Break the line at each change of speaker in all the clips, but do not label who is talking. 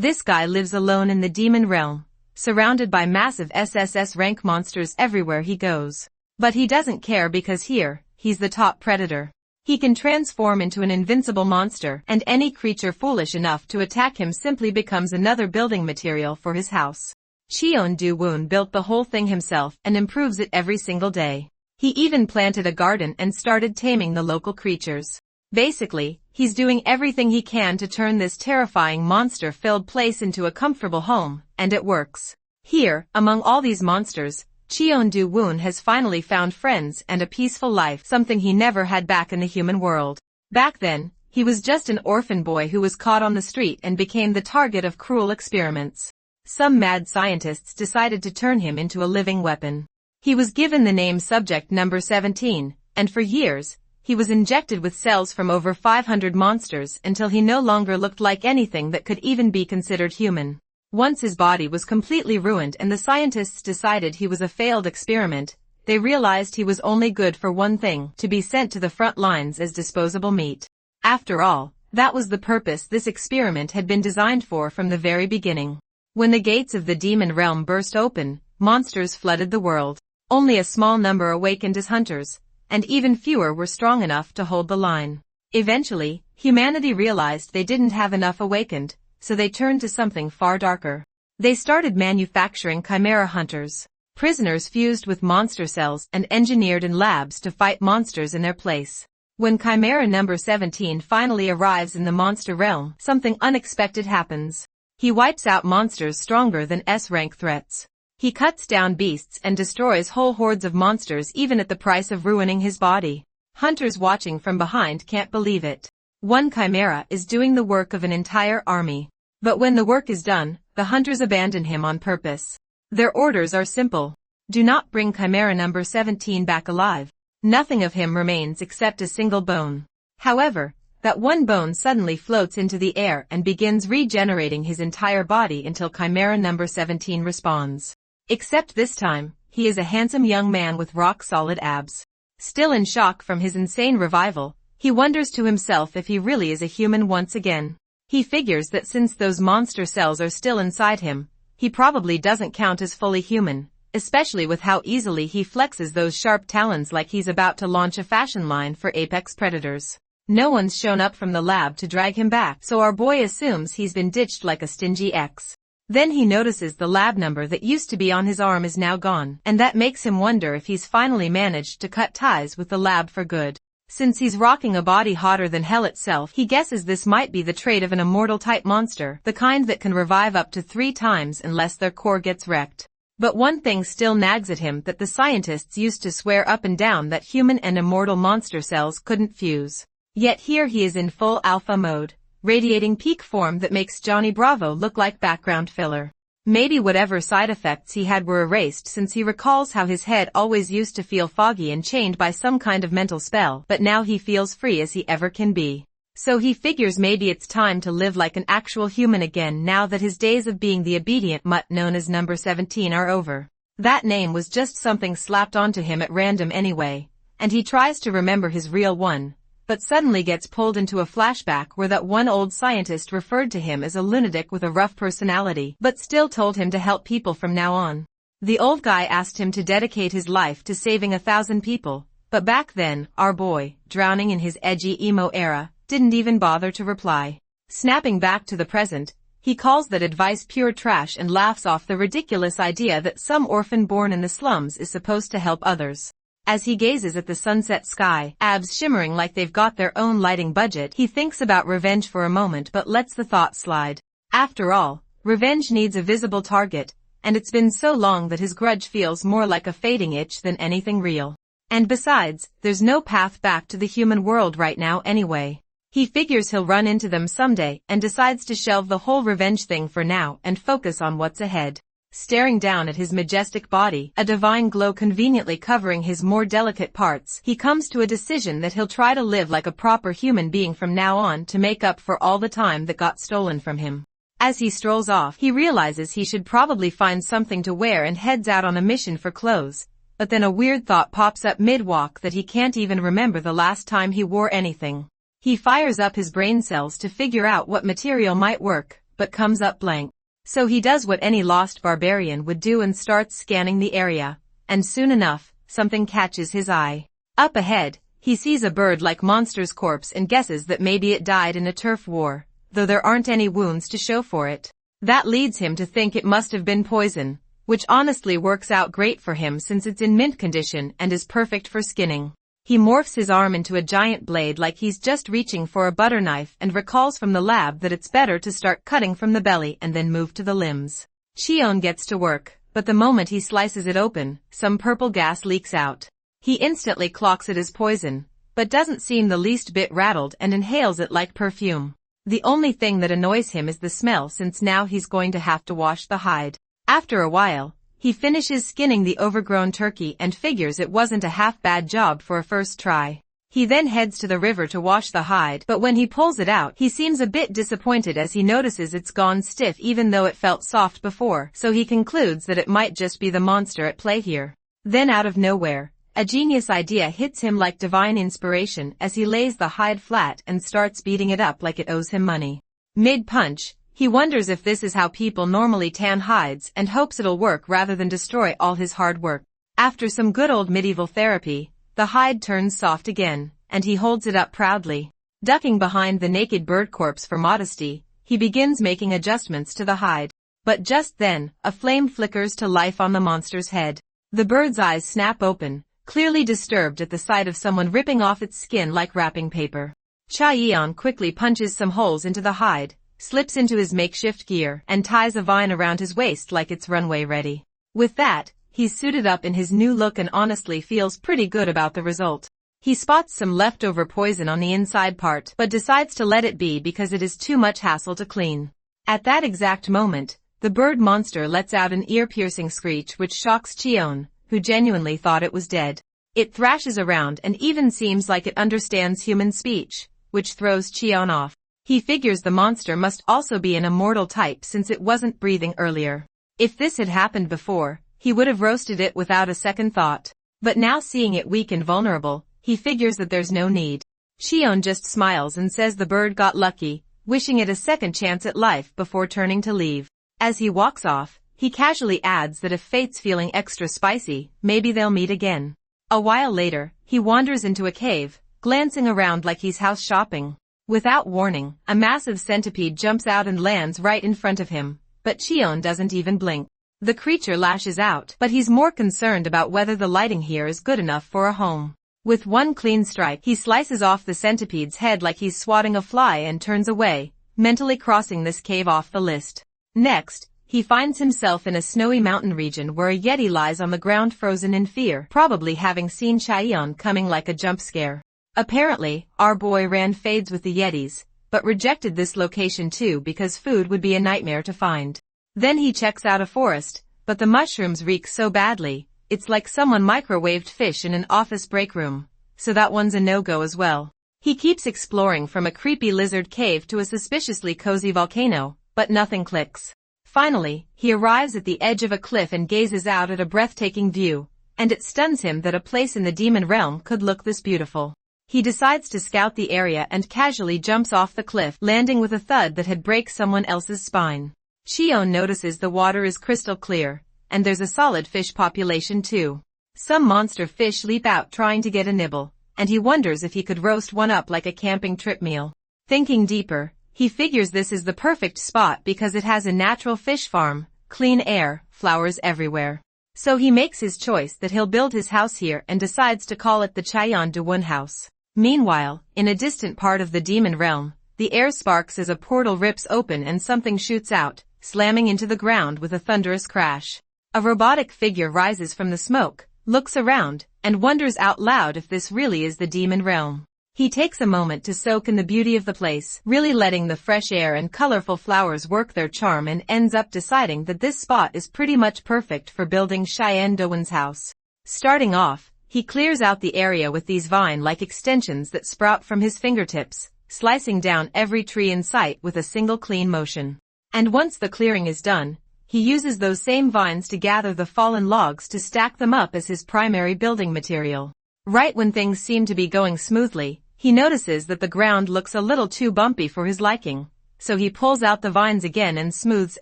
This guy lives alone in the demon realm, surrounded by massive SSS-Rank monsters everywhere he goes. But he doesn't care because here, he's the top predator. He can transform into an invincible monster, and any creature foolish enough to attack him simply becomes another building material for his house. Cheon-do-woon built the whole thing himself and improves it every single day. He even planted a garden and started taming the local creatures. Basically, he's doing everything he can to turn this terrifying monster-filled place into a comfortable home, and it works. Here, among all these monsters, Cheon-do-woon has finally found friends and a peaceful life, something he never had back in the human world. Back then, he was just an orphan boy who was caught on the street and became the target of cruel experiments. Some mad scientists decided to turn him into a living weapon. He was given the name Subject Number 17, and for years, he was injected with cells from over 500 monsters until he no longer looked like anything that could even be considered human. Once his body was completely ruined and the scientists decided he was a failed experiment, they realized he was only good for one thing: to be sent to the front lines as disposable meat. After all, that was the purpose this experiment had been designed for from the very beginning. When the gates of the demon realm burst open, monsters flooded the world. Only a small number awakened as hunters, and even fewer were strong enough to hold the line. Eventually, humanity realized they didn't have enough awakened, so they turned to something far darker. They started manufacturing chimera hunters, prisoners fused with monster cells and engineered in labs to fight monsters in their place. When Chimera number 17 finally arrives in the monster realm, something unexpected happens. He wipes out monsters stronger than S-rank threats. He cuts down beasts and destroys whole hordes of monsters even at the price of ruining his body. Hunters watching from behind can't believe it. One chimera is doing the work of an entire army. But when the work is done, the hunters abandon him on purpose. Their orders are simple. Do not bring Chimera number 17 back alive. Nothing of him remains except a single bone. However, that one bone suddenly floats into the air and begins regenerating his entire body until Chimera number 17 responds. Except this time, he is a handsome young man with rock-solid abs. Still in shock from his insane revival, he wonders to himself if he really is a human once again. He figures that since those monster cells are still inside him, he probably doesn't count as fully human, especially with how easily he flexes those sharp talons like he's about to launch a fashion line for apex predators. No one's shown up from the lab to drag him back, so our boy assumes he's been ditched like a stingy ex. Then he notices the lab number that used to be on his arm is now gone, and that makes him wonder if he's finally managed to cut ties with the lab for good. Since he's rocking a body hotter than hell itself, he guesses this might be the trait of an immortal-type monster, the kind that can revive up to 3 times unless their core gets wrecked. But one thing still nags at him that the scientists used to swear up and down that human and immortal monster cells couldn't fuse. Yet here he is in full alpha mode, radiating peak form that makes Johnny Bravo look like background filler. Maybe whatever side effects he had were erased since he recalls how his head always used to feel foggy and chained by some kind of mental spell, but now he feels free as he ever can be. So he figures maybe it's time to live like an actual human again now that his days of being the obedient mutt known as number 17 are over. That name was just something slapped onto him at random anyway, and he tries to remember his real one, but suddenly gets pulled into a flashback where that one old scientist referred to him as a lunatic with a rough personality, but still told him to help people from now on. The old guy asked him to dedicate his life to saving 1,000 people, but back then, our boy, drowning in his edgy emo era, didn't even bother to reply. Snapping back to the present, he calls that advice pure trash and laughs off the ridiculous idea that some orphan born in the slums is supposed to help others. As he gazes at the sunset sky, abs shimmering like they've got their own lighting budget, he thinks about revenge for a moment but lets the thought slide. After all, revenge needs a visible target, and it's been so long that his grudge feels more like a fading itch than anything real. And besides, there's no path back to the human world right now anyway. He figures he'll run into them someday and decides to shelve the whole revenge thing for now and focus on what's ahead. Staring down at his majestic body, a divine glow conveniently covering his more delicate parts, he comes to a decision that he'll try to live like a proper human being from now on to make up for all the time that got stolen from him. As he strolls off, he realizes he should probably find something to wear and heads out on a mission for clothes, but then a weird thought pops up mid-walk that he can't even remember the last time he wore anything. He fires up his brain cells to figure out what material might work, but comes up blank. So he does what any lost barbarian would do and starts scanning the area, and soon enough, something catches his eye. Up ahead, he sees a bird-like monster's corpse and guesses that maybe it died in a turf war, though there aren't any wounds to show for it. That leads him to think it must have been poison, which honestly works out great for him since it's in mint condition and is perfect for skinning. He morphs his arm into a giant blade like he's just reaching for a butter knife and recalls from the lab that it's better to start cutting from the belly and then move to the limbs. Cheon gets to work, but the moment he slices it open, some purple gas leaks out. He instantly clocks it as poison, but doesn't seem the least bit rattled and inhales it like perfume. The only thing that annoys him is the smell since now he's going to have to wash the hide. After a while, he finishes skinning the overgrown turkey and figures it wasn't a half-bad job for a first try. He then heads to the river to wash the hide, but when he pulls it out, he seems a bit disappointed as he notices it's gone stiff even though it felt soft before, so he concludes that it might just be the monster at play here. Then out of nowhere, a genius idea hits him like divine inspiration as he lays the hide flat and starts beating it up like it owes him money. Mid-punch, he wonders if this is how people normally tan hides and hopes it'll work rather than destroy all his hard work. After some good old medieval therapy, the hide turns soft again, and he holds it up proudly. Ducking behind the naked bird corpse for modesty, he begins making adjustments to the hide. But just then, a flame flickers to life on the monster's head. The bird's eyes snap open, clearly disturbed at the sight of someone ripping off its skin like wrapping paper. Chaeyeon quickly punches some holes into the hide, slips into his makeshift gear, and ties a vine around his waist like it's runway ready. With that, he's suited up in his new look and honestly feels pretty good about the result. He spots some leftover poison on the inside part, but decides to let it be because it is too much hassle to clean. At that exact moment, the bird monster lets out an ear-piercing screech which shocks Cheon, who genuinely thought it was dead. It thrashes around and even seems like it understands human speech, which throws Cheon off. He figures the monster must also be an immortal type since it wasn't breathing earlier. If this had happened before, he would have roasted it without a second thought. But now seeing it weak and vulnerable, he figures that there's no need. Cheon just smiles and says the bird got lucky, wishing it a second chance at life before turning to leave. As he walks off, he casually adds that if fate's feeling extra spicy, maybe they'll meet again. A while later, he wanders into a cave, glancing around like he's house shopping. Without warning, a massive centipede jumps out and lands right in front of him, but Cheon doesn't even blink. The creature lashes out, but he's more concerned about whether the lighting here is good enough for a home. With one clean strike, he slices off the centipede's head like he's swatting a fly and turns away, mentally crossing this cave off the list. Next, he finds himself in a snowy mountain region where a yeti lies on the ground frozen in fear, probably having seen Chaeyeon coming like a jump scare. Apparently, our boy ran fades with the yetis, but rejected this location too because food would be a nightmare to find. Then he checks out a forest, but the mushrooms reek so badly, it's like someone microwaved fish in an office break room, so that one's a no-go as well. He keeps exploring from a creepy lizard cave to a suspiciously cozy volcano, but nothing clicks. Finally, he arrives at the edge of a cliff and gazes out at a breathtaking view, and it stuns him that a place in the demon realm could look this beautiful. He decides to scout the area and casually jumps off the cliff, landing with a thud that had break someone else's spine. Cheon notices the water is crystal clear, and there's a solid fish population too. Some monster fish leap out trying to get a nibble, and he wonders if he could roast one up like a camping trip meal. Thinking deeper, he figures this is the perfect spot because it has a natural fish farm, clean air, flowers everywhere. So he makes his choice that he'll build his house here and decides to call it the Chaeyeon Dawon house. Meanwhile, in a distant part of the demon realm, the air sparks as a portal rips open and something shoots out, slamming into the ground with a thunderous crash. A robotic figure rises from the smoke, looks around, and wonders out loud if this really is the demon realm. He takes a moment to soak in the beauty of the place, really letting the fresh air and colorful flowers work their charm, and ends up deciding that this spot is pretty much perfect for building Chaeyeon Dawon's house. Starting off, he clears out the area with these vine-like extensions that sprout from his fingertips, slicing down every tree in sight with a single clean motion. And once the clearing is done, he uses those same vines to gather the fallen logs to stack them up as his primary building material. Right when things seem to be going smoothly, he notices that the ground looks a little too bumpy for his liking, so he pulls out the vines again and smooths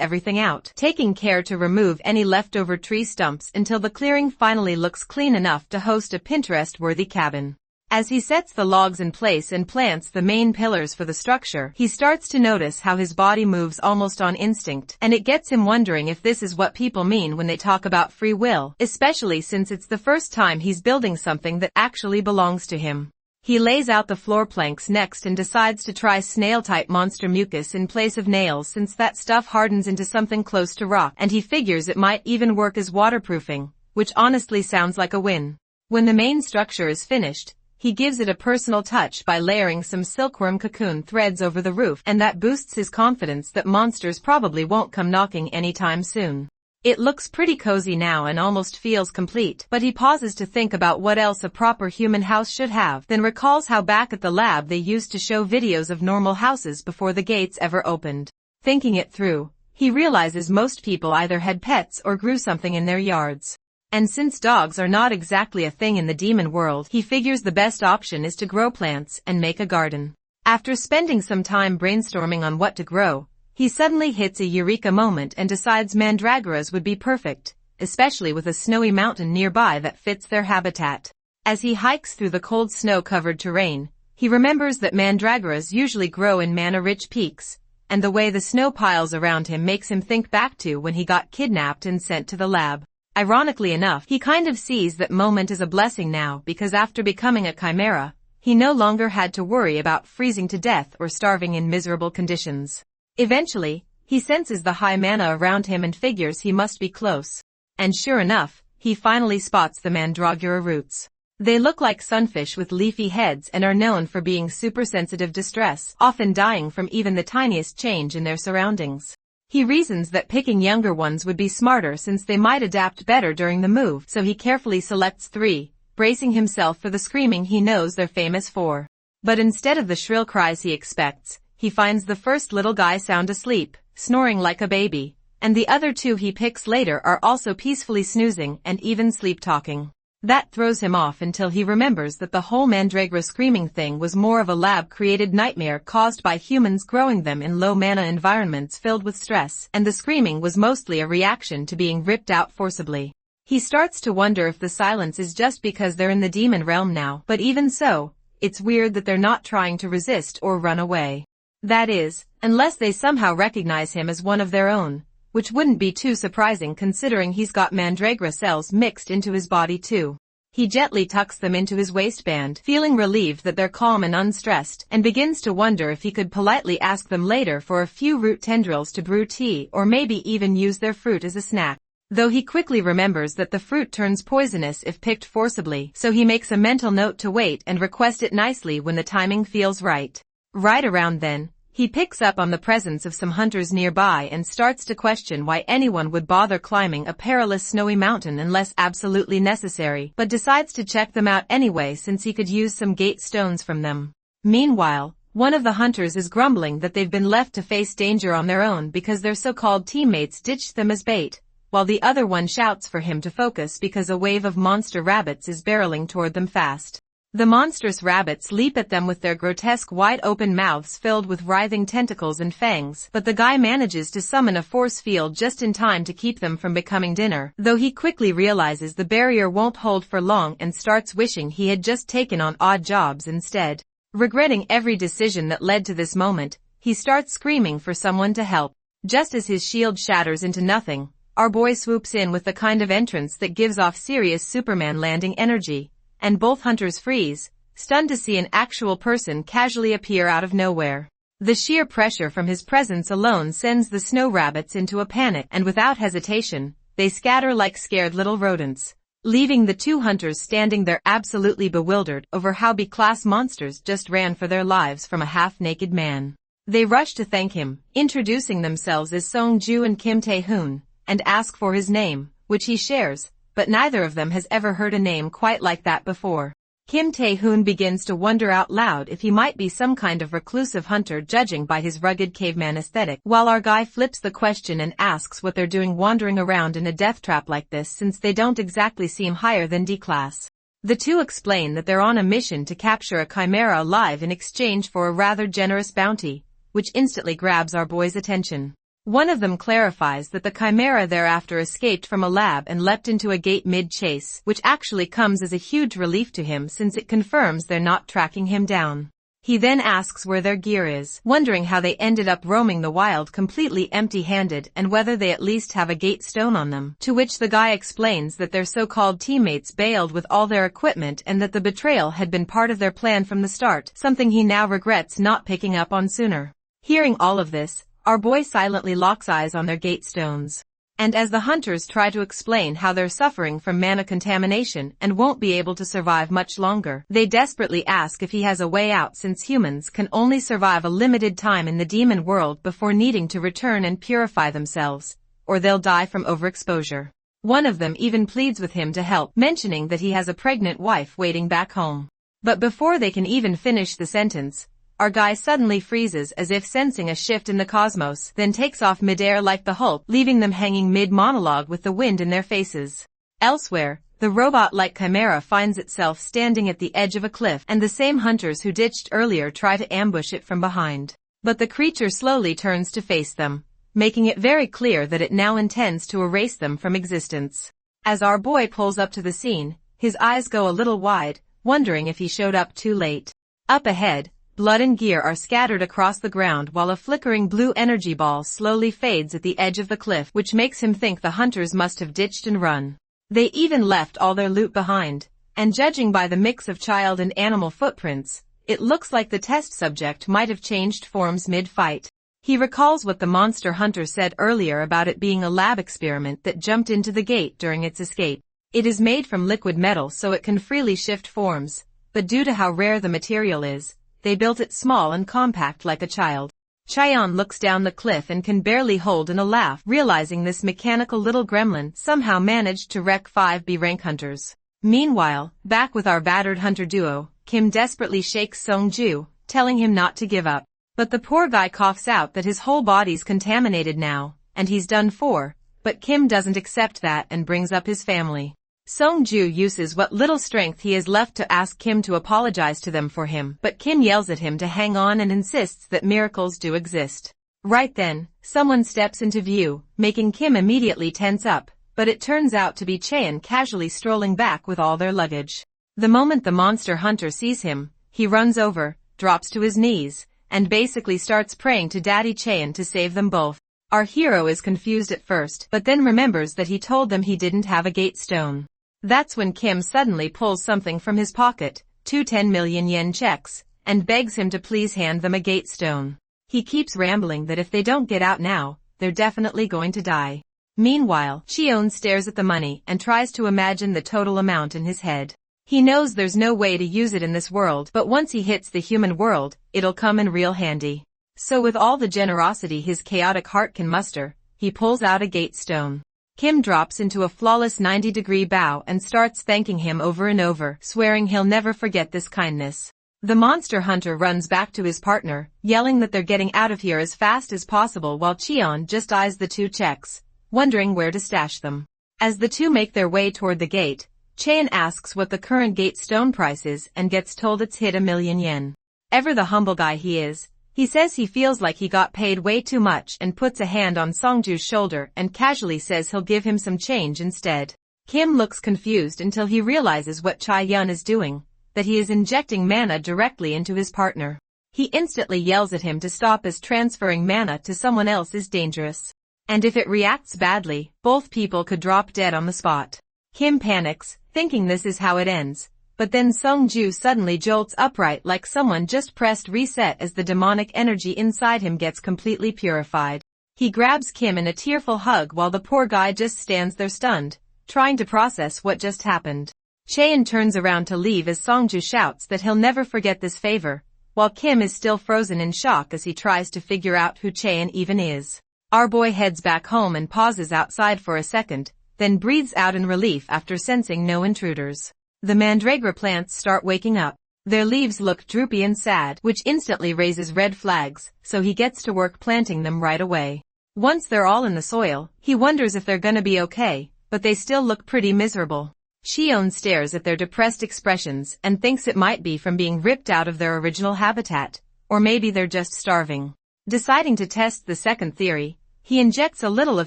everything out, taking care to remove any leftover tree stumps until the clearing finally looks clean enough to host a Pinterest-worthy cabin. As he sets the logs in place and plants the main pillars for the structure, he starts to notice how his body moves almost on instinct, and it gets him wondering if this is what people mean when they talk about free will, especially since it's the first time he's building something that actually belongs to him. He lays out the floor planks next and decides to try snail-type monster mucus in place of nails since that stuff hardens into something close to rock, and he figures it might even work as waterproofing, which honestly sounds like a win. When the main structure is finished, he gives it a personal touch by layering some silkworm cocoon threads over the roof, and that boosts his confidence that monsters probably won't come knocking anytime soon. It looks pretty cozy now and almost feels complete, but he pauses to think about what else a proper human house should have, then recalls how back at the lab they used to show videos of normal houses before the gates ever opened. Thinking it through, he realizes most people either had pets or grew something in their yards. And since dogs are not exactly a thing in the demon world, he figures the best option is to grow plants and make a garden. After spending some time brainstorming on what to grow, he suddenly hits a eureka moment and decides mandragoras would be perfect, especially with a snowy mountain nearby that fits their habitat. As he hikes through the cold snow-covered terrain, he remembers that mandragoras usually grow in mana-rich peaks, and the way the snow piles around him makes him think back to when he got kidnapped and sent to the lab. Ironically enough, he kind of sees that moment as a blessing now because after becoming a chimera, he no longer had to worry about freezing to death or starving in miserable conditions. Eventually, he senses the high mana around him and figures he must be close. And sure enough, he finally spots the mandragora roots. They look like sunfish with leafy heads and are known for being super sensitive to stress, often dying from even the tiniest change in their surroundings. He reasons that picking younger ones would be smarter since they might adapt better during the move, so he carefully selects 3, bracing himself for the screaming he knows they're famous for. But instead of the shrill cries he expects, he finds the first little guy sound asleep, snoring like a baby, and the other 2 he picks later are also peacefully snoozing and even sleep-talking. That throws him off until he remembers that the whole mandragora screaming thing was more of a lab-created nightmare caused by humans growing them in low-mana environments filled with stress, and the screaming was mostly a reaction to being ripped out forcibly. He starts to wonder if the silence is just because they're in the demon realm now, but even so, it's weird that they're not trying to resist or run away. That is, unless they somehow recognize him as one of their own, which wouldn't be too surprising considering he's got mandragora cells mixed into his body too. He gently tucks them into his waistband, feeling relieved that they're calm and unstressed, and begins to wonder if he could politely ask them later for a few root tendrils to brew tea or maybe even use their fruit as a snack. Though he quickly remembers that the fruit turns poisonous if picked forcibly, so he makes a mental note to wait and request it nicely when the timing feels right. Right around then, he picks up on the presence of some hunters nearby and starts to question why anyone would bother climbing a perilous snowy mountain unless absolutely necessary, but decides to check them out anyway since he could use some gate stones from them. Meanwhile, one of the hunters is grumbling that they've been left to face danger on their own because their so-called teammates ditched them as bait, while the other one shouts for him to focus because a wave of monster rabbits is barreling toward them fast. The monstrous rabbits leap at them with their grotesque wide-open mouths filled with writhing tentacles and fangs, but the guy manages to summon a force field just in time to keep them from becoming dinner, though he quickly realizes the barrier won't hold for long and starts wishing he had just taken on odd jobs instead. Regretting every decision that led to this moment, he starts screaming for someone to help. Just as his shield shatters into nothing, our boy swoops in with the kind of entrance that gives off serious Superman landing energy, and both hunters freeze, stunned to see an actual person casually appear out of nowhere. The sheer pressure from his presence alone sends the snow rabbits into a panic, and without hesitation, they scatter like scared little rodents, leaving the 2 hunters standing there absolutely bewildered over how B-class monsters just ran for their lives from a half-naked man. They rush to thank him, introducing themselves as Song-ju and Kim Tae-hoon, and ask for his name, which he shares, but neither of them has ever heard a name quite like that before. Kim Tae-hoon begins to wonder out loud if he might be some kind of reclusive hunter judging by his rugged caveman aesthetic, while our guy flips the question and asks what they're doing wandering around in a death trap like this since they don't exactly seem higher than D-class. The 2 explain that they're on a mission to capture a chimera alive in exchange for a rather generous bounty, which instantly grabs our boy's attention. One of them clarifies that the chimera thereafter escaped from a lab and leapt into a gate mid-chase, which actually comes as a huge relief to him since it confirms they're not tracking him down. He then asks where their gear is, wondering how they ended up roaming the wild completely empty-handed and whether they at least have a gate stone on them, to which the guy explains that their so-called teammates bailed with all their equipment and that the betrayal had been part of their plan from the start, something he now regrets not picking up on sooner. Hearing all of this, our boy silently locks eyes on their gate stones. And as the hunters try to explain how they're suffering from mana contamination and won't be able to survive much longer, they desperately ask if he has a way out since humans can only survive a limited time in the demon world before needing to return and purify themselves, or they'll die from overexposure. One of them even pleads with him to help, mentioning that he has a pregnant wife waiting back home. But before they can even finish the sentence, our guy suddenly freezes as if sensing a shift in the cosmos, then takes off midair like the Hulk, leaving them hanging mid-monologue with the wind in their faces. Elsewhere, the robot-like chimera finds itself standing at the edge of a cliff, and the same hunters who ditched earlier try to ambush it from behind. But the creature slowly turns to face them, making it very clear that it now intends to erase them from existence. As our boy pulls up to the scene, his eyes go a little wide, wondering if he showed up too late. Up ahead, blood and gear are scattered across the ground while a flickering blue energy ball slowly fades at the edge of the cliff, which makes him think the hunters must have ditched and run. They even left all their loot behind, and judging by the mix of child and animal footprints, it looks like the test subject might have changed forms mid-fight. He recalls what the monster hunter said earlier about it being a lab experiment that jumped into the gate during its escape. It is made from liquid metal so it can freely shift forms, but due to how rare the material is, they built it small and compact like a child. Cheon looks down the cliff and can barely hold in a laugh, realizing this mechanical little gremlin somehow managed to wreck 5 B-rank hunters. Meanwhile, back with our battered hunter duo, Kim desperately shakes Sung-ju, telling him not to give up. But the poor guy coughs out that his whole body's contaminated now, and he's done for, but Kim doesn't accept that and brings up his family. Sung-ju uses what little strength he has left to ask Kim to apologize to them for him, but Kim yells at him to hang on and insists that miracles do exist. Right then, someone steps into view, making Kim immediately tense up, but it turns out to be Cheon casually strolling back with all their luggage. The moment the monster hunter sees him, he runs over, drops to his knees, and basically starts praying to Daddy Cheon to save them both. Our hero is confused at first, but then remembers that he told them he didn't have a gate stone. That's when Kim suddenly pulls something from his pocket, 2 10 million yen checks, and begs him to please hand them a gate stone. He keeps rambling that if they don't get out now, they're definitely going to die. Meanwhile, Cheon stares at the money and tries to imagine the total amount in his head. He knows there's no way to use it in this world, but once he hits the human world, it'll come in real handy. So with all the generosity his chaotic heart can muster, he pulls out a gate stone. Kim drops into a flawless 90-degree bow and starts thanking him over and over, swearing he'll never forget this kindness. The monster hunter runs back to his partner, yelling that they're getting out of here as fast as possible while Cheon just eyes the 2 checks, wondering where to stash them. As the 2 make their way toward the gate, Cheon asks what the current gate stone price is and gets told it's hit 1 million yen. Ever the humble guy he is, he says he feels like he got paid way too much and puts a hand on Sungju's shoulder and casually says he'll give him some change instead. Kim looks confused until he realizes what Chae-yun is doing, that he is injecting mana directly into his partner. He instantly yells at him to stop as transferring mana to someone else is dangerous. And if it reacts badly, both people could drop dead on the spot. Kim panics, thinking this is how it ends. But then Sung-ju suddenly jolts upright like someone just pressed reset as the demonic energy inside him gets completely purified. He grabs Kim in a tearful hug while the poor guy just stands there stunned, trying to process what just happened. Cheon turns around to leave as Sung-ju shouts that he'll never forget this favor, while Kim is still frozen in shock as he tries to figure out who Cheon even is. Our boy heads back home and pauses outside for a second, then breathes out in relief after sensing no intruders. The mandragora plants start waking up. Their leaves look droopy and sad, which instantly raises red flags, so he gets to work planting them right away. Once they're all in the soil, he wonders if they're gonna be okay, but they still look pretty miserable. Cheon stares at their depressed expressions and thinks it might be from being ripped out of their original habitat, or maybe they're just starving. Deciding to test the second theory, he injects a little of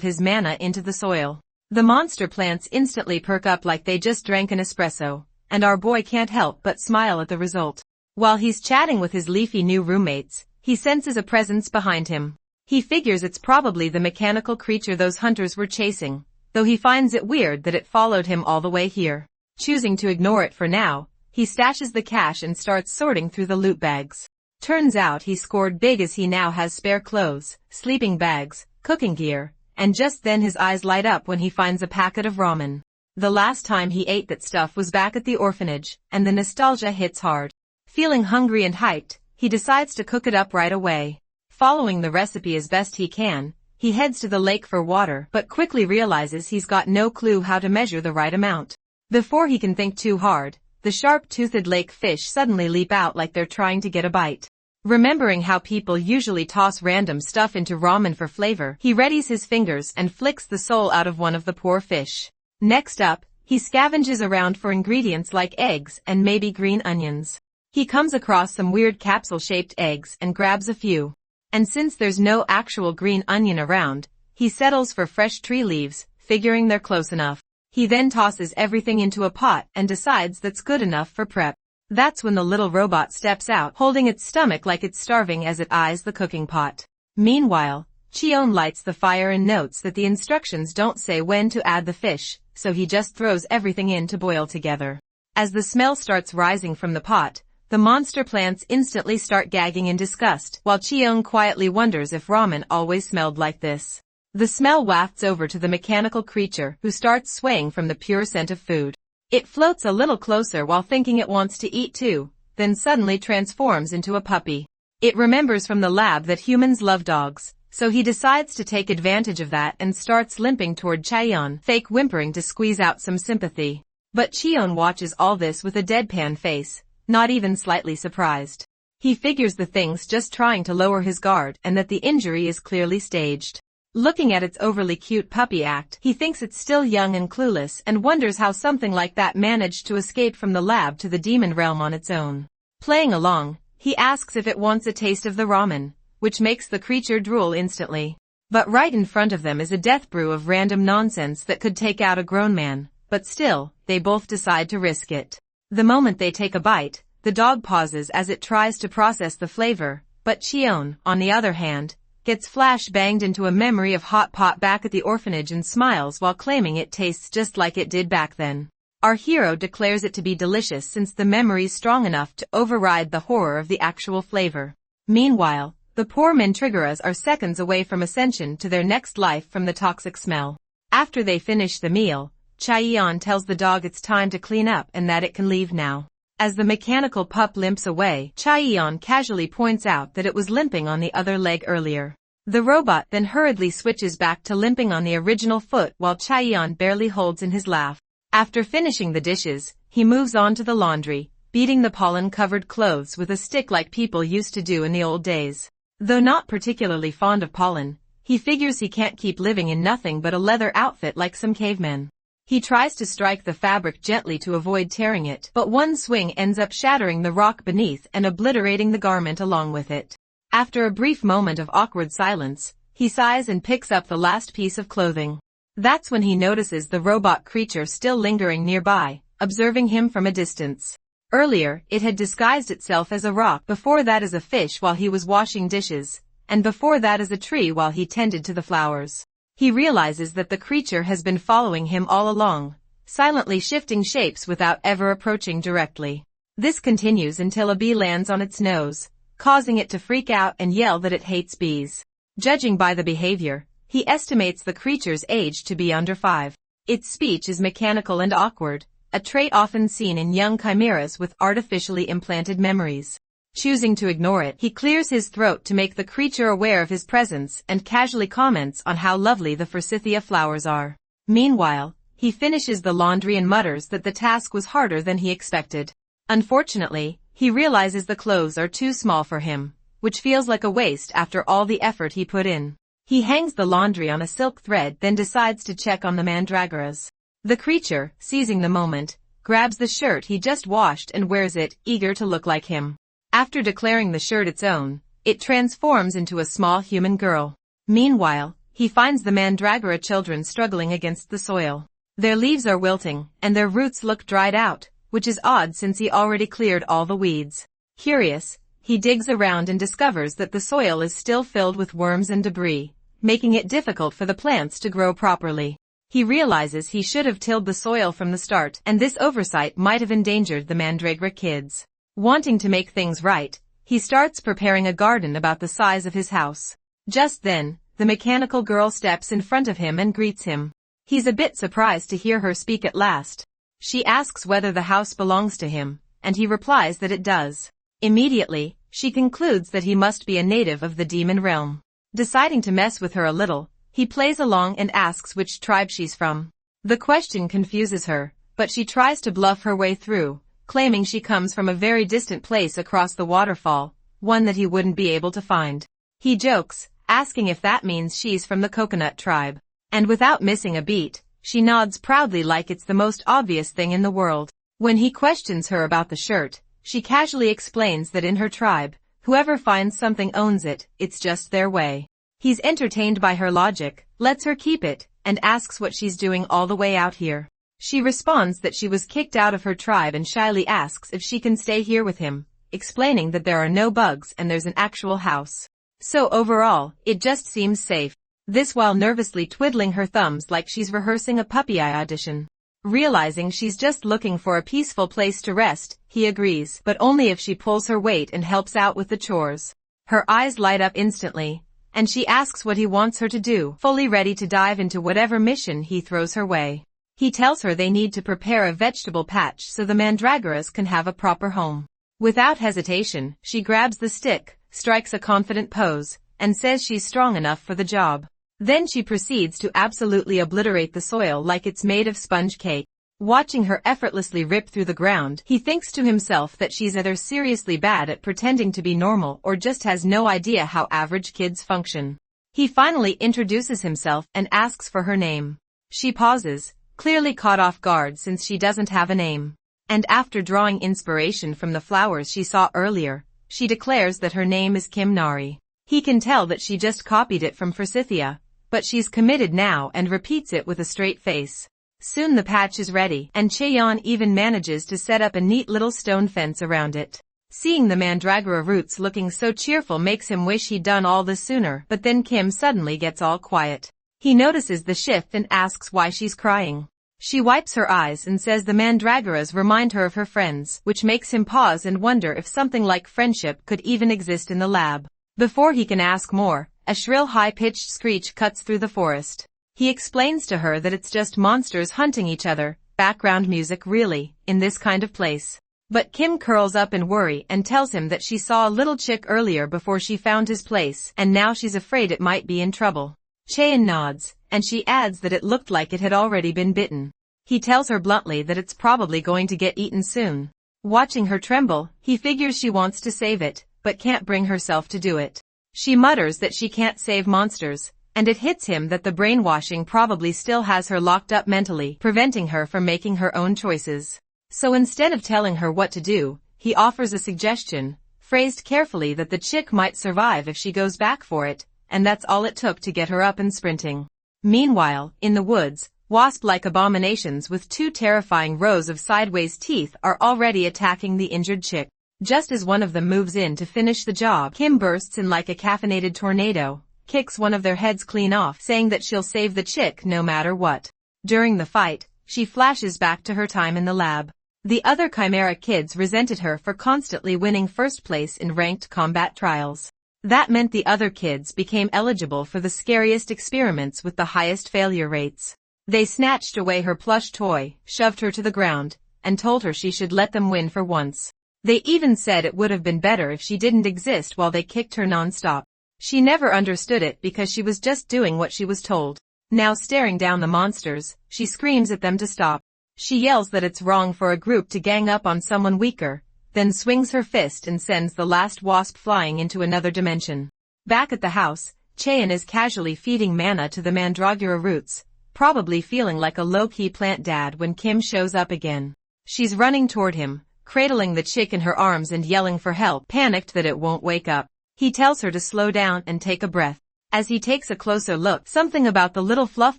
his mana into the soil. The monster plants instantly perk up like they just drank an espresso, and our boy can't help but smile at the result. While he's chatting with his leafy new roommates, he senses a presence behind him. He figures it's probably the mechanical creature those hunters were chasing, though he finds it weird that it followed him all the way here. Choosing to ignore it for now, he stashes the cash and starts sorting through the loot bags. Turns out he scored big as he now has spare clothes, sleeping bags, cooking gear, and just then his eyes light up when he finds a packet of ramen. The last time he ate that stuff was back at the orphanage, and the nostalgia hits hard. Feeling hungry and hyped, he decides to cook it up right away. Following the recipe as best he can, he heads to the lake for water but quickly realizes he's got no clue how to measure the right amount. Before he can think too hard, the sharp-toothed lake fish suddenly leap out like they're trying to get a bite. Remembering how people usually toss random stuff into ramen for flavor, he readies his fingers and flicks the soul out of one of the poor fish. Next up, he scavenges around for ingredients like eggs and maybe green onions. He comes across some weird capsule-shaped eggs and grabs a few. And since there's no actual green onion around, he settles for fresh tree leaves, figuring they're close enough. He then tosses everything into a pot and decides that's good enough for prep. That's when the little robot steps out, holding its stomach like it's starving as it eyes the cooking pot. Meanwhile, Cheon lights the fire and notes that the instructions don't say when to add the fish, so he just throws everything in to boil together. As the smell starts rising from the pot, the monster plants instantly start gagging in disgust, while Cheon quietly wonders if ramen always smelled like this. The smell wafts over to the mechanical creature, who starts swaying from the pure scent of food. It floats a little closer while thinking it wants to eat too, then suddenly transforms into a puppy. It remembers from the lab that humans love dogs, so he decides to take advantage of that and starts limping toward Cheon, fake whimpering to squeeze out some sympathy. But Cheon watches all this with a deadpan face, not even slightly surprised. He figures the thing's just trying to lower his guard and that the injury is clearly staged. Looking at its overly cute puppy act, he thinks it's still young and clueless and wonders how something like that managed to escape from the lab to the demon realm on its own. Playing along, he asks if it wants a taste of the ramen, which makes the creature drool instantly. But right in front of them is a death brew of random nonsense that could take out a grown man, but still, they both decide to risk it. The moment they take a bite, the dog pauses as it tries to process the flavor, but Cheon, on the other hand, gets flash-banged into a memory of hot pot back at the orphanage and smiles while claiming it tastes just like it did back then. Our hero declares it to be delicious since the memory's strong enough to override the horror of the actual flavor. Meanwhile, the poor Mantrigaras are seconds away from ascension to their next life from the toxic smell. After they finish the meal, Cheon tells the dog it's time to clean up and that it can leave now. As the mechanical pup limps away, Cheon casually points out that it was limping on the other leg earlier. The robot then hurriedly switches back to limping on the original foot while Cheon barely holds in his laugh. After finishing the dishes, he moves on to the laundry, beating the pollen-covered clothes with a stick like people used to do in the old days. Though not particularly fond of pollen, he figures he can't keep living in nothing but a leather outfit like some cavemen. He tries to strike the fabric gently to avoid tearing it, but one swing ends up shattering the rock beneath and obliterating the garment along with it. After a brief moment of awkward silence, he sighs and picks up the last piece of clothing. That's when he notices the robot creature still lingering nearby, observing him from a distance. Earlier, it had disguised itself as a rock, before that as a fish while he was washing dishes, and before that as a tree while he tended to the flowers. He realizes that the creature has been following him all along, silently shifting shapes without ever approaching directly. This continues until a bee lands on its nose, causing it to freak out and yell that it hates bees. Judging by the behavior, he estimates the creature's age to be under 5. Its speech is mechanical and awkward, a trait often seen in young chimeras with artificially implanted memories. Choosing to ignore it, he clears his throat to make the creature aware of his presence and casually comments on how lovely the forsythia flowers are. Meanwhile, he finishes the laundry and mutters that the task was harder than he expected. Unfortunately, he realizes the clothes are too small for him, which feels like a waste after all the effort he put in. He hangs the laundry on a silk thread, then decides to check on the mandragoras. The creature, seizing the moment, grabs the shirt he just washed and wears it, eager to look like him. After declaring the shirt its own, it transforms into a small human girl. Meanwhile, he finds the mandragora children struggling against the soil. Their leaves are wilting, and their roots look dried out, which is odd since he already cleared all the weeds. Curious, he digs around and discovers that the soil is still filled with worms and debris, making it difficult for the plants to grow properly. He realizes he should have tilled the soil from the start, and this oversight might have endangered the mandragora kids. Wanting to make things right, he starts preparing a garden about the size of his house. Just then, the mechanical girl steps in front of him and greets him. He's a bit surprised to hear her speak at last. She asks whether the house belongs to him, and he replies that it does. Immediately, she concludes that he must be a native of the demon realm. Deciding to mess with her a little, he plays along and asks which tribe she's from. The question confuses her, but she tries to bluff her way through, claiming she comes from a very distant place across the waterfall, one that he wouldn't be able to find. He jokes, asking if that means she's from the coconut tribe. And without missing a beat, she nods proudly like it's the most obvious thing in the world. When he questions her about the shirt, she casually explains that in her tribe, whoever finds something owns it, it's just their way. He's entertained by her logic, lets her keep it, and asks what she's doing all the way out here. She responds that she was kicked out of her tribe and shyly asks if she can stay here with him, explaining that there are no bugs and there's an actual house. So overall, it just seems safe. This while nervously twiddling her thumbs like she's rehearsing a puppy eye audition. Realizing she's just looking for a peaceful place to rest, he agrees, but only if she pulls her weight and helps out with the chores. Her eyes light up instantly, and she asks what he wants her to do, fully ready to dive into whatever mission he throws her way. He tells her they need to prepare a vegetable patch so the mandragoras can have a proper home. Without hesitation, she grabs the stick, strikes a confident pose, and says she's strong enough for the job. Then she proceeds to absolutely obliterate the soil like it's made of sponge cake. Watching her effortlessly rip through the ground, he thinks to himself that she's either seriously bad at pretending to be normal or just has no idea how average kids function. He finally introduces himself and asks for her name. She pauses, clearly caught off guard since she doesn't have a name. And after drawing inspiration from the flowers she saw earlier, she declares that her name is Kim Nari. He can tell that she just copied it from Forsythia, but she's committed now and repeats it with a straight face. Soon the patch is ready, and Cheon even manages to set up a neat little stone fence around it. Seeing the mandragora roots looking so cheerful makes him wish he'd done all this sooner, but then Kim suddenly gets all quiet. He notices the shift and asks why she's crying. She wipes her eyes and says the mandragoras remind her of her friends, which makes him pause and wonder if something like friendship could even exist in the lab. Before he can ask more, a shrill high-pitched screech cuts through the forest. He explains to her that it's just monsters hunting each other, background music really, in this kind of place. But Kim curls up in worry and tells him that she saw a little chick earlier before she found his place, and now she's afraid it might be in trouble. Cheon nods, and she adds that it looked like it had already been bitten. He tells her bluntly that it's probably going to get eaten soon. Watching her tremble, he figures she wants to save it, but can't bring herself to do it. She mutters that she can't save monsters, and it hits him that the brainwashing probably still has her locked up mentally, preventing her from making her own choices. So instead of telling her what to do, he offers a suggestion, phrased carefully that the chick might survive if she goes back for it, and that's all it took to get her up and sprinting. Meanwhile, in the woods, wasp-like abominations with 2 terrifying rows of sideways teeth are already attacking the injured chick. Just as one of them moves in to finish the job, Kim bursts in like a caffeinated tornado, kicks one of their heads clean off, saying that she'll save the chick no matter what. During the fight, she flashes back to her time in the lab. The other Chimera kids resented her for constantly winning first place in ranked combat trials. That meant the other kids became eligible for the scariest experiments with the highest failure rates. They snatched away her plush toy, shoved her to the ground, and told her she should let them win for once. They even said it would have been better if she didn't exist while they kicked her non-stop. She never understood it because she was just doing what she was told. Now staring down the monsters, she screams at them to stop. She yells that it's wrong for a group to gang up on someone weaker, then swings her fist and sends the last wasp flying into another dimension. Back at the house, Cheon is casually feeding mana to the mandragora roots, probably feeling like a low-key plant dad when Kim shows up again. She's running toward him, cradling the chick in her arms and yelling for help, panicked that it won't wake up. He tells her to slow down and take a breath. As he takes a closer look, something about the little fluff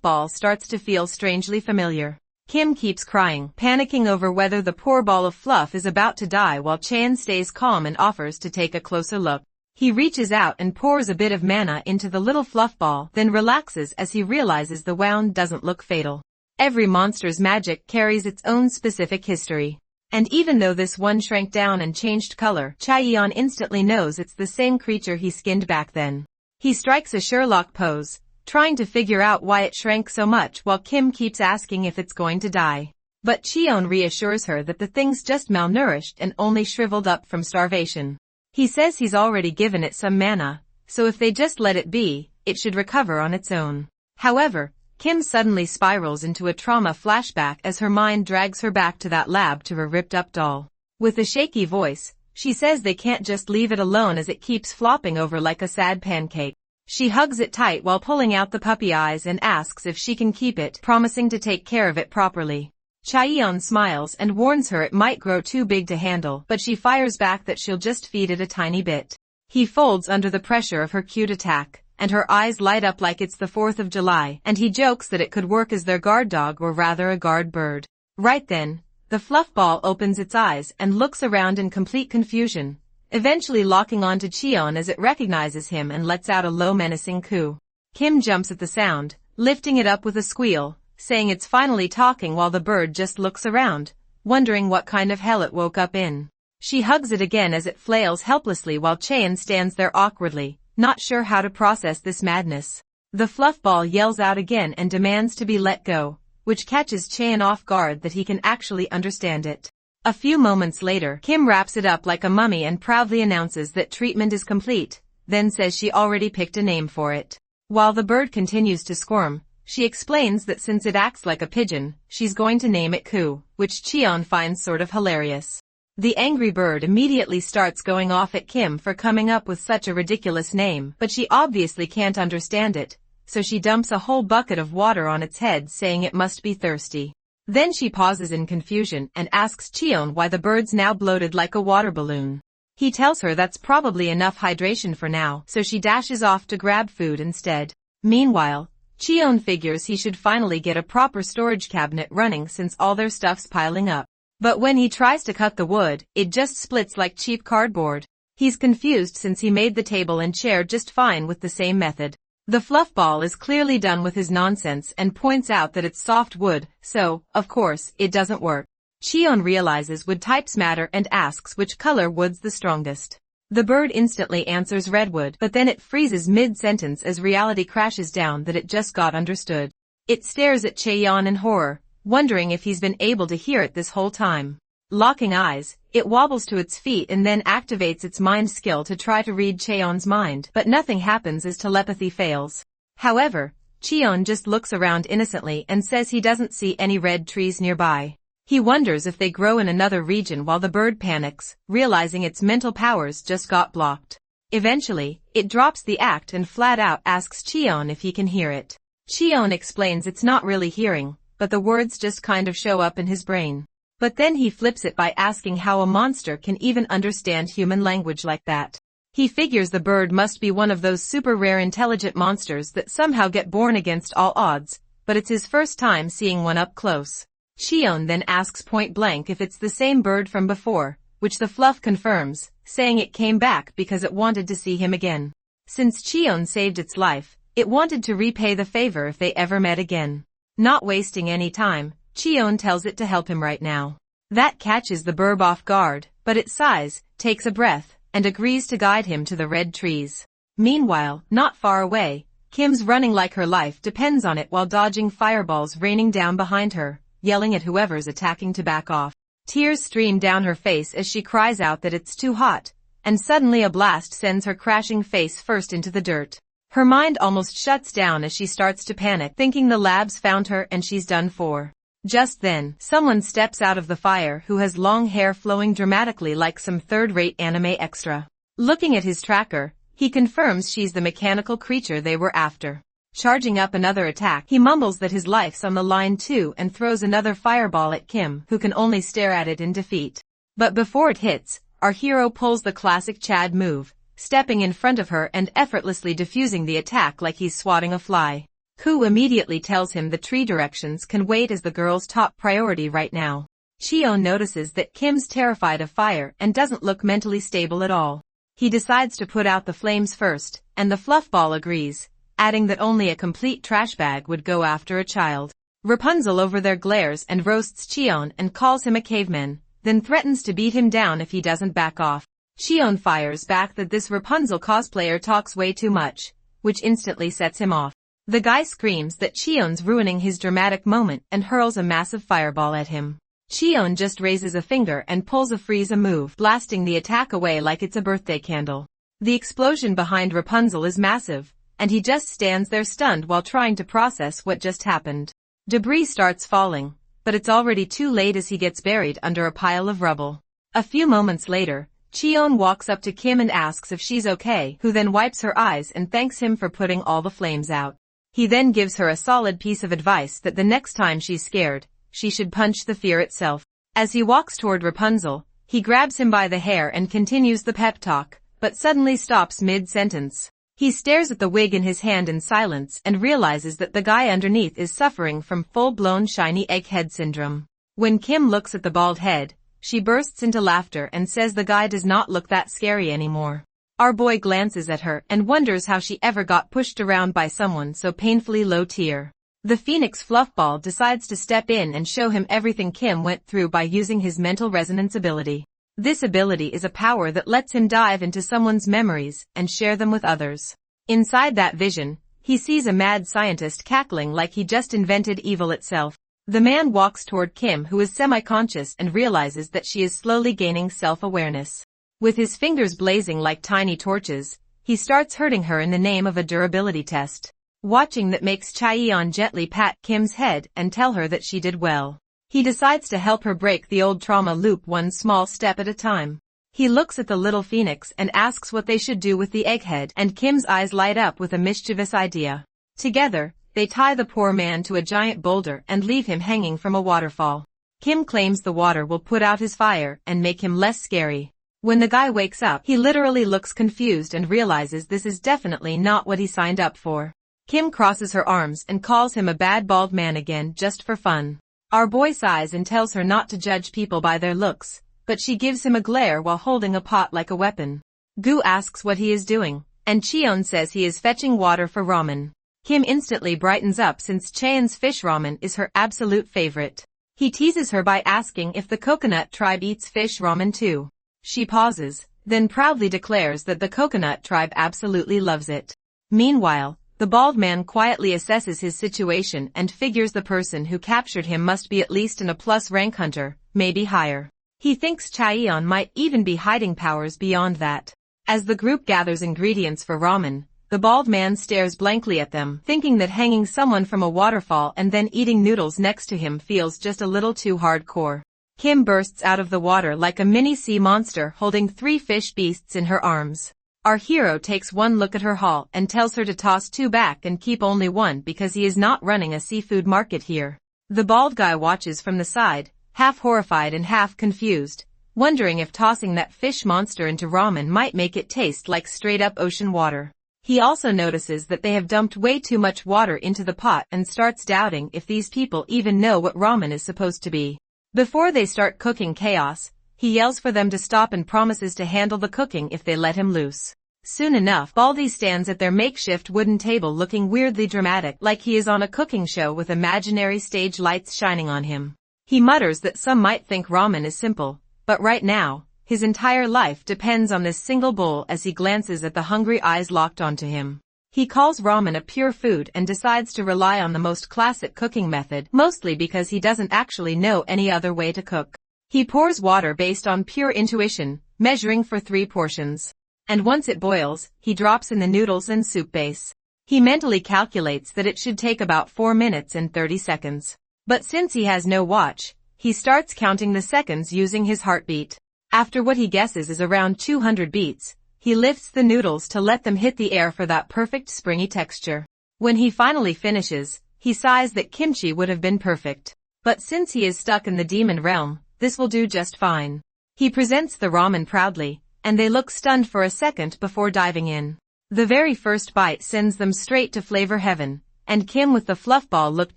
ball starts to feel strangely familiar. Kim keeps crying, panicking over whether the poor ball of fluff is about to die while Chan stays calm and offers to take a closer look. He reaches out and pours a bit of mana into the little fluff ball, then relaxes as he realizes the wound doesn't look fatal. Every monster's magic carries its own specific history. And even though this one shrank down and changed color, Chaeyeon instantly knows it's the same creature he skinned back then. He strikes a Sherlock pose, trying to figure out why it shrank so much while Kim keeps asking if it's going to die. But Cheon reassures her that the thing's just malnourished and only shriveled up from starvation. He says he's already given it some mana, so if they just let it be, it should recover on its own. However, Kim suddenly spirals into a trauma flashback as her mind drags her back to that lab to her ripped-up doll. With a shaky voice, she says they can't just leave it alone as it keeps flopping over like a sad pancake. She hugs it tight while pulling out the puppy eyes and asks if she can keep it, promising to take care of it properly. Chaeyeon smiles and warns her it might grow too big to handle, but she fires back that she'll just feed it a tiny bit. He folds under the pressure of her cute attack, and her eyes light up like it's the 4th of July, and he jokes that it could work as their guard dog or rather a guard bird. Right then, the fluff ball opens its eyes and looks around in complete confusion, eventually locking onto Cheon as it recognizes him and lets out a low menacing coo. Kim jumps at the sound, lifting it up with a squeal, saying it's finally talking while the bird just looks around, wondering what kind of hell it woke up in. She hugs it again as it flails helplessly while Cheon stands there awkwardly, not sure how to process this madness. The fluff ball yells out again and demands to be let go, which catches Cheon off guard that he can actually understand it. A few moments later, Kim wraps it up like a mummy and proudly announces that treatment is complete, then says she already picked a name for it. While the bird continues to squirm, she explains that since it acts like a pigeon, she's going to name it Koo, which Cheon finds sort of hilarious. The angry bird immediately starts going off at Kim for coming up with such a ridiculous name, but she obviously can't understand it, so she dumps a whole bucket of water on its head saying it must be thirsty. Then she pauses in confusion and asks Cheon why the bird's now bloated like a water balloon. He tells her that's probably enough hydration for now, so she dashes off to grab food instead. Meanwhile, Cheon figures he should finally get a proper storage cabinet running since all their stuff's piling up. But when he tries to cut the wood, it just splits like cheap cardboard. He's confused since he made the table and chair just fine with the same method. The fluff ball is clearly done with his nonsense and points out that it's soft wood, so, of course, it doesn't work. Cheon realizes wood types matter and asks which color wood's the strongest. The bird instantly answers redwood, but then it freezes mid-sentence as reality crashes down that it just got understood. It stares at Cheon in horror, wondering if he's been able to hear it this whole time. Locking eyes, it wobbles to its feet and then activates its mind skill to try to read Cheon's mind, but nothing happens as telepathy fails. However, Cheon just looks around innocently and says he doesn't see any red trees nearby. He wonders if they grow in another region while the bird panics, realizing its mental powers just got blocked. Eventually, it drops the act and flat out asks Cheon if he can hear it. Cheon explains it's not really hearing, but the words just kind of show up in his brain. But then he flips it by asking how a monster can even understand human language like that. He figures the bird must be one of those super rare intelligent monsters that somehow get born against all odds, but it's his first time seeing one up close. Cheon then asks point blank if it's the same bird from before, which the fluff confirms, saying it came back because it wanted to see him again. Since Cheon saved its life, it wanted to repay the favor if they ever met again. Not wasting any time, Cheon tells it to help him right now. That catches the bird off guard, but it sighs, takes a breath, and agrees to guide him to the red trees. Meanwhile, not far away, Kim's running like her life depends on it while dodging fireballs raining down behind her, yelling at whoever's attacking to back off. Tears stream down her face as she cries out that it's too hot, and suddenly a blast sends her crashing face first into the dirt. Her mind almost shuts down as she starts to panic, thinking the labs found her and she's done for. Just then, someone steps out of the fire who has long hair flowing dramatically like some third-rate anime extra. Looking at his tracker, he confirms she's the mechanical creature they were after. Charging up another attack, he mumbles that his life's on the line too and throws another fireball at Kim, who can only stare at it in defeat. But before it hits, our hero pulls the classic Chad move, stepping in front of her and effortlessly diffusing the attack like he's swatting a fly. Ku immediately tells him the tree directions can wait as the girl's top priority right now. Cheon notices that Kim's terrified of fire and doesn't look mentally stable at all. He decides to put out the flames first, and the fluffball agrees, adding that only a complete trash bag would go after a child. Rapunzel over there glares and roasts Cheon and calls him a caveman, then threatens to beat him down if he doesn't back off. Cheon fires back that this Rapunzel cosplayer talks way too much, which instantly sets him off. The guy screams that Cheon's ruining his dramatic moment and hurls a massive fireball at him. Cheon just raises a finger and pulls a freeze move, blasting the attack away like it's a birthday candle. The explosion behind Rapunzel is massive, and he just stands there stunned while trying to process what just happened. Debris starts falling, but it's already too late as he gets buried under a pile of rubble. A few moments later, Cheon walks up to Kim and asks if she's okay, who then wipes her eyes and thanks him for putting all the flames out. He then gives her a solid piece of advice that the next time she's scared, she should punch the fear itself. As he walks toward Rapunzel, he grabs him by the hair and continues the pep talk, but suddenly stops mid-sentence. He stares at the wig in his hand in silence and realizes that the guy underneath is suffering from full-blown shiny egghead syndrome. When Kim looks at the bald head, she bursts into laughter and says the guy does not look that scary anymore. Our boy glances at her and wonders how she ever got pushed around by someone so painfully low tier. The Phoenix Fluffball decides to step in and show him everything Kim went through by using his mental resonance ability. This ability is a power that lets him dive into someone's memories and share them with others. Inside that vision, he sees a mad scientist cackling like he just invented evil itself. The man walks toward Kim, who is semi-conscious, and realizes that she is slowly gaining self-awareness. With his fingers blazing like tiny torches, he starts hurting her in the name of a durability test. Watching that makes Chaeyeon gently pat Kim's head and tell her that she did well. He decides to help her break the old trauma loop one small step at a time. He looks at the little phoenix and asks what they should do with the egghead, and Kim's eyes light up with a mischievous idea. Together, they tie the poor man to a giant boulder and leave him hanging from a waterfall. Kim claims the water will put out his fire and make him less scary. When the guy wakes up, he literally looks confused and realizes this is definitely not what he signed up for. Kim crosses her arms and calls him a bad bald man again just for fun. Our boy sighs and tells her not to judge people by their looks, but she gives him a glare while holding a pot like a weapon. Gu asks what he is doing, and Cheon says he is fetching water for ramen. Kim instantly brightens up since Cheon's fish ramen is her absolute favorite. He teases her by asking if the coconut tribe eats fish ramen too. She pauses, then proudly declares that the coconut tribe absolutely loves it. Meanwhile, the bald man quietly assesses his situation and figures the person who captured him must be at least an A+ rank hunter, maybe higher. He thinks Chaeyeon might even be hiding powers beyond that. As the group gathers ingredients for ramen, the bald man stares blankly at them, thinking that hanging someone from a waterfall and then eating noodles next to him feels just a little too hardcore. Kim bursts out of the water like a mini sea monster holding 3 fish beasts in her arms. Our hero takes one look at her haul and tells her to toss 2 back and keep only 1 because he is not running a seafood market here. The bald guy watches from the side, half horrified and half confused, wondering if tossing that fish monster into ramen might make it taste like straight-up ocean water. He also notices that they have dumped way too much water into the pot and starts doubting if these people even know what ramen is supposed to be. Before they start cooking chaos, he yells for them to stop and promises to handle the cooking if they let him loose. Soon enough, Baldy stands at their makeshift wooden table looking weirdly dramatic like he is on a cooking show with imaginary stage lights shining on him. He mutters that some might think ramen is simple, but right now, his entire life depends on this single bowl as he glances at the hungry eyes locked onto him. He calls ramen a pure food and decides to rely on the most classic cooking method, mostly because he doesn't actually know any other way to cook. He pours water based on pure intuition, measuring for 3 portions. And once it boils, he drops in the noodles and soup base. He mentally calculates that it should take about 4 minutes and 30 seconds. But since he has no watch, he starts counting the seconds using his heartbeat. After what he guesses is around 200 beats, he lifts the noodles to let them hit the air for that perfect springy texture. When he finally finishes, he sighs that kimchi would have been perfect. But since he is stuck in the demon realm, this will do just fine. He presents the ramen proudly, and they look stunned for a second before diving in. The very first bite sends them straight to flavor heaven, and Kim with the fluff ball looked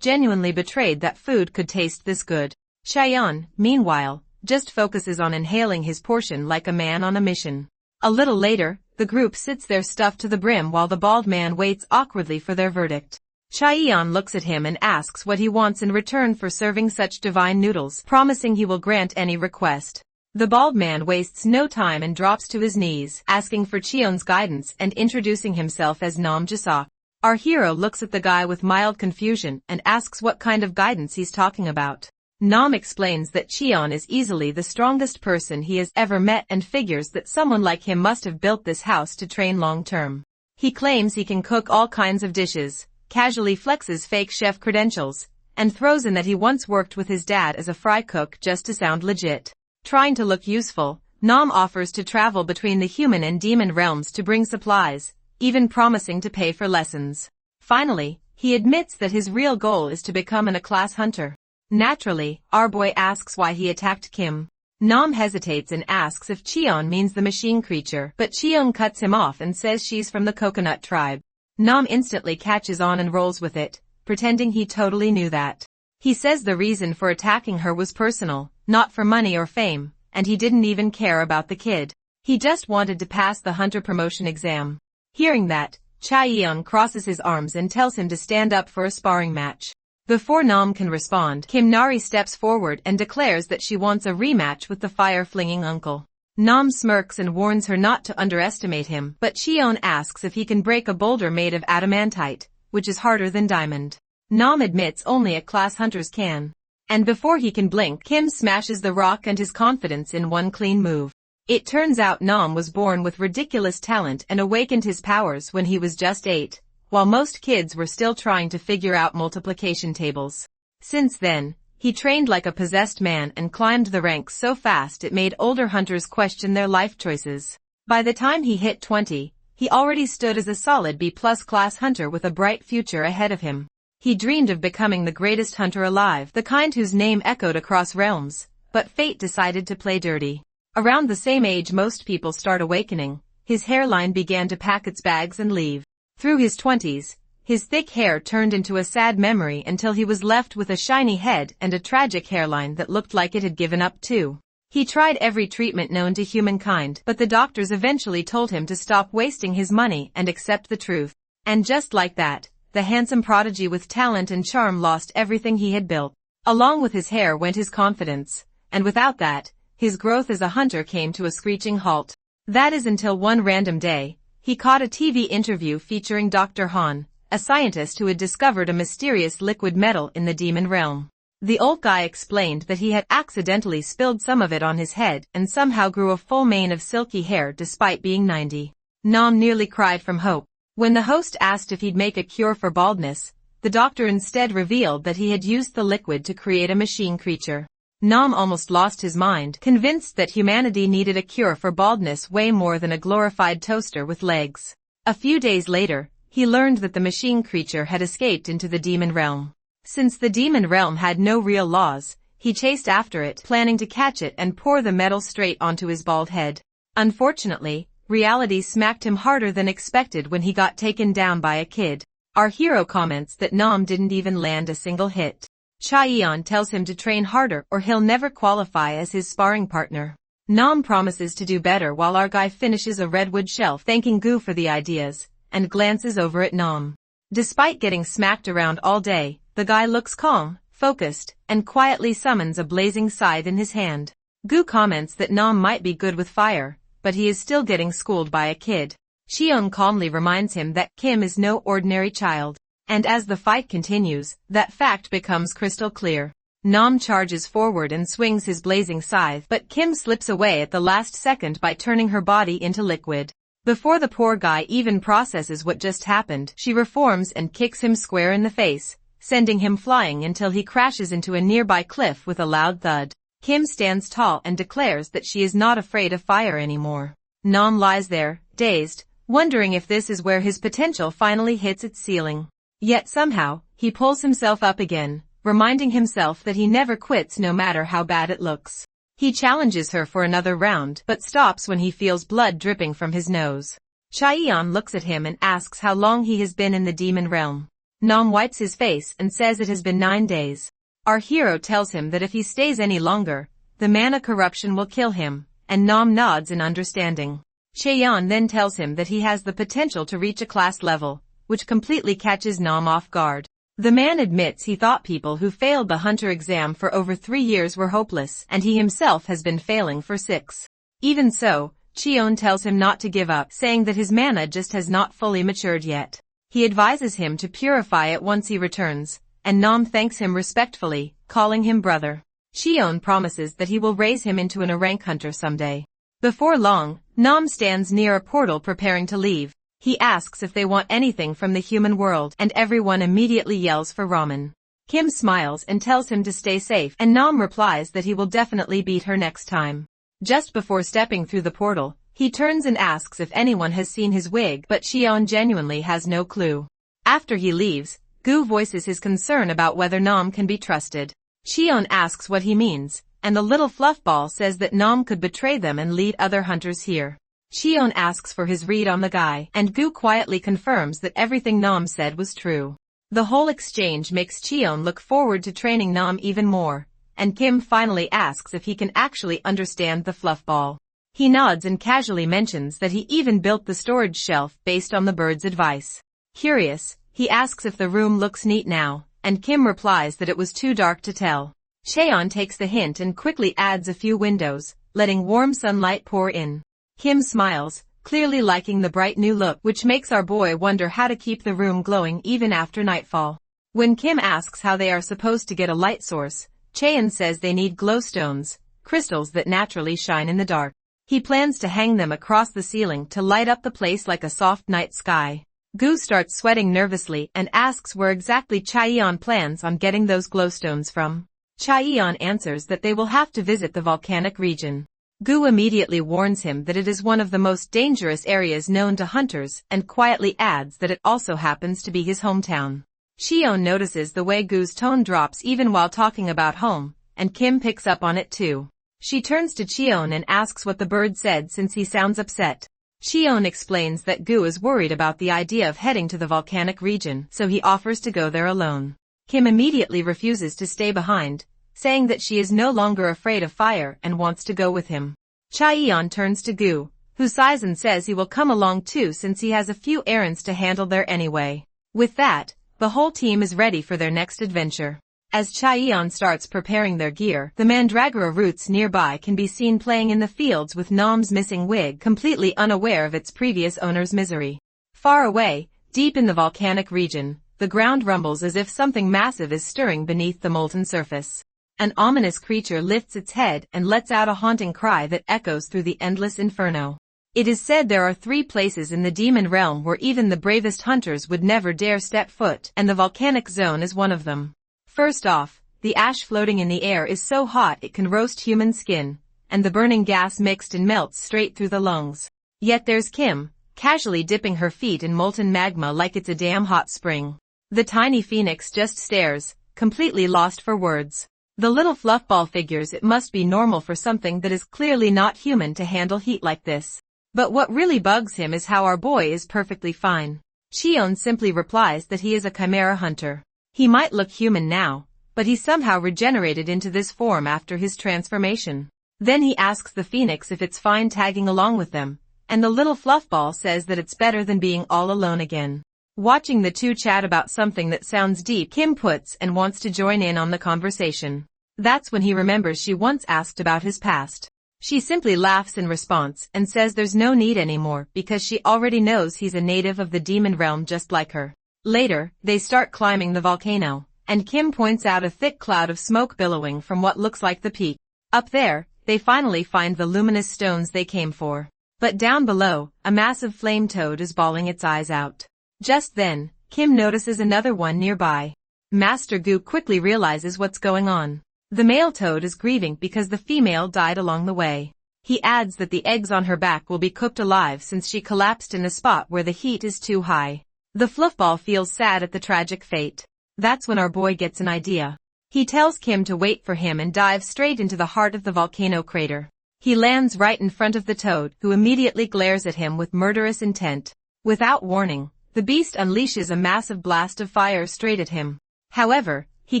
genuinely betrayed that food could taste this good. Cheon, meanwhile, just focuses on inhaling his portion like a man on a mission. A little later, the group sits there stuffed to the brim while the bald man waits awkwardly for their verdict. Cheon looks at him and asks what he wants in return for serving such divine noodles, promising he will grant any request. The bald man wastes no time and drops to his knees, asking for Cheon's guidance and introducing himself as Nam Jasak. Our hero looks at the guy with mild confusion and asks what kind of guidance he's talking about. Nam explains that Cheon is easily the strongest person he has ever met and figures that someone like him must have built this house to train long term. He claims he can cook all kinds of dishes, casually flexes fake chef credentials, and throws in that he once worked with his dad as a fry cook just to sound legit. Trying to look useful, Nam offers to travel between the human and demon realms to bring supplies, even promising to pay for lessons. Finally, he admits that his real goal is to become an A-class hunter. Naturally, our boy asks why he attacked Kim. Nam hesitates and asks if Cheon means the machine creature, but Cheon cuts him off and says she's from the coconut tribe. Nam instantly catches on and rolls with it, pretending he totally knew that. He says the reason for attacking her was personal, not for money or fame, and he didn't even care about the kid. He just wanted to pass the hunter promotion exam. Hearing that, Cheon crosses his arms and tells him to stand up for a sparring match. Before Nam can respond, Kim Nari steps forward and declares that she wants a rematch with the fire-flinging uncle. Nam smirks and warns her not to underestimate him, but Cheon asks if he can break a boulder made of adamantite, which is harder than diamond. Nam admits only A-class hunters can. And before he can blink, Kim smashes the rock and his confidence in one clean move. It turns out Nam was born with ridiculous talent and awakened his powers when he was just 8, while most kids were still trying to figure out multiplication tables. Since then, he trained like a possessed man and climbed the ranks so fast it made older hunters question their life choices. By the time he hit 20, he already stood as a solid B-plus class hunter with a bright future ahead of him. He dreamed of becoming the greatest hunter alive, the kind whose name echoed across realms, but fate decided to play dirty. Around the same age most people start awakening, his hairline began to pack its bags and leave. Through his 20s, his thick hair turned into a sad memory until he was left with a shiny head and a tragic hairline that looked like it had given up too. He tried every treatment known to humankind, but the doctors eventually told him to stop wasting his money and accept the truth. And just like that, the handsome prodigy with talent and charm lost everything he had built. Along with his hair went his confidence, and without that, his growth as a hunter came to a screeching halt. That is until one random day, he caught a TV interview featuring Dr. Han, a scientist who had discovered a mysterious liquid metal in the demon realm. The old guy explained that he had accidentally spilled some of it on his head and somehow grew a full mane of silky hair despite being 90. Nam nearly cried from hope. When the host asked if he'd make a cure for baldness, the doctor instead revealed that he had used the liquid to create a machine creature. Nam almost lost his mind, convinced that humanity needed a cure for baldness way more than a glorified toaster with legs. A few days later, he learned that the machine creature had escaped into the demon realm. Since the demon realm had no real laws, he chased after it, planning to catch it and pour the metal straight onto his bald head. Unfortunately, reality smacked him harder than expected when he got taken down by a kid. Our hero comments that Nam didn't even land a single hit. Cheon tells him to train harder or he'll never qualify as his sparring partner. Nam promises to do better while our guy finishes a redwood shelf thanking Gu for the ideas, and glances over at Nam. Despite getting smacked around all day, the guy looks calm, focused, and quietly summons a blazing scythe in his hand. Gu comments that Nam might be good with fire, but he is still getting schooled by a kid. Cheon calmly reminds him that Kim is no ordinary child. And as the fight continues, that fact becomes crystal clear. Nam charges forward and swings his blazing scythe, but Kim slips away at the last second by turning her body into liquid. Before the poor guy even processes what just happened, she reforms and kicks him square in the face, sending him flying until he crashes into a nearby cliff with a loud thud. Kim stands tall and declares that she is not afraid of fire anymore. Nam lies there, dazed, wondering if this is where his potential finally hits its ceiling. Yet somehow, he pulls himself up again, reminding himself that he never quits no matter how bad it looks. He challenges her for another round but stops when he feels blood dripping from his nose. Chaeyeon looks at him and asks how long he has been in the demon realm. Nam wipes his face and says it has been 9 days. Our hero tells him that if he stays any longer, the mana corruption will kill him, and Nam nods in understanding. Chaeyeon then tells him that he has the potential to reach a class level, which completely catches Nam off guard. The man admits he thought people who failed the hunter exam for over 3 years were hopeless, and he himself has been failing for 6. Even so, Cheon tells him not to give up, saying that his mana just has not fully matured yet. He advises him to purify it once he returns, and Nam thanks him respectfully, calling him brother. Cheon promises that he will raise him into an rank hunter someday. Before long, Nam stands near a portal preparing to leave. He asks if they want anything from the human world, and everyone immediately yells for ramen. Kim smiles and tells him to stay safe, and Nam replies that he will definitely beat her next time. Just before stepping through the portal, he turns and asks if anyone has seen his wig, but Cheon genuinely has no clue. After he leaves, Gu voices his concern about whether Nam can be trusted. Cheon asks what he means, and the little fluffball says that Nam could betray them and lead other hunters here. Cheon asks for his read on the guy, and Gu quietly confirms that everything Nam said was true. The whole exchange makes Cheon look forward to training Nam even more, and Kim finally asks if he can actually understand the fluffball. He nods and casually mentions that he even built the storage shelf based on the bird's advice. Curious, he asks if the room looks neat now, and Kim replies that it was too dark to tell. Cheon takes the hint and quickly adds a few windows, letting warm sunlight pour in. Kim smiles, clearly liking the bright new look, which makes our boy wonder how to keep the room glowing even after nightfall. When Kim asks how they are supposed to get a light source, Cheon says they need glowstones, crystals that naturally shine in the dark. He plans to hang them across the ceiling to light up the place like a soft night sky. Gu starts sweating nervously and asks where exactly Chaeyeon plans on getting those glowstones from. Chaeyeon answers that they will have to visit the volcanic region. Gu immediately warns him that it is one of the most dangerous areas known to hunters and quietly adds that it also happens to be his hometown. Cheon notices the way Gu's tone drops even while talking about home, and Kim picks up on it too. She turns to Cheon and asks what the bird said since he sounds upset. Cheon explains that Gu is worried about the idea of heading to the volcanic region, so he offers to go there alone. Kim immediately refuses to stay behind, saying that she is no longer afraid of fire and wants to go with him. Chaeyeon turns to Gu, who sighs and says he will come along too since he has a few errands to handle there anyway. With that, the whole team is ready for their next adventure. As Chaeyeon starts preparing their gear, the mandragora roots nearby can be seen playing in the fields with Nam's missing wig, completely unaware of its previous owner's misery. Far away, deep in the volcanic region, the ground rumbles as if something massive is stirring beneath the molten surface. An ominous creature lifts its head and lets out a haunting cry that echoes through the endless inferno. It is said there are 3 places in the demon realm where even the bravest hunters would never dare step foot, and the volcanic zone is one of them. First off, the ash floating in the air is so hot it can roast human skin, and the burning gas mixed and melts straight through the lungs. Yet there's Kim, casually dipping her feet in molten magma like it's a damn hot spring. The tiny phoenix just stares, completely lost for words. The little fluffball figures it must be normal for something that is clearly not human to handle heat like this. But what really bugs him is how our boy is perfectly fine. Cheon simply replies that he is a chimera hunter. He might look human now, but he somehow regenerated into this form after his transformation. Then he asks the phoenix if it's fine tagging along with them, and the little fluffball says that it's better than being all alone again. Watching the two chat about something that sounds deep, Kim puts and wants to join in on the conversation. That's when he remembers she once asked about his past. She simply laughs in response and says there's no need anymore because she already knows he's a native of the demon realm just like her. Later, they start climbing the volcano, and Kim points out a thick cloud of smoke billowing from what looks like the peak. Up there, they finally find the luminous stones they came for. But down below, a massive flame toad is bawling its eyes out. Just then, Kim notices another one nearby. Master Gu quickly realizes what's going on. The male toad is grieving because the female died along the way. He adds that the eggs on her back will be cooked alive since she collapsed in a spot where the heat is too high. The fluffball feels sad at the tragic fate. That's when our boy gets an idea. He tells Kim to wait for him and dives straight into the heart of the volcano crater. He lands right in front of the toad, who immediately glares at him with murderous intent. Without warning, the beast unleashes a massive blast of fire straight at him. However, he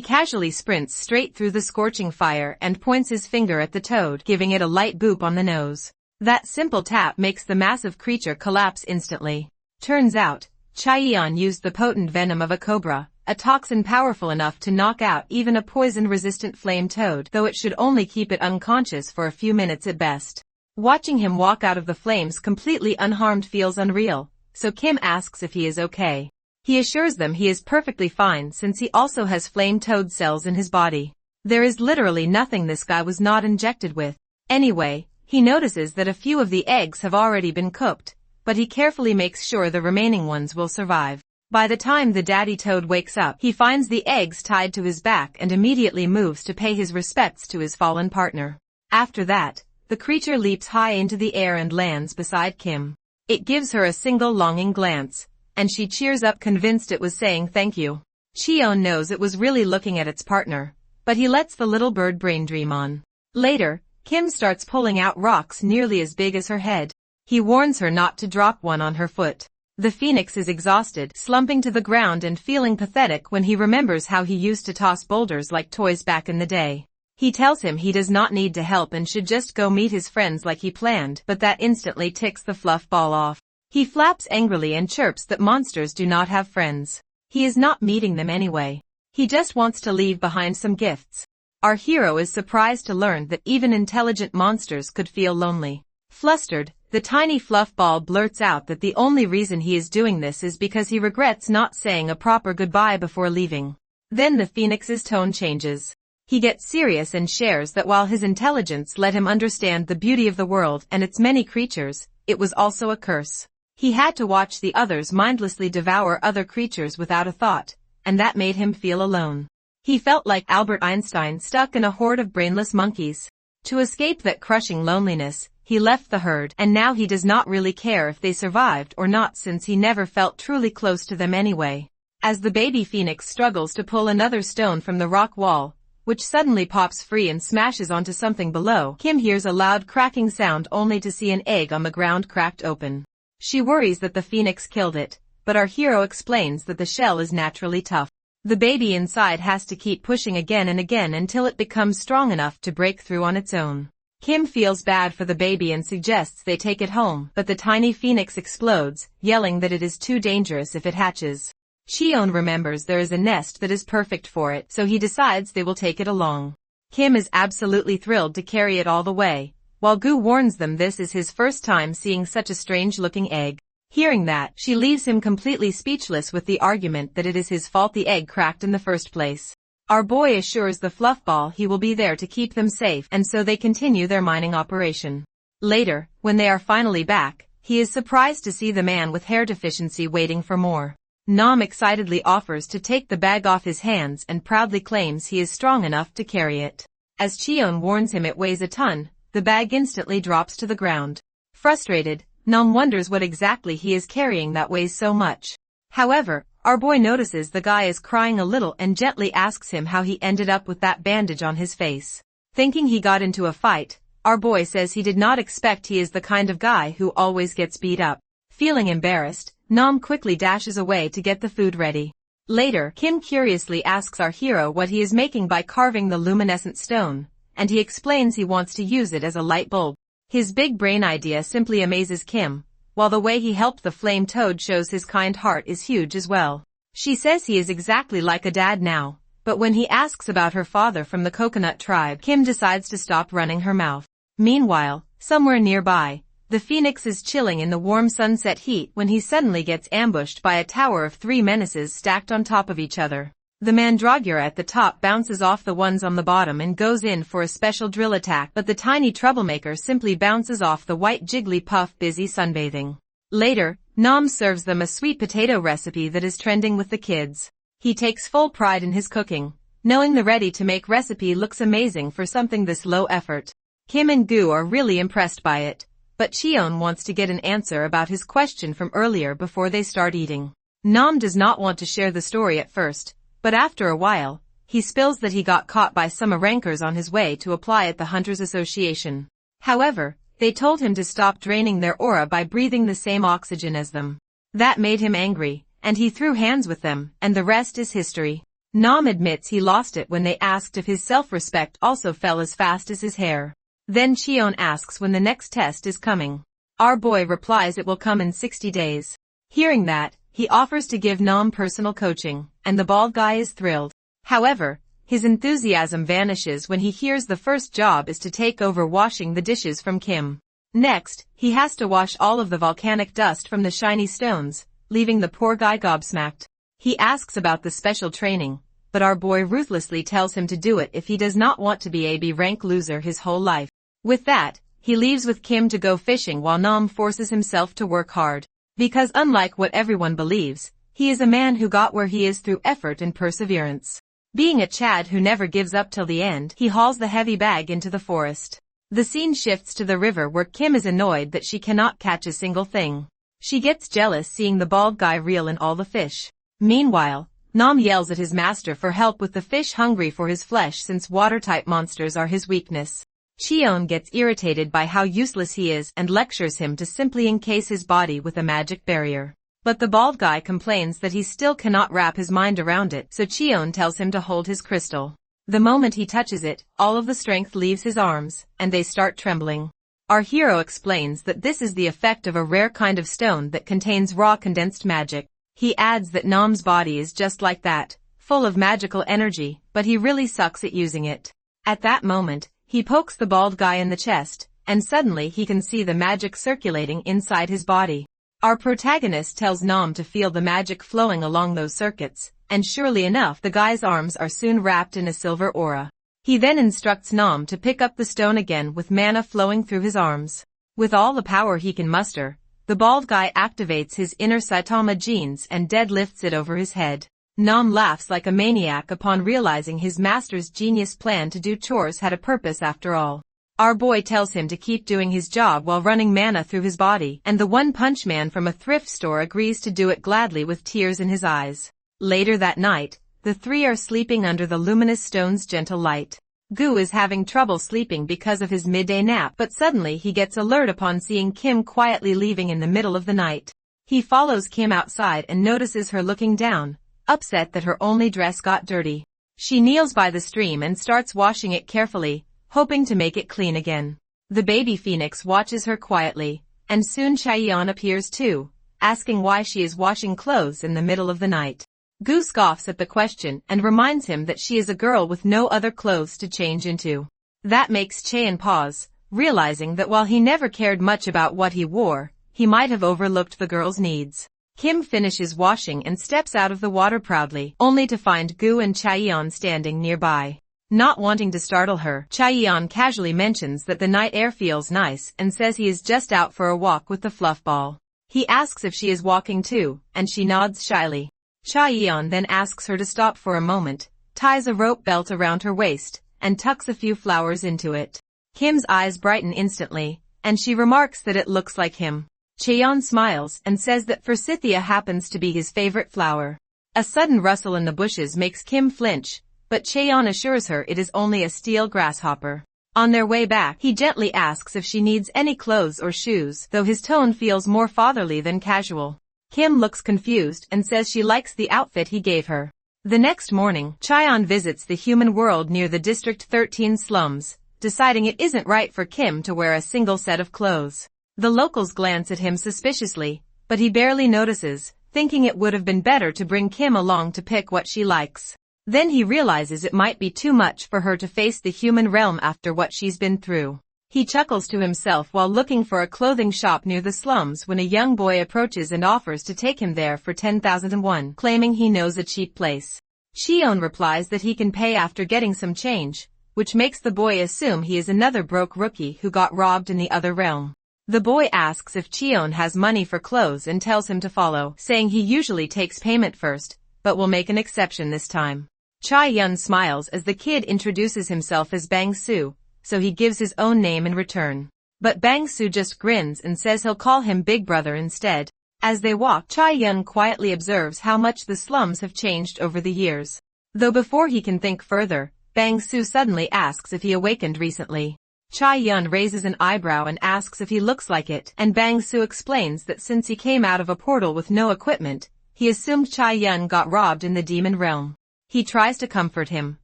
casually sprints straight through the scorching fire and points his finger at the toad, giving it a light boop on the nose. That simple tap makes the massive creature collapse instantly. Turns out, Chaeyeon used the potent venom of a cobra, a toxin powerful enough to knock out even a poison-resistant flame toad, though it should only keep it unconscious for a few minutes at best. Watching him walk out of the flames completely unharmed feels unreal, so Kim asks if he is okay. He assures them he is perfectly fine since he also has flame toad cells in his body. There is literally nothing this guy was not injected with. Anyway, he notices that a few of the eggs have already been cooked, but he carefully makes sure the remaining ones will survive. By the time the daddy toad wakes up, he finds the eggs tied to his back and immediately moves to pay his respects to his fallen partner. After that, the creature leaps high into the air and lands beside Kim. It gives her a single longing glance, and she cheers up convinced it was saying thank you. Cheon knows it was really looking at its partner, but he lets the little bird brain dream on. Later, Kim starts pulling out rocks nearly as big as her head. He warns her not to drop one on her foot. The phoenix is exhausted, slumping to the ground and feeling pathetic when he remembers how he used to toss boulders like toys back in the day. He tells him he does not need to help and should just go meet his friends like he planned, but that instantly ticks the fluff ball off. He flaps angrily and chirps that monsters do not have friends. He is not meeting them anyway. He just wants to leave behind some gifts. Our hero is surprised to learn that even intelligent monsters could feel lonely. Flustered, the tiny fluff ball blurts out that the only reason he is doing this is because he regrets not saying a proper goodbye before leaving. Then the phoenix's tone changes. He gets serious and shares that while his intelligence let him understand the beauty of the world and its many creatures, it was also a curse. He had to watch the others mindlessly devour other creatures without a thought, and that made him feel alone. He felt like Albert Einstein stuck in a horde of brainless monkeys. To escape that crushing loneliness, he left the herd, and now he does not really care if they survived or not since he never felt truly close to them anyway. As the baby phoenix struggles to pull another stone from the rock wall, which suddenly pops free and smashes onto something below, Kim hears a loud cracking sound only to see an egg on the ground cracked open. She worries that the phoenix killed it, but our hero explains that the shell is naturally tough. The baby inside has to keep pushing again and again until it becomes strong enough to break through on its own. Kim feels bad for the baby and suggests they take it home, but the tiny phoenix explodes, yelling that it is too dangerous if it hatches. Cheon remembers there is a nest that is perfect for it, so he decides they will take it along. Kim is absolutely thrilled to carry it all the way, while Gu warns them this is his first time seeing such a strange-looking egg. Hearing that, she leaves him completely speechless with the argument that it is his fault the egg cracked in the first place. Our boy assures the fluffball he will be there to keep them safe, and so they continue their mining operation. Later, when they are finally back, he is surprised to see the man with hair deficiency waiting for more. Nam excitedly offers to take the bag off his hands and proudly claims he is strong enough to carry it. As Cheon warns him it weighs a ton, the bag instantly drops to the ground. Frustrated, Nam wonders what exactly he is carrying that weighs so much. However, our boy notices the guy is crying a little and gently asks him how he ended up with that bandage on his face. Thinking he got into a fight, our boy says he did not expect he is the kind of guy who always gets beat up. Feeling embarrassed, Nam quickly dashes away to get the food ready. Later, Kim curiously asks our hero what he is making by carving the luminescent stone, and he explains he wants to use it as a light bulb. His big brain idea simply amazes Kim, while the way he helped the flame toad shows his kind heart is huge as well. She says he is exactly like a dad now, but when he asks about her father from the coconut tribe, Kim decides to stop running her mouth. Meanwhile, somewhere nearby, the phoenix is chilling in the warm sunset heat when he suddenly gets ambushed by a tower of 3 menaces stacked on top of each other. The mandragora at the top bounces off the ones on the bottom and goes in for a special drill attack, but the tiny troublemaker simply bounces off the white Jigglypuff busy sunbathing. Later, Nam serves them a sweet potato recipe that is trending with the kids. He takes full pride in his cooking, knowing the ready-to-make recipe looks amazing for something this low effort. Kim and Gu are really impressed by it, but Cheon wants to get an answer about his question from earlier before they start eating. Nam does not want to share the story at first, but after a while, he spills that he got caught by some rankers on his way to apply at the Hunters Association. However, they told him to stop draining their aura by breathing the same oxygen as them. That made him angry, and he threw hands with them, and the rest is history. Nam admits he lost it when they asked if his self-respect also fell as fast as his hair. Then Cheon asks when the next test is coming. Our boy replies it will come in 60 days. Hearing that, he offers to give Nam personal coaching, and the bald guy is thrilled. However, his enthusiasm vanishes when he hears the first job is to take over washing the dishes from Kim. Next, he has to wash all of the volcanic dust from the shiny stones, leaving the poor guy gobsmacked. He asks about the special training, but our boy ruthlessly tells him to do it if he does not want to be a B rank loser his whole life. With that, he leaves with Kim to go fishing while Nam forces himself to work hard. Because unlike what everyone believes, he is a man who got where he is through effort and perseverance. Being a Chad who never gives up till the end, he hauls the heavy bag into the forest. The scene shifts to the river where Kim is annoyed that she cannot catch a single thing. She gets jealous seeing the bald guy reel in all the fish. Meanwhile, Nam yells at his master for help with the fish hungry for his flesh since water-type monsters are his weakness. Cheon gets irritated by how useless he is and lectures him to simply encase his body with a magic barrier. But the bald guy complains that he still cannot wrap his mind around it, so Cheon tells him to hold his crystal. The moment he touches it, all of the strength leaves his arms, and they start trembling. Our hero explains that this is the effect of a rare kind of stone that contains raw condensed magic. He adds that Nam's body is just like that, full of magical energy, but he really sucks at using it. At that moment, he pokes the bald guy in the chest, and suddenly he can see the magic circulating inside his body. Our protagonist tells Nam to feel the magic flowing along those circuits, and surely enough the guy's arms are soon wrapped in a silver aura. He then instructs Nam to pick up the stone again with mana flowing through his arms. With all the power he can muster, the bald guy activates his inner Saitama genes and deadlifts it over his head. Nam laughs like a maniac upon realizing his master's genius plan to do chores had a purpose after all. Our boy tells him to keep doing his job while running mana through his body, and the one-punch man from a thrift store agrees to do it gladly with tears in his eyes. Later that night, the three are sleeping under the luminous stone's gentle light. Gu is having trouble sleeping because of his midday nap, but suddenly he gets alert upon seeing Kim quietly leaving in the middle of the night. He follows Kim outside and notices her looking down, upset that her only dress got dirty. She kneels by the stream and starts washing it carefully, hoping to make it clean again. The baby phoenix watches her quietly, and soon Chaeyeon appears too, asking why she is washing clothes in the middle of the night. Gu scoffs at the question and reminds him that she is a girl with no other clothes to change into. That makes Chaeyeon pause, realizing that while he never cared much about what he wore, he might have overlooked the girl's needs. Kim finishes washing and steps out of the water proudly, only to find Gu and Chaeyeon standing nearby. Not wanting to startle her, Chaeyeon casually mentions that the night air feels nice and says he is just out for a walk with the fluff ball. He asks if she is walking too, and she nods shyly. Chaeyeon then asks her to stop for a moment, ties a rope belt around her waist, and tucks a few flowers into it. Kim's eyes brighten instantly, and she remarks that it looks like him. Chaeyeon smiles and says that forsythia happens to be his favorite flower. A sudden rustle in the bushes makes Kim flinch, but Chaeyeon assures her it is only a steel grasshopper. On their way back, he gently asks if she needs any clothes or shoes, though his tone feels more fatherly than casual. Kim looks confused and says she likes the outfit he gave her. The next morning, Chaeyeon visits the human world near the District 13 slums, deciding it isn't right for Kim to wear a single set of clothes. The locals glance at him suspiciously, but he barely notices, thinking it would have been better to bring Kim along to pick what she likes. Then he realizes it might be too much for her to face the human realm after what she's been through. He chuckles to himself while looking for a clothing shop near the slums when a young boy approaches and offers to take him there for 10,001, claiming he knows a cheap place. Cheon replies that he can pay after getting some change, which makes the boy assume he is another broke rookie who got robbed in the other realm. The boy asks if Cheon has money for clothes and tells him to follow, saying he usually takes payment first, but will make an exception this time. Chaeyeon smiles as the kid introduces himself as Bang-soo, so he gives his own name in return. But Bang-soo just grins and says he'll call him Big Brother instead. As they walk, Chaeyeon quietly observes how much the slums have changed over the years. Though before he can think further, Bang-soo suddenly asks if he awakened recently. Chae-yun raises an eyebrow and asks if he looks like it, and Bang-soo explains that since he came out of a portal with no equipment, he assumed Chae-yun got robbed in the demon realm. He tries to comfort him,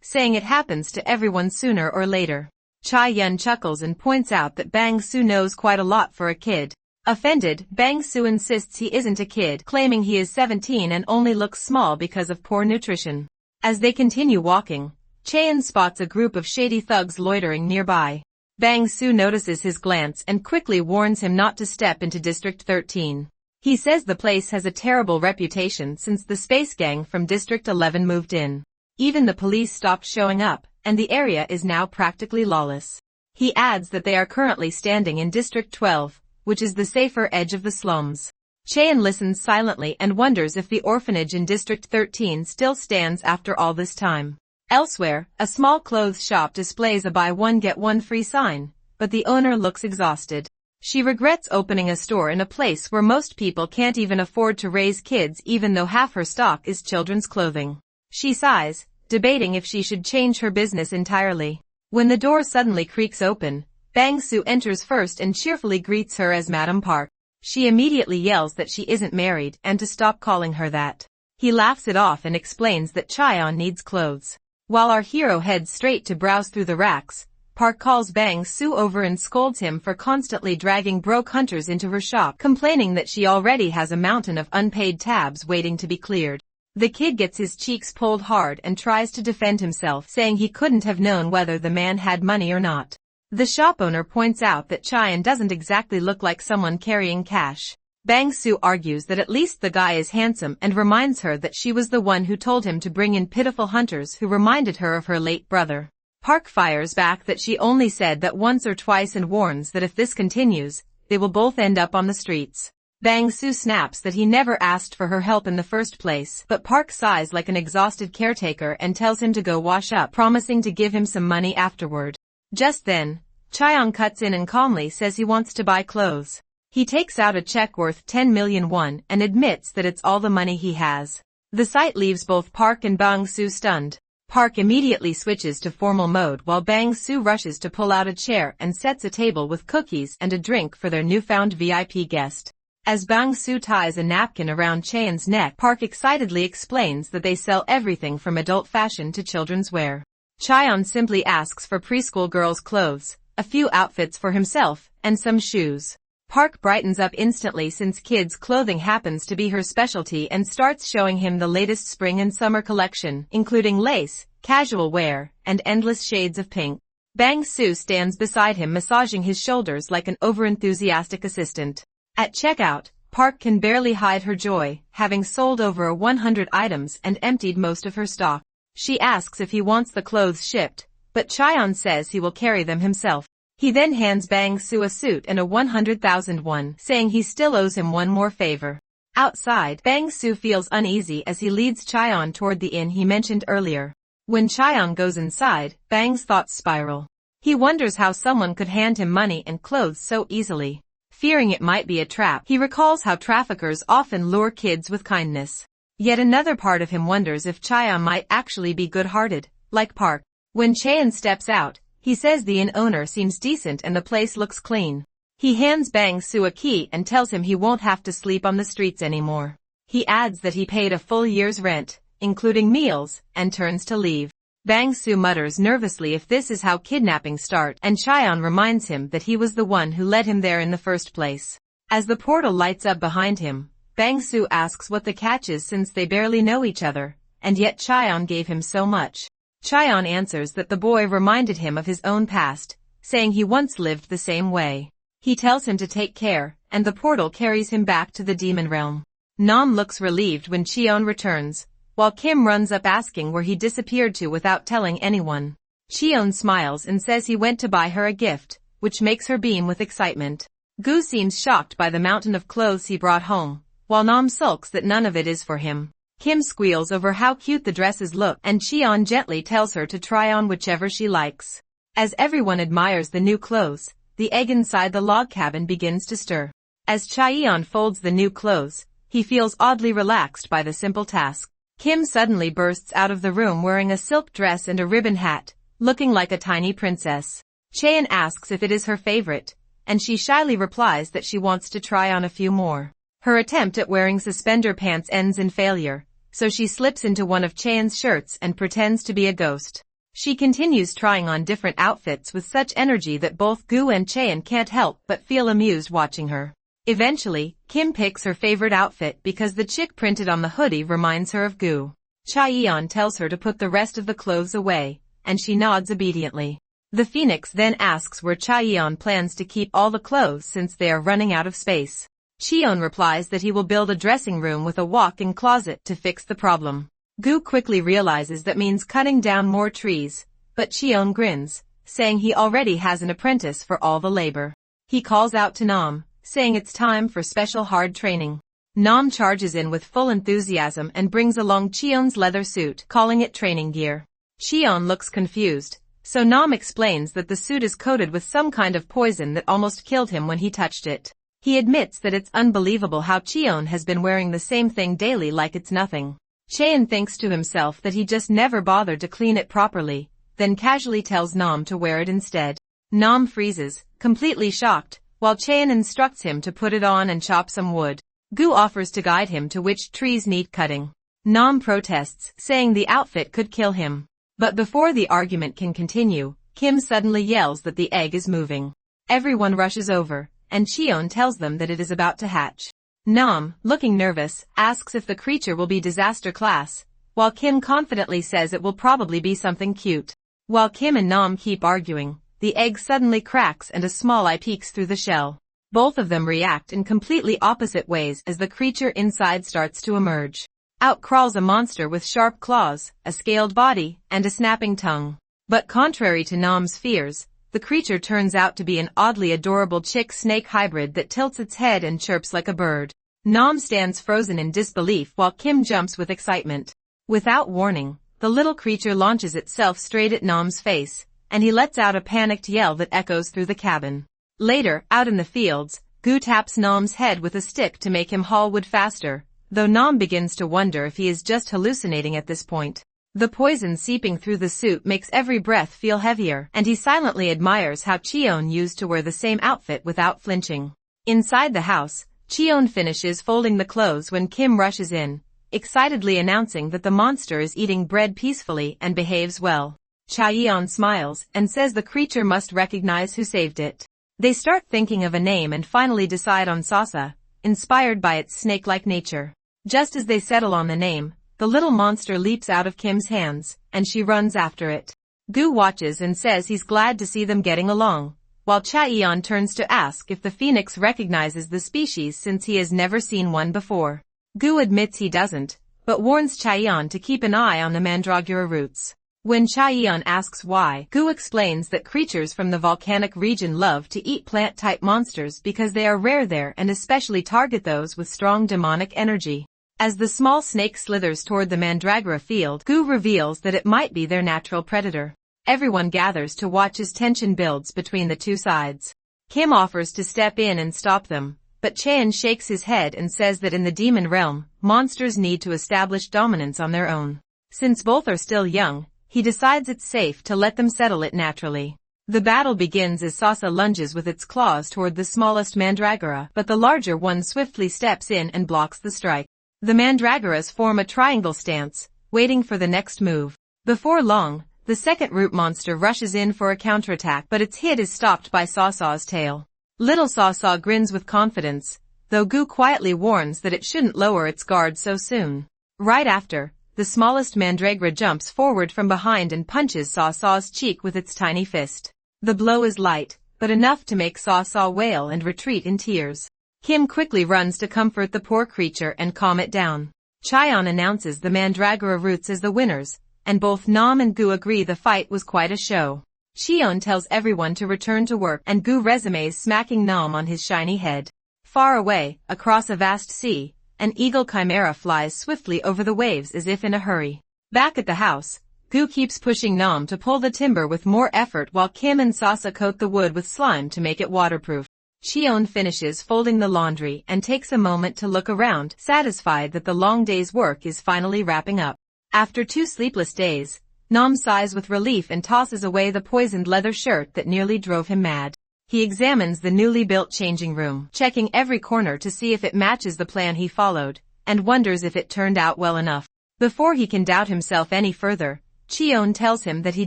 saying it happens to everyone sooner or later. Chae-yun chuckles and points out that Bang-soo knows quite a lot for a kid. Offended, Bang-soo insists he isn't a kid, claiming he is 17 and only looks small because of poor nutrition. As they continue walking, Chae-yun spots a group of shady thugs loitering nearby. Bang-soo notices his glance and quickly warns him not to step into District 13. He says the place has a terrible reputation since the space gang from District 11 moved in. Even the police stopped showing up, and the area is now practically lawless. He adds that they are currently standing in District 12, which is the safer edge of the slums. Chae-yun listens silently and wonders if the orphanage in District 13 still stands after all this time. Elsewhere, a small clothes shop displays a buy one get one free sign, but the owner looks exhausted. She regrets opening a store in a place where most people can't even afford to raise kids even though half her stock is children's clothing. She sighs, debating if she should change her business entirely. When the door suddenly creaks open, Bang-soo enters first and cheerfully greets her as Madam Park. She immediately yells that she isn't married and to stop calling her that. He laughs it off and explains that Chae-yun needs clothes. While our hero heads straight to browse through the racks, Park calls Bang-soo over and scolds him for constantly dragging broke hunters into her shop, complaining that she already has a mountain of unpaid tabs waiting to be cleared. The kid gets his cheeks pulled hard and tries to defend himself, saying he couldn't have known whether the man had money or not. The shop owner points out that Chae-yun doesn't exactly look like someone carrying cash. Bang-soo argues that at least the guy is handsome and reminds her that she was the one who told him to bring in pitiful hunters who reminded her of her late brother. Park fires back that she only said that once or twice and warns that if this continues, they will both end up on the streets. Bang-soo snaps that he never asked for her help in the first place, but Park sighs like an exhausted caretaker and tells him to go wash up, promising to give him some money afterward. Just then, Chae-yun cuts in and calmly says he wants to buy clothes. He takes out a check worth 10 million won and admits that it's all the money he has. The sight leaves both Park and Bang-soo stunned. Park immediately switches to formal mode while Bang-soo rushes to pull out a chair and sets a table with cookies and a drink for their newfound VIP guest. As Bang-soo ties a napkin around Chae-yun's neck, Park excitedly explains that they sell everything from adult fashion to children's wear. Chae-yun simply asks for preschool girls' clothes, a few outfits for himself, and some shoes. Park brightens up instantly since kids' clothing happens to be her specialty and starts showing him the latest spring and summer collection, including lace, casual wear, and endless shades of pink. Bang-soo stands beside him massaging his shoulders like an overenthusiastic assistant. At checkout, Park can barely hide her joy, having sold over 100 items and emptied most of her stock. She asks if he wants the clothes shipped, but Chae-yun says he will carry them himself. He then hands Bang-soo a suit and a 100,000 won, saying he still owes him one more favor. Outside, Bang-soo feels uneasy as he leads Chae-yun toward the inn he mentioned earlier. When Chae-yun goes inside, Bang's thoughts spiral. He wonders how someone could hand him money and clothes so easily. Fearing it might be a trap, he recalls how traffickers often lure kids with kindness. Yet another part of him wonders if Chae-yun might actually be good-hearted, like Park. When Chae-yun steps out, he says the inn owner seems decent and the place looks clean. He hands Bang-soo a key and tells him he won't have to sleep on the streets anymore. He adds that he paid a full year's rent, including meals, and turns to leave. Bang-soo mutters nervously if this is how kidnappings start, and Chae-yun reminds him that he was the one who led him there in the first place. As the portal lights up behind him, Bang-soo asks what the catch is since they barely know each other, and yet Chae-yun gave him so much. Chae-yun answers that the boy reminded him of his own past, saying he once lived the same way. He tells him to take care, and the portal carries him back to the demon realm. Nam looks relieved when Cheon returns, while Kim runs up asking where he disappeared to without telling anyone. Cheon smiles and says he went to buy her a gift, which makes her beam with excitement. Gu seems shocked by the mountain of clothes he brought home, while Nam sulks that none of it is for him. Kim squeals over how cute the dresses look, and Cheon gently tells her to try on whichever she likes. As everyone admires the new clothes, the egg inside the log cabin begins to stir. As Cheon folds the new clothes, he feels oddly relaxed by the simple task. Kim suddenly bursts out of the room wearing a silk dress and a ribbon hat, looking like a tiny princess. Chaeyeon asks if it is her favorite, and she shyly replies that she wants to try on a few more. Her attempt at wearing suspender pants ends in failure, so she slips into one of Chaeyeon's shirts and pretends to be a ghost. She continues trying on different outfits with such energy that both Gu and Chaeyeon can't help but feel amused watching her. Eventually, Kim picks her favorite outfit because the chick printed on the hoodie reminds her of Gu. Chaeyeon tells her to put the rest of the clothes away, and she nods obediently. The Phoenix then asks where Chaeyeon plans to keep all the clothes since they are running out of space. Cheon replies that he will build a dressing room with a walk-in closet to fix the problem. Gu quickly realizes that means cutting down more trees, but Cheon grins, saying he already has an apprentice for all the labor. He calls out to Nam, saying it's time for special hard training. Nam charges in with full enthusiasm and brings along Cheon's leather suit, calling it training gear. Cheon looks confused, so Nam explains that the suit is coated with some kind of poison that almost killed him when he touched it. He admits that it's unbelievable how Cheon has been wearing the same thing daily like it's nothing. Cheon thinks to himself that he just never bothered to clean it properly, then casually tells Nam to wear it instead. Nam freezes, completely shocked, while Cheon instructs him to put it on and chop some wood. Gu offers to guide him to which trees need cutting. Nam protests, saying the outfit could kill him. But before the argument can continue, Kim suddenly yells that the egg is moving. Everyone rushes over, and Cheon tells them that it is about to hatch. Nam, looking nervous, asks if the creature will be disaster class, while Kim confidently says it will probably be something cute. While Kim and Nam keep arguing, the egg suddenly cracks and a small eye peeks through the shell. Both of them react in completely opposite ways as the creature inside starts to emerge. Out crawls a monster with sharp claws, a scaled body, and a snapping tongue. But contrary to Nam's fears, the creature turns out to be an oddly adorable chick-snake hybrid that tilts its head and chirps like a bird. Nam stands frozen in disbelief while Kim jumps with excitement. Without warning, the little creature launches itself straight at Nam's face, and he lets out a panicked yell that echoes through the cabin. Later, out in the fields, Gu taps Nam's head with a stick to make him haul wood faster, though Nam begins to wonder if he is just hallucinating at this point. The poison seeping through the suit makes every breath feel heavier, and he silently admires how Cheon used to wear the same outfit without flinching. Inside the house, Cheon finishes folding the clothes when Kim rushes in, excitedly announcing that the monster is eating bread peacefully and behaves well. Chaeyeon smiles and says the creature must recognize who saved it. They start thinking of a name and finally decide on Sasa, inspired by its snake-like nature. Just as they settle on the name, the little monster leaps out of Kim's hands, and she runs after it. Gu watches and says he's glad to see them getting along, while Chaeyeon turns to ask if the phoenix recognizes the species since he has never seen one before. Gu admits he doesn't, but warns Chaeyeon to keep an eye on the mandragora roots. When Chaeyeon asks why, Gu explains that creatures from the volcanic region love to eat plant-type monsters because they are rare there and especially target those with strong demonic energy. As the small snake slithers toward the mandragora field, Gu reveals that it might be their natural predator. Everyone gathers to watch as tension builds between the two sides. Kim offers to step in and stop them, but Cheon shakes his head and says that in the demon realm, monsters need to establish dominance on their own. Since both are still young, he decides it's safe to let them settle it naturally. The battle begins as Sasa lunges with its claws toward the smallest mandragora, but the larger one swiftly steps in and blocks the strike. The mandragoras form a triangle stance, waiting for the next move. Before long, the second root monster rushes in for a counterattack, but its hit is stopped by Sasa's tail. Little Sasa grins with confidence, though Gu quietly warns that it shouldn't lower its guard so soon. Right after, the smallest mandragora jumps forward from behind and punches Sasa's cheek with its tiny fist. The blow is light, but enough to make Sasa wail and retreat in tears. Kim quickly runs to comfort the poor creature and calm it down. Cheon announces the mandragora roots as the winners, and both Nam and Gu agree the fight was quite a show. Cheon tells everyone to return to work and Gu resumes smacking Nam on his shiny head. Far away, across a vast sea, an eagle chimera flies swiftly over the waves as if in a hurry. Back at the house, Gu keeps pushing Nam to pull the timber with more effort while Kim and Sasa coat the wood with slime to make it waterproof. Cheon finishes folding the laundry and takes a moment to look around, satisfied that the long day's work is finally wrapping up. After 2 sleepless days, Nam sighs with relief and tosses away the poisoned leather shirt that nearly drove him mad. He examines the newly built changing room, checking every corner to see if it matches the plan he followed, and wonders if it turned out well enough. Before he can doubt himself any further, Cheon tells him that he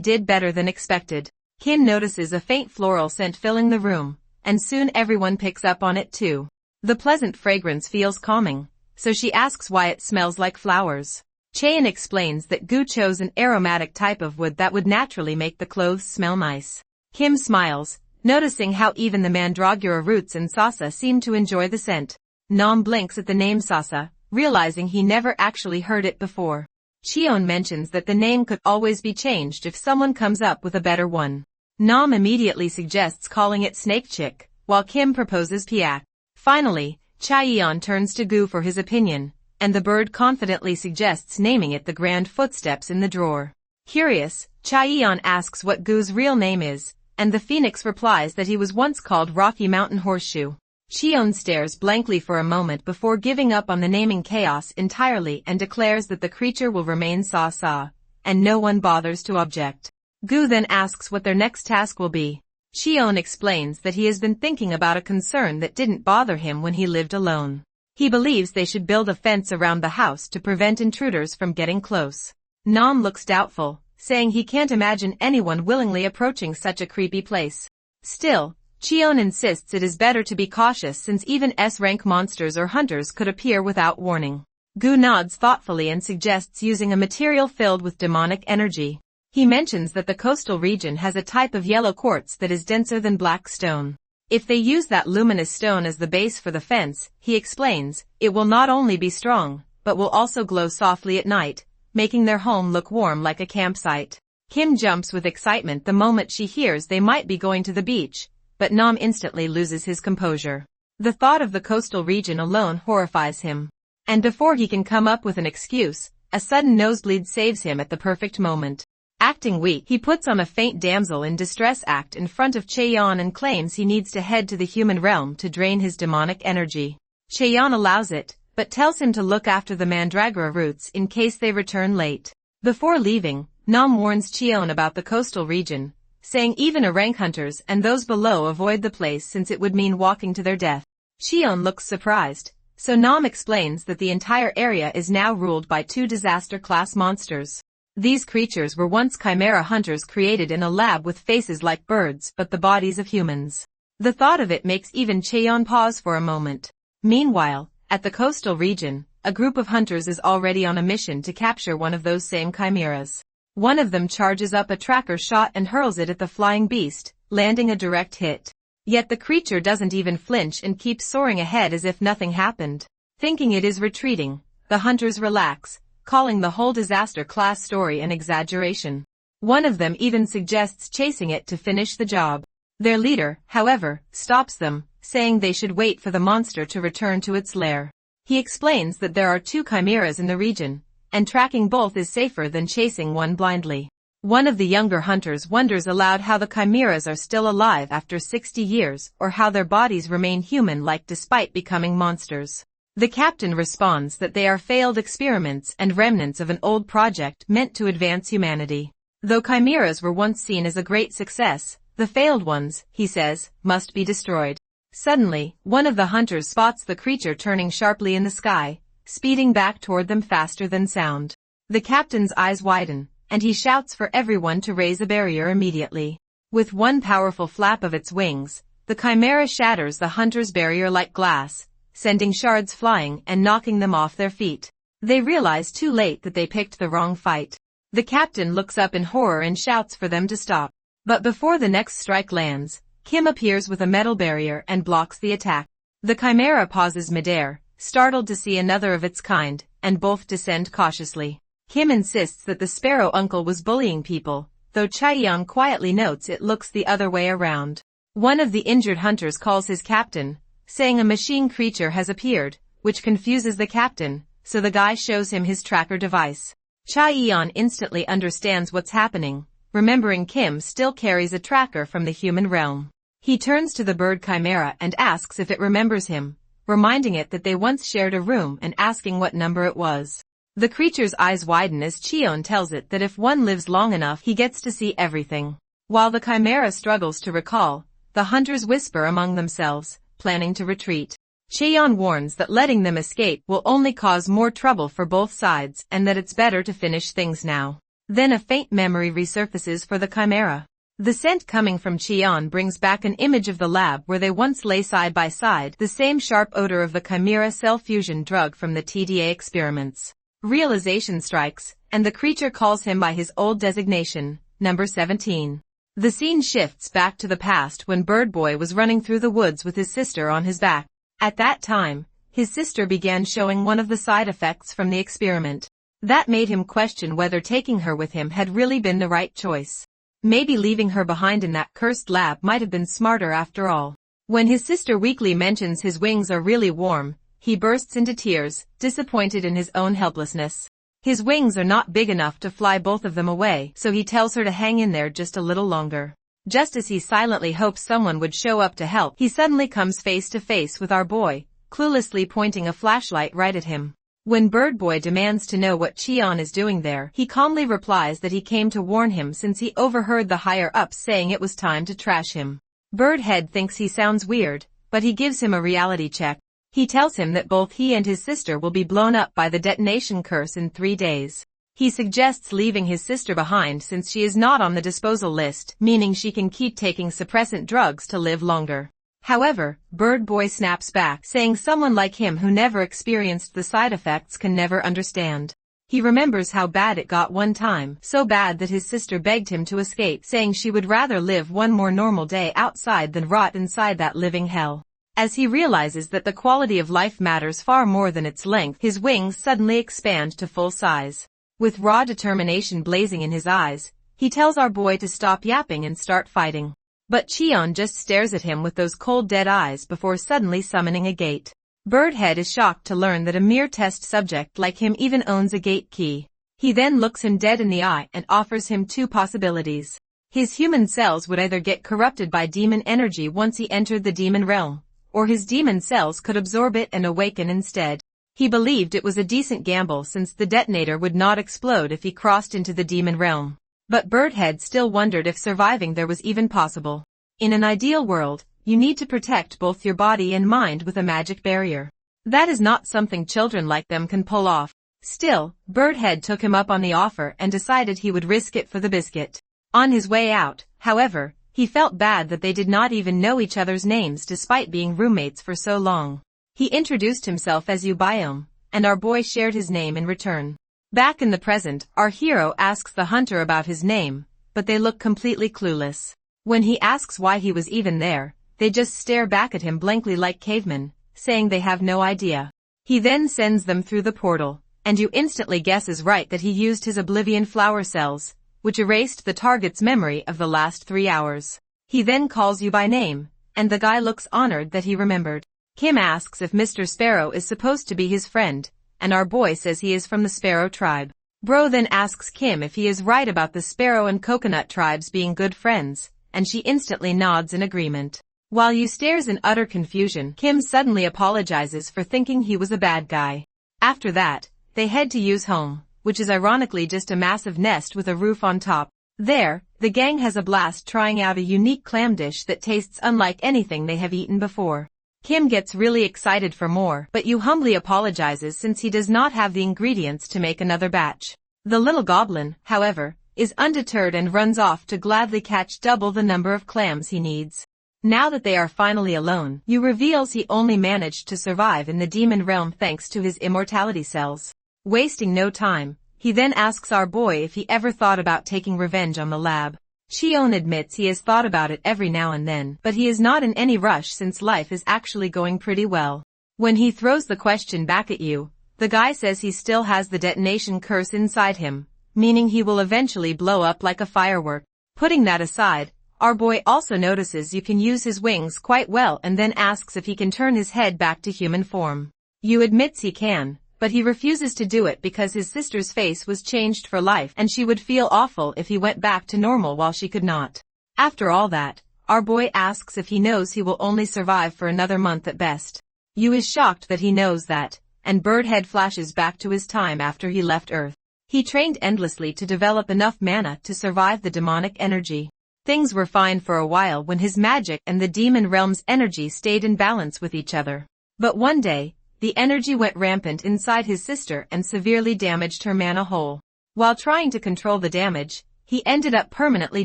did better than expected. Kim notices a faint floral scent filling the room, and soon everyone picks up on it too. The pleasant fragrance feels calming, so she asks why it smells like flowers. Cheon explains that Gu chose an aromatic type of wood that would naturally make the clothes smell nice. Kim smiles, noticing how even the mandragora roots and Sasa seem to enjoy the scent. Nam blinks at the name Sasa, realizing he never actually heard it before. Cheon mentions that the name could always be changed if someone comes up with a better one. Nam immediately suggests calling it Snake Chick, while Kim proposes Piak. Finally, Chaeyeon turns to Gu for his opinion, and the bird confidently suggests naming it the Grand Footsteps in the Drawer. Curious, Chaeyeon asks what Gu's real name is, and the phoenix replies that he was once called Rocky Mountain Horseshoe. Cheon stares blankly for a moment before giving up on the naming chaos entirely and declares that the creature will remain Sa, and no one bothers to object. Gu then asks what their next task will be. Cheon explains that he has been thinking about a concern that didn't bother him when he lived alone. He believes they should build a fence around the house to prevent intruders from getting close. Nam looks doubtful, saying he can't imagine anyone willingly approaching such a creepy place. Still, Cheon insists it is better to be cautious since even S-rank monsters or hunters could appear without warning. Gu nods thoughtfully and suggests using a material filled with demonic energy. He mentions that the coastal region has a type of yellow quartz that is denser than black stone. If they use that luminous stone as the base for the fence, he explains, it will not only be strong, but will also glow softly at night, making their home look warm like a campsite. Kim jumps with excitement the moment she hears they might be going to the beach, but Nam instantly loses his composure. The thought of the coastal region alone horrifies him. And before he can come up with an excuse, a sudden nosebleed saves him at the perfect moment. Acting weak, he puts on a faint damsel in distress act in front of Cheon and claims he needs to head to the human realm to drain his demonic energy. Cheon allows it, but tells him to look after the mandragora roots in case they return late. Before leaving, Nam warns Cheon about the coastal region, saying even rank hunters and those below avoid the place since it would mean walking to their death. Cheon looks surprised, so Nam explains that the entire area is now ruled by 2 disaster-class monsters. These creatures were once chimera hunters created in a lab with faces like birds but the bodies of humans. The thought of it makes even Cheon pause for a moment. Meanwhile, at the coastal region, a group of hunters is already on a mission to capture one of those same chimeras. One of them charges up a tracker shot and hurls it at the flying beast, landing a direct hit. Yet the creature doesn't even flinch and keeps soaring ahead as if nothing happened. Thinking it is retreating, the hunters relax, calling the whole disaster-class story an exaggeration. One of them even suggests chasing it to finish the job. Their leader, however, stops them, saying they should wait for the monster to return to its lair. He explains that there are 2 chimeras in the region, and tracking both is safer than chasing one blindly. One of the younger hunters wonders aloud how the chimeras are still alive after 60 years or how their bodies remain human-like despite becoming monsters. The captain responds that they are failed experiments and remnants of an old project meant to advance humanity. Though chimeras were once seen as a great success, the failed ones, he says, must be destroyed. Suddenly, one of the hunters spots the creature turning sharply in the sky, speeding back toward them faster than sound. The captain's eyes widen, and he shouts for everyone to raise a barrier immediately. With one powerful flap of its wings, the chimera shatters the hunter's barrier like glass, sending shards flying and knocking them off their feet. They realize too late that they picked the wrong fight. The captain looks up in horror and shouts for them to stop. But before the next strike lands, Kim appears with a metal barrier and blocks the attack. The chimera pauses midair, startled to see another of its kind, and both descend cautiously. Kim insists that the sparrow uncle was bullying people, though Chaeyoung quietly notes it looks the other way around. One of the injured hunters calls his captain, saying a machine creature has appeared, which confuses the captain, so the guy shows him his tracker device. Chaeyeon instantly understands what's happening, remembering Kim still carries a tracker from the human realm. He turns to the bird chimera and asks if it remembers him, reminding it that they once shared a room and asking what number it was. The creature's eyes widen as Cheon tells it that if one lives long enough he gets to see everything. While the chimera struggles to recall, the hunters whisper among themselves, planning to retreat. Cheon warns that letting them escape will only cause more trouble for both sides and that it's better to finish things now. Then a faint memory resurfaces for the chimera. The scent coming from Cheon brings back an image of the lab where they once lay side by side, the same sharp odor of the chimera cell fusion drug from the TDA experiments. Realization strikes, and the creature calls him by his old designation, number 17. The scene shifts back to the past when Bird Boy was running through the woods with his sister on his back. At that time, his sister began showing one of the side effects from the experiment. That made him question whether taking her with him had really been the right choice. Maybe leaving her behind in that cursed lab might have been smarter after all. When his sister weakly mentions his wings are really warm, he bursts into tears, disappointed in his own helplessness. His wings are not big enough to fly both of them away, so he tells her to hang in there just a little longer. Just as he silently hopes someone would show up to help, he suddenly comes face to face with our boy, cluelessly pointing a flashlight right at him. When Bird Boy demands to know what Cheon is doing there, he calmly replies that he came to warn him since he overheard the higher-ups saying it was time to trash him. Birdhead thinks he sounds weird, but he gives him a reality check. He tells him that both he and his sister will be blown up by the detonation curse in 3 days. He suggests leaving his sister behind since she is not on the disposal list, meaning she can keep taking suppressant drugs to live longer. However, Bird Boy snaps back, saying someone like him who never experienced the side effects can never understand. He remembers how bad it got one time, so bad that his sister begged him to escape, saying she would rather live one more normal day outside than rot inside that living hell. As he realizes that the quality of life matters far more than its length, his wings suddenly expand to full size. With raw determination blazing in his eyes, he tells our boy to stop yapping and start fighting. But Cheon just stares at him with those cold dead eyes before suddenly summoning a gate. Birdhead is shocked to learn that a mere test subject like him even owns a gate key. He then looks him dead in the eye and offers him 2 possibilities. His human cells would either get corrupted by demon energy once he entered the demon realm, or his demon cells could absorb it and awaken instead. He believed it was a decent gamble since the detonator would not explode if he crossed into the demon realm. But Birdhead still wondered if surviving there was even possible. In an ideal world, you need to protect both your body and mind with a magic barrier. That is not something children like them can pull off. Still, Birdhead took him up on the offer and decided he would risk it for the biscuit. On his way out, however, he felt bad that they did not even know each other's names despite being roommates for so long. He introduced himself as Ubiome, and our boy shared his name in return. Back in the present, our hero asks the hunter about his name, but they look completely clueless. When he asks why he was even there, they just stare back at him blankly like cavemen, saying they have no idea. He then sends them through the portal, and you instantly guess is right that he used his Oblivion flower cells, which erased the target's memory of the last 3 hours. He then calls you by name, and the guy looks honored that he remembered. Kim asks if Mr. Sparrow is supposed to be his friend, and our boy says he is from the Sparrow tribe. Bro then asks Kim if he is right about the Sparrow and Coconut tribes being good friends, and she instantly nods in agreement. While Yu stares in utter confusion, Kim suddenly apologizes for thinking he was a bad guy. After that, they head to Yu's home, which is ironically just a massive nest with a roof on top. There, the gang has a blast trying out a unique clam dish that tastes unlike anything they have eaten before. Kim gets really excited for more, but Yu humbly apologizes since he does not have the ingredients to make another batch. The little goblin, however, is undeterred and runs off to gladly catch double the number of clams he needs. Now that they are finally alone, Yu reveals he only managed to survive in the demon realm thanks to his immortality cells. Wasting no time, he then asks our boy if he ever thought about taking revenge on the lab. Cheon admits he has thought about it every now and then, but he is not in any rush since life is actually going pretty well. When he throws the question back at you, the guy says he still has the detonation curse inside him, meaning he will eventually blow up like a firework. Putting that aside, our boy also notices you can use his wings quite well and then asks if he can turn his head back to human form. Yu admits he can, but he refuses to do it because his sister's face was changed for life and she would feel awful if he went back to normal while she could not. After all that, our boy asks if he knows he will only survive for another month at best. Yu is shocked that he knows that, and Birdhead flashes back to his time after he left Earth. He trained endlessly to develop enough mana to survive the demonic energy. Things were fine for a while when his magic and the demon realm's energy stayed in balance with each other. But one day, the energy went rampant inside his sister and severely damaged her mana hole. While trying to control the damage, he ended up permanently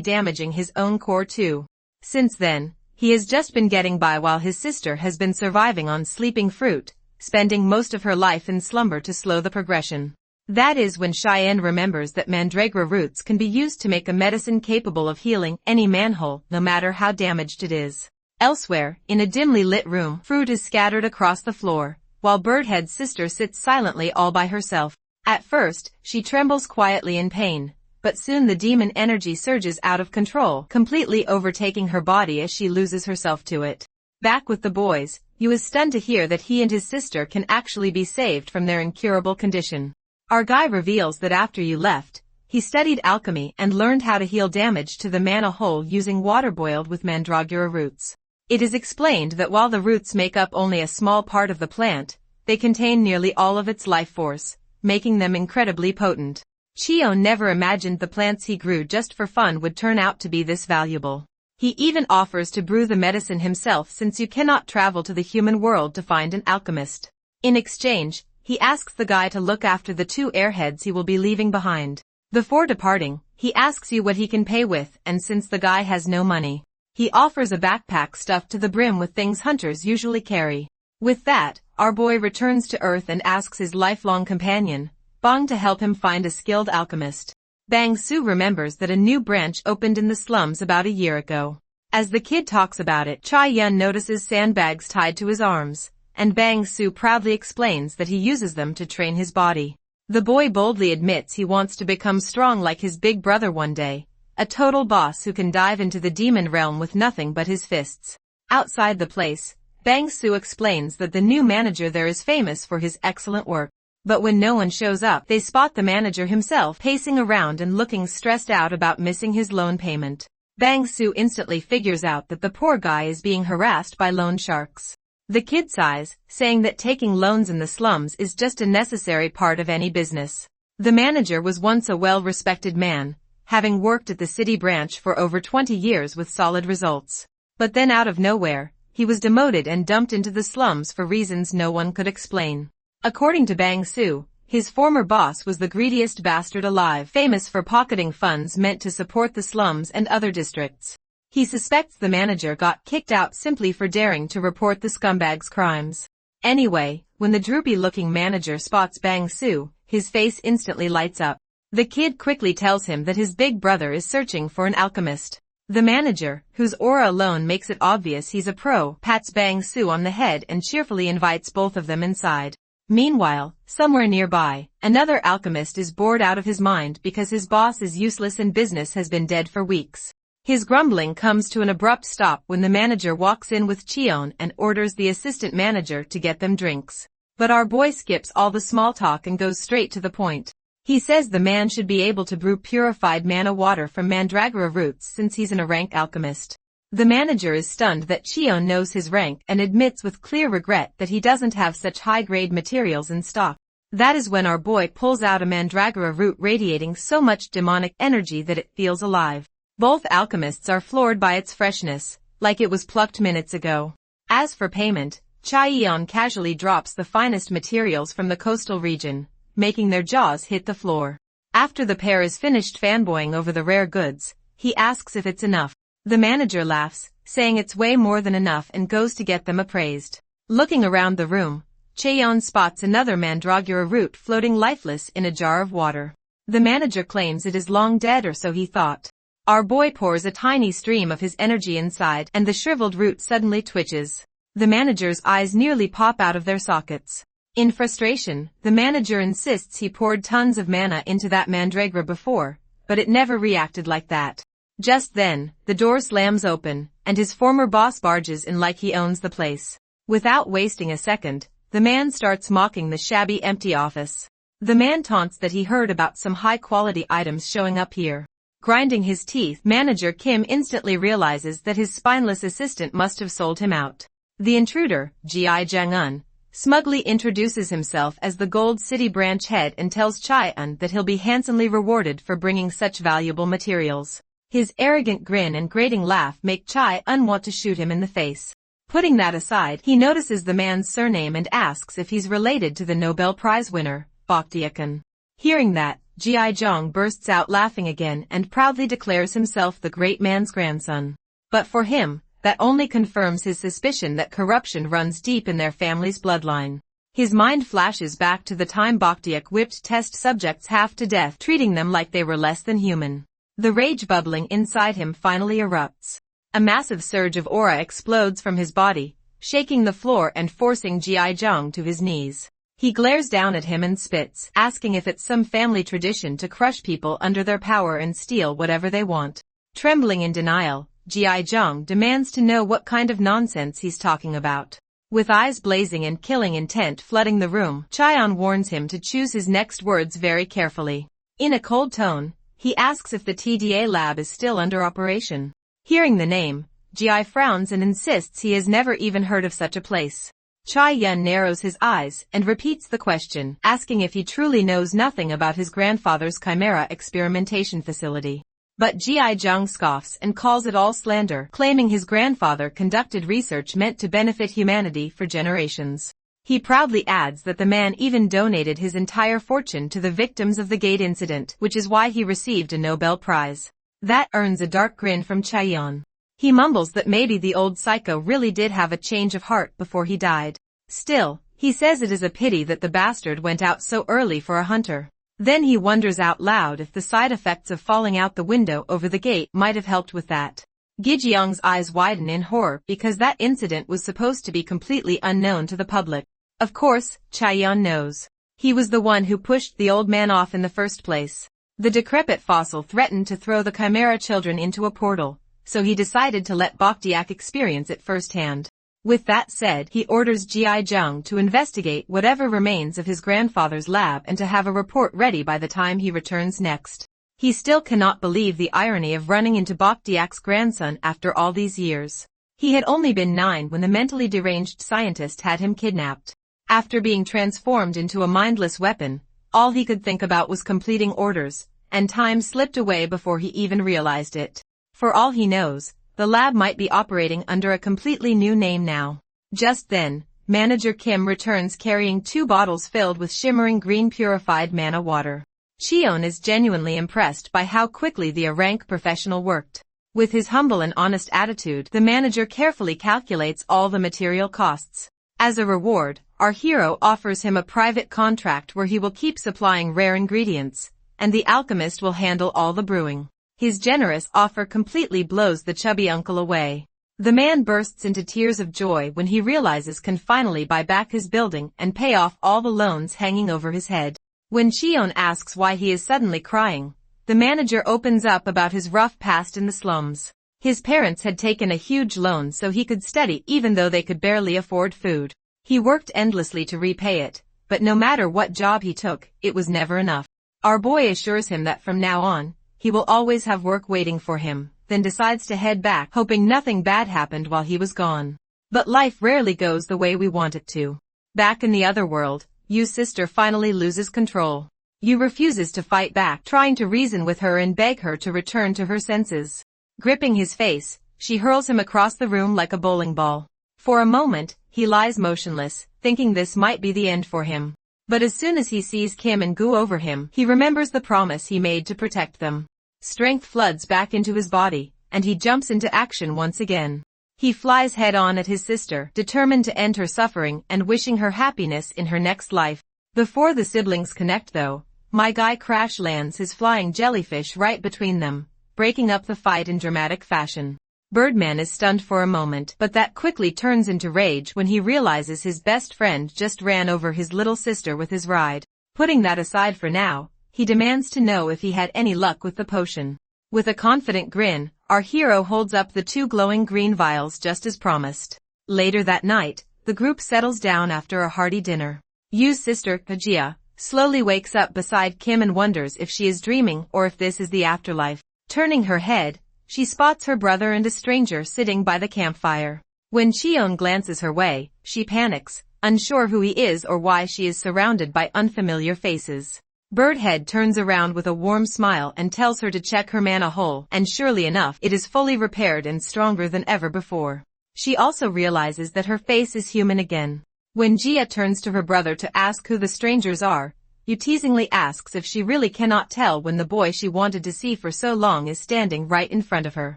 damaging his own core too. Since then, he has just been getting by while his sister has been surviving on sleeping fruit, spending most of her life in slumber to slow the progression. That is when Cheyenne remembers that mandragora roots can be used to make a medicine capable of healing any manhole, no matter how damaged it is. Elsewhere, in a dimly lit room, fruit is scattered across the floor, while Birdhead's sister sits silently all by herself. At first, she trembles quietly in pain, but soon the demon energy surges out of control, completely overtaking her body as she loses herself to it. Back with the boys, Yu is stunned to hear that he and his sister can actually be saved from their incurable condition. Our guy reveals that after Yu left, he studied alchemy and learned how to heal damage to the mana hole using water boiled with mandragora roots. It is explained that while the roots make up only a small part of the plant, they contain nearly all of its life force, making them incredibly potent. Chio never imagined the plants he grew just for fun would turn out to be this valuable. He even offers to brew the medicine himself since you cannot travel to the human world to find an alchemist. In exchange, he asks the guy to look after the 2 airheads he will be leaving behind. Before departing, he asks you what he can pay with, and since the guy has no money, he offers a backpack stuffed to the brim with things hunters usually carry. With that, our boy returns to Earth and asks his lifelong companion, Bang, to help him find a skilled alchemist. Bang Su remembers that a new branch opened in the slums about a year ago. As the kid talks about it, Chai Yun notices sandbags tied to his arms, and Bang Su proudly explains that he uses them to train his body. The boy boldly admits he wants to become strong like his big brother one day, a total boss who can dive into the demon realm with nothing but his fists. Outside the place, Bang Su explains that the new manager there is famous for his excellent work. But when no one shows up, they spot the manager himself pacing around and looking stressed out about missing his loan payment. Bang Su instantly figures out that the poor guy is being harassed by loan sharks. The kid sighs, saying that taking loans in the slums is just a necessary part of any business. The manager was once a well-respected man, having worked at the city branch for over 20 years with solid results. But then out of nowhere, he was demoted and dumped into the slums for reasons no one could explain. According to Bang Su, his former boss was the greediest bastard alive, famous for pocketing funds meant to support the slums and other districts. He suspects the manager got kicked out simply for daring to report the scumbag's crimes. Anyway, when the droopy-looking manager spots Bang Su, his face instantly lights up. The kid quickly tells him that his big brother is searching for an alchemist. The manager, whose aura alone makes it obvious he's a pro, pats Bang Su on the head and cheerfully invites both of them inside. Meanwhile, somewhere nearby, another alchemist is bored out of his mind because his boss is useless and business has been dead for weeks. His grumbling comes to an abrupt stop when the manager walks in with Cheon and orders the assistant manager to get them drinks. But our boy skips all the small talk and goes straight to the point. He says the man should be able to brew purified mana water from mandragora roots since he's a rank alchemist. The manager is stunned that Cheon knows his rank and admits with clear regret that he doesn't have such high-grade materials in stock. That is when our boy pulls out a mandragora root radiating so much demonic energy that it feels alive. Both alchemists are floored by its freshness, like it was plucked minutes ago. As for payment, Chai-Yeon casually drops the finest materials from the coastal region, making their jaws hit the floor. After the pair is finished fanboying over the rare goods, he asks if it's enough. The manager laughs, saying it's way more than enough and goes to get them appraised. Looking around the room, Cheon spots another mandragora root floating lifeless in a jar of water. The manager claims it is long dead, or so he thought. Our boy pours a tiny stream of his energy inside and the shriveled root suddenly twitches. The manager's eyes nearly pop out of their sockets. In frustration, the manager insists he poured tons of mana into that mandragora before, but it never reacted like that. Just then, the door slams open, and his former boss barges in like he owns the place. Without wasting a second, the man starts mocking the shabby empty office. The man taunts that he heard about some high-quality items showing up here. Grinding his teeth, manager Kim instantly realizes that his spineless assistant must have sold him out. The intruder, Ji Jang-un, smugly introduces himself as the Gold City branch head and tells Chaeyeon that he'll be handsomely rewarded for bringing such valuable materials. His arrogant grin and grating laugh make Chaeyeon want to shoot him in the face. Putting that aside, he notices the man's surname and asks if he's related to the Nobel Prize winner, Bokdiakon. Hearing that, Ji-jong bursts out laughing again and proudly declares himself the great man's grandson. But for him, that only confirms his suspicion that corruption runs deep in their family's bloodline. His mind flashes back to the time Bokdiak whipped test subjects half to death, treating them like they were less than human. The rage bubbling inside him finally erupts. A massive surge of aura explodes from his body, shaking the floor and forcing Ji-jong to his knees. He glares down at him and spits, asking if it's some family tradition to crush people under their power and steal whatever they want. Trembling in denial, Ji-jong demands to know what kind of nonsense he's talking about. With eyes blazing and killing intent flooding the room, Chaeyeon warns him to choose his next words very carefully. In a cold tone, he asks if the TDA lab is still under operation. Hearing the name, Ji frowns and insists he has never even heard of such a place. Chaeyeon narrows his eyes and repeats the question, asking if he truly knows nothing about his grandfather's Chimera experimentation facility. But Ji-jong scoffs and calls it all slander, claiming his grandfather conducted research meant to benefit humanity for generations. He proudly adds that the man even donated his entire fortune to the victims of the gate incident, which is why he received a Nobel Prize. That earns a dark grin from Chaeyeon. He mumbles that maybe the old psycho really did have a change of heart before he died. Still, he says it is a pity that the bastard went out so early for a hunter. Then he wonders out loud if the side effects of falling out the window over the gate might have helped with that. Gi-jeong's eyes widen in horror because that incident was supposed to be completely unknown to the public. Of course, Chaeyeon knows. He was the one who pushed the old man off in the first place. The decrepit fossil threatened to throw the Chimera children into a portal, so he decided to let Bokdiak experience it firsthand. With that said, he orders Ji-jong to investigate whatever remains of his grandfather's lab and to have a report ready by the time he returns next. He still cannot believe the irony of running into Bokdiak's grandson after all these years. He had only been 9 when the mentally deranged scientist had him kidnapped. After being transformed into a mindless weapon, all he could think about was completing orders, and time slipped away before he even realized it. For all he knows, the lab might be operating under a completely new name now. Just then, Manager Kim returns carrying 2 bottles filled with shimmering green purified mana water. Cheon is genuinely impressed by how quickly the A-rank professional worked. With his humble and honest attitude, the manager carefully calculates all the material costs. As a reward, our hero offers him a private contract where he will keep supplying rare ingredients, and the alchemist will handle all the brewing. His generous offer completely blows the chubby uncle away. The man bursts into tears of joy when he realizes can finally buy back his building and pay off all the loans hanging over his head. When Cheon asks why he is suddenly crying, the manager opens up about his rough past in the slums. His parents had taken a huge loan so he could study even though they could barely afford food. He worked endlessly to repay it, but no matter what job he took, it was never enough. Our boy assures him that from now on, he will always have work waiting for him, then decides to head back, hoping nothing bad happened while he was gone. But life rarely goes the way we want it to. Back in the other world, Yu's sister finally loses control. Yu refuses to fight back, trying to reason with her and beg her to return to her senses. Gripping his face, she hurls him across the room like a bowling ball. For a moment, he lies motionless, thinking this might be the end for him. But as soon as he sees Kim and Gu over him, he remembers the promise he made to protect them. Strength floods back into his body, and he jumps into action once again. He flies head-on at his sister, determined to end her suffering and wishing her happiness in her next life. Before the siblings connect though, my guy crash lands his flying jellyfish right between them, breaking up the fight in dramatic fashion. Birdman is stunned for a moment, but that quickly turns into rage when he realizes his best friend just ran over his little sister with his ride. Putting that aside for now, he demands to know if he had any luck with the potion. With a confident grin, our hero holds up the 2 glowing green vials just as promised. Later that night, the group settles down after a hearty dinner. Yu's sister, Kajia, slowly wakes up beside Kim and wonders if she is dreaming or if this is the afterlife. Turning her head, she spots her brother and a stranger sitting by the campfire. When Cheon glances her way, she panics, unsure who he is or why she is surrounded by unfamiliar faces. Birdhead turns around with a warm smile and tells her to check her mana hole, and surely enough, it is fully repaired and stronger than ever before. She also realizes that her face is human again. When Gia turns to her brother to ask who the strangers are, Yu teasingly asks if she really cannot tell when the boy she wanted to see for so long is standing right in front of her.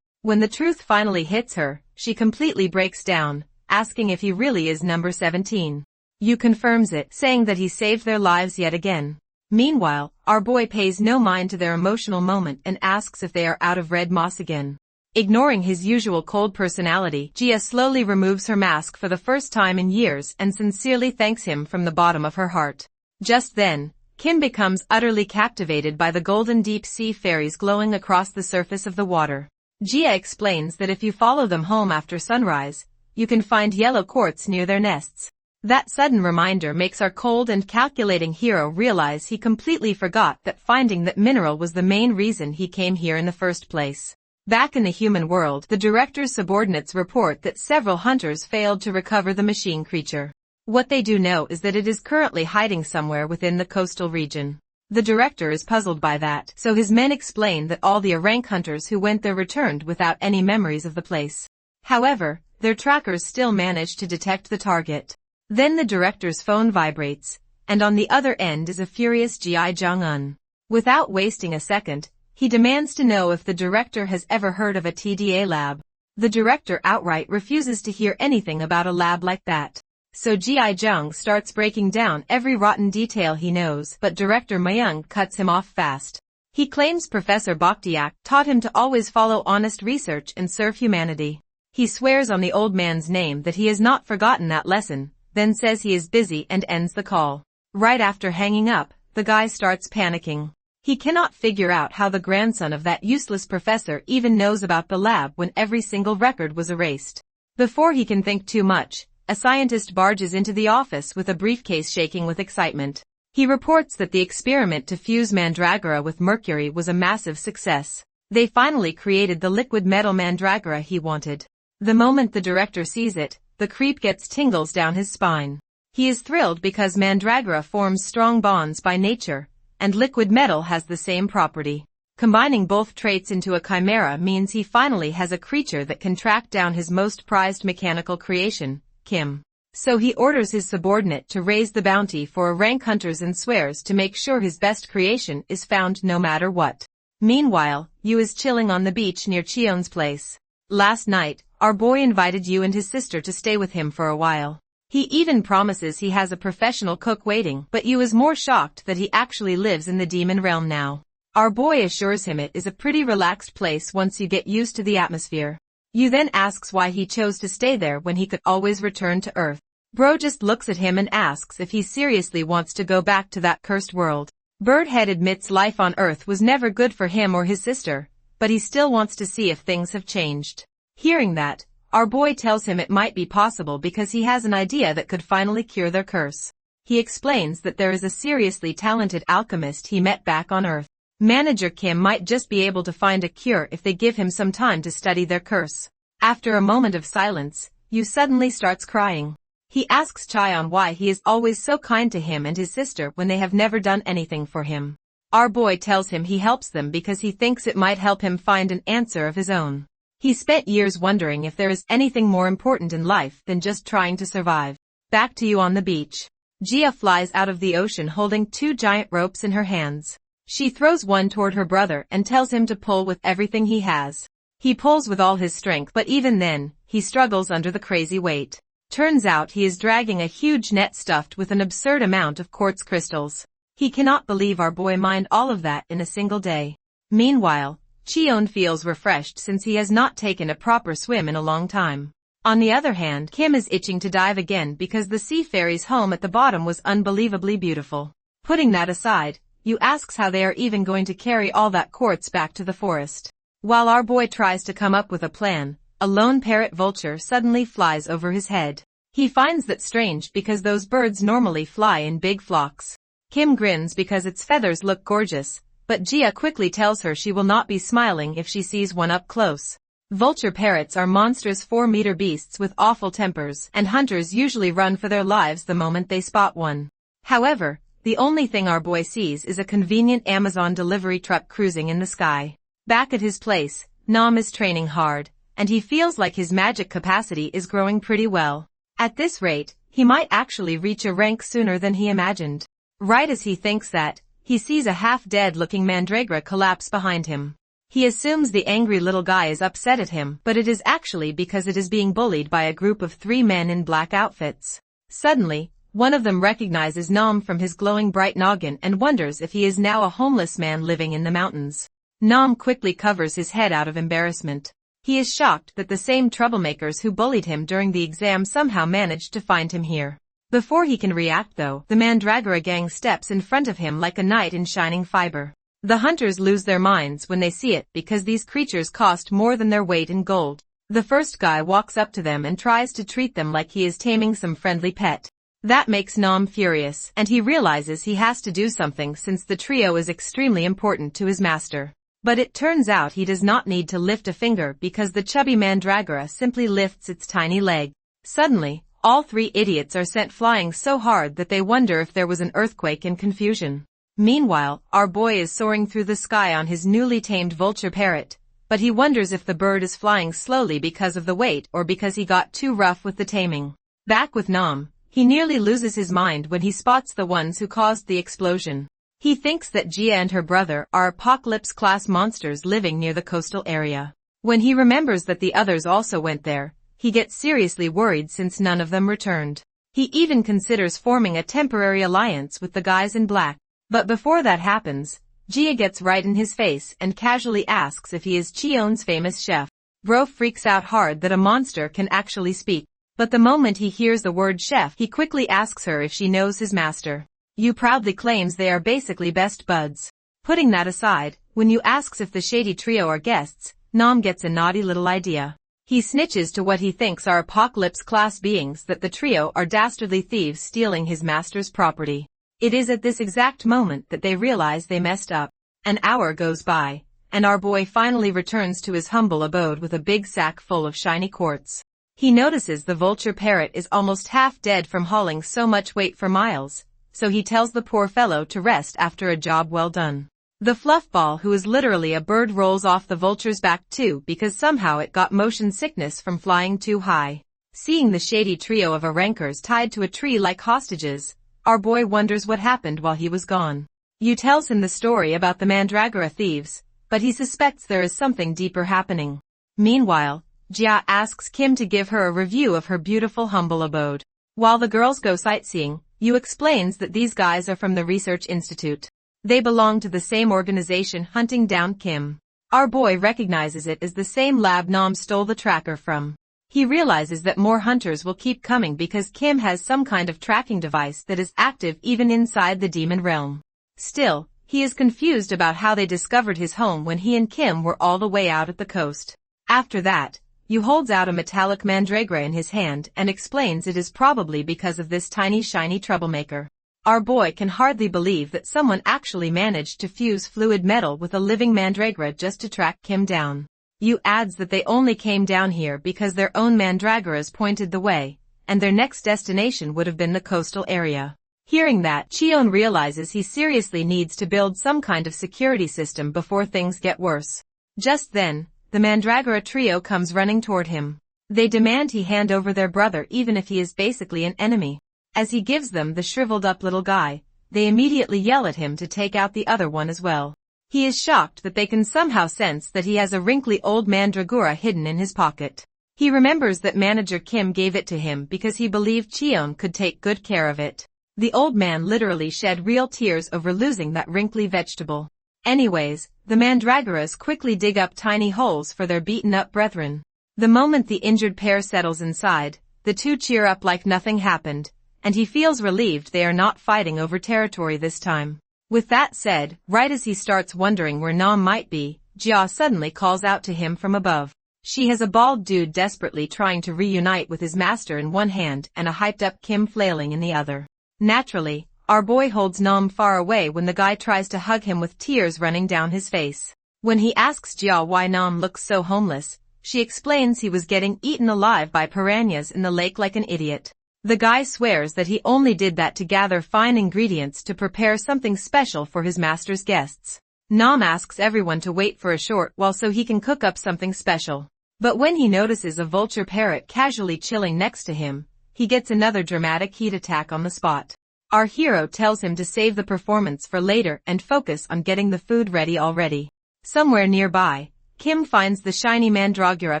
When the truth finally hits her, she completely breaks down, asking if he really is number 17. Yu confirms it, saying that he saved their lives yet again. Meanwhile, our boy pays no mind to their emotional moment and asks if they are out of red moss again. Ignoring his usual cold personality, Gia slowly removes her mask for the first time in years and sincerely thanks him from the bottom of her heart. Just then, Kim becomes utterly captivated by the golden deep sea fairies glowing across the surface of the water. Gia explains that if you follow them home after sunrise, you can find yellow quartz near their nests. That sudden reminder makes our cold and calculating hero realize he completely forgot that finding that mineral was the main reason he came here in the first place. Back in the human world, the director's subordinates report that several hunters failed to recover the machine creature. What they do know is that it is currently hiding somewhere within the coastal region. The director is puzzled by that, so his men explain that all the rank hunters who went there returned without any memories of the place. However, their trackers still manage to detect the target. Then the director's phone vibrates, and on the other end is a furious G.I. Jong-un. Without wasting a second, he demands to know if the director has ever heard of a TDA lab. The director outright refuses to hear anything about a lab like that. So G.I. Jung starts breaking down every rotten detail he knows, but Director Mayung cuts him off fast. He claims Professor Bakhtiak taught him to always follow honest research and serve humanity. He swears on the old man's name that he has not forgotten that lesson, then says he is busy and ends the call. Right after hanging up, the guy starts panicking. He cannot figure out how the grandson of that useless professor even knows about the lab when every single record was erased. Before he can think too much, a scientist barges into the office with a briefcase shaking with excitement. He reports that the experiment to fuse mandragora with mercury was a massive success. They finally created the liquid metal mandragora he wanted. The moment the director sees it, the creep gets tingles down his spine. He is thrilled because mandragora forms strong bonds by nature, and liquid metal has the same property. Combining both traits into a chimera means he finally has a creature that can track down his most prized mechanical creation, Kim. So he orders his subordinate to raise the bounty for rank hunters and swears to make sure his best creation is found no matter what. Meanwhile, Yu is chilling on the beach near Cheon's place. Last night, our boy invited Yu and his sister to stay with him for a while. He even promises he has a professional cook waiting, but Yu is more shocked that he actually lives in the demon realm now. Our boy assures him it is a pretty relaxed place once you get used to the atmosphere. Yu then asks why he chose to stay there when he could always return to Earth. Bro just looks at him and asks if he seriously wants to go back to that cursed world. Birdhead admits life on Earth was never good for him or his sister, but he still wants to see if things have changed. Hearing that, our boy tells him it might be possible because he has an idea that could finally cure their curse. He explains that there is a seriously talented alchemist he met back on Earth. Manager Kim might just be able to find a cure if they give him some time to study their curse. After a moment of silence, Yu suddenly starts crying. He asks Cheon why he is always so kind to him and his sister when they have never done anything for him. Our boy tells him he helps them because he thinks it might help him find an answer of his own. He spent years wondering if there is anything more important in life than just trying to survive. Back to Yu on the beach. Gia flies out of the ocean holding 2 giant ropes in her hands. She throws one toward her brother and tells him to pull with everything he has. He pulls with all his strength, but even then, he struggles under the crazy weight. Turns out he is dragging a huge net stuffed with an absurd amount of quartz crystals. He cannot believe our boy mined all of that in a single day. Meanwhile, Cheon feels refreshed since he has not taken a proper swim in a long time. On the other hand, Kim is itching to dive again because the sea fairy's home at the bottom was unbelievably beautiful. Putting that aside, Yu asks how they are even going to carry all that quartz back to the forest. While our boy tries to come up with a plan, a lone parrot vulture suddenly flies over his head. He finds that strange because those birds normally fly in big flocks. Kim grins because its feathers look gorgeous, but Gia quickly tells her she will not be smiling if she sees one up close. Vulture parrots are monstrous 4-meter beasts with awful tempers, and hunters usually run for their lives the moment they spot one. However, the only thing our boy sees is a convenient Amazon delivery truck cruising in the sky. Back at his place, Nam is training hard, and he feels like his magic capacity is growing pretty well. At this rate, he might actually reach a rank sooner than he imagined. Right as he thinks that, he sees a half-dead looking mandragora collapse behind him. He assumes the angry little guy is upset at him, but it is actually because it is being bullied by a group of 3 men in black outfits. Suddenly, one of them recognizes Nam from his glowing bright noggin and wonders if he is now a homeless man living in the mountains. Nam quickly covers his head out of embarrassment. He is shocked that the same troublemakers who bullied him during the exam somehow managed to find him here. Before he can react though, the mandragora gang steps in front of him like a knight in shining fiber. The hunters lose their minds when they see it because these creatures cost more than their weight in gold. The first guy walks up to them and tries to treat them like he is taming some friendly pet. That makes Nam furious, and he realizes he has to do something since the trio is extremely important to his master. But it turns out he does not need to lift a finger because the chubby mandragora simply lifts its tiny leg. Suddenly, all 3 idiots are sent flying so hard that they wonder if there was an earthquake in confusion. Meanwhile, our boy is soaring through the sky on his newly tamed vulture parrot, but he wonders if the bird is flying slowly because of the weight or because he got too rough with the taming. Back with Nam, he nearly loses his mind when he spots the ones who caused the explosion. He thinks that Jia and her brother are apocalypse-class monsters living near the coastal area. When he remembers that the others also went there, he gets seriously worried since none of them returned. He even considers forming a temporary alliance with the guys in black. But before that happens, Jia gets right in his face and casually asks if he is Chion's famous chef. Bro freaks out hard that a monster can actually speak. But the moment he hears the word chef, he quickly asks her if she knows his master. Yu proudly claims they are basically best buds. Putting that aside, when Yu asks if the shady trio are guests, Nam gets a naughty little idea. He snitches to what he thinks are apocalypse-class beings that the trio are dastardly thieves stealing his master's property. It is at this exact moment that they realize they messed up. An hour goes by, and our boy finally returns to his humble abode with a big sack full of shiny quartz. He notices the vulture parrot is almost half dead from hauling so much weight for miles, so he tells the poor fellow to rest after a job well done. The fluffball, who is literally a bird, rolls off the vulture's back too because somehow it got motion sickness from flying too high. Seeing the shady trio of rankers tied to a tree like hostages, our boy wonders what happened while he was gone. Yu tells him the story about the mandragora thieves, but he suspects there is something deeper happening. Meanwhile, Jia asks Kim to give her a review of her beautiful humble abode. While the girls go sightseeing, Yu explains that these guys are from the Research Institute. They belong to the same organization hunting down Kim. Our boy recognizes it as the same lab Nam stole the tracker from. He realizes that more hunters will keep coming because Kim has some kind of tracking device that is active even inside the demon realm. Still, he is confused about how they discovered his home when he and Kim were all the way out at the coast. After that, Yu holds out a metallic mandragora in his hand and explains it is probably because of this tiny shiny troublemaker. Our boy can hardly believe that someone actually managed to fuse fluid metal with a living mandragora just to track Kim down. Yu adds that they only came down here because their own mandragoras pointed the way, and their next destination would have been the coastal area. Hearing that, Chion realizes he seriously needs to build some kind of security system before things get worse. Just then, the mandragora trio comes running toward him. They demand he hand over their brother even if he is basically an enemy. As he gives them the shriveled up little guy, they immediately yell at him to take out the other one as well. He is shocked that they can somehow sense that he has a wrinkly old mandragora hidden in his pocket. He remembers that manager Kim gave it to him because he believed Chion could take good care of it. The old man literally shed real tears over losing that wrinkly vegetable. Anyways, the mandragoras quickly dig up tiny holes for their beaten-up brethren. The moment the injured pair settles inside, the two cheer up like nothing happened, and he feels relieved they are not fighting over territory this time. With that said, right as he starts wondering where Nam might be, Jia suddenly calls out to him from above. She has a bald dude desperately trying to reunite with his master in one hand and a hyped-up Kim flailing in the other. Naturally, our boy holds Nam far away when the guy tries to hug him with tears running down his face. When he asks Jia why Nam looks so homeless, she explains he was getting eaten alive by piranhas in the lake like an idiot. The guy swears that he only did that to gather fine ingredients to prepare something special for his master's guests. Nam asks everyone to wait for a short while so he can cook up something special. But when he notices a vulture parrot casually chilling next to him, he gets another dramatic heat attack on the spot. Our hero tells him to save the performance for later and focus on getting the food ready already. Somewhere nearby, Kim finds the shiny mandragora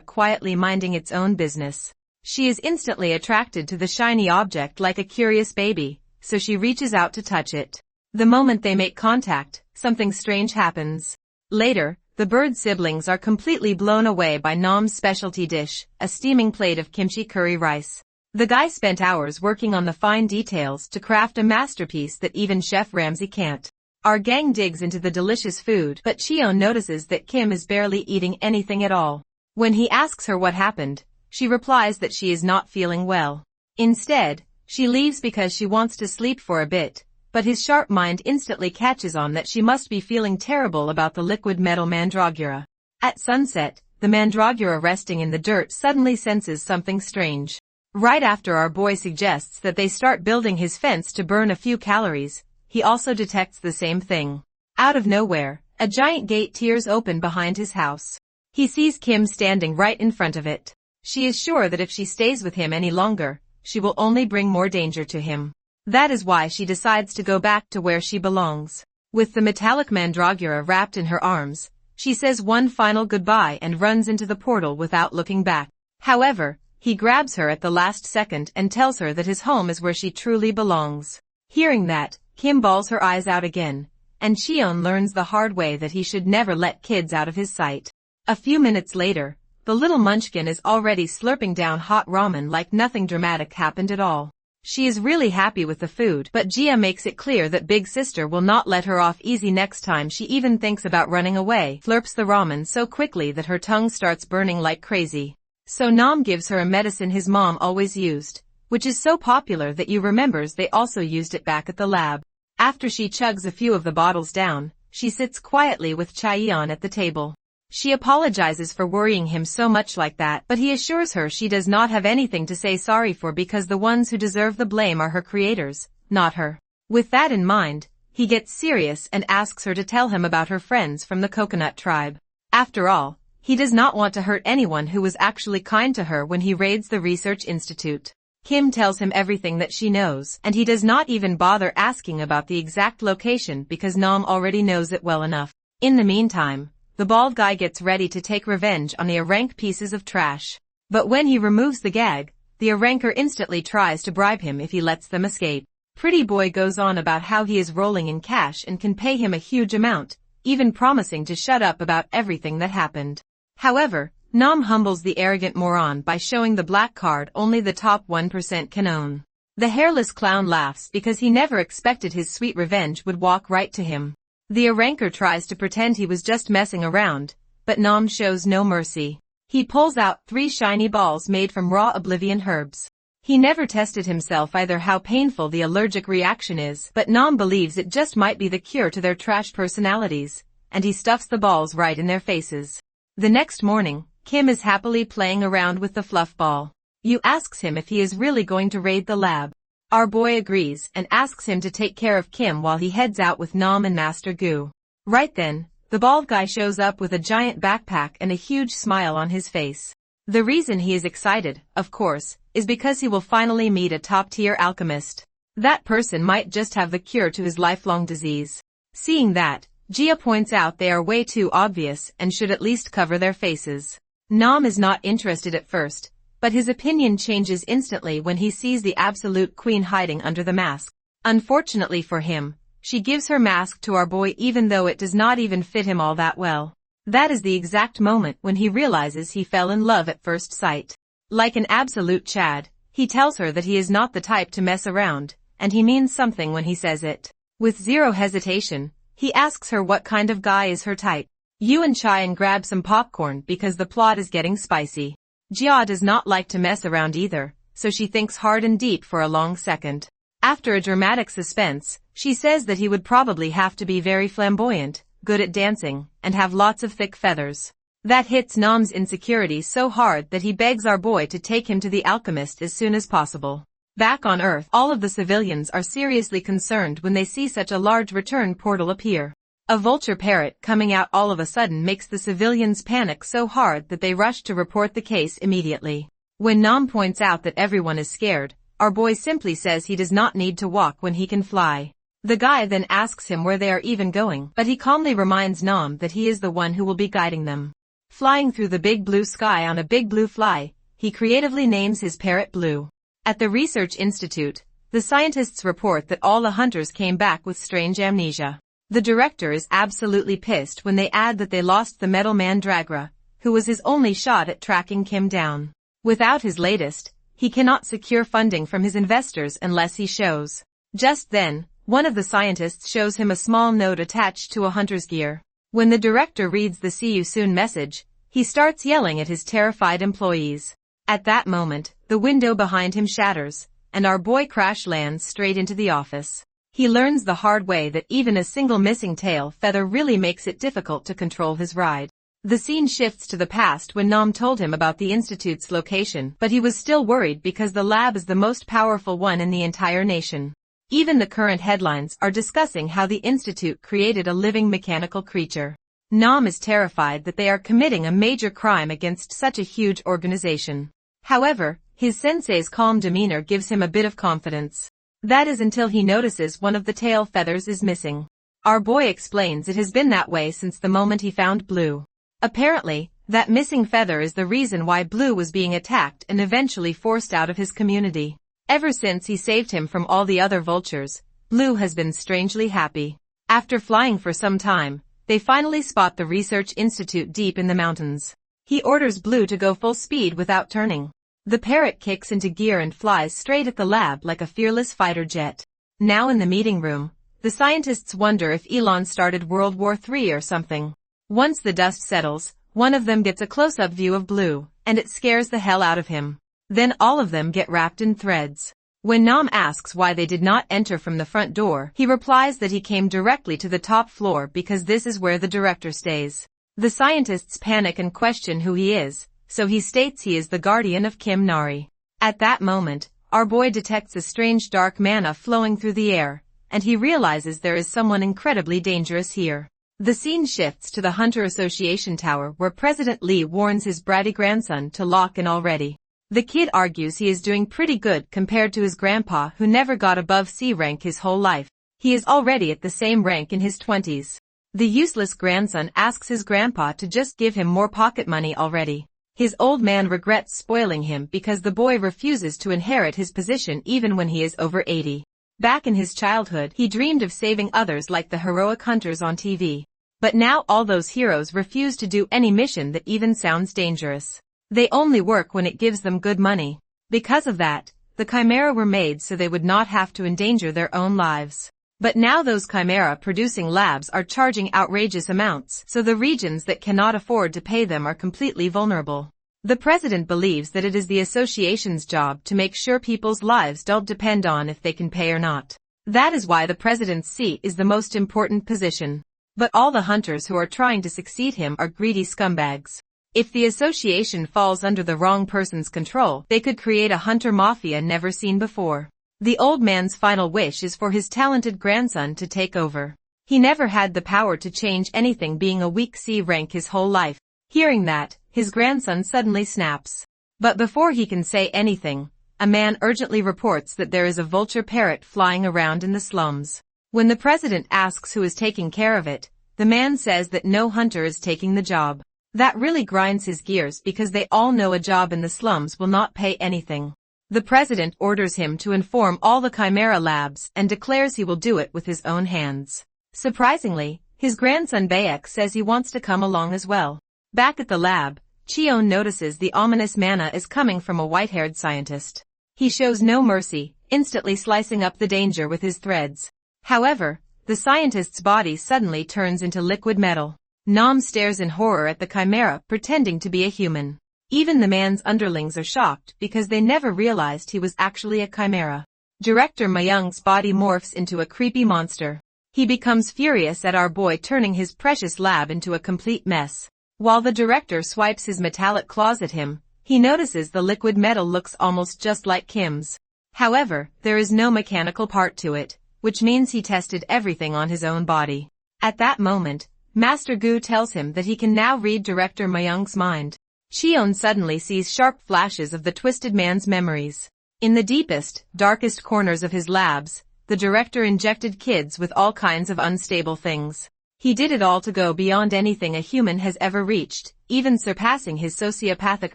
quietly minding its own business. She is instantly attracted to the shiny object like a curious baby, so she reaches out to touch it. The moment they make contact, something strange happens. Later, the bird siblings are completely blown away by Nam's specialty dish, a steaming plate of kimchi curry rice. The guy spent hours working on the fine details to craft a masterpiece that even Chef Ramsay can't. Our gang digs into the delicious food, but Cheon notices that Kim is barely eating anything at all. When he asks her what happened, she replies that she is not feeling well. Instead, she leaves because she wants to sleep for a bit, but his sharp mind instantly catches on that she must be feeling terrible about the liquid metal mandragora. At sunset, the mandragora resting in the dirt suddenly senses something strange. Right after our boy suggests that they start building his fence to burn a few calories, he also detects the same thing. Out of nowhere, a giant gate tears open behind his house. He sees Kim standing right in front of it. She is sure that if she stays with him any longer, she will only bring more danger to him. That is why she decides to go back to where she belongs. With the metallic mandragora wrapped in her arms, she says one final goodbye and runs into the portal without looking back. However, he grabs her at the last second and tells her that his home is where she truly belongs. Hearing that, Kim bawls her eyes out again, and Cheon learns the hard way that he should never let kids out of his sight. A few minutes later, the little munchkin is already slurping down hot ramen like nothing dramatic happened at all. She is really happy with the food, but Jia makes it clear that big sister will not let her off easy next time she even thinks about running away. Slurps the ramen so quickly that her tongue starts burning like crazy. So Nam gives her a medicine his mom always used, which is so popular that you remembers they also used it back at the lab. After she chugs a few of the bottles down, she sits quietly with Chaeyeon at the table. She apologizes for worrying him so much like that, but he assures her she does not have anything to say sorry for because the ones who deserve the blame are her creators, not her. With that in mind, he gets serious and asks her to tell him about her friends from the coconut tribe. After all, he does not want to hurt anyone who was actually kind to her when he raids the research institute. Kim tells him everything that she knows, and he does not even bother asking about the exact location because Nam already knows it well enough. In the meantime, the bald guy gets ready to take revenge on the A-rank pieces of trash. But when he removes the gag, the A-ranker instantly tries to bribe him if he lets them escape. Pretty boy goes on about how he is rolling in cash and can pay him a huge amount, even promising to shut up about everything that happened. However, Nam humbles the arrogant moron by showing the black card only the top 1% can own. The hairless clown laughs because he never expected his sweet revenge would walk right to him. The A-ranker tries to pretend he was just messing around, but Nam shows no mercy. He pulls out 3 shiny balls made from raw oblivion herbs. He never tested himself either how painful the allergic reaction is, but Nam believes it just might be the cure to their trash personalities, and he stuffs the balls right in their faces. The next morning, Kim is happily playing around with the fluff ball. Yu asks him if he is really going to raid the lab. Our boy agrees and asks him to take care of Kim while he heads out with Nam and Master Gu. Right then, the bald guy shows up with a giant backpack and a huge smile on his face. The reason he is excited, of course, is because he will finally meet a top-tier alchemist. That person might just have the cure to his lifelong disease. Seeing that, Jia points out they are way too obvious and should at least cover their faces. Nam is not interested at first, but his opinion changes instantly when he sees the absolute queen hiding under the mask. Unfortunately for him, she gives her mask to our boy even though it does not even fit him all that well. That is the exact moment when he realizes he fell in love at first sight. Like an absolute Chad, he tells her that he is not the type to mess around, and he means something when he says it. With zero hesitation, he asks her what kind of guy is her type. Yu and Chaeyeon grab some popcorn because the plot is getting spicy. Jia does not like to mess around either, so she thinks hard and deep for a long second. After a dramatic suspense, she says that he would probably have to be very flamboyant, good at dancing, and have lots of thick feathers. That hits Nam's insecurity so hard that he begs our boy to take him to the alchemist as soon as possible. Back on Earth, all of the civilians are seriously concerned when they see such a large return portal appear. A vulture parrot coming out all of a sudden makes the civilians panic so hard that they rush to report the case immediately. When Nam points out that everyone is scared, our boy simply says he does not need to walk when he can fly. The guy then asks him where they are even going, but he calmly reminds Nam that he is the one who will be guiding them. Flying through the big blue sky on a big blue fly, he creatively names his parrot Blue. At the research institute, the scientists report that all the hunters came back with strange amnesia. The director is absolutely pissed when they add that they lost the metal man Dragra, who was his only shot at tracking Kim down. Without his latest, he cannot secure funding from his investors unless he shows. Just then, one of the scientists shows him a small note attached to a hunter's gear. When the director reads the "see you soon" message, he starts yelling at his terrified employees. At that moment, the window behind him shatters, and our boy crash lands straight into the office. He learns the hard way that even a single missing tail feather really makes it difficult to control his ride. The scene shifts to the past when Nam told him about the institute's location, but he was still worried because the lab is the most powerful one in the entire nation. Even the current headlines are discussing how the institute created a living mechanical creature. Nam is terrified that they are committing a major crime against such a huge organization. However, his sensei's calm demeanor gives him a bit of confidence. That is until he notices one of the tail feathers is missing. Our boy explains it has been that way since the moment he found Blue. Apparently, that missing feather is the reason why Blue was being attacked and eventually forced out of his community. Ever since he saved him from all the other vultures, Blue has been strangely happy. After flying for some time, they finally spot the research institute deep in the mountains. He orders Blue to go full speed without turning. The parrot kicks into gear and flies straight at the lab like a fearless fighter jet. Now in the meeting room, the scientists wonder if Elon started World War III or something. Once the dust settles, one of them gets a close-up view of Blue, and it scares the hell out of him. Then all of them get wrapped in threads. When Nam asks why they did not enter from the front door, he replies that he came directly to the top floor because this is where the director stays. The scientists panic and question who he is, so he states he is the guardian of Kim Nari. At that moment, our boy detects a strange dark mana flowing through the air, and he realizes there is someone incredibly dangerous here. The scene shifts to the Hunter Association Tower where President Lee warns his bratty grandson to lock in already. The kid argues he is doing pretty good compared to his grandpa who never got above C rank his whole life. He is already at the same rank in his 20s. The useless grandson asks his grandpa to just give him more pocket money already. His old man regrets spoiling him because the boy refuses to inherit his position even when he is over 80. Back in his childhood, he dreamed of saving others like the heroic hunters on TV. But now all those heroes refuse to do any mission that even sounds dangerous. They only work when it gives them good money. Because of that, the Chimera were made so they would not have to endanger their own lives. But now those Chimera-producing labs are charging outrageous amounts, so the regions that cannot afford to pay them are completely vulnerable. The president believes that it is the association's job to make sure people's lives don't depend on if they can pay or not. That is why the president's seat is the most important position. But all the hunters who are trying to succeed him are greedy scumbags. If the association falls under the wrong person's control, they could create a hunter mafia never seen before. The old man's final wish is for his talented grandson to take over. He never had the power to change anything being a weak C rank his whole life. Hearing that, his grandson suddenly snaps. But before he can say anything, a man urgently reports that there is a vulture parrot flying around in the slums. When the president asks who is taking care of it, the man says that no hunter is taking the job. That really grinds his gears because they all know a job in the slums will not pay anything. The president orders him to inform all the Chimera labs and declares he will do it with his own hands. Surprisingly, his grandson Bayek says he wants to come along as well. Back at the lab, Cheon notices the ominous mana is coming from a white-haired scientist. He shows no mercy, instantly slicing up the danger with his threads. However, the scientist's body suddenly turns into liquid metal. Nam stares in horror at the Chimera pretending to be a human. Even the man's underlings are shocked because they never realized he was actually a Chimera. Director Mayung's body morphs into a creepy monster. He becomes furious at our boy turning his precious lab into a complete mess. While the director swipes his metallic claws at him, he notices the liquid metal looks almost just like Kim's. However, there is no mechanical part to it, which means he tested everything on his own body. At that moment, Master Gu tells him that he can now read Director Mayung's mind. Cheon suddenly sees sharp flashes of the twisted man's memories. In the deepest, darkest corners of his labs, the director injected kids with all kinds of unstable things. He did it all to go beyond anything a human has ever reached, even surpassing his sociopathic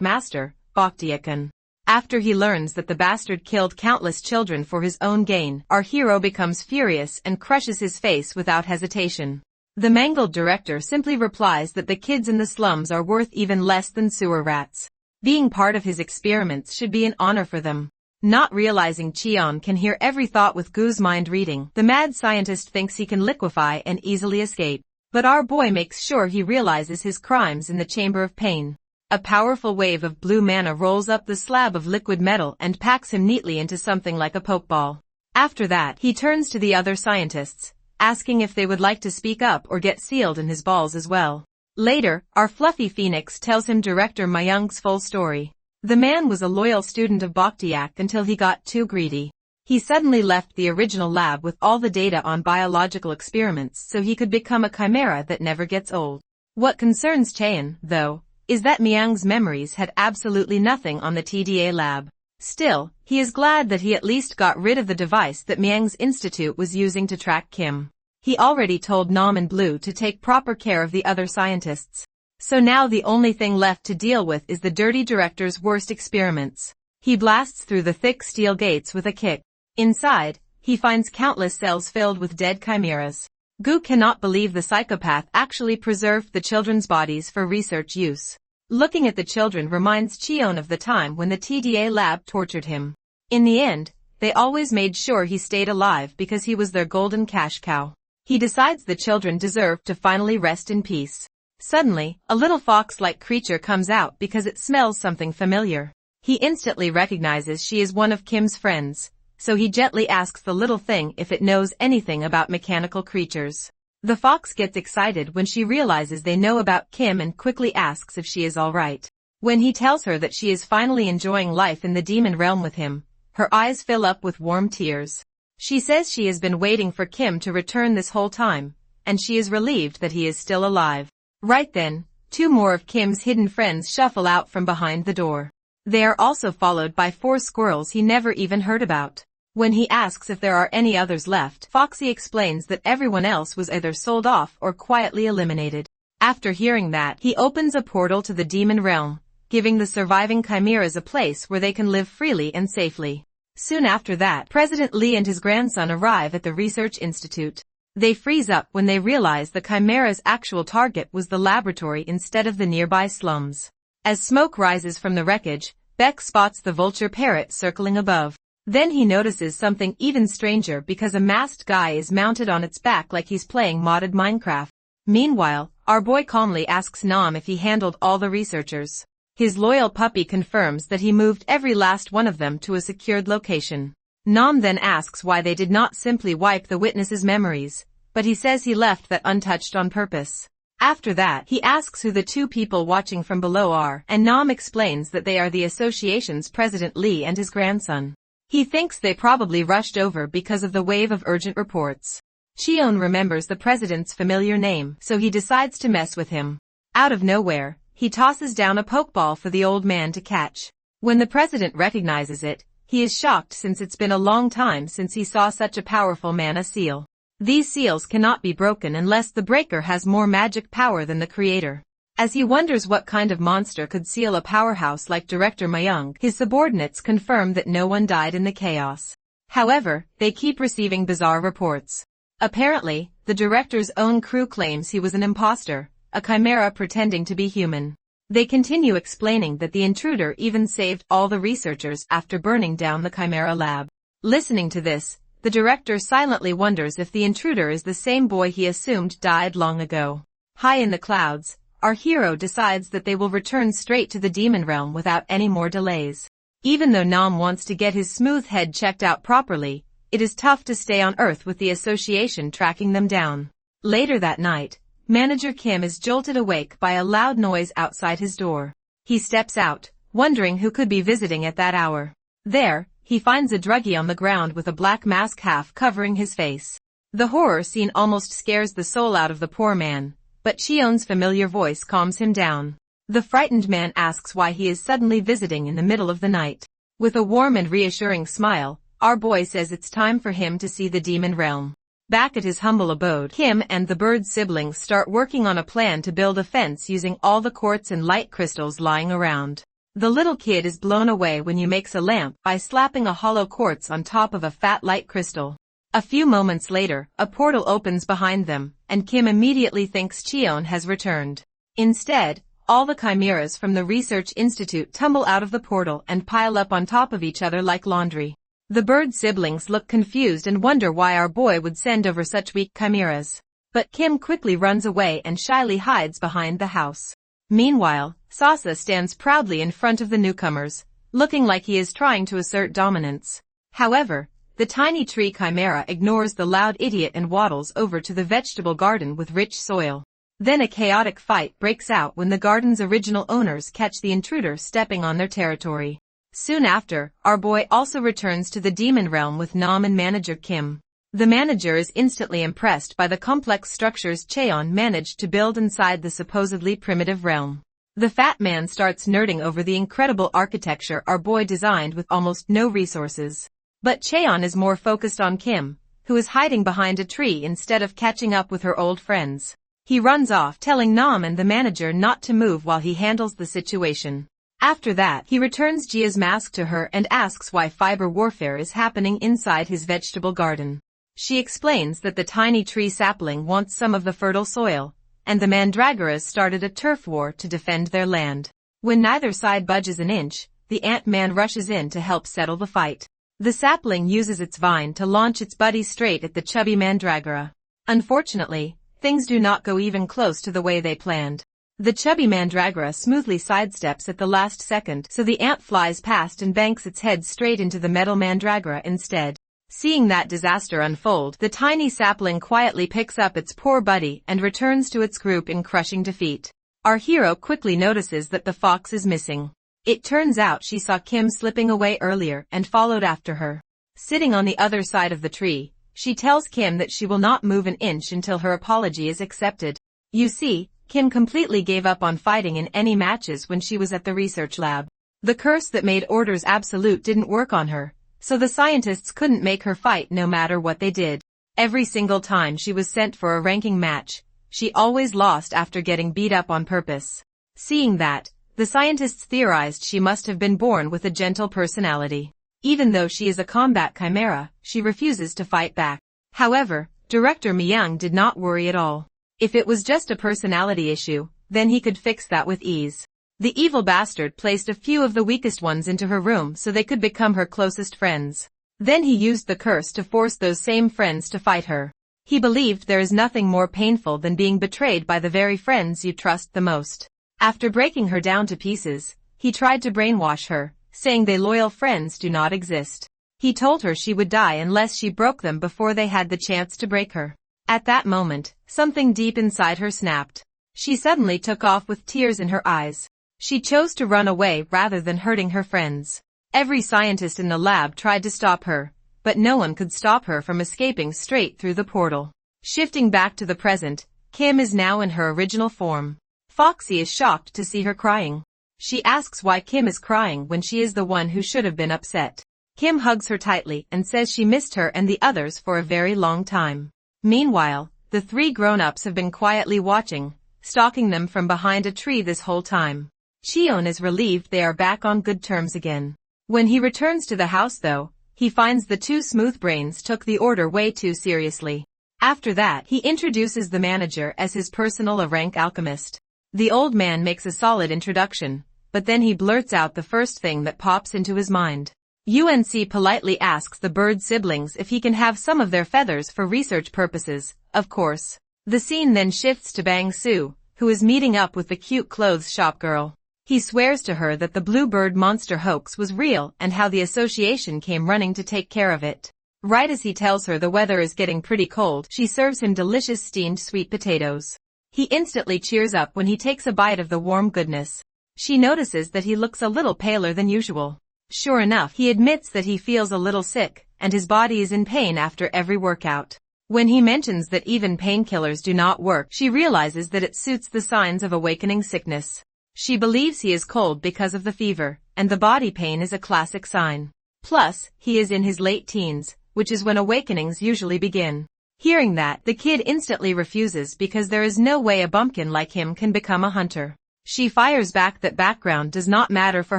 master, Baektae-kun. After he learns that the bastard killed countless children for his own gain, our hero becomes furious and crushes his face without hesitation. The mangled director simply replies that the kids in the slums are worth even less than sewer rats. Being part of his experiments should be an honor for them. Not realizing Cheon can hear every thought with Gu's mind reading, the mad scientist thinks he can liquefy and easily escape. But our boy makes sure he realizes his crimes in the chamber of pain. A powerful wave of blue mana rolls up the slab of liquid metal and packs him neatly into something like a pokeball. After that, he turns to the other scientists, asking if they would like to speak up or get sealed in his balls as well. Later, our fluffy phoenix tells him Director Mayung's full story. The man was a loyal student of Baektae until he got too greedy. He suddenly left the original lab with all the data on biological experiments so he could become a chimera that never gets old. What concerns Cheon, though, is that Mayung's memories had absolutely nothing on the TDA lab. Still, he is glad that he at least got rid of the device that Mayung's institute was using to track Kim. He already told Nam and Blue to take proper care of the other scientists. So now the only thing left to deal with is the dirty director's worst experiments. He blasts through the thick steel gates with a kick. Inside, he finds countless cells filled with dead chimeras. Gu cannot believe the psychopath actually preserved the children's bodies for research use. Looking at the children reminds Cheon of the time when the TDA lab tortured him. In the end, they always made sure he stayed alive because he was their golden cash cow. He decides the children deserve to finally rest in peace. Suddenly, a little fox-like creature comes out because it smells something familiar. He instantly recognizes she is one of Kim's friends, so he gently asks the little thing if it knows anything about mechanical creatures. The fox gets excited when she realizes they know about Kim and quickly asks if she is alright. When he tells her that she is finally enjoying life in the demon realm with him, her eyes fill up with warm tears. She says she has been waiting for Kim to return this whole time, and she is relieved that he is still alive. Right then, two more of Kim's hidden friends shuffle out from behind the door. They are also followed by 4 squirrels he never even heard about. When he asks if there are any others left, Foxy explains that everyone else was either sold off or quietly eliminated. After hearing that, he opens a portal to the demon realm, giving the surviving chimeras a place where they can live freely and safely. Soon after that, President Lee and his grandson arrive at the research institute. They freeze up when they realize the chimera's actual target was the laboratory instead of the nearby slums. As smoke rises from the wreckage, Beck spots the vulture parrot circling above. Then he notices something even stranger because a masked guy is mounted on its back like he's playing modded Minecraft. Meanwhile, our boy calmly asks Nam if he handled all the researchers. His loyal puppy confirms that he moved every last one of them to a secured location. Nam then asks why they did not simply wipe the witnesses' memories, but he says he left that untouched on purpose. After that, he asks who the 2 people watching from below are, and Nam explains that they are the association's President Lee and his grandson. He thinks they probably rushed over because of the wave of urgent reports. Cheon remembers the president's familiar name, so he decides to mess with him. Out of nowhere, he tosses down a pokeball for the old man to catch. When the president recognizes it, he is shocked since it's been a long time since he saw such a powerful mana seal. These seals cannot be broken unless the breaker has more magic power than the creator. As he wonders what kind of monster could seal a powerhouse like Director Mayung, his subordinates confirm that no one died in the chaos. However, they keep receiving bizarre reports. Apparently, the director's own crew claims he was an imposter, a chimera pretending to be human. They continue explaining that the intruder even saved all the researchers after burning down the chimera lab. Listening to this, the director silently wonders if the intruder is the same boy he assumed died long ago. High in the clouds, our hero decides that they will return straight to the demon realm without any more delays. Even though Nam wants to get his smooth head checked out properly, it is tough to stay on Earth with the association tracking them down. Later that night, Manager Kim is jolted awake by a loud noise outside his door. He steps out, wondering who could be visiting at that hour. There, he finds a druggie on the ground with a black mask half covering his face. The horror scene almost scares the soul out of the poor man, but Cheon's familiar voice calms him down. The frightened man asks why he is suddenly visiting in the middle of the night. With a warm and reassuring smile, our boy says it's time for him to see the demon realm. Back at his humble abode, Kim and the bird siblings start working on a plan to build a fence using all the quartz and light crystals lying around. The little kid is blown away when he makes a lamp by slapping a hollow quartz on top of a fat light crystal. A few moments later, a portal opens behind them, and Kim immediately thinks Cheon has returned. Instead, all the chimeras from the research institute tumble out of the portal and pile up on top of each other like laundry. The bird siblings look confused and wonder why our boy would send over such weak chimeras. But Kim quickly runs away and shyly hides behind the house. Meanwhile, Sasa stands proudly in front of the newcomers, looking like he is trying to assert dominance. However, the tiny tree chimera ignores the loud idiot and waddles over to the vegetable garden with rich soil. Then a chaotic fight breaks out when the garden's original owners catch the intruder stepping on their territory. Soon after, our boy also returns to the demon realm with Nam and Manager Kim. The manager is instantly impressed by the complex structures Cheon managed to build inside the supposedly primitive realm. The fat man starts nerding over the incredible architecture our boy designed with almost no resources. But Cheon is more focused on Kim, who is hiding behind a tree instead of catching up with her old friends. He runs off telling Nam and the manager not to move while he handles the situation. After that, he returns Jia's mask to her and asks why fiber warfare is happening inside his vegetable garden. She explains that the tiny tree sapling wants some of the fertile soil, and the mandragoras started a turf war to defend their land. When neither side budges an inch, the ant-man rushes in to help settle the fight. The sapling uses its vine to launch its buddy straight at the chubby mandragora. Unfortunately, things do not go even close to the way they planned. The chubby mandragora smoothly sidesteps at the last second, so the ant flies past and banks its head straight into the metal mandragora instead. Seeing that disaster unfold, the tiny sapling quietly picks up its poor buddy and returns to its group in crushing defeat. Our hero quickly notices that the fox is missing. It turns out she saw Kim slipping away earlier and followed after her. Sitting on the other side of the tree, she tells Kim that she will not move an inch until her apology is accepted. You see, Kim completely gave up on fighting in any matches when she was at the research lab. The curse that made orders absolute didn't work on her, so the scientists couldn't make her fight no matter what they did. Every single time she was sent for a ranking match, she always lost after getting beat up on purpose. Seeing that, the scientists theorized she must have been born with a gentle personality. Even though she is a combat chimera, she refuses to fight back. However, Director Myung did not worry at all. If it was just a personality issue, then he could fix that with ease. The evil bastard placed a few of the weakest ones into her room so they could become her closest friends. Then he used the curse to force those same friends to fight her. He believed there is nothing more painful than being betrayed by the very friends you trust the most. After breaking her down to pieces, he tried to brainwash her, saying they loyal friends do not exist. He told her she would die unless she broke them before they had the chance to break her. At that moment, something deep inside her snapped. She suddenly took off with tears in her eyes. She chose to run away rather than hurting her friends. Every scientist in the lab tried to stop her, but no one could stop her from escaping straight through the portal. Shifting back to the present, Kim is now in her original form. Foxy is shocked to see her crying. She asks why Kim is crying when she is the one who should have been upset. Kim hugs her tightly and says she missed her and the others for a very long time. Meanwhile, the three grown-ups have been quietly watching, stalking them from behind a tree this whole time. Cheon is relieved they are back on good terms again. When he returns to the house though, he finds the two smooth brains took the order way too seriously. After that, he introduces the manager as his personal rank alchemist. The old man makes a solid introduction, but then he blurts out the first thing that pops into his mind. UNC politely asks the bird siblings if he can have some of their feathers for research purposes, of course. The scene then shifts to Bang Soo, who is meeting up with the cute clothes shop girl. He swears to her that the blue bird monster hoax was real and how the association came running to take care of it. Right as he tells her the weather is getting pretty cold, she serves him delicious steamed sweet potatoes. He instantly cheers up when he takes a bite of the warm goodness. She notices that he looks a little paler than usual. Sure enough, he admits that he feels a little sick, and his body is in pain after every workout. When he mentions that even painkillers do not work, she realizes that it suits the signs of awakening sickness. She believes he is cold because of the fever, and the body pain is a classic sign. Plus, he is in his late teens, which is when awakenings usually begin. Hearing that, the kid instantly refuses because there is no way a bumpkin like him can become a hunter. She fires back that background does not matter for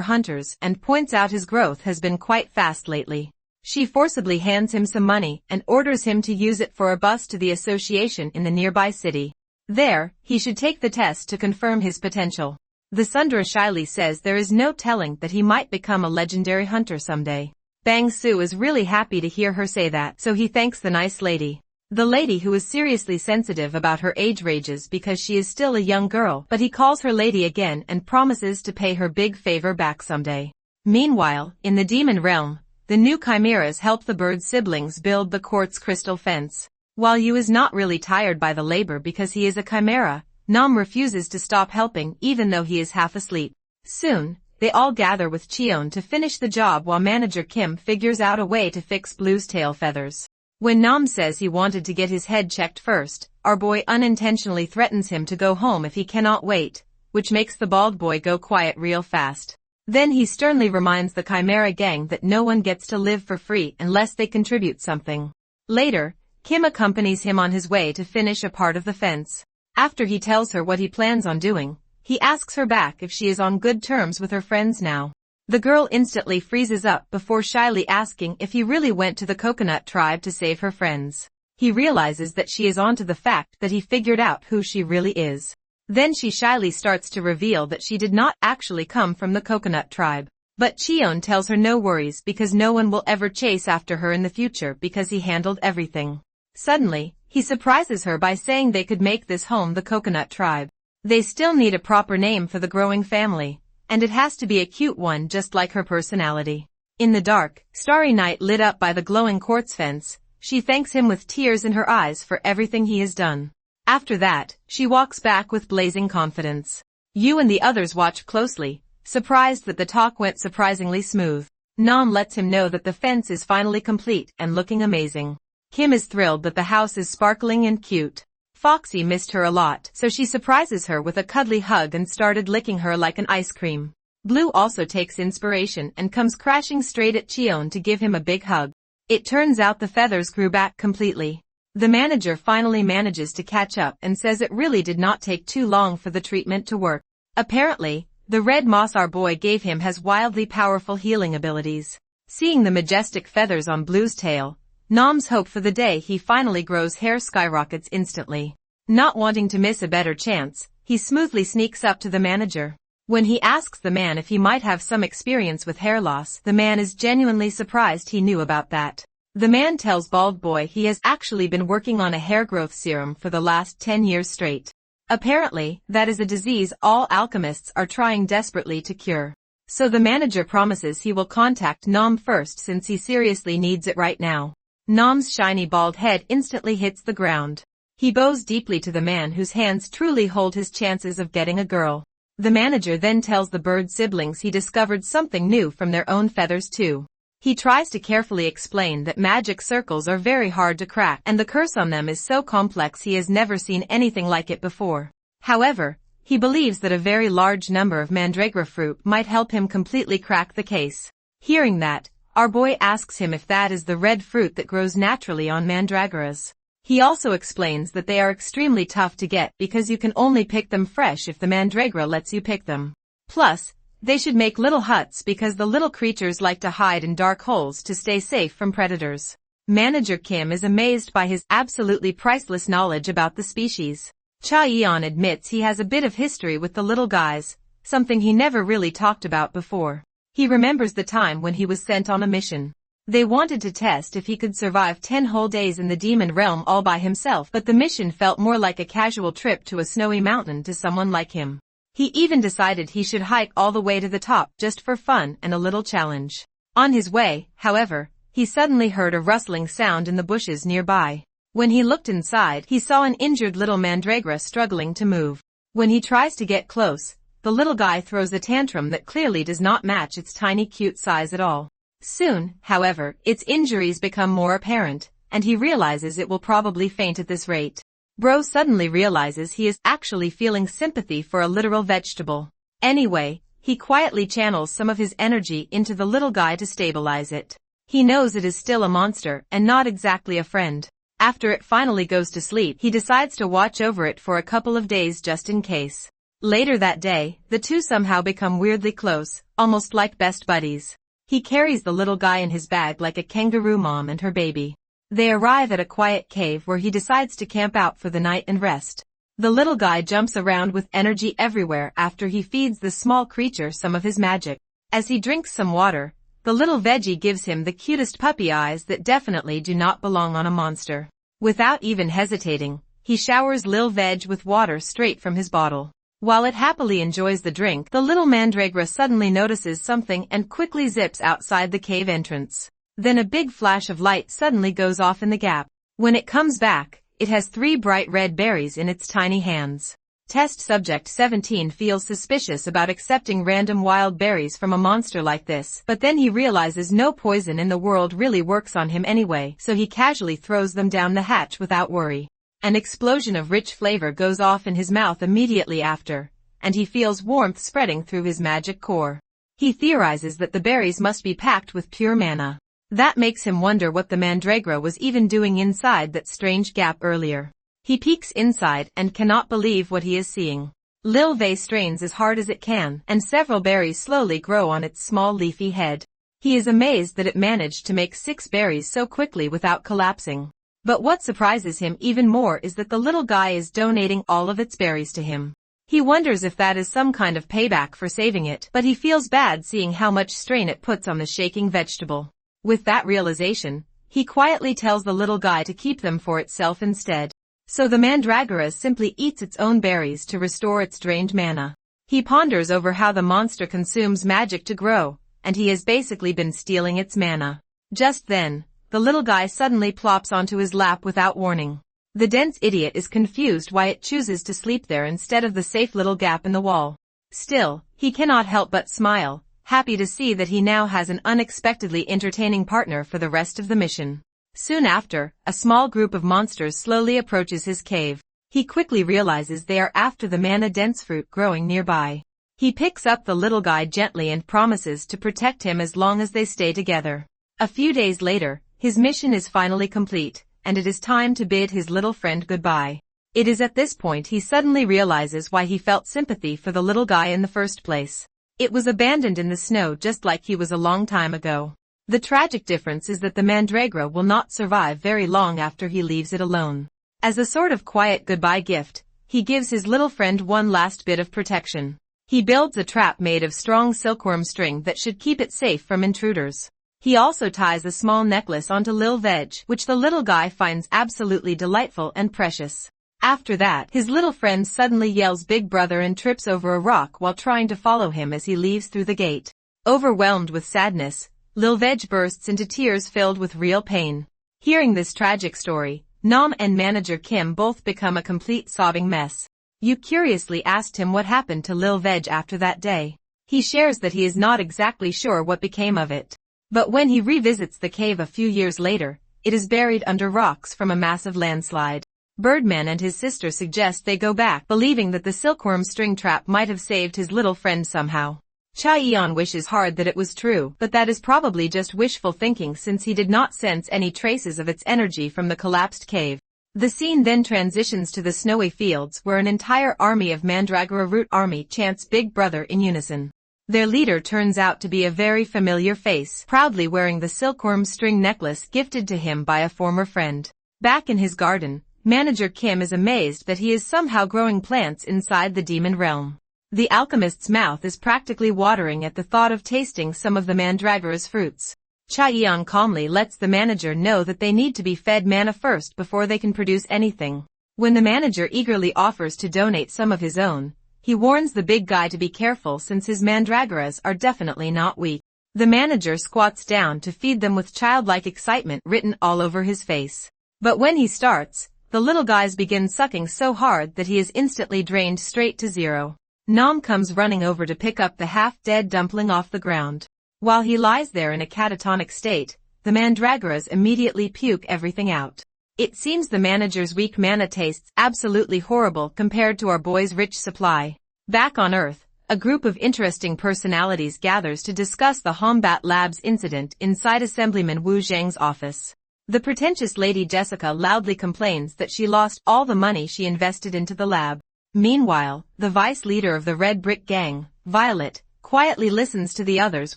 hunters and points out his growth has been quite fast lately. She forcibly hands him some money and orders him to use it for a bus to the association in the nearby city. There, he should take the test to confirm his potential. The Sundara shyly says there is no telling that he might become a legendary hunter someday. Bang Soo is really happy to hear her say that, so he thanks the nice lady. The lady who is seriously sensitive about her age rages because she is still a young girl, but he calls her lady again and promises to pay her big favor back someday. Meanwhile, in the demon realm, the new chimeras help the bird siblings build the quartz crystal fence. While Yu is not really tired by the labor because he is a chimera, Nam refuses to stop helping even though he is half asleep. Soon, they all gather with Cheon to finish the job while manager Kim figures out a way to fix Blue's tail feathers. When Nam says he wanted to get his head checked first, our boy unintentionally threatens him to go home if he cannot wait, which makes the bald boy go quiet real fast. Then he sternly reminds the Chimera gang that no one gets to live for free unless they contribute something. Later, Kim accompanies him on his way to finish a part of the fence. After he tells her what he plans on doing, he asks her back if she is on good terms with her friends now. The girl instantly freezes up before shyly asking if he really went to the coconut tribe to save her friends. He realizes that she is onto the fact that he figured out who she really is. Then she shyly starts to reveal that she did not actually come from the coconut tribe. But Cheon tells her no worries because no one will ever chase after her in the future because he handled everything. Suddenly, he surprises her by saying they could make this home the coconut tribe. They still need a proper name for the growing family, and it has to be a cute one just like her personality. In the dark, starry night lit up by the glowing quartz fence, she thanks him with tears in her eyes for everything he has done. After that, she walks back with blazing confidence. Yu and the others watch closely, surprised that the talk went surprisingly smooth. Nam lets him know that the fence is finally complete and looking amazing. Kim is thrilled that the house is sparkling and cute. Foxy missed her a lot, so she surprises her with a cuddly hug and started licking her like an ice cream. Blue also takes inspiration and comes crashing straight at Cheon to give him a big hug. It turns out the feathers grew back completely. The manager finally manages to catch up and says it really did not take too long for the treatment to work. Apparently, the red moss our boy gave him has wildly powerful healing abilities. Seeing the majestic feathers on Blue's tail, Nam's hope for the day he finally grows hair skyrockets instantly. Not wanting to miss a better chance, he smoothly sneaks up to the manager. When he asks the man if he might have some experience with hair loss, the man is genuinely surprised he knew about that. The man tells Bald Boy he has actually been working on a hair growth serum for the last 10 years straight. Apparently, that is a disease all alchemists are trying desperately to cure. So the manager promises he will contact Nam first since he seriously needs it right now. Nam's shiny bald head instantly hits the ground. He bows deeply to the man whose hands truly hold his chances of getting a girl. The manager then tells the bird siblings he discovered something new from their own feathers too. He tries to carefully explain that magic circles are very hard to crack and the curse on them is so complex he has never seen anything like it before. However, he believes that a very large number of mandragora fruit might help him completely crack the case. Hearing that, our boy asks him if that is the red fruit that grows naturally on mandragoras. He also explains that they are extremely tough to get because you can only pick them fresh if the mandragora lets you pick them. Plus, they should make little huts because the little creatures like to hide in dark holes to stay safe from predators. Manager Kim is amazed by his absolutely priceless knowledge about the species. Cha Yeon admits he has a bit of history with the little guys, something he never really talked about before. He remembers the time when he was sent on a mission. They wanted to test if he could survive 10 whole days in the demon realm all by himself, but the mission felt more like a casual trip to a snowy mountain to someone like him. He even decided he should hike all the way to the top just for fun and a little challenge. On his way, however, he suddenly heard a rustling sound in the bushes nearby. When he looked inside, he saw an injured little mandragora struggling to move. When he tries to get close, the little guy throws a tantrum that clearly does not match its tiny cute size at all. Soon, however, its injuries become more apparent, and he realizes it will probably faint at this rate. Bro suddenly realizes he is actually feeling sympathy for a literal vegetable. Anyway, he quietly channels some of his energy into the little guy to stabilize it. He knows it is still a monster and not exactly a friend. After it finally goes to sleep, he decides to watch over it for a couple of days just in case. Later that day, the two somehow become weirdly close, almost like best buddies. He carries the little guy in his bag like a kangaroo mom and her baby. They arrive at a quiet cave where he decides to camp out for the night and rest. The little guy jumps around with energy everywhere after he feeds the small creature some of his magic. As he drinks some water, the little veggie gives him the cutest puppy eyes that definitely do not belong on a monster. Without even hesitating, he showers Lil Veg with water straight from his bottle. While it happily enjoys the drink, the little mandragora suddenly notices something and quickly zips outside the cave entrance. Then a big flash of light suddenly goes off in the gap. When it comes back, it has 3 bright red berries in its tiny hands. Test subject 17 feels suspicious about accepting random wild berries from a monster like this, but then he realizes no poison in the world really works on him anyway, so he casually throws them down the hatch without worry. An explosion of rich flavor goes off in his mouth immediately after, and he feels warmth spreading through his magic core. He theorizes that the berries must be packed with pure mana. That makes him wonder what the mandragora was even doing inside that strange gap earlier. He peeks inside and cannot believe what he is seeing. Lil Vey strains as hard as it can, and several berries slowly grow on its small leafy head. He is amazed that it managed to make 6 berries so quickly without collapsing. But what surprises him even more is that the little guy is donating all of its berries to him. He wonders if that is some kind of payback for saving it, but he feels bad seeing how much strain it puts on the shaking vegetable. With that realization, he quietly tells the little guy to keep them for itself instead. So the mandragora simply eats its own berries to restore its drained mana. He ponders over how the monster consumes magic to grow, and he has basically been stealing its mana. Just then, the little guy suddenly plops onto his lap without warning. The dense idiot is confused why it chooses to sleep there instead of the safe little gap in the wall. Still, he cannot help but smile, happy to see that he now has an unexpectedly entertaining partner for the rest of the mission. Soon after, a small group of monsters slowly approaches his cave. He quickly realizes they are after the mana-dense fruit growing nearby. He picks up the little guy gently and promises to protect him as long as they stay together. A few days later, his mission is finally complete, and it is time to bid his little friend goodbye. It is at this point he suddenly realizes why he felt sympathy for the little guy in the first place. It was abandoned in the snow just like he was a long time ago. The tragic difference is that the mandragora will not survive very long after he leaves it alone. As a sort of quiet goodbye gift, he gives his little friend one last bit of protection. He builds a trap made of strong silkworm string that should keep it safe from intruders. He also ties a small necklace onto Lil Veg, which the little guy finds absolutely delightful and precious. After that, his little friend suddenly yells Big Brother and trips over a rock while trying to follow him as he leaves through the gate. Overwhelmed with sadness, Lil Veg bursts into tears filled with real pain. Hearing this tragic story, Nam and manager Kim both become a complete sobbing mess. Yu curiously asked him what happened to Lil Veg after that day. He shares that he is not exactly sure what became of it. But when he revisits the cave a few years later, it is buried under rocks from a massive landslide. Birdman and his sister suggest they go back, believing that the silkworm string trap might have saved his little friend somehow. Cha-Eon wishes hard that it was true, but that is probably just wishful thinking since he did not sense any traces of its energy from the collapsed cave. The scene then transitions to the snowy fields where an entire army of Mandragora Root Army chants Big Brother in unison. Their leader turns out to be a very familiar face, proudly wearing the silkworm string necklace gifted to him by a former friend. Back in his garden, Manager Kim is amazed that he is somehow growing plants inside the demon realm. The alchemist's mouth is practically watering at the thought of tasting some of the mandragora's fruits. Cha-Eon calmly lets the manager know that they need to be fed mana first before they can produce anything. When the manager eagerly offers to donate some of his own, he warns the big guy to be careful since his mandragoras are definitely not weak. The manager squats down to feed them with childlike excitement written all over his face. But when he starts, the little guys begin sucking so hard that he is instantly drained straight to zero. Nam comes running over to pick up the half-dead dumpling off the ground. While he lies there in a catatonic state, the mandragoras immediately puke everything out. It seems the manager's weak mana tastes absolutely horrible compared to our boy's rich supply. Back on Earth, a group of interesting personalities gathers to discuss the Hombat Labs incident inside Assemblyman Wu Zhang's office. The pretentious Lady Jessica loudly complains that she lost all the money she invested into the lab. Meanwhile, the vice leader of the Red Brick Gang, Violet, quietly listens to the others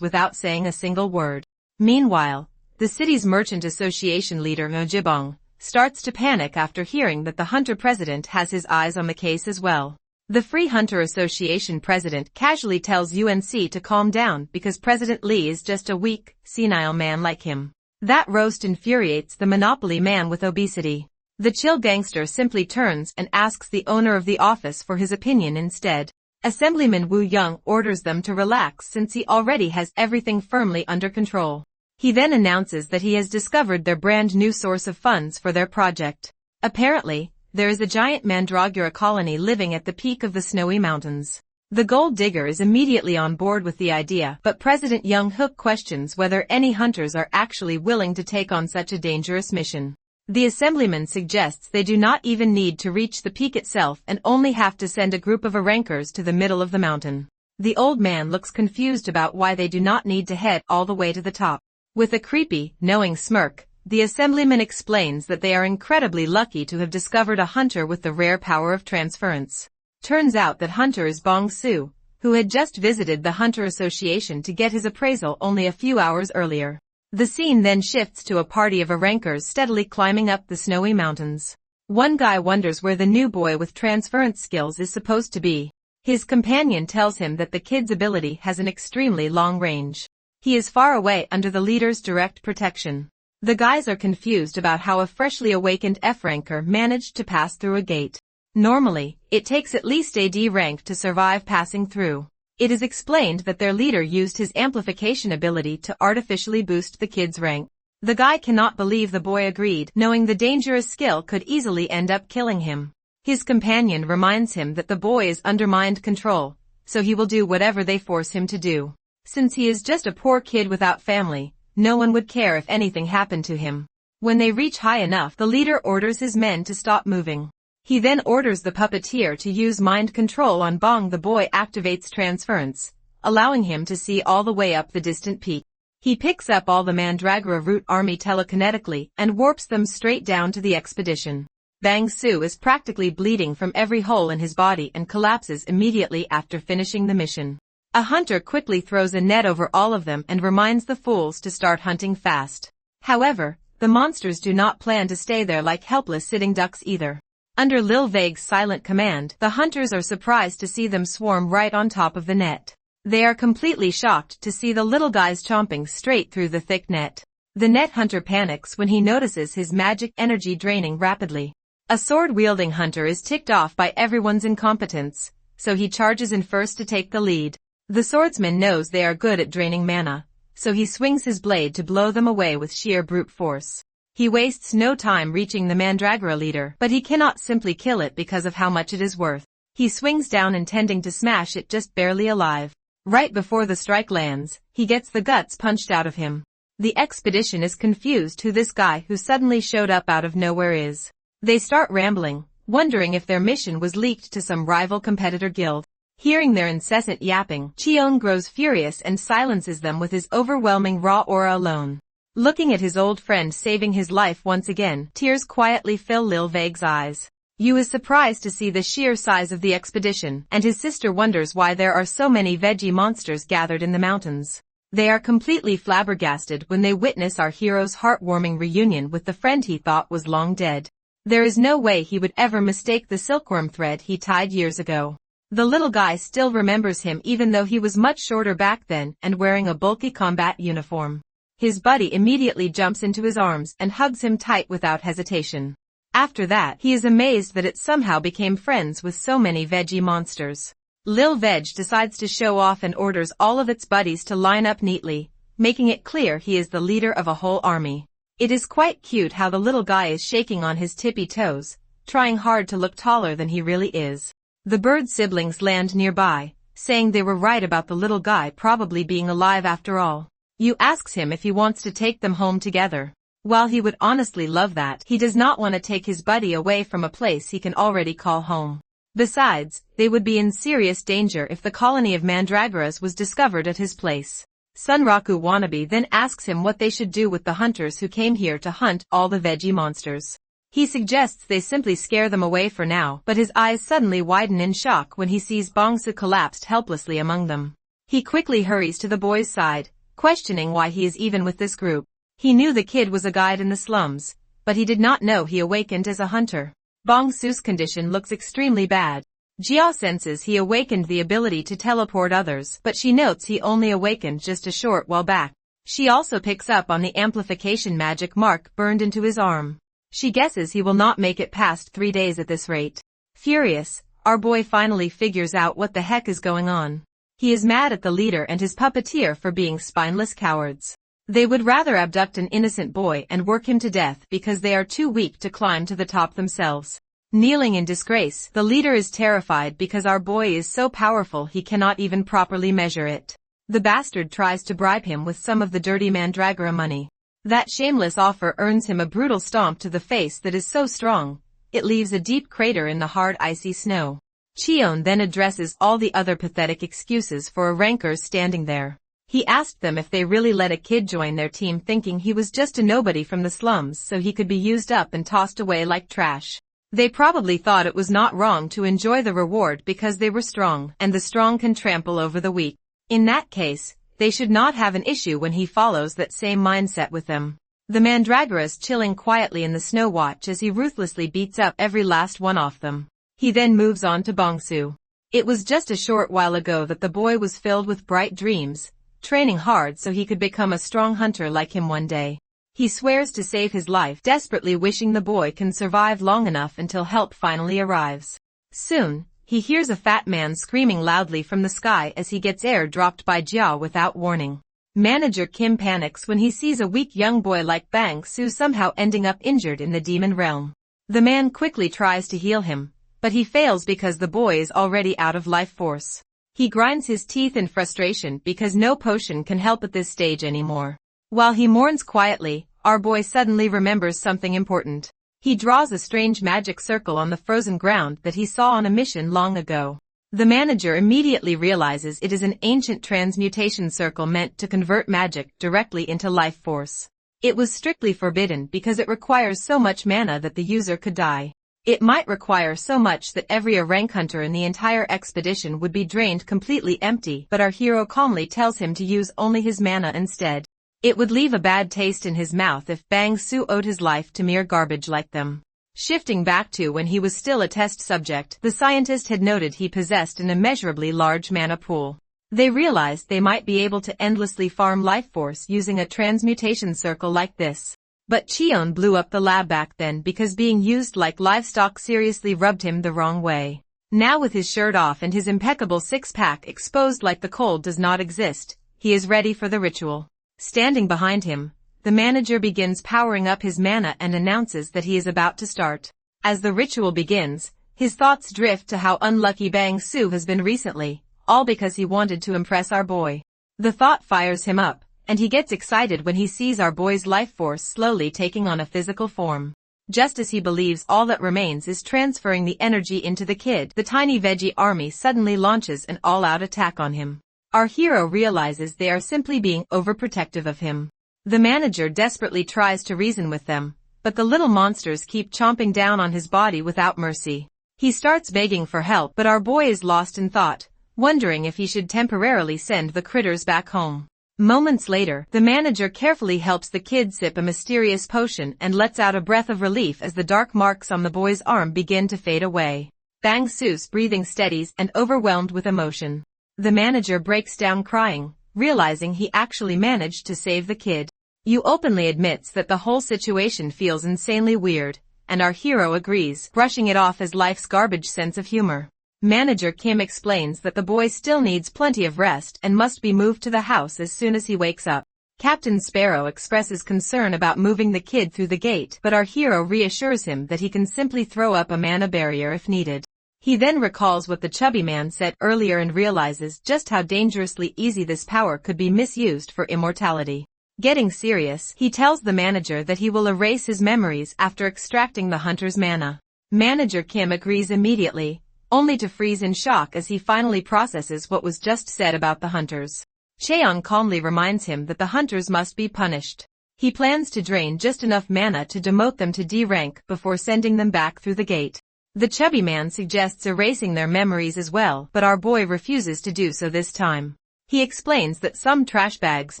without saying a single word. Meanwhile, the city's merchant association leader Mojibong starts to panic after hearing that the Hunter president has his eyes on the case as well. The Free Hunter Association president casually tells UNC to calm down because President Lee is just a weak, senile man like him. That roast infuriates the monopoly man with obesity. The chill gangster simply turns and asks the owner of the office for his opinion instead. Assemblyman Wu Young orders them to relax since he already has everything firmly under control. He then announces that he has discovered their brand new source of funds for their project. Apparently, there is a giant mandragora colony living at the peak of the snowy mountains. The gold digger is immediately on board with the idea, but President Young Hook questions whether any hunters are actually willing to take on such a dangerous mission. The assemblyman suggests they do not even need to reach the peak itself and only have to send a group of rankers to the middle of the mountain. The old man looks confused about why they do not need to head all the way to the top. With a creepy, knowing smirk, the assemblyman explains that they are incredibly lucky to have discovered a hunter with the rare power of transference. Turns out that hunter is Bong Su, who had just visited the Hunter Association to get his appraisal only a few hours earlier. The scene then shifts to a party of rankers steadily climbing up the snowy mountains. One guy wonders where the new boy with transference skills is supposed to be. His companion tells him that the kid's ability has an extremely long range. He is far away under the leader's direct protection. The guys are confused about how a freshly awakened F-ranker managed to pass through a gate. Normally, it takes at least a D rank to survive passing through. It is explained that their leader used his amplification ability to artificially boost the kid's rank. The guy cannot believe the boy agreed, knowing the dangerous skill could easily end up killing him. His companion reminds him that the boy is under mind control, so he will do whatever they force him to do. Since he is just a poor kid without family, no one would care if anything happened to him. When they reach high enough, the leader orders his men to stop moving. He then orders the puppeteer to use mind control on Bong. The boy activates transference, allowing him to see all the way up the distant peak. He picks up all the Mandragora root army telekinetically and warps them straight down to the expedition. Bang Su is practically bleeding from every hole in his body and collapses immediately after finishing the mission. A hunter quickly throws a net over all of them and reminds the fools to start hunting fast. However, the monsters do not plan to stay there like helpless sitting ducks either. Under Lil Vague's silent command, the hunters are surprised to see them swarm right on top of the net. They are completely shocked to see the little guys chomping straight through the thick net. The net hunter panics when he notices his magic energy draining rapidly. A sword-wielding hunter is ticked off by everyone's incompetence, so he charges in first to take the lead. The swordsman knows they are good at draining mana, so he swings his blade to blow them away with sheer brute force. He wastes no time reaching the Mandragora leader, but he cannot simply kill it because of how much it is worth. He swings down intending to smash it just barely alive. Right before the strike lands, he gets the guts punched out of him. The expedition is confused who this guy who suddenly showed up out of nowhere is. They start rambling, wondering if their mission was leaked to some rival competitor guild. Hearing their incessant yapping, Cheon grows furious and silences them with his overwhelming raw aura alone. Looking at his old friend saving his life once again, tears quietly fill Lil Vague's eyes. Yu is surprised to see the sheer size of the expedition, and his sister wonders why there are so many veggie monsters gathered in the mountains. They are completely flabbergasted when they witness our hero's heartwarming reunion with the friend he thought was long dead. There is no way he would ever mistake the silkworm thread he tied years ago. The little guy still remembers him even though he was much shorter back then and wearing a bulky combat uniform. His buddy immediately jumps into his arms and hugs him tight without hesitation. After that, he is amazed that it somehow became friends with so many veggie monsters. Lil Veg decides to show off and orders all of its buddies to line up neatly, making it clear he is the leader of a whole army. It is quite cute how the little guy is shaking on his tippy toes, trying hard to look taller than he really is. The bird siblings land nearby, saying they were right about the little guy probably being alive after all. Yu asks him if he wants to take them home together. While he would honestly love that, he does not want to take his buddy away from a place he can already call home. Besides, they would be in serious danger if the colony of mandragoras was discovered at his place. Sunraku wannabe then asks him what they should do with the hunters who came here to hunt all the veggie monsters. He suggests they simply scare them away for now, but his eyes suddenly widen in shock when he sees Bongsu collapsed helplessly among them. He quickly hurries to the boy's side, questioning why he is even with this group. He knew the kid was a guide in the slums, but he did not know he awakened as a hunter. Bongsu's condition looks extremely bad. Jia senses he awakened the ability to teleport others, but she notes he only awakened just a short while back. She also picks up on the amplification magic mark burned into his arm. She guesses he will not make it past 3 days at this rate. Furious, our boy finally figures out what the heck is going on. He is mad at the leader and his puppeteer for being spineless cowards. They would rather abduct an innocent boy and work him to death because they are too weak to climb to the top themselves. Kneeling in disgrace, the leader is terrified because our boy is so powerful he cannot even properly measure it. The bastard tries to bribe him with some of the dirty mandragora money. That shameless offer earns him a brutal stomp to the face that is so strong, it leaves a deep crater in the hard icy snow. Cheon then addresses all the other pathetic excuses for a rankers standing there. He asked them if they really let a kid join their team thinking he was just a nobody from the slums so he could be used up and tossed away like trash. They probably thought it was not wrong to enjoy the reward because they were strong, and the strong can trample over the weak. In that case, they should not have an issue when he follows that same mindset with them. The mandragoras chilling quietly in the snow watch as he ruthlessly beats up every last one of them. He then moves on to Bongsu. It was just a short while ago that the boy was filled with bright dreams, training hard so he could become a strong hunter like him one day. He swears to save his life, desperately wishing the boy can survive long enough until help finally arrives. Soon, he hears a fat man screaming loudly from the sky as he gets air dropped by Jia without warning. Manager Kim panics when he sees a weak young boy like Bang Su somehow ending up injured in the demon realm. The man quickly tries to heal him, but he fails because the boy is already out of life force. He grinds his teeth in frustration because no potion can help at this stage anymore. While he mourns quietly, our boy suddenly remembers something important. He draws a strange magic circle on the frozen ground that he saw on a mission long ago. The manager immediately realizes it is an ancient transmutation circle meant to convert magic directly into life force. It was strictly forbidden because it requires so much mana that the user could die. It might require so much that every rank hunter in the entire expedition would be drained completely empty, but our hero calmly tells him to use only his mana instead. It would leave a bad taste in his mouth if Bang Su owed his life to mere garbage like them. Shifting back to when he was still a test subject, the scientist had noted he possessed an immeasurably large mana pool. They realized they might be able to endlessly farm life force using a transmutation circle like this. But Cheon blew up the lab back then because being used like livestock seriously rubbed him the wrong way. Now with his shirt off and his impeccable six-pack exposed like the cold does not exist, he is ready for the ritual. Standing behind him, the manager begins powering up his mana and announces that he is about to start. As the ritual begins, his thoughts drift to how unlucky Bang Su has been recently, all because he wanted to impress our boy. The thought fires him up, and he gets excited when he sees our boy's life force slowly taking on a physical form. Just as he believes all that remains is transferring the energy into the kid, the tiny veggie army suddenly launches an all-out attack on him. Our hero realizes they are simply being overprotective of him. The manager desperately tries to reason with them, but the little monsters keep chomping down on his body without mercy. He starts begging for help, but our boy is lost in thought, wondering if he should temporarily send the critters back home. Moments later, the manager carefully helps the kid sip a mysterious potion and lets out a breath of relief as the dark marks on the boy's arm begin to fade away. Bang Su's breathing steadies and overwhelmed with emotion. The manager breaks down crying, realizing he actually managed to save the kid. Yu openly admits that the whole situation feels insanely weird, and our hero agrees, brushing it off as life's garbage sense of humor. Manager Kim explains that the boy still needs plenty of rest and must be moved to the house as soon as he wakes up. Captain Sparrow expresses concern about moving the kid through the gate, but our hero reassures him that he can simply throw up a mana barrier if needed. He then recalls what the chubby man said earlier and realizes just how dangerously easy this power could be misused for immortality. Getting serious, he tells the manager that he will erase his memories after extracting the hunter's mana. Manager Kim agrees immediately, only to freeze in shock as he finally processes what was just said about the hunters. Cheon calmly reminds him that the hunters must be punished. He plans to drain just enough mana to demote them to D rank before sending them back through the gate. The chubby man suggests erasing their memories as well, but our boy refuses to do so this time. He explains that some trash bags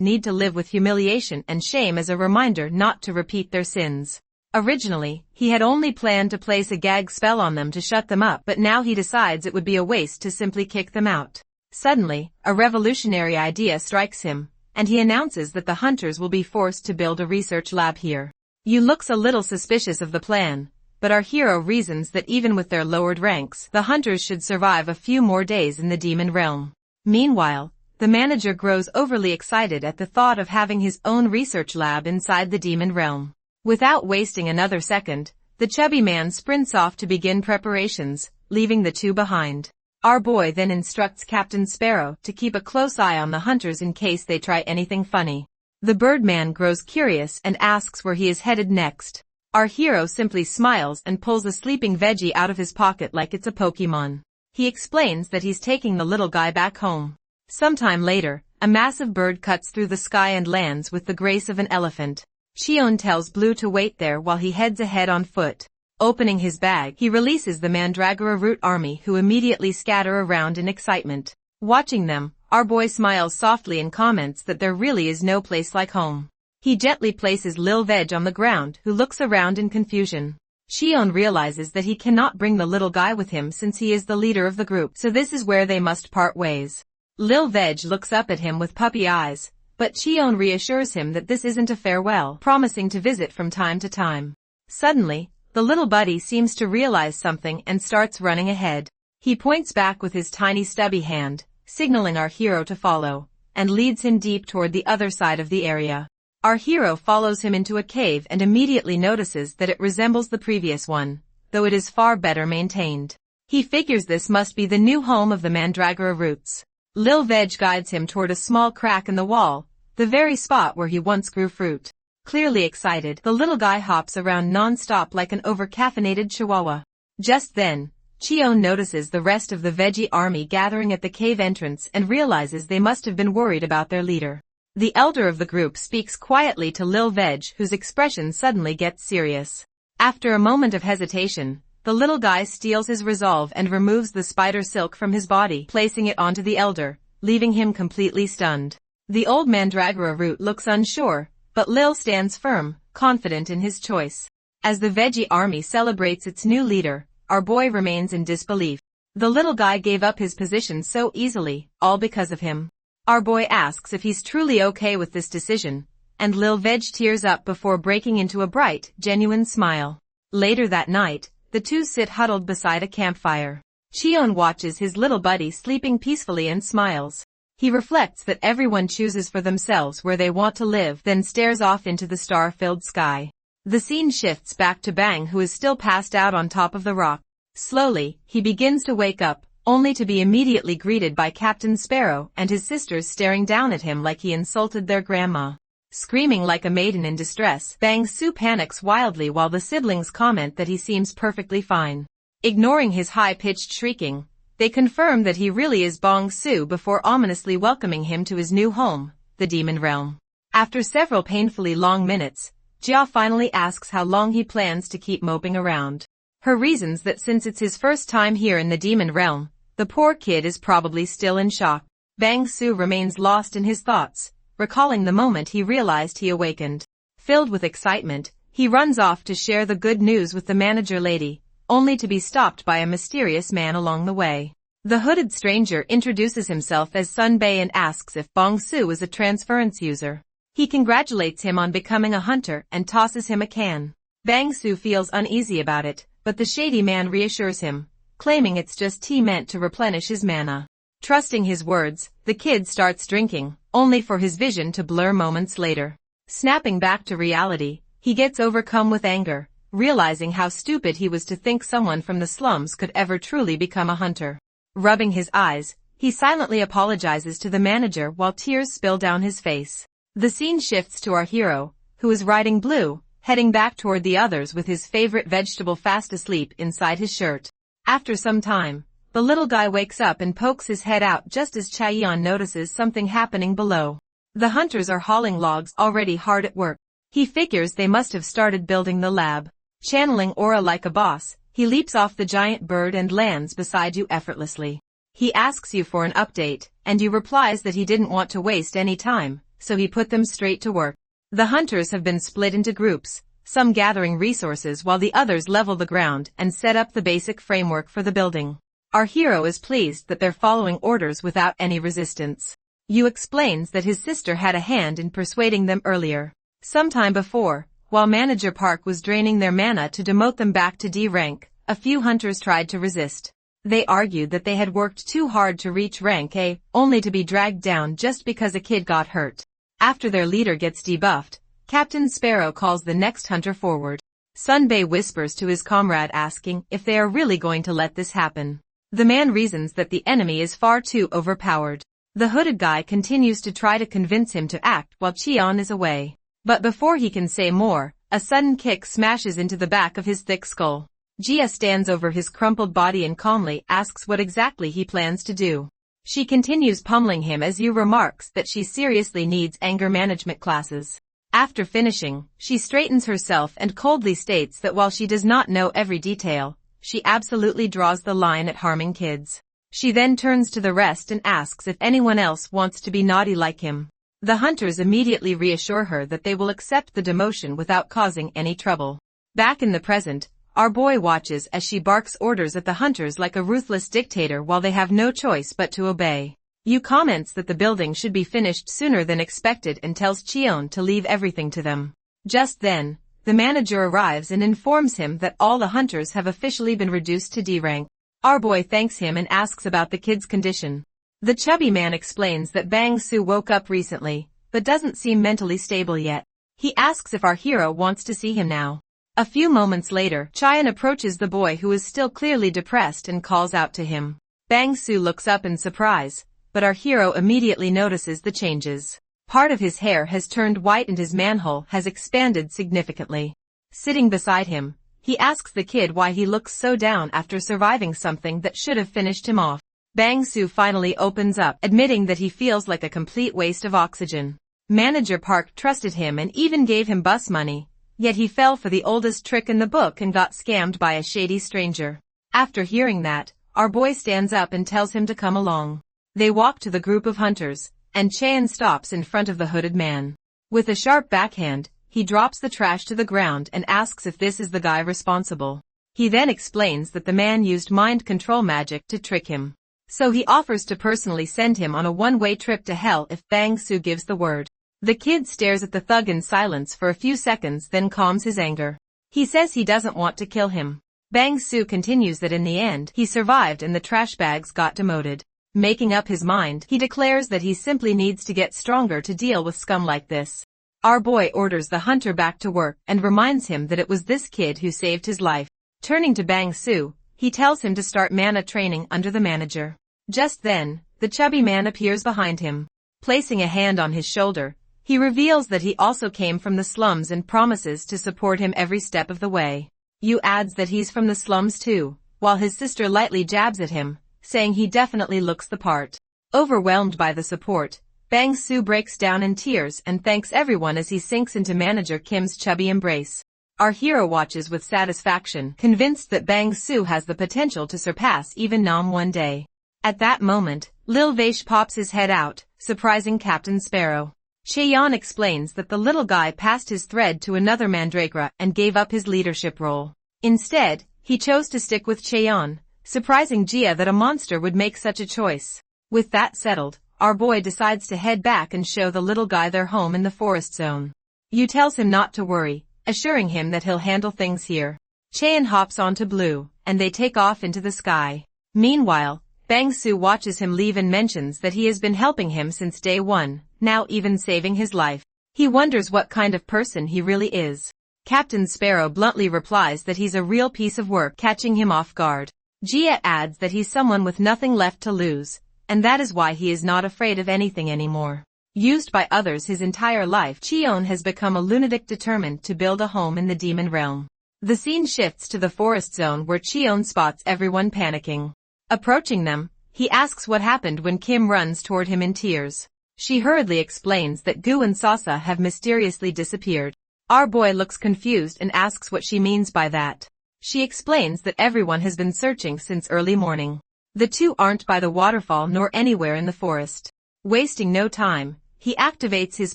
need to live with humiliation and shame as a reminder not to repeat their sins. Originally, he had only planned to place a gag spell on them to shut them up, but now he decides it would be a waste to simply kick them out. Suddenly, a revolutionary idea strikes him, and he announces that the hunters will be forced to build a research lab here. Yu looks a little suspicious of the plan, but our hero reasons that even with their lowered ranks, the hunters should survive a few more days in the demon realm. Meanwhile, the manager grows overly excited at the thought of having his own research lab inside the demon realm. Without wasting another second, the chubby man sprints off to begin preparations, leaving the two behind. Our boy then instructs Captain Sparrow to keep a close eye on the hunters in case they try anything funny. The Birdman grows curious and asks where he is headed next. Our hero simply smiles and pulls a sleeping veggie out of his pocket like it's a Pokemon. He explains that he's taking the little guy back home. Sometime later, a massive bird cuts through the sky and lands with the grace of an elephant. Cheon tells Blue to wait there while he heads ahead on foot. Opening his bag, he releases the Mandragora root army, who immediately scatter around in excitement. Watching them, our boy smiles softly and comments that there really is no place like home. He gently places Lil Veg on the ground, who looks around in confusion. Cheon realizes that he cannot bring the little guy with him since he is the leader of the group, so this is where they must part ways. Lil Veg looks up at him with puppy eyes, but Cheon reassures him that this isn't a farewell, promising to visit from time to time. Suddenly, the little buddy seems to realize something and starts running ahead. He points back with his tiny stubby hand, signaling our hero to follow, and leads him deep toward the other side of the area. Our hero follows him into a cave and immediately notices that it resembles the previous one, though it is far better maintained. He figures this must be the new home of the Mandragora roots. Lil Veg guides him toward a small crack in the wall, the very spot where he once grew fruit. Clearly excited, the little guy hops around non-stop like an over-caffeinated chihuahua. Just then, Cheon notices the rest of the veggie army gathering at the cave entrance and realizes they must have been worried about their leader. The elder of the group speaks quietly to Lil Veg, whose expression suddenly gets serious. After a moment of hesitation, the little guy steals his resolve and removes the spider silk from his body, placing it onto the elder, leaving him completely stunned. The old Mandragora root looks unsure, but Lil stands firm, confident in his choice. As the veggie army celebrates its new leader, our boy remains in disbelief. The little guy gave up his position so easily, all because of him. Our boy asks if he's truly okay with this decision, and Lil Veg tears up before breaking into a bright, genuine smile. Later that night, the two sit huddled beside a campfire. Cheon watches his little buddy sleeping peacefully and smiles. He reflects that everyone chooses for themselves where they want to live, then stares off into the star-filled sky. The scene shifts back to Bang, who is still passed out on top of the rock. Slowly, he begins to wake up, only to be immediately greeted by Captain Sparrow and his sisters staring down at him like he insulted their grandma. Screaming like a maiden in distress, Bang Su panics wildly while the siblings comment that he seems perfectly fine. Ignoring his high-pitched shrieking, they confirm that he really is Bong Su before ominously welcoming him to his new home, the Demon Realm. After several painfully long minutes, Jia finally asks how long he plans to keep moping around. Her reasons that since it's his first time here in the Demon Realm, the poor kid is probably still in shock. Bang Su remains lost in his thoughts, recalling the moment he realized he awakened. Filled with excitement, he runs off to share the good news with the manager lady, only to be stopped by a mysterious man along the way. The hooded stranger introduces himself as Sun Bei and asks if Bong Su is a transference user. He congratulates him on becoming a hunter and tosses him a can. Bang Su feels uneasy about it, but the shady man reassures him, claiming it's just tea meant to replenish his mana. Trusting his words, the kid starts drinking, only for his vision to blur moments later. Snapping back to reality, he gets overcome with anger, realizing how stupid he was to think someone from the slums could ever truly become a hunter. Rubbing his eyes, he silently apologizes to the manager while tears spill down his face. The scene shifts to our hero, who is riding Blue, heading back toward the others with his favorite vegetable fast asleep inside his shirt. After some time, the little guy wakes up and pokes his head out just as Chaeyeon notices something happening below. The hunters are hauling logs already hard at work. He figures they must have started building the lab. Channeling aura like a boss, he leaps off the giant bird and lands beside you effortlessly. He asks you for an update, and you replies that he didn't want to waste any time, so he put them straight to work. The hunters have been split into groups, some gathering resources while the others level the ground and set up the basic framework for the building. Our hero is pleased that they're following orders without any resistance. Yu explains that his sister had a hand in persuading them earlier. Sometime before, while Manager Park was draining their mana to demote them back to D rank, a few hunters tried to resist. They argued that they had worked too hard to reach rank A, only to be dragged down just because a kid got hurt. After their leader gets debuffed, Captain Sparrow calls the next hunter forward. Sunbei whispers to his comrade asking if they are really going to let this happen. The man reasons that the enemy is far too overpowered. The hooded guy continues to try to convince him to act while Cheon is away. But before he can say more, a sudden kick smashes into the back of his thick skull. Jia stands over his crumpled body and calmly asks what exactly he plans to do. She continues pummeling him as Yu remarks that she seriously needs anger management classes. After finishing, she straightens herself and coldly states that while she does not know every detail, she absolutely draws the line at harming kids. She then turns to the rest and asks if anyone else wants to be naughty like him. The hunters immediately reassure her that they will accept the demotion without causing any trouble. Back in the present, our boy watches as she barks orders at the hunters like a ruthless dictator while they have no choice but to obey. Yu comments that the building should be finished sooner than expected and tells Cheon to leave everything to them. Just then, the manager arrives and informs him that all the hunters have officially been reduced to D rank. Our boy thanks him and asks about the kid's condition. The chubby man explains that Bang Su woke up recently, but doesn't seem mentally stable yet. He asks if our hero wants to see him now. A few moments later, Chaeyeon approaches the boy who is still clearly depressed and calls out to him. Bang Su looks up in surprise, but our hero immediately notices the changes. Part of his hair has turned white and his manhole has expanded significantly. Sitting beside him, he asks the kid why he looks so down after surviving something that should have finished him off. Bang Su finally opens up, admitting that he feels like a complete waste of oxygen. Manager Park trusted him and even gave him bus money, yet he fell for the oldest trick in the book and got scammed by a shady stranger. After hearing that, our boy stands up and tells him to come along. They walk to the group of hunters, and Cheon stops in front of the hooded man. With a sharp backhand, he drops the trash to the ground and asks if this is the guy responsible. He then explains that the man used mind control magic to trick him. So he offers to personally send him on a one-way trip to hell if Bang Su gives the word. The kid stares at the thug in silence for a few seconds then calms his anger. He says he doesn't want to kill him. Bang Su continues that in the end he survived and the trash bags got demoted. Making up his mind, he declares that he simply needs to get stronger to deal with scum like this. Our boy orders the hunter back to work and reminds him that it was this kid who saved his life. Turning to Bang Su, he tells him to start mana training under the manager. Just then, the chubby man appears behind him. Placing a hand on his shoulder, he reveals that he also came from the slums and promises to support him every step of the way. Yu adds that he's from the slums too, while his sister lightly jabs at him, saying he definitely looks the part. Overwhelmed by the support, Bang Su breaks down in tears and thanks everyone as he sinks into Manager Kim's chubby embrace. Our hero watches with satisfaction, convinced that Bang Su has the potential to surpass even Nam one day. At that moment, Lil Vaish pops his head out, surprising Captain Sparrow. Cheon explains that the little guy passed his thread to another Mandragora and gave up his leadership role. Instead, he chose to stick with Cheon, surprising Jia that a monster would make such a choice. With that settled, our boy decides to head back and show the little guy their home in the forest zone. Yu tells him not to worry, assuring him that he'll handle things here. Cheon hops onto Blue, and they take off into the sky. Meanwhile, Bang-soo watches him leave and mentions that he has been helping him since day one, now even saving his life. He wonders what kind of person he really is. Captain Sparrow bluntly replies that he's a real piece of work, catching him off guard. Jia adds that he's someone with nothing left to lose, and that is why he is not afraid of anything anymore. Used by others his entire life, Cheon has become a lunatic determined to build a home in the demon realm. The scene shifts to the forest zone where Cheon spots everyone panicking. Approaching them, he asks what happened when Kim runs toward him in tears. She hurriedly explains that Gu and Sasa have mysteriously disappeared. Our boy looks confused and asks what she means by that. She explains that everyone has been searching since early morning. The two aren't by the waterfall nor anywhere in the forest. Wasting no time, he activates his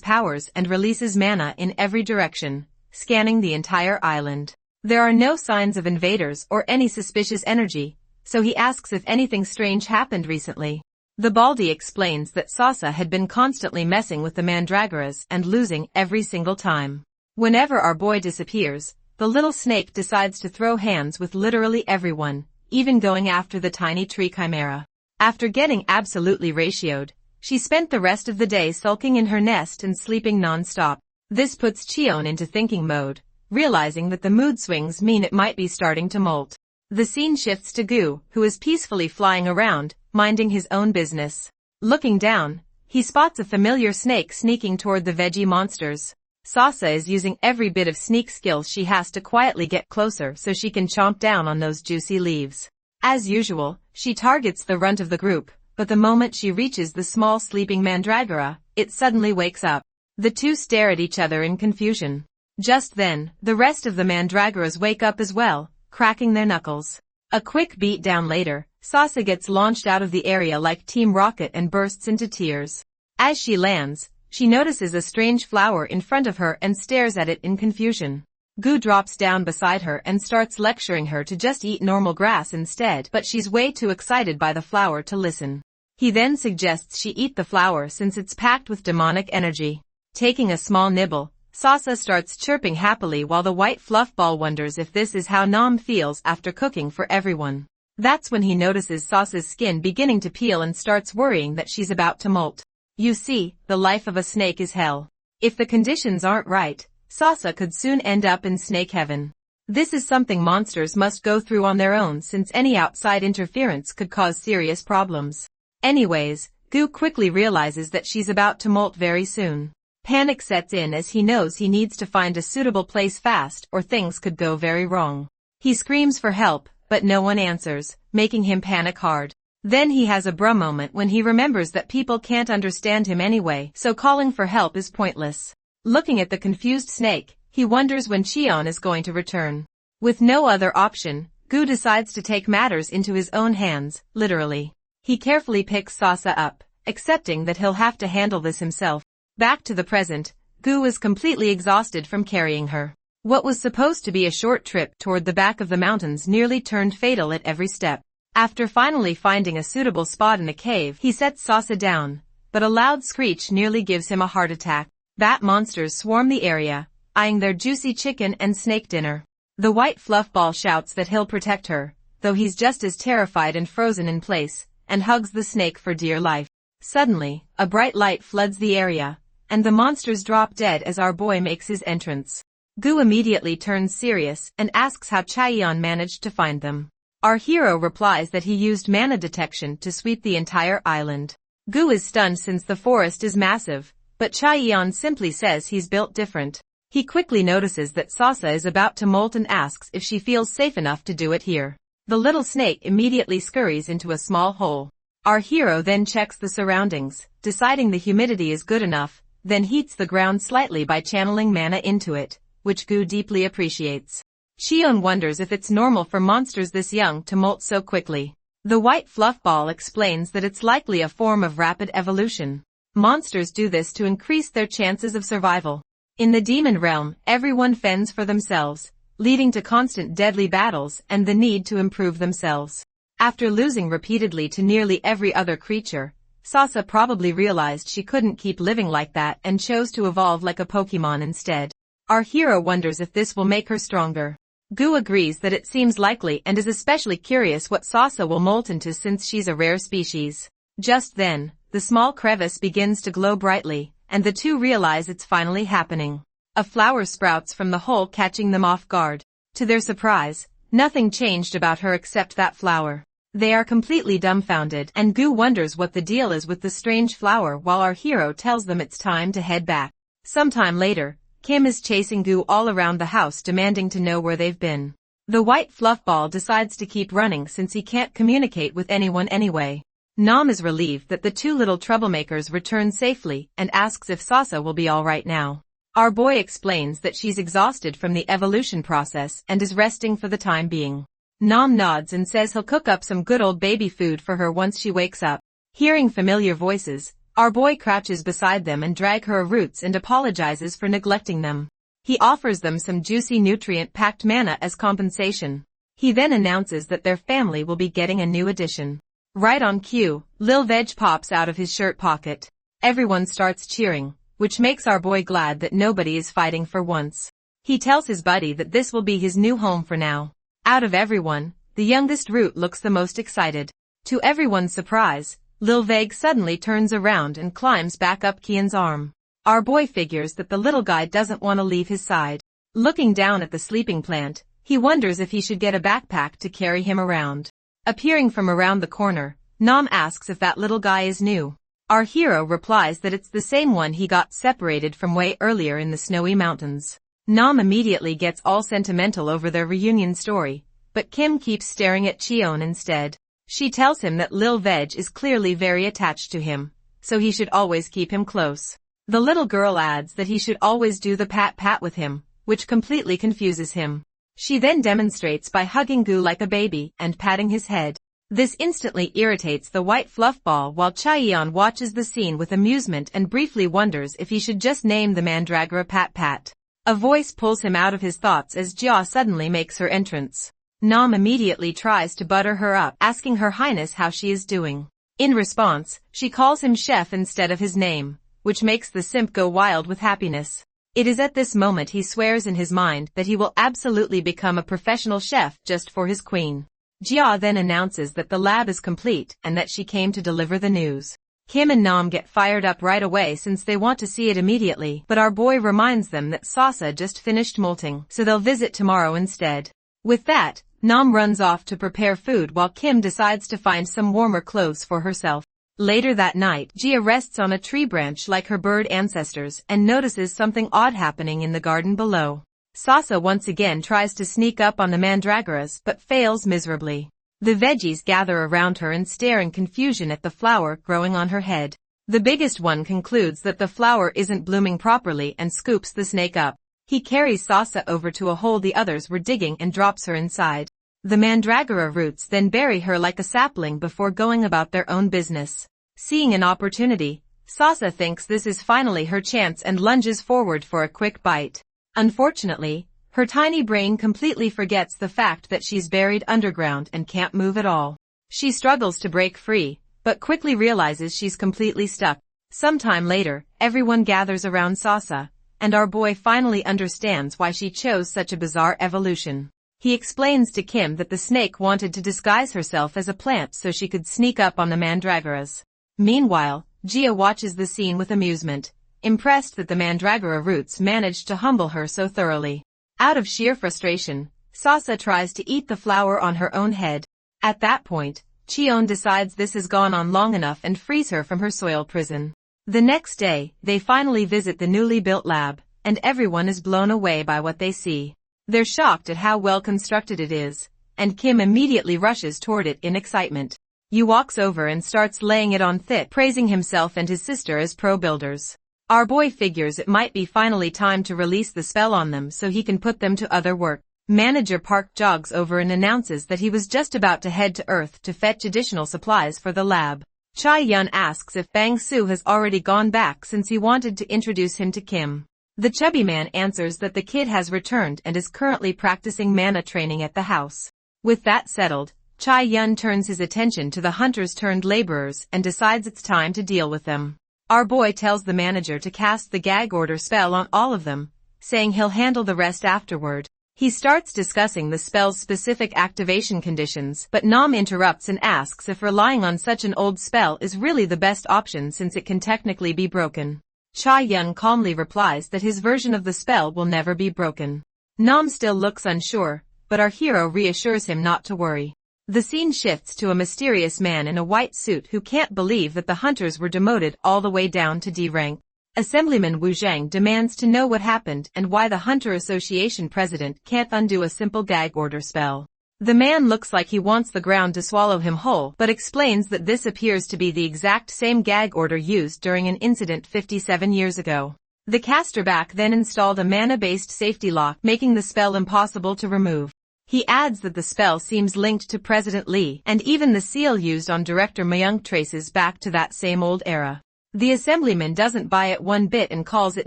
powers and releases mana in every direction, scanning the entire island. There are no signs of invaders or any suspicious energy, so he asks if anything strange happened recently. The Baldy explains that Sasa had been constantly messing with the Mandragoras and losing every single time. Whenever our boy disappears, the little snake decides to throw hands with literally everyone, even going after the tiny tree chimera. After getting absolutely ratioed, she spent the rest of the day sulking in her nest and sleeping non-stop. This puts Cheon into thinking mode, realizing that the mood swings mean it might be starting to molt. The scene shifts to Gu, who is peacefully flying around, minding his own business. Looking down, he spots a familiar snake sneaking toward the veggie monsters. Sasa is using every bit of sneak skills she has to quietly get closer so she can chomp down on those juicy leaves. As usual, she targets the runt of the group, but the moment she reaches the small sleeping mandragora, it suddenly wakes up. The two stare at each other in confusion. Just then, the rest of the mandragoras wake up as well, cracking their knuckles. A quick beat down later, Sasa gets launched out of the area like Team Rocket and bursts into tears. As she lands, she notices a strange flower in front of her and stares at it in confusion. Gu drops down beside her and starts lecturing her to just eat normal grass instead, but she's way too excited by the flower to listen. He then suggests she eat the flower since it's packed with demonic energy. Taking a small nibble, Sasa starts chirping happily while the white fluff ball wonders if this is how Nam feels after cooking for everyone. That's when he notices Sasa's skin beginning to peel and starts worrying that she's about to molt. You see, the life of a snake is hell. If the conditions aren't right, Sasa could soon end up in snake heaven. This is something monsters must go through on their own since any outside interference could cause serious problems. Anyways, Gu quickly realizes that she's about to molt very soon. Panic sets in as he knows he needs to find a suitable place fast or things could go very wrong. He screams for help, but no one answers, making him panic hard. Then he has a bruh moment when he remembers that people can't understand him anyway, so calling for help is pointless. Looking at the confused snake, he wonders when Cheon is going to return. With no other option, Gu decides to take matters into his own hands, literally. He carefully picks Sasa up, accepting that he'll have to handle this himself. Back to the present, Gu is completely exhausted from carrying her. What was supposed to be a short trip toward the back of the mountains nearly turned fatal at every step. After finally finding a suitable spot in a cave, he sets Sasa down, but a loud screech nearly gives him a heart attack. Bat monsters swarm the area, eyeing their juicy chicken and snake dinner. The white fluffball shouts that he'll protect her, though he's just as terrified and frozen in place, and hugs the snake for dear life. Suddenly, a bright light floods the area, and the monsters drop dead as our boy makes his entrance. Gu immediately turns serious and asks how Chaeyeon managed to find them. Our hero replies that he used mana detection to sweep the entire island. Gu is stunned since the forest is massive, but Chaeyeon simply says he's built different. He quickly notices that Sasa is about to molt and asks if she feels safe enough to do it here. The little snake immediately scurries into a small hole. Our hero then checks the surroundings, deciding the humidity is good enough, then heats the ground slightly by channeling mana into it, which Gu deeply appreciates. Cheon wonders if it's normal for monsters this young to molt so quickly. The white fluffball explains that it's likely a form of rapid evolution. Monsters do this to increase their chances of survival. In the demon realm, everyone fends for themselves, leading to constant deadly battles and the need to improve themselves. After losing repeatedly to nearly every other creature, Sasa probably realized she couldn't keep living like that and chose to evolve like a Pokemon instead. Our hero wonders if this will make her stronger. Gu agrees that it seems likely and is especially curious what Sasa will molt into since she's a rare species. Just then, the small crevice begins to glow brightly, and the two realize it's finally happening. A flower sprouts from the hole, catching them off guard. To their surprise, nothing changed about her except that flower. They are completely dumbfounded, and Gu wonders what the deal is with the strange flower while our hero tells them it's time to head back. Sometime later, Kim is chasing Gu all around the house, demanding to know where they've been. The white fluff ball decides to keep running since he can't communicate with anyone anyway. Nam is relieved that the two little troublemakers return safely and asks if Sasa will be alright now. Our boy explains that she's exhausted from the evolution process and is resting for the time being. Nam nods and says he'll cook up some good old baby food for her once she wakes up. Hearing familiar voices, our boy crouches beside them and drags her roots and apologizes for neglecting them. He offers them some juicy nutrient-packed manna as compensation. He then announces that their family will be getting a new addition. Right on cue, Lil Veg pops out of his shirt pocket. Everyone starts cheering, which makes our boy glad that nobody is fighting for once. He tells his buddy that this will be his new home for now. Out of everyone, the youngest Root looks the most excited. To everyone's surprise, Lil Veg suddenly turns around and climbs back up Kian's arm. Our boy figures that the little guy doesn't want to leave his side. Looking down at the sleeping plant, he wonders if he should get a backpack to carry him around. Appearing from around the corner, Nam asks if that little guy is new. Our hero replies that it's the same one he got separated from way earlier in the snowy mountains. Nam immediately gets all sentimental over their reunion story, but Kim keeps staring at Cheon instead. She tells him that Lil Veg is clearly very attached to him, so he should always keep him close. The little girl adds that he should always do the pat-pat with him, which completely confuses him. She then demonstrates by hugging Gu like a baby and patting his head. This instantly irritates the white fluff ball while Chaeyeon watches the scene with amusement and briefly wonders if he should just name the mandragora Pat-Pat. A voice pulls him out of his thoughts as Jia suddenly makes her entrance. Nam immediately tries to butter her up, asking Her Highness how she is doing. In response, she calls him chef instead of his name, which makes the simp go wild with happiness. It is at this moment he swears in his mind that he will absolutely become a professional chef just for his queen. Jia then announces that the lab is complete and that she came to deliver the news. Kim and Nam get fired up right away since they want to see it immediately, but our boy reminds them that Sasa just finished molting, so they'll visit tomorrow instead. With that, Nam runs off to prepare food while Kim decides to find some warmer clothes for herself. Later that night, Jia rests on a tree branch like her bird ancestors and notices something odd happening in the garden below. Sasa once again tries to sneak up on the mandragoras but fails miserably. The veggies gather around her and stare in confusion at the flower growing on her head. The biggest one concludes that the flower isn't blooming properly and scoops the snake up. He carries Sasa over to a hole the others were digging and drops her inside. The mandragora roots then bury her like a sapling before going about their own business. Seeing an opportunity, Sasa thinks this is finally her chance and lunges forward for a quick bite. Unfortunately, her tiny brain completely forgets the fact that she's buried underground and can't move at all. She struggles to break free, but quickly realizes she's completely stuck. Sometime later, everyone gathers around Sasa, and our boy finally understands why she chose such a bizarre evolution. He explains to Kim that the snake wanted to disguise herself as a plant so she could sneak up on the mandragoras. Meanwhile, Jia watches the scene with amusement, impressed that the mandragora roots managed to humble her so thoroughly. Out of sheer frustration, Sasa tries to eat the flower on her own head. At that point, Cheon decides this has gone on long enough and frees her from her soil prison. The next day, they finally visit the newly built lab, and everyone is blown away by what they see. They're shocked at how well constructed it is, and Kim immediately rushes toward it in excitement. Yu walks over and starts laying it on thick, praising himself and his sister as pro builders. Our boy figures it might be finally time to release the spell on them so he can put them to other work. Manager Park jogs over and announces that he was just about to head to Earth to fetch additional supplies for the lab. Chai Yun asks if Bang Su has already gone back since he wanted to introduce him to Kim. The chubby man answers that the kid has returned and is currently practicing mana training at the house. With that settled, Chai Yun turns his attention to the hunters turned laborers and decides it's time to deal with them. Our boy tells the manager to cast the gag order spell on all of them, saying he'll handle the rest afterward. He starts discussing the spell's specific activation conditions, but Nam interrupts and asks if relying on such an old spell is really the best option since it can technically be broken. Cha Yun calmly replies that his version of the spell will never be broken. Nam still looks unsure, but our hero reassures him not to worry. The scene shifts to a mysterious man in a white suit who can't believe that the hunters were demoted all the way down to D rank. Assemblyman Wu Zhang demands to know what happened and why the Hunter Association president can't undo a simple gag order spell. The man looks like he wants the ground to swallow him whole, but explains that this appears to be the exact same gag order used during an incident 57 years ago. The caster back then installed a mana-based safety lock, making the spell impossible to remove. He adds that the spell seems linked to President Lee, and even the seal used on Director Mayung traces back to that same old era. The assemblyman doesn't buy it one bit and calls it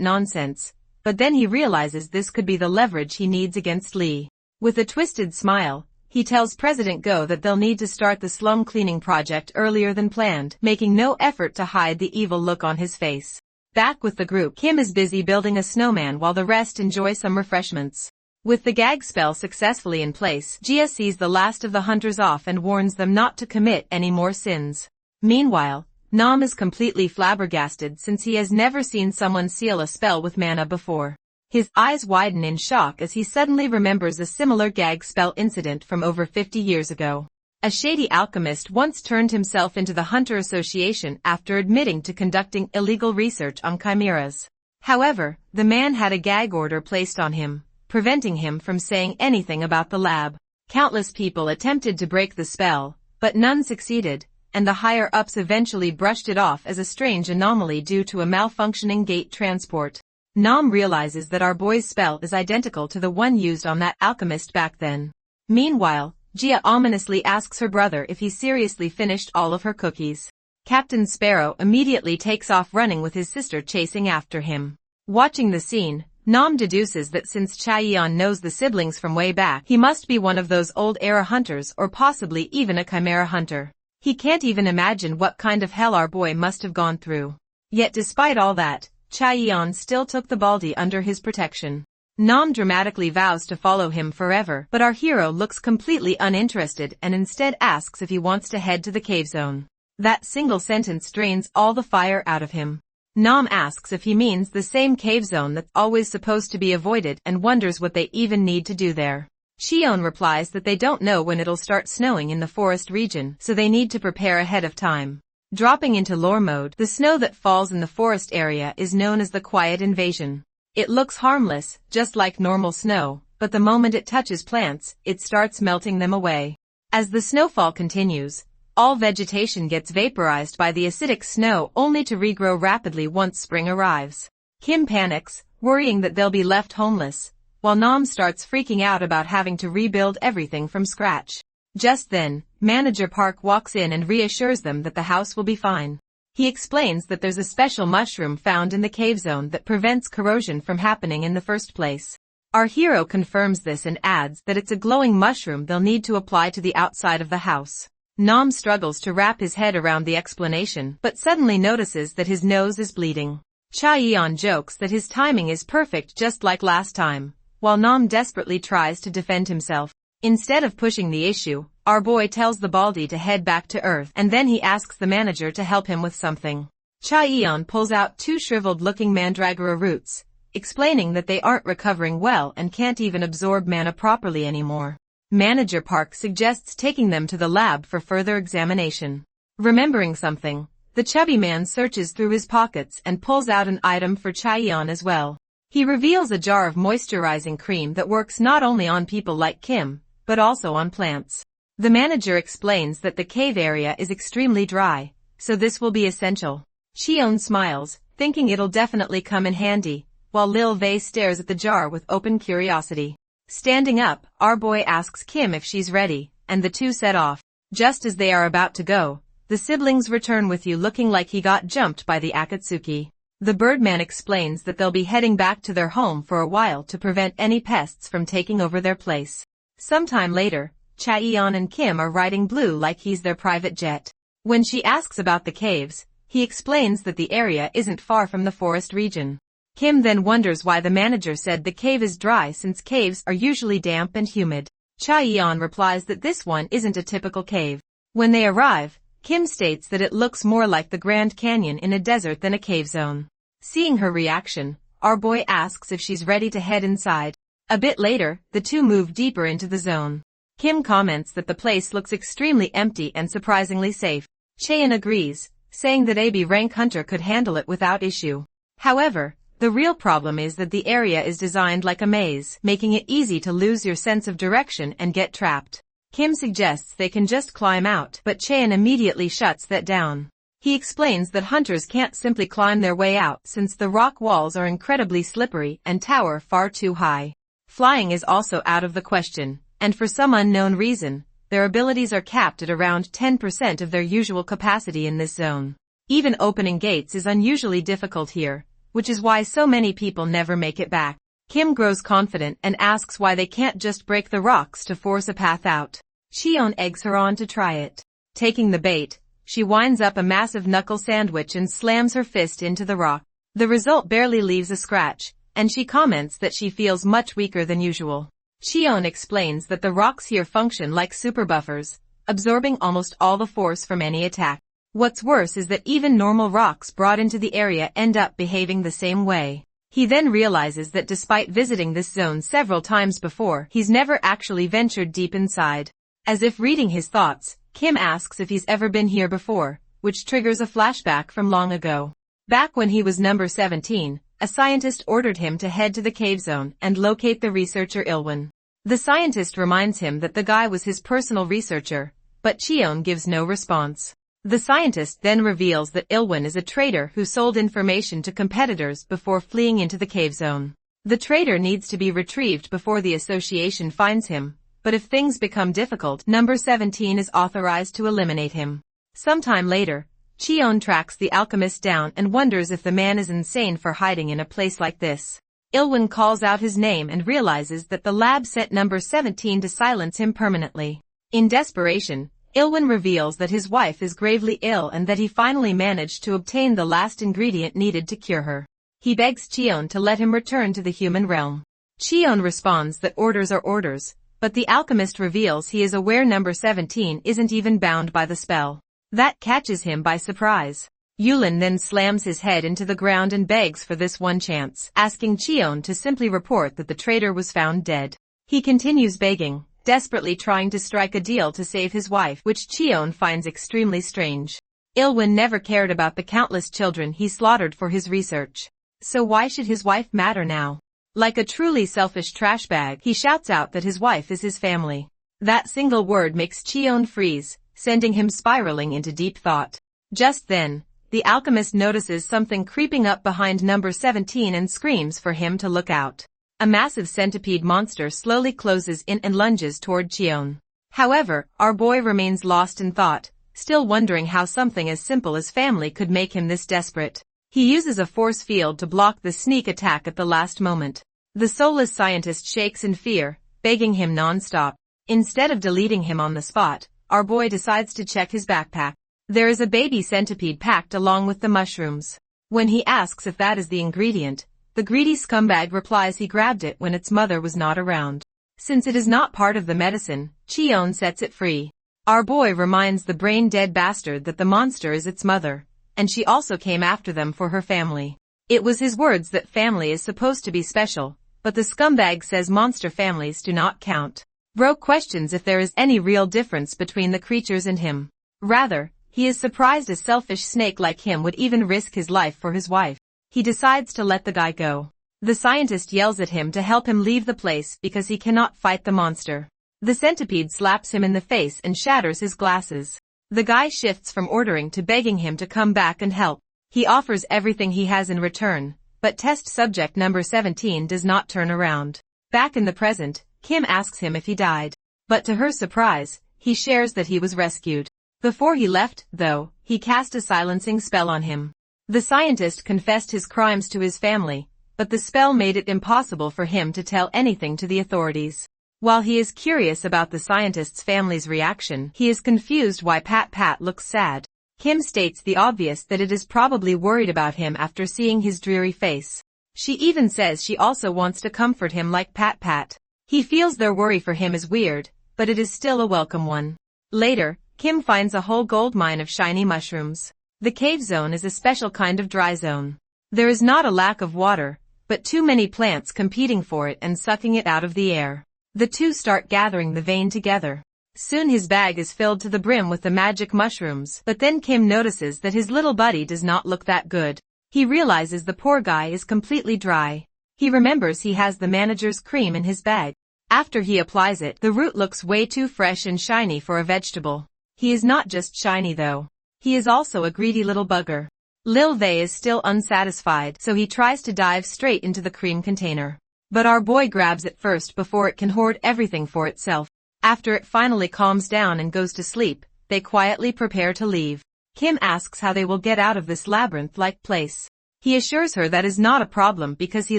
nonsense, but then he realizes this could be the leverage he needs against Lee. With a twisted smile, he tells President Go that they'll need to start the slum cleaning project earlier than planned, making no effort to hide the evil look on his face. Back with the group, Kim is busy building a snowman while the rest enjoy some refreshments. With the gag spell successfully in place, Jia sees the last of the hunters off and warns them not to commit any more sins. Meanwhile, Nam is completely flabbergasted since he has never seen someone seal a spell with mana before. His eyes widen in shock as he suddenly remembers a similar gag spell incident from over 50 years ago. A shady alchemist once turned himself into the Hunter Association after admitting to conducting illegal research on chimeras. However, the man had a gag order placed on him, preventing him from saying anything about the lab. Countless people attempted to break the spell, but none succeeded, and the higher-ups eventually brushed it off as a strange anomaly due to a malfunctioning gate transport. Nam realizes that our boy's spell is identical to the one used on that alchemist back then. Meanwhile, Jia ominously asks her brother if he seriously finished all of her cookies. Captain Sparrow immediately takes off running with his sister chasing after him. Watching the scene, Nam deduces that since Chaeyeon knows the siblings from way back, he must be one of those old-era hunters or possibly even a chimera hunter. He can't even imagine what kind of hell our boy must have gone through. Yet despite all that, Chaeyeon still took the baldy under his protection. Nam dramatically vows to follow him forever, but our hero looks completely uninterested and instead asks if he wants to head to the cave zone. That single sentence drains all the fire out of him. Nam asks if he means the same cave zone that's always supposed to be avoided and wonders what they even need to do there. Shion replies that they don't know when it'll start snowing in the forest region, so they need to prepare ahead of time. Dropping into lore mode, the snow that falls in the forest area is known as the Quiet Invasion. It looks harmless, just like normal snow, but the moment it touches plants, it starts melting them away. As the snowfall continues, all vegetation gets vaporized by the acidic snow only to regrow rapidly once spring arrives. Kim panics, worrying that they'll be left homeless, while Nam starts freaking out about having to rebuild everything from scratch. Just then, Manager Park walks in and reassures them that the house will be fine. He explains that there's a special mushroom found in the cave zone that prevents corrosion from happening in the first place. Our hero confirms this and adds that it's a glowing mushroom they'll need to apply to the outside of the house. Nam struggles to wrap his head around the explanation, but suddenly notices that his nose is bleeding. Chaeyeon jokes that his timing is perfect just like last time, while Nam desperately tries to defend himself. Instead of pushing the issue, our boy tells the baldy to head back to Earth and then he asks the manager to help him with something. Chaeyeon pulls out 2 shriveled-looking mandragora roots, explaining that they aren't recovering well and can't even absorb mana properly anymore. Manager Park suggests taking them to the lab for further examination. Remembering something, the chubby man searches through his pockets and pulls out an item for Chaeyeon as well. He reveals a jar of moisturizing cream that works not only on people like Kim, but also on plants. The manager explains that the cave area is extremely dry, so this will be essential. Shion smiles, thinking it'll definitely come in handy, while Lil Vei stares at the jar with open curiosity. Standing up, our boy asks Kim if she's ready, and the two set off. Just as they are about to go, the siblings return with you looking like he got jumped by the Akatsuki. The Birdman explains that they'll be heading back to their home for a while to prevent any pests from taking over their place. Sometime later, Chaeyeon and Kim are riding Blue like he's their private jet. When she asks about the caves, he explains that the area isn't far from the forest region. Kim then wonders why the manager said the cave is dry since caves are usually damp and humid. Cha-yeon replies that this one isn't a typical cave. When they arrive, Kim states that it looks more like the Grand Canyon in a desert than a cave zone. Seeing her reaction, our boy asks if she's ready to head inside. A bit later, the two move deeper into the zone. Kim comments that the place looks extremely empty and surprisingly safe. Chaeyeon agrees, saying that a B-rank hunter could handle it without issue. However, the real problem is that the area is designed like a maze, making it easy to lose your sense of direction and get trapped. Kim suggests they can just climb out, but Chaeyeon immediately shuts that down. He explains that hunters can't simply climb their way out since the rock walls are incredibly slippery and tower far too high. Flying is also out of the question, and for some unknown reason, their abilities are capped at around 10% of their usual capacity in this zone. Even opening gates is unusually difficult here, which is why so many people never make it back. Kim grows confident and asks why they can't just break the rocks to force a path out. Cheon eggs her on to try it. Taking the bait, she winds up a massive knuckle sandwich and slams her fist into the rock. The result barely leaves a scratch, and she comments that she feels much weaker than usual. Cheon explains that the rocks here function like super buffers, absorbing almost all the force from any attack. What's worse is that even normal rocks brought into the area end up behaving the same way. He then realizes that despite visiting this zone several times before, he's never actually ventured deep inside. As if reading his thoughts, Kim asks if he's ever been here before, which triggers a flashback from long ago. Back when he was number 17, a scientist ordered him to head to the cave zone and locate the researcher Ilwin. The scientist reminds him that the guy was his personal researcher, but Cheon gives no response. The scientist then reveals that Ilwin is a traitor who sold information to competitors before fleeing into the cave zone. The traitor needs to be retrieved before the association finds him, but if things become difficult, number 17 is authorized to eliminate him. Sometime later, Cheon tracks the alchemist down and wonders if the man is insane for hiding in a place like this. Ilwin calls out his name and realizes that the lab sent number 17 to silence him permanently. In desperation, Ilwin reveals that his wife is gravely ill and that he finally managed to obtain the last ingredient needed to cure her. He begs Cheon to let him return to the human realm. Cheon responds that orders are orders, but the alchemist reveals he is aware number 17 isn't even bound by the spell. That catches him by surprise. Yulin then slams his head into the ground and begs for this one chance, asking Cheon to simply report that the traitor was found dead. He continues begging, desperately trying to strike a deal to save his wife, which Cheon finds extremely strange. Ilwin never cared about the countless children he slaughtered for his research. So why should his wife matter now? Like a truly selfish trash bag, he shouts out that his wife is his family. That single word makes Cheon freeze, sending him spiraling into deep thought. Just then, the alchemist notices something creeping up behind number 17 and screams for him to look out. A massive centipede monster slowly closes in and lunges toward Cheon. However, our boy remains lost in thought, still wondering how something as simple as family could make him this desperate. He uses a force field to block the sneak attack at the last moment. The soulless scientist shakes in fear, begging him non-stop. Instead of deleting him on the spot, our boy decides to check his backpack. There is a baby centipede packed along with the mushrooms. When he asks if that is the ingredient, the greedy scumbag replies he grabbed it when its mother was not around. Since it is not part of the medicine, Cheon sets it free. Our boy reminds the brain-dead bastard that the monster is its mother, and she also came after them for her family. It was his words that family is supposed to be special, but the scumbag says monster families do not count. Bro questions if there is any real difference between the creatures and him. Rather, he is surprised a selfish snake like him would even risk his life for his wife. He decides to let the guy go. The scientist yells at him to help him leave the place because he cannot fight the monster. The centipede slaps him in the face and shatters his glasses. The guy shifts from ordering to begging him to come back and help. He offers everything he has in return, but test subject number 17 does not turn around. Back in the present, Kim asks him if he died. But to her surprise, he shares that he was rescued. Before he left, though, he cast a silencing spell on him. The scientist confessed his crimes to his family, but the spell made it impossible for him to tell anything to the authorities. While he is curious about the scientist's family's reaction, he is confused why Pat looks sad. Kim states the obvious that it is probably worried about him after seeing his dreary face. She even says she also wants to comfort him like Pat Pat. He feels their worry for him is weird, but it is still a welcome one. Later, Kim finds a whole gold mine of shiny mushrooms. The cave zone is a special kind of dry zone. There is not a lack of water, but too many plants competing for it and sucking it out of the air. The two start gathering the vein together. Soon his bag is filled to the brim with the magic mushrooms, but then Kim notices that his little buddy does not look that good. He realizes the poor guy is completely dry. He remembers he has the manager's cream in his bag. After he applies it, the root looks way too fresh and shiny for a vegetable. He is not just shiny though. He is also a greedy little bugger. Lil Vey is still unsatisfied, so he tries to dive straight into the cream container. But our boy grabs it first before it can hoard everything for itself. After it finally calms down and goes to sleep, they quietly prepare to leave. Kim asks how they will get out of this labyrinth-like place. He assures her that is not a problem because he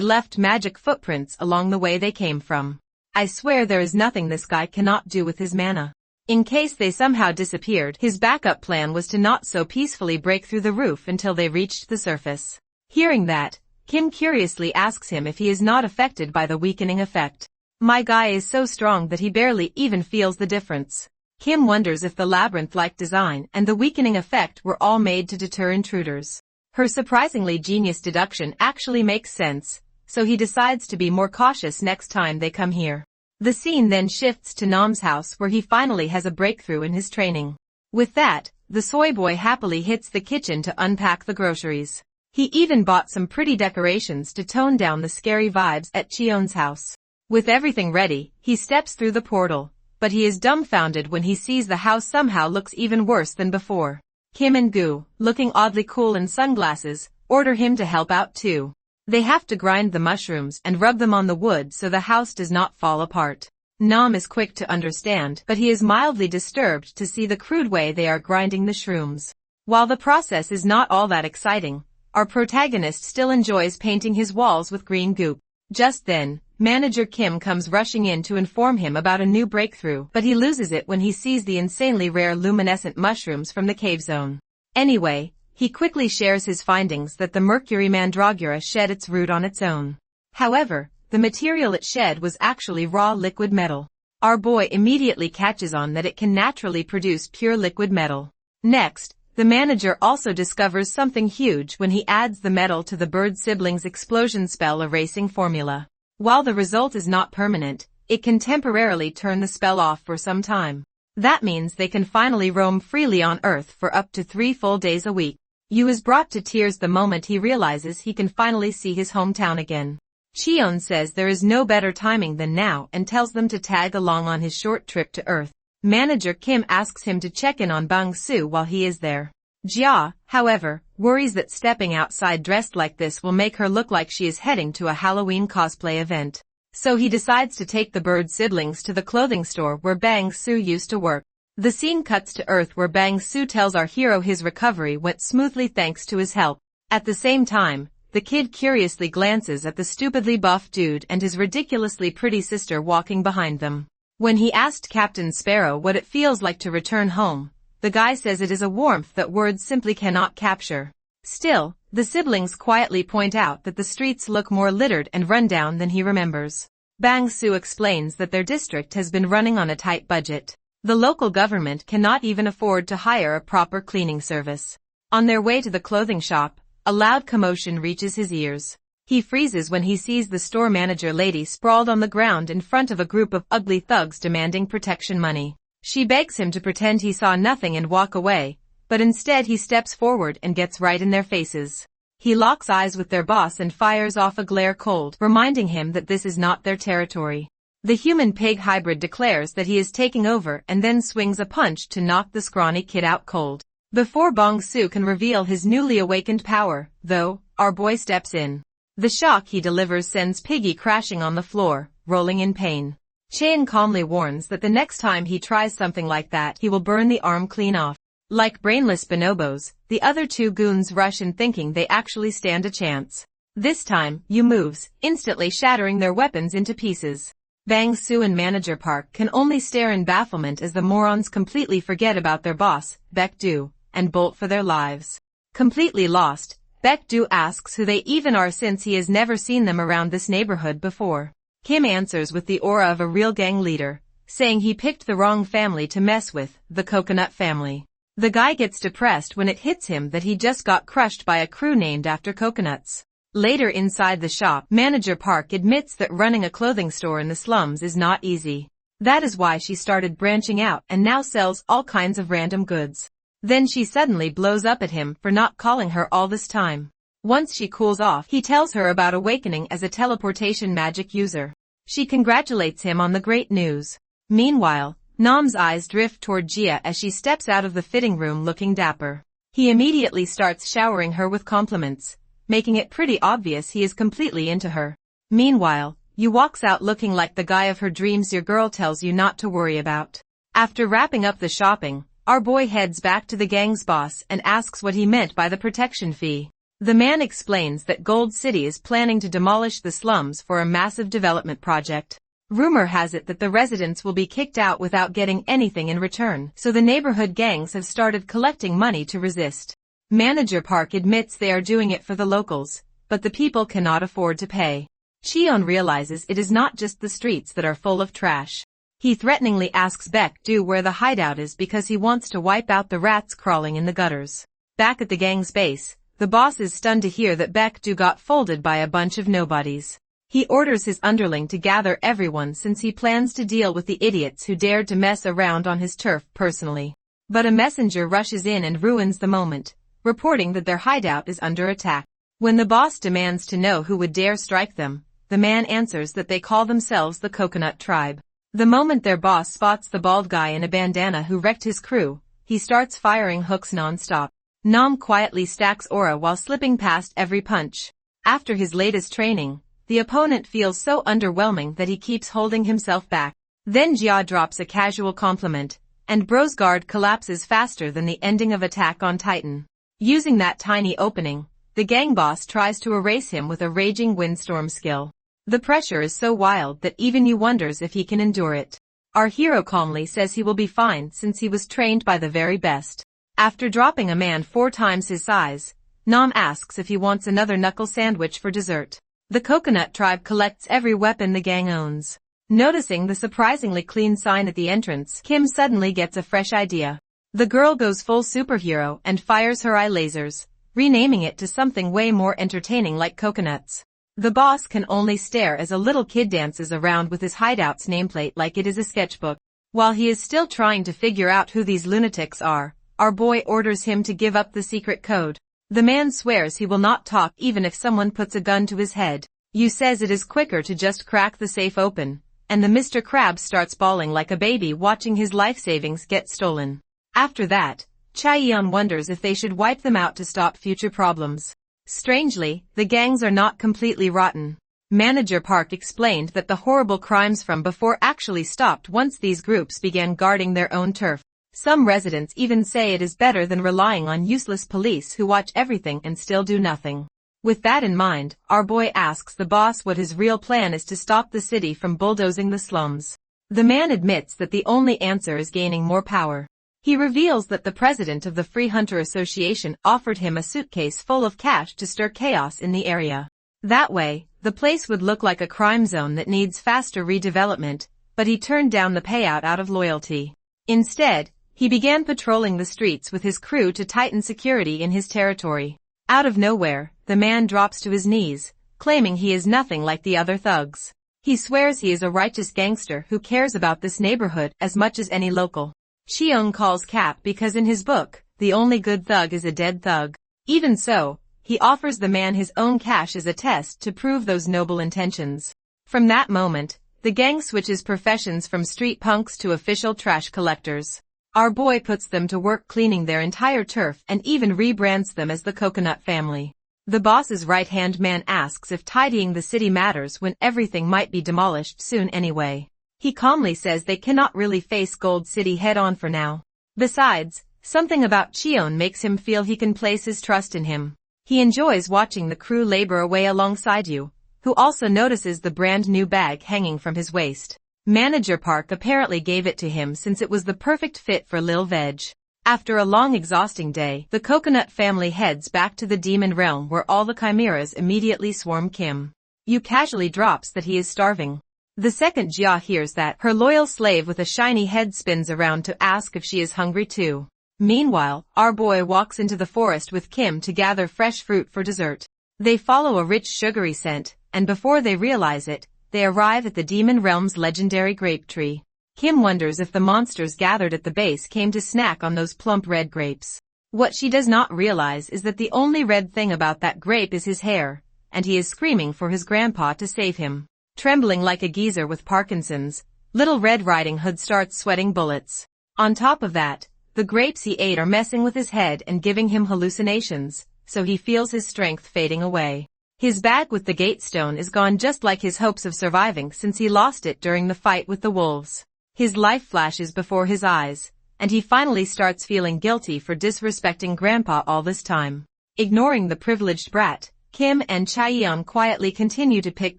left magic footprints along the way they came from. I swear there is nothing this guy cannot do with his mana. In case they somehow disappeared, his backup plan was to not so peacefully break through the roof until they reached the surface. Hearing that, Kim curiously asks him if he is not affected by the weakening effect. My guy is so strong that he barely even feels the difference. Kim wonders if the labyrinth-like design and the weakening effect were all made to deter intruders. Her surprisingly genius deduction actually makes sense, so he decides to be more cautious next time they come here. The scene then shifts to Nam's house where he finally has a breakthrough in his training. With that, the soy boy happily hits the kitchen to unpack the groceries. He even bought some pretty decorations to tone down the scary vibes at Cheon's house. With everything ready, he steps through the portal, but he is dumbfounded when he sees the house somehow looks even worse than before. Kim and Gu, looking oddly cool in sunglasses, order him to help out too. They have to grind the mushrooms and rub them on the wood so the house does not fall apart. Nam is quick to understand, but he is mildly disturbed to see the crude way they are grinding the shrooms. While the process is not all that exciting, our protagonist still enjoys painting his walls with green goop. Just then, Manager Kim comes rushing in to inform him about a new breakthrough, but he loses it when he sees the insanely rare luminescent mushrooms from the cave zone. Anyway, he quickly shares his findings that the Mercury Mandragora shed its root on its own. However, the material it shed was actually raw liquid metal. Our boy immediately catches on that it can naturally produce pure liquid metal. Next, the manager also discovers something huge when he adds the metal to the bird siblings' explosion spell erasing formula. While the result is not permanent, it can temporarily turn the spell off for some time. That means they can finally roam freely on Earth for up to 3 full days a week. Yu is brought to tears the moment he realizes he can finally see his hometown again. Cheon says there is no better timing than now and tells them to tag along on his short trip to Earth. Manager Kim asks him to check in on Bang Soo while he is there. Jia, however, worries that stepping outside dressed like this will make her look like she is heading to a Halloween cosplay event. So he decides to take the bird siblings to the clothing store where Bang Soo used to work. The scene cuts to Earth where Bang Soo tells our hero his recovery went smoothly thanks to his help. At the same time, the kid curiously glances at the stupidly buff dude and his ridiculously pretty sister walking behind them. When he asked Captain Sparrow what it feels like to return home, the guy says it is a warmth that words simply cannot capture. Still, the siblings quietly point out that the streets look more littered and rundown than he remembers. Bang Soo explains that their district has been running on a tight budget. The local government cannot even afford to hire a proper cleaning service. On their way to the clothing shop, a loud commotion reaches his ears. He freezes when he sees the store manager lady sprawled on the ground in front of a group of ugly thugs demanding protection money. She begs him to pretend he saw nothing and walk away, but instead he steps forward and gets right in their faces. He locks eyes with their boss and fires off a glare cold, reminding him that this is not their territory. The human-pig hybrid declares that he is taking over and then swings a punch to knock the scrawny kid out cold. Before Bang Soo can reveal his newly awakened power, though, our boy steps in. The shock he delivers sends Piggy crashing on the floor, rolling in pain. Chaein calmly warns that the next time he tries something like that he will burn the arm clean off. Like brainless bonobos, the other two goons rush in thinking they actually stand a chance. This time, Yu moves, instantly shattering their weapons into pieces. Bang Soo and Manager Park can only stare in bafflement as the morons completely forget about their boss, Baek Do, and bolt for their lives. Completely lost, Baek-do asks who they even are since he has never seen them around this neighborhood before. Kim answers with the aura of a real gang leader, saying he picked the wrong family to mess with, the coconut family. The guy gets depressed when it hits him that he just got crushed by a crew named after coconuts. Later inside the shop, Manager Park admits that running a clothing store in the slums is not easy. That is why she started branching out and now sells all kinds of random goods. Then she suddenly blows up at him for not calling her all this time. Once she cools off, he tells her about awakening as a teleportation magic user. She congratulates him on the great news. Meanwhile, Nam's eyes drift toward Jia as she steps out of the fitting room looking dapper. He immediately starts showering her with compliments, making it pretty obvious he is completely into her. Meanwhile, Yu walks out looking like the guy of her dreams your girl tells you not to worry about. After wrapping up the shopping, our boy heads back to the gang's boss and asks what he meant by the protection fee. The man explains that Gold City is planning to demolish the slums for a massive development project. Rumor has it that the residents will be kicked out without getting anything in return, so the neighborhood gangs have started collecting money to resist. Manager Park admits they are doing it for the locals, but the people cannot afford to pay. Cheon realizes it is not just the streets that are full of trash. He threateningly asks Baek-do where the hideout is because he wants to wipe out the rats crawling in the gutters. Back at the gang's base, the boss is stunned to hear that Baek-do got folded by a bunch of nobodies. He orders his underling to gather everyone since he plans to deal with the idiots who dared to mess around on his turf personally. But a messenger rushes in and ruins the moment, reporting that their hideout is under attack. When the boss demands to know who would dare strike them, the man answers that they call themselves the Coconut Tribe. The moment their boss spots the bald guy in a bandana who wrecked his crew, he starts firing hooks non-stop. Nam quietly stacks aura while slipping past every punch. After his latest training, the opponent feels so underwhelming that he keeps holding himself back. Then Jia drops a casual compliment, and Bro's guard collapses faster than the ending of Attack on Titan. Using that tiny opening, the gang boss tries to erase him with a raging windstorm skill. The pressure is so wild that even Yu wonders if he can endure it. Our hero calmly says he will be fine since he was trained by the very best. After dropping a man 4 times his size, Nam asks if he wants another knuckle sandwich for dessert. The Coconut Tribe collects every weapon the gang owns. Noticing the surprisingly clean sign at the entrance, Kim suddenly gets a fresh idea. The girl goes full superhero and fires her eye lasers, renaming it to something way more entertaining like coconuts. The boss can only stare as a little kid dances around with his hideout's nameplate like it is a sketchbook. While he is still trying to figure out who these lunatics are, our boy orders him to give up the secret code. The man swears he will not talk even if someone puts a gun to his head. Yu says it is quicker to just crack the safe open, and the Mr. Krabs starts bawling like a baby watching his life savings get stolen. After that, Chaeyeon wonders if they should wipe them out to stop future problems. Strangely, the gangs are not completely rotten. Manager Park explained that the horrible crimes from before actually stopped once these groups began guarding their own turf. Some residents even say it is better than relying on useless police who watch everything and still do nothing. With that in mind, our boy asks the boss what his real plan is to stop the city from bulldozing the slums. The man admits that the only answer is gaining more power. He reveals that the president of the Free Hunter Association offered him a suitcase full of cash to stir chaos in the area. That way, the place would look like a crime zone that needs faster redevelopment, but he turned down the payout out of loyalty. Instead, he began patrolling the streets with his crew to tighten security in his territory. Out of nowhere, the man drops to his knees, claiming he is nothing like the other thugs. He swears he is a righteous gangster who cares about this neighborhood as much as any local. Cheon calls cap because in his book, the only good thug is a dead thug. Even so, he offers the man his own cash as a test to prove those noble intentions. From that moment, the gang switches professions from street punks to official trash collectors. Our boy puts them to work cleaning their entire turf and even rebrands them as the Coconut Family. The boss's right-hand man asks if tidying the city matters when everything might be demolished soon anyway. He calmly says they cannot really face Gold City head-on for now. Besides, something about Cheon makes him feel he can place his trust in him. He enjoys watching the crew labor away alongside Yu, who also notices the brand new bag hanging from his waist. Manager Park apparently gave it to him since it was the perfect fit for Lil Veg. After a long exhausting day, the coconut family heads back to the demon realm where all the chimeras immediately swarm Kim. Yu casually drops that he is starving. The second Jia hears that, her loyal slave with a shiny head spins around to ask if she is hungry too. Meanwhile, our boy walks into the forest with Kim to gather fresh fruit for dessert. They follow a rich sugary scent, and before they realize it, they arrive at the demon realm's legendary grape tree. Kim wonders if the monsters gathered at the base came to snack on those plump red grapes. What she does not realize is that the only red thing about that grape is his hair, and he is screaming for his grandpa to save him. Trembling like a geezer with Parkinson's, Little Red Riding Hood starts sweating bullets. On top of that, the grapes he ate are messing with his head and giving him hallucinations, so he feels his strength fading away. His bag with the gate stone is gone just like his hopes of surviving since he lost it during the fight with the wolves. His life flashes before his eyes, and he finally starts feeling guilty for disrespecting Grandpa all this time. Ignoring the privileged brat, Kim and Chaeyeon quietly continue to pick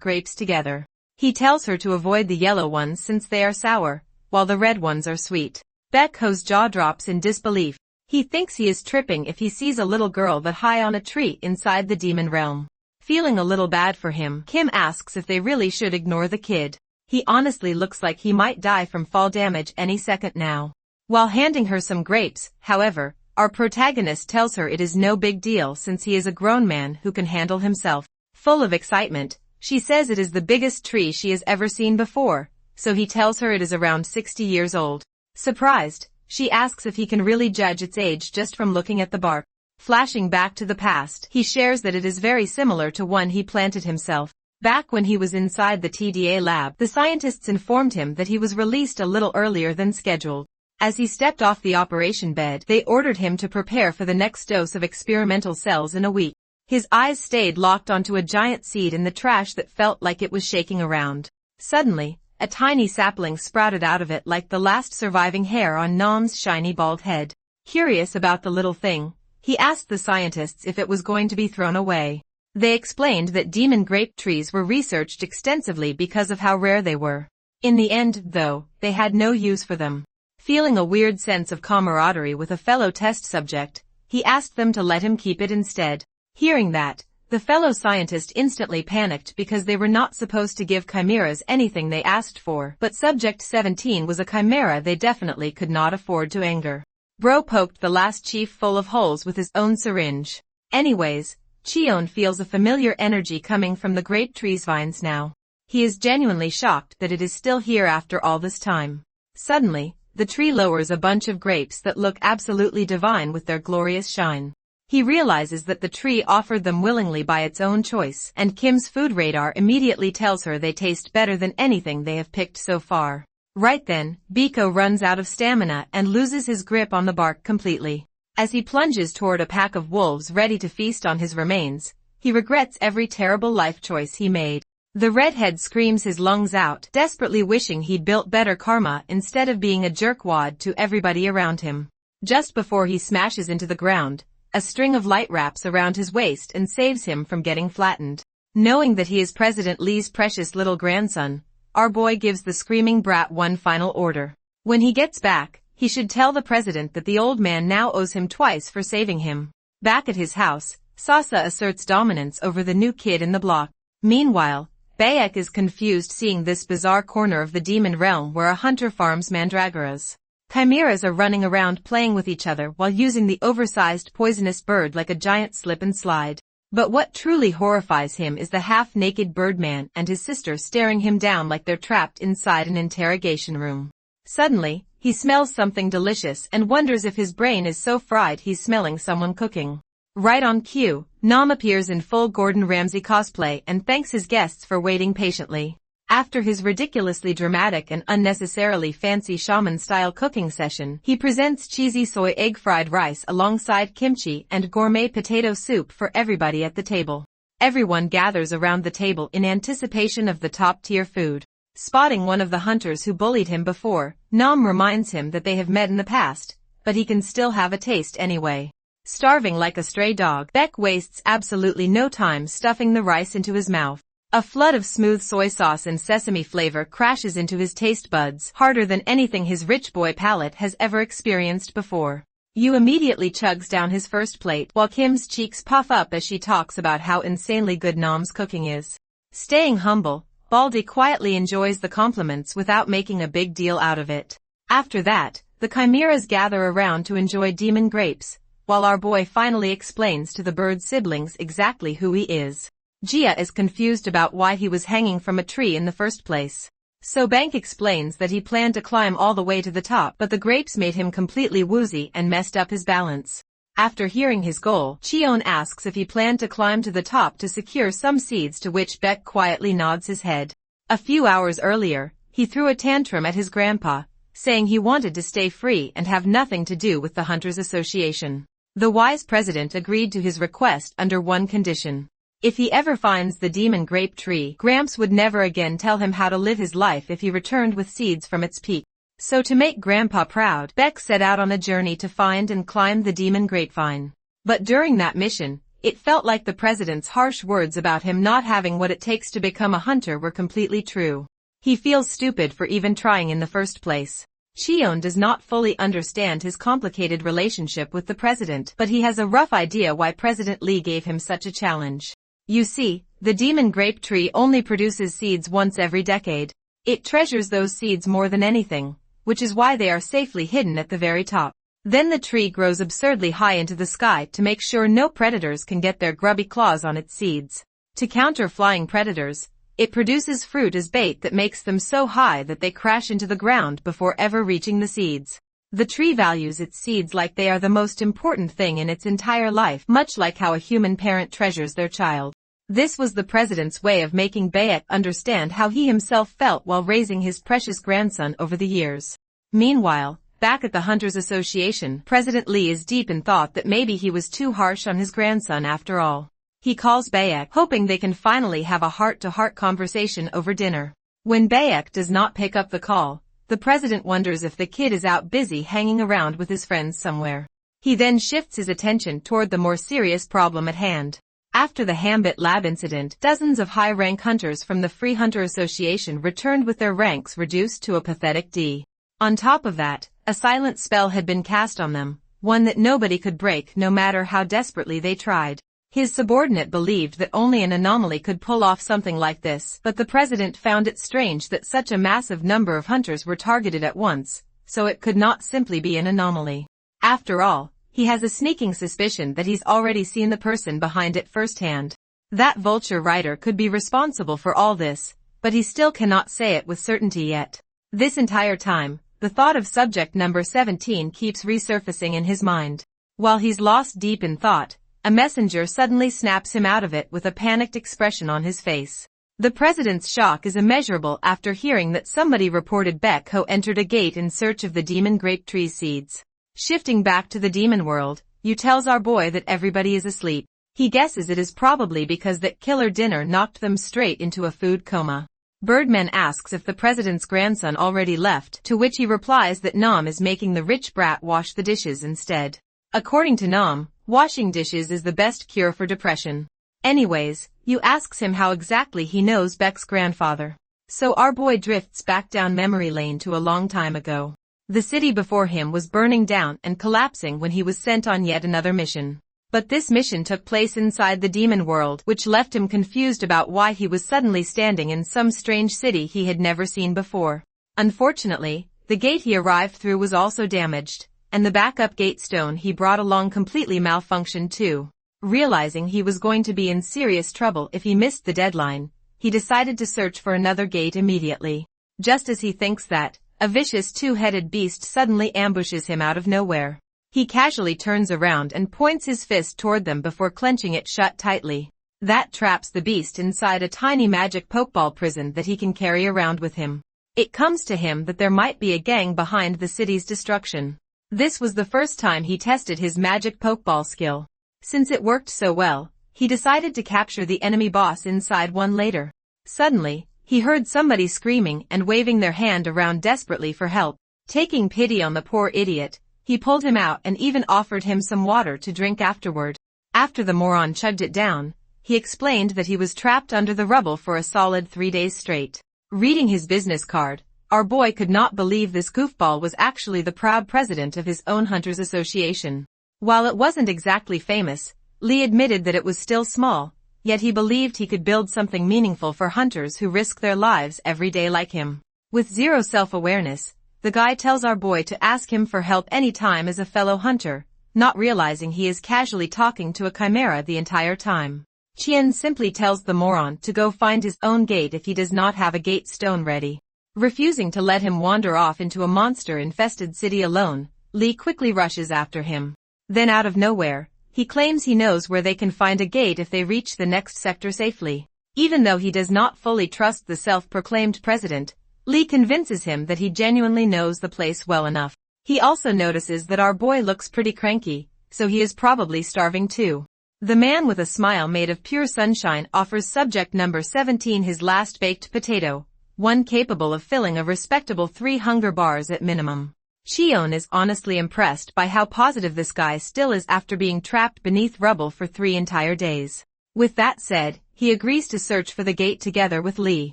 grapes together. He tells her to avoid the yellow ones since they are sour, while the red ones are sweet. Baekho's jaw drops in disbelief. He thinks he is tripping if he sees a little girl that high on a tree inside the demon realm. Feeling a little bad for him, Kim asks if they really should ignore the kid. He honestly looks like he might die from fall damage any second now. While handing her some grapes, however, our protagonist tells her it is no big deal since he is a grown man who can handle himself. Full of excitement, she says it is the biggest tree she has ever seen before, so he tells her it is around 60 years old. Surprised, she asks if he can really judge its age just from looking at the bark. Flashing back to the past, he shares that it is very similar to one he planted himself. Back when he was inside the TDA lab, the scientists informed him that he was released a little earlier than scheduled. As he stepped off the operation bed, they ordered him to prepare for the next dose of experimental cells in a week. His eyes stayed locked onto a giant seed in the trash that felt like it was shaking around. Suddenly, a tiny sapling sprouted out of it like the last surviving hair on Nam's shiny bald head. Curious about the little thing, he asked the scientists if it was going to be thrown away. They explained that demon grape trees were researched extensively because of how rare they were. In the end, though, they had no use for them. Feeling a weird sense of camaraderie with a fellow test subject, he asked them to let him keep it instead. Hearing that, the fellow scientist instantly panicked because they were not supposed to give chimeras anything they asked for, but Subject 17 was a chimera they definitely could not afford to anger. Bro poked the last chief full of holes with his own syringe. Anyways, Cheon feels a familiar energy coming from the grape tree's vines now. He is genuinely shocked that it is still here after all this time. Suddenly, the tree lowers a bunch of grapes that look absolutely divine with their glorious shine. He realizes that the tree offered them willingly by its own choice, and Kim's food radar immediately tells her they taste better than anything they have picked so far. Right then, Biko runs out of stamina and loses his grip on the bark completely. As he plunges toward a pack of wolves ready to feast on his remains, he regrets every terrible life choice he made. The redhead screams his lungs out, desperately wishing he'd built better karma instead of being a jerkwad to everybody around him. Just before he smashes into the ground, a string of light wraps around his waist and saves him from getting flattened. Knowing that he is President Lee's precious little grandson, our boy gives the screaming brat one final order. When he gets back, he should tell the president that the old man now owes him twice for saving him. Back at his house, Sasa asserts dominance over the new kid in the block. Meanwhile, Bayek is confused seeing this bizarre corner of the demon realm where a hunter farms mandragoras. Chimeras are running around playing with each other while using the oversized poisonous bird like a giant slip and slide. But what truly horrifies him is the half-naked birdman and his sister staring him down like they're trapped inside an interrogation room. Suddenly, he smells something delicious and wonders if his brain is so fried he's smelling someone cooking. Right on cue, Nam appears in full Gordon Ramsay cosplay and thanks his guests for waiting patiently. After his ridiculously dramatic and unnecessarily fancy shaman-style cooking session, he presents cheesy soy egg fried rice alongside kimchi and gourmet potato soup for everybody at the table. Everyone gathers around the table in anticipation of the top-tier food. Spotting one of the hunters who bullied him before, Nam reminds him that they have met in the past, but he can still have a taste anyway. Starving like a stray dog, Beck wastes absolutely no time stuffing the rice into his mouth. A flood of smooth soy sauce and sesame flavor crashes into his taste buds, harder than anything his rich boy palate has ever experienced before. Yu immediately chugs down his first plate while Kim's cheeks puff up as she talks about how insanely good Nam's cooking is. Staying humble, Baldy quietly enjoys the compliments without making a big deal out of it. After that, the chimeras gather around to enjoy demon grapes, while our boy finally explains to the bird siblings exactly who he is. Jia is confused about why he was hanging from a tree in the first place. So Bank explains that he planned to climb all the way to the top, but the grapes made him completely woozy and messed up his balance. After hearing his goal, Cheon asks if he planned to climb to the top to secure some seeds, to which Beck quietly nods his head. A few hours earlier, he threw a tantrum at his grandpa, saying he wanted to stay free and have nothing to do with the Hunters Association. The wise president agreed to his request under one condition. If he ever finds the demon grape tree, Gramps would never again tell him how to live his life if he returned with seeds from its peak. So to make Grandpa proud, Beck set out on a journey to find and climb the demon grapevine. But during that mission, it felt like the president's harsh words about him not having what it takes to become a hunter were completely true. He feels stupid for even trying in the first place. Cheon does not fully understand his complicated relationship with the president, but he has a rough idea why President Lee gave him such a challenge. You see, the demon grape tree only produces seeds once every decade. It treasures those seeds more than anything, which is why they are safely hidden at the very top. Then the tree grows absurdly high into the sky to make sure no predators can get their grubby claws on its seeds. To counter flying predators, it produces fruit as bait that makes them so high that they crash into the ground before ever reaching the seeds. The tree values its seeds like they are the most important thing in its entire life, much like how a human parent treasures their child. This was the president's way of making Bayek understand how he himself felt while raising his precious grandson over the years. Meanwhile, back at the Hunters Association, President Lee is deep in thought that maybe he was too harsh on his grandson after all. He calls Bayek, hoping they can finally have a heart-to-heart conversation over dinner. When Bayek does not pick up the call, the president wonders if the kid is out busy hanging around with his friends somewhere. He then shifts his attention toward the more serious problem at hand. After the Hambit Lab incident, dozens of high-rank hunters from the Free Hunter Association returned with their ranks reduced to a pathetic D. On top of that, a silent spell had been cast on them, one that nobody could break no matter how desperately they tried. His subordinate believed that only an anomaly could pull off something like this, but the president found it strange that such a massive number of hunters were targeted at once, so it could not simply be an anomaly. After all, he has a sneaking suspicion that he's already seen the person behind it firsthand. That vulture rider could be responsible for all this, but he still cannot say it with certainty yet. This entire time, the thought of subject number 17 keeps resurfacing in his mind. While he's lost deep in thought, a messenger suddenly snaps him out of it with a panicked expression on his face. The president's shock is immeasurable after hearing that somebody reported Beck entered a gate in search of the demon grape tree seeds. Shifting back to the demon world, Yu tells our boy that everybody is asleep. He guesses it is probably because that killer dinner knocked them straight into a food coma. Birdman asks if the president's grandson already left, to which he replies that Nam is making the rich brat wash the dishes instead. According to Nam, washing dishes is the best cure for depression. Anyways, Yu asks him how exactly he knows Beck's grandfather. So our boy drifts back down memory lane to a long time ago. The city before him was burning down and collapsing when he was sent on yet another mission. But this mission took place inside the demon world, which left him confused about why he was suddenly standing in some strange city he had never seen before. Unfortunately, the gate he arrived through was also damaged, and the backup gate stone he brought along completely malfunctioned too. Realizing he was going to be in serious trouble if he missed the deadline, he decided to search for another gate immediately. Just as he thinks that, a vicious two-headed beast suddenly ambushes him out of nowhere. He casually turns around and points his fist toward them before clenching it shut tightly. That traps the beast inside a tiny magic pokeball prison that he can carry around with him. It comes to him that there might be a gang behind the city's destruction. This was the first time he tested his magic pokeball skill. Since it worked so well, he decided to capture the enemy boss inside one later. Suddenly, he heard somebody screaming and waving their hand around desperately for help. Taking pity on the poor idiot, he pulled him out and even offered him some water to drink afterward. After the moron chugged it down, he explained that he was trapped under the rubble for a solid 3 days straight. Reading his business card, Our boy could not believe this goofball was actually the proud president of his own Hunters Association. While it wasn't exactly famous, Lee admitted that it was still small, yet he believed he could build something meaningful for hunters who risk their lives every day like him. With zero self-awareness, the guy tells our boy to ask him for help anytime as a fellow hunter, not realizing he is casually talking to a chimera the entire time. Chien simply tells the moron to go find his own gate if he does not have a gate stone ready. Refusing to let him wander off into a monster-infested city alone, Lee quickly rushes after him. Then out of nowhere, he claims he knows where they can find a gate if they reach the next sector safely. Even though he does not fully trust the self-proclaimed president, Lee convinces him that he genuinely knows the place well enough. He also notices that our boy looks pretty cranky, so he is probably starving too. The man with a smile made of pure sunshine offers subject number 17 his last baked potato, one capable of filling a respectable 3 hunger bars at minimum. Cheon is honestly impressed by how positive this guy still is after being trapped beneath rubble for 3 entire days. With that said, he agrees to search for the gate together with Lee.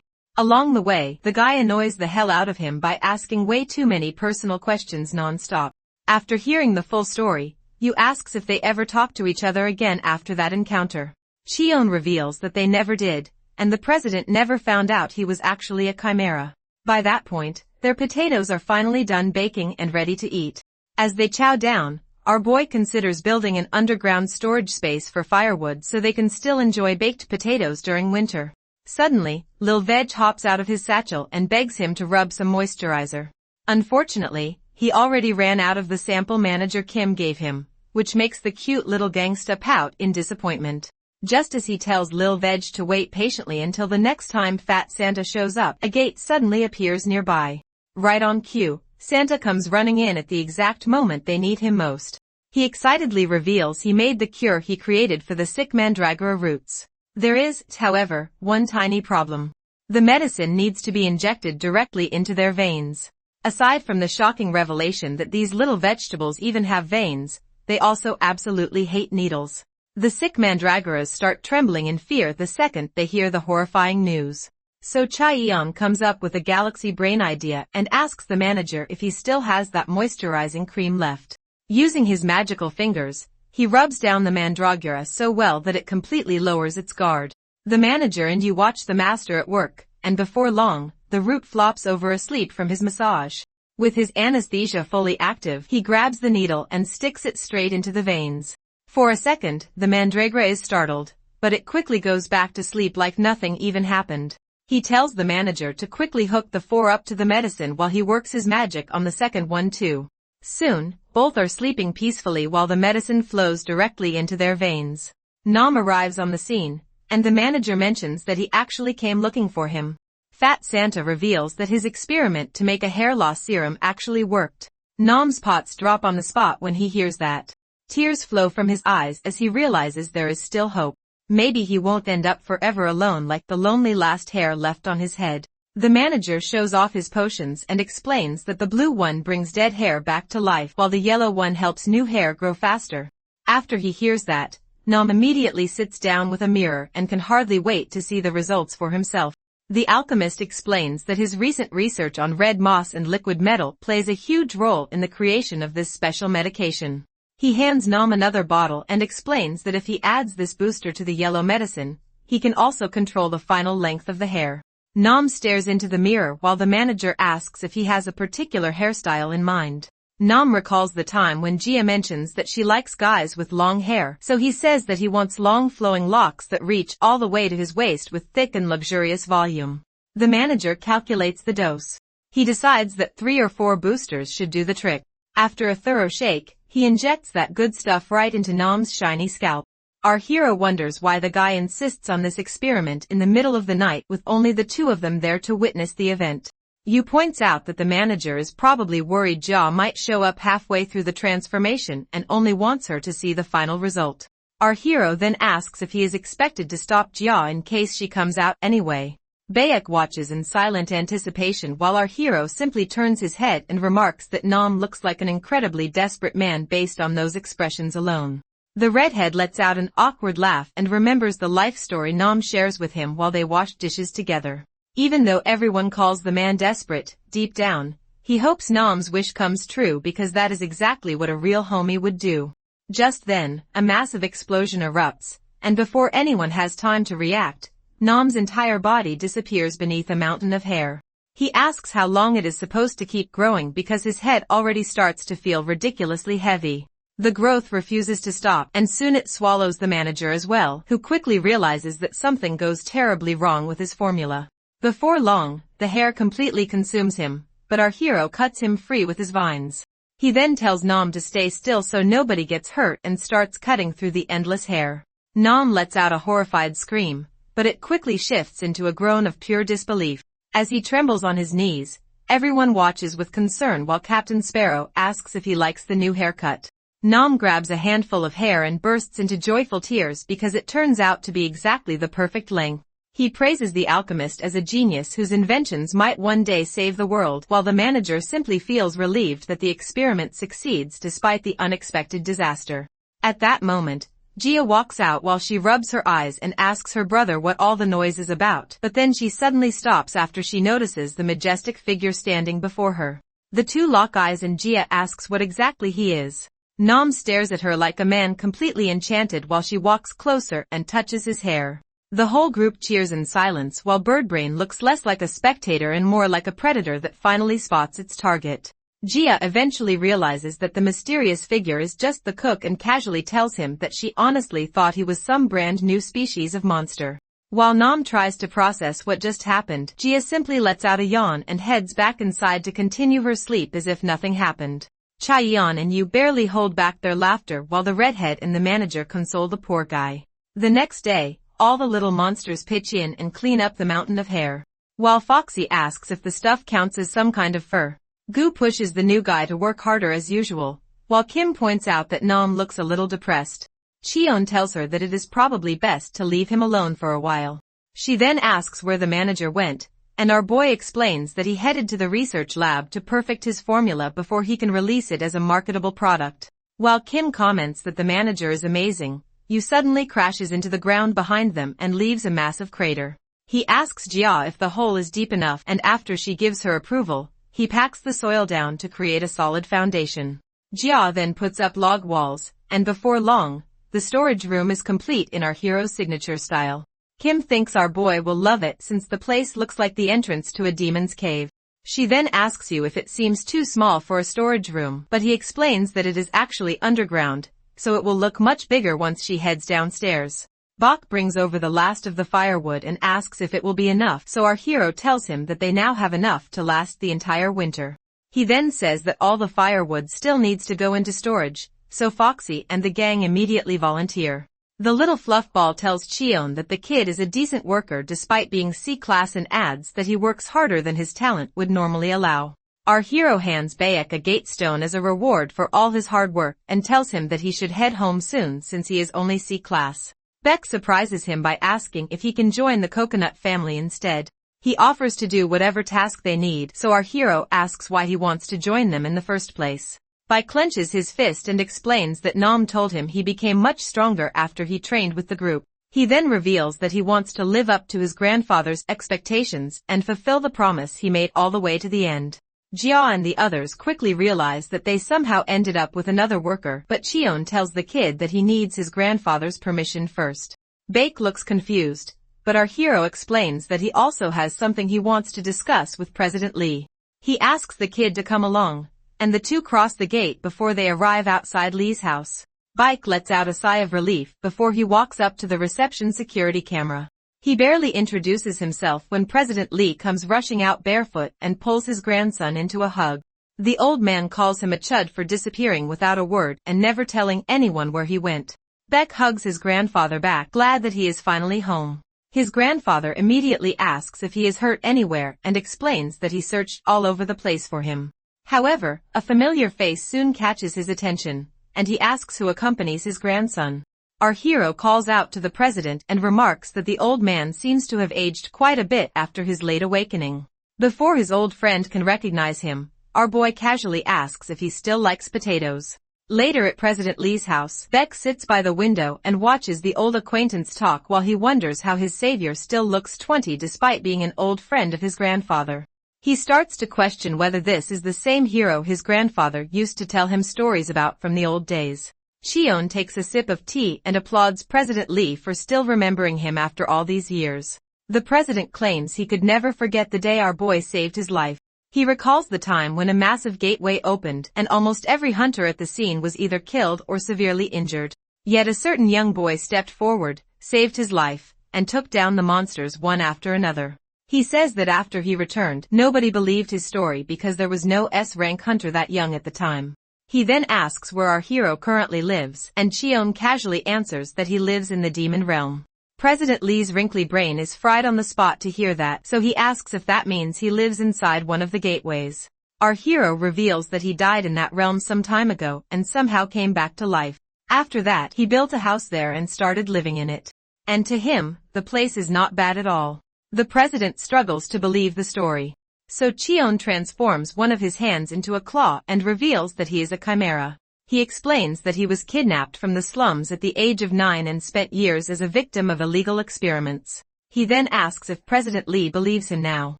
Along the way, the guy annoys the hell out of him by asking way too many personal questions non-stop. After hearing the full story, Yu asks if they ever talked to each other again after that encounter. Cheon reveals that they never did, and the president never found out he was actually a chimera. By that point, their potatoes are finally done baking and ready to eat. As they chow down, our boy considers building an underground storage space for firewood so they can still enjoy baked potatoes during winter. Suddenly, Lil Veg hops out of his satchel and begs him to rub some moisturizer. Unfortunately, he already ran out of the sample manager Kim gave him, which makes the cute little gangsta pout in disappointment. Just as he tells Lil Veg to wait patiently until the next time Fat Santa shows up, a gate suddenly appears nearby. Right on cue, Santa comes running in at the exact moment they need him most. He excitedly reveals he made the cure he created for the sick mandragora roots. There is, however, one tiny problem. The medicine needs to be injected directly into their veins. Aside from the shocking revelation that these little vegetables even have veins, they also absolutely hate needles. The sick mandragoras start trembling in fear the second they hear the horrifying news. So Chaeyoung comes up with a galaxy brain idea and asks the manager if he still has that moisturizing cream left. Using his magical fingers, he rubs down the mandragora so well that it completely lowers its guard. The manager and you watch the master at work, and before long, the root flops over asleep from his massage. With his anesthesia fully active, he grabs the needle and sticks it straight into the veins. For a second, the mandragora is startled, but it quickly goes back to sleep like nothing even happened. He tells the manager to quickly hook the 4 up to the medicine while he works his magic on the second one too. Soon, both are sleeping peacefully while the medicine flows directly into their veins. Nam arrives on the scene, and the manager mentions that he actually came looking for him. Fat Santa reveals that his experiment to make a hair loss serum actually worked. Nam's pots drop on the spot when he hears that. Tears flow from his eyes as he realizes there is still hope. Maybe he won't end up forever alone like the lonely last hair left on his head. The manager shows off his potions and explains that the blue one brings dead hair back to life while the yellow one helps new hair grow faster. After he hears that, Nam immediately sits down with a mirror and can hardly wait to see the results for himself. The alchemist explains that his recent research on red moss and liquid metal plays a huge role in the creation of this special medication. He hands Nam another bottle and explains that if he adds this booster to the yellow medicine, he can also control the final length of the hair. Nam stares into the mirror while the manager asks if he has a particular hairstyle in mind. Nam recalls the time when Jia mentions that she likes guys with long hair, so he says that he wants long flowing locks that reach all the way to his waist with thick and luxurious volume. The manager calculates the dose. He decides that 3 or 4 boosters should do the trick. After a thorough shake, he injects that good stuff right into Nam's shiny scalp. Our hero wonders why the guy insists on this experiment in the middle of the night with only the 2 of them there to witness the event. Yu points out that the manager is probably worried Jia might show up halfway through the transformation and only wants her to see the final result. Our hero then asks if he is expected to stop Jia in case she comes out anyway. Bayek watches in silent anticipation while our hero simply turns his head and remarks that Nam looks like an incredibly desperate man based on those expressions alone. The redhead lets out an awkward laugh and remembers the life story Nam shares with him while they wash dishes together. Even though everyone calls the man desperate, deep down, he hopes Nam's wish comes true because that is exactly what a real homie would do. Just then, a massive explosion erupts, and before anyone has time to react, Nam's entire body disappears beneath a mountain of hair. He asks how long it is supposed to keep growing because his head already starts to feel ridiculously heavy. The growth refuses to stop, and soon it swallows the manager as well, who quickly realizes that something goes terribly wrong with his formula. Before long, the hair completely consumes him, but our hero cuts him free with his vines. He then tells Nam to stay still so nobody gets hurt and starts cutting through the endless hair. Nam lets out a horrified scream, but it quickly shifts into a groan of pure disbelief. As he trembles on his knees, everyone watches with concern while Captain Sparrow asks if he likes the new haircut. Nam grabs a handful of hair and bursts into joyful tears because it turns out to be exactly the perfect length. He praises the alchemist as a genius whose inventions might one day save the world, while the manager simply feels relieved that the experiment succeeds despite the unexpected disaster. At that moment, Gia walks out while she rubs her eyes and asks her brother what all the noise is about, but then she suddenly stops after she notices the majestic figure standing before her. The two lock eyes and Gia asks what exactly he is. Nam stares at her like a man completely enchanted while she walks closer and touches his hair. The whole group cheers in silence while Birdbrain looks less like a spectator and more like a predator that finally spots its target. Gia eventually realizes that the mysterious figure is just the cook and casually tells him that she honestly thought he was some brand new species of monster. While Nam tries to process what just happened, Gia simply lets out a yawn and heads back inside to continue her sleep as if nothing happened. Chaeyeon and Yu barely hold back their laughter while the redhead and the manager console the poor guy. The next day, all the little monsters pitch in and clean up the mountain of hair. While Foxy asks if the stuff counts as some kind of fur, Gu pushes the new guy to work harder as usual, while Kim points out that Nam looks a little depressed. Cheon tells her that it is probably best to leave him alone for a while. She then asks where the manager went, and our boy explains that he headed to the research lab to perfect his formula before he can release it as a marketable product. While Kim comments that the manager is amazing, Yu suddenly crashes into the ground behind them and leaves a massive crater. He asks Jia if the hole is deep enough, and after she gives her approval, he packs the soil down to create a solid foundation. Jia then puts up log walls, and before long, the storage room is complete in our hero's signature style. Kim thinks our boy will love it since the place looks like the entrance to a demon's cave. She then asks Yu if it seems too small for a storage room, but he explains that it is actually underground, so it will look much bigger once she heads downstairs. Bok brings over the last of the firewood and asks if it will be enough, so our hero tells him that they now have enough to last the entire winter. He then says that all the firewood still needs to go into storage, so Foxy and the gang immediately volunteer. The little fluffball tells Cheon that the kid is a decent worker despite being C-class and adds that he works harder than his talent would normally allow. Our hero hands Bayek a gatestone as a reward for all his hard work and tells him that he should head home soon since he is only C-class. Beck surprises him by asking if he can join the coconut family instead. He offers to do whatever task they need, so our hero asks why he wants to join them in the first place. Beck clenches his fist and explains that Nam told him he became much stronger after he trained with the group. He then reveals that he wants to live up to his grandfather's expectations and fulfill the promise he made all the way to the end. Jia and the others quickly realize that they somehow ended up with another worker, but Cheon tells the kid that he needs his grandfather's permission first. Bake looks confused, but our hero explains that he also has something he wants to discuss with President Lee. He asks the kid to come along, and the two cross the gate before they arrive outside Lee's house. Bike lets out a sigh of relief before he walks up to the reception security camera. He barely introduces himself when President Lee comes rushing out barefoot and pulls his grandson into a hug. The old man calls him a chud for disappearing without a word and never telling anyone where he went. Beck hugs his grandfather back, glad that he is finally home. His grandfather immediately asks if he is hurt anywhere and explains that he searched all over the place for him. However, a familiar face soon catches his attention, and he asks who accompanies his grandson. Our hero calls out to the president and remarks that the old man seems to have aged quite a bit after his late awakening. Before his old friend can recognize him, our boy casually asks if he still likes potatoes. Later at President Lee's house, Beck sits by the window and watches the old acquaintance talk while he wonders how his savior still looks 20 despite being an old friend of his grandfather. He starts to question whether this is the same hero his grandfather used to tell him stories about from the old days. Cheon takes a sip of tea and applauds President Lee for still remembering him after all these years. The president claims he could never forget the day our boy saved his life. He recalls the time when a massive gateway opened and almost every hunter at the scene was either killed or severely injured. Yet a certain young boy stepped forward, saved his life, and took down the monsters one after another. He says that after he returned, nobody believed his story because there was no S-rank hunter that young at the time. He then asks where our hero currently lives, and Cheon casually answers that he lives in the demon realm. President Lee's wrinkly brain is fried on the spot to hear that, so he asks if that means he lives inside one of the gateways. Our hero reveals that he died in that realm some time ago and somehow came back to life. After that, he built a house there and started living in it. And to him, the place is not bad at all. The president struggles to believe the story. So Cheon transforms one of his hands into a claw and reveals that he is a chimera. He explains that he was kidnapped from the slums at the age of 9 and spent years as a victim of illegal experiments. He then asks if President Lee believes him now.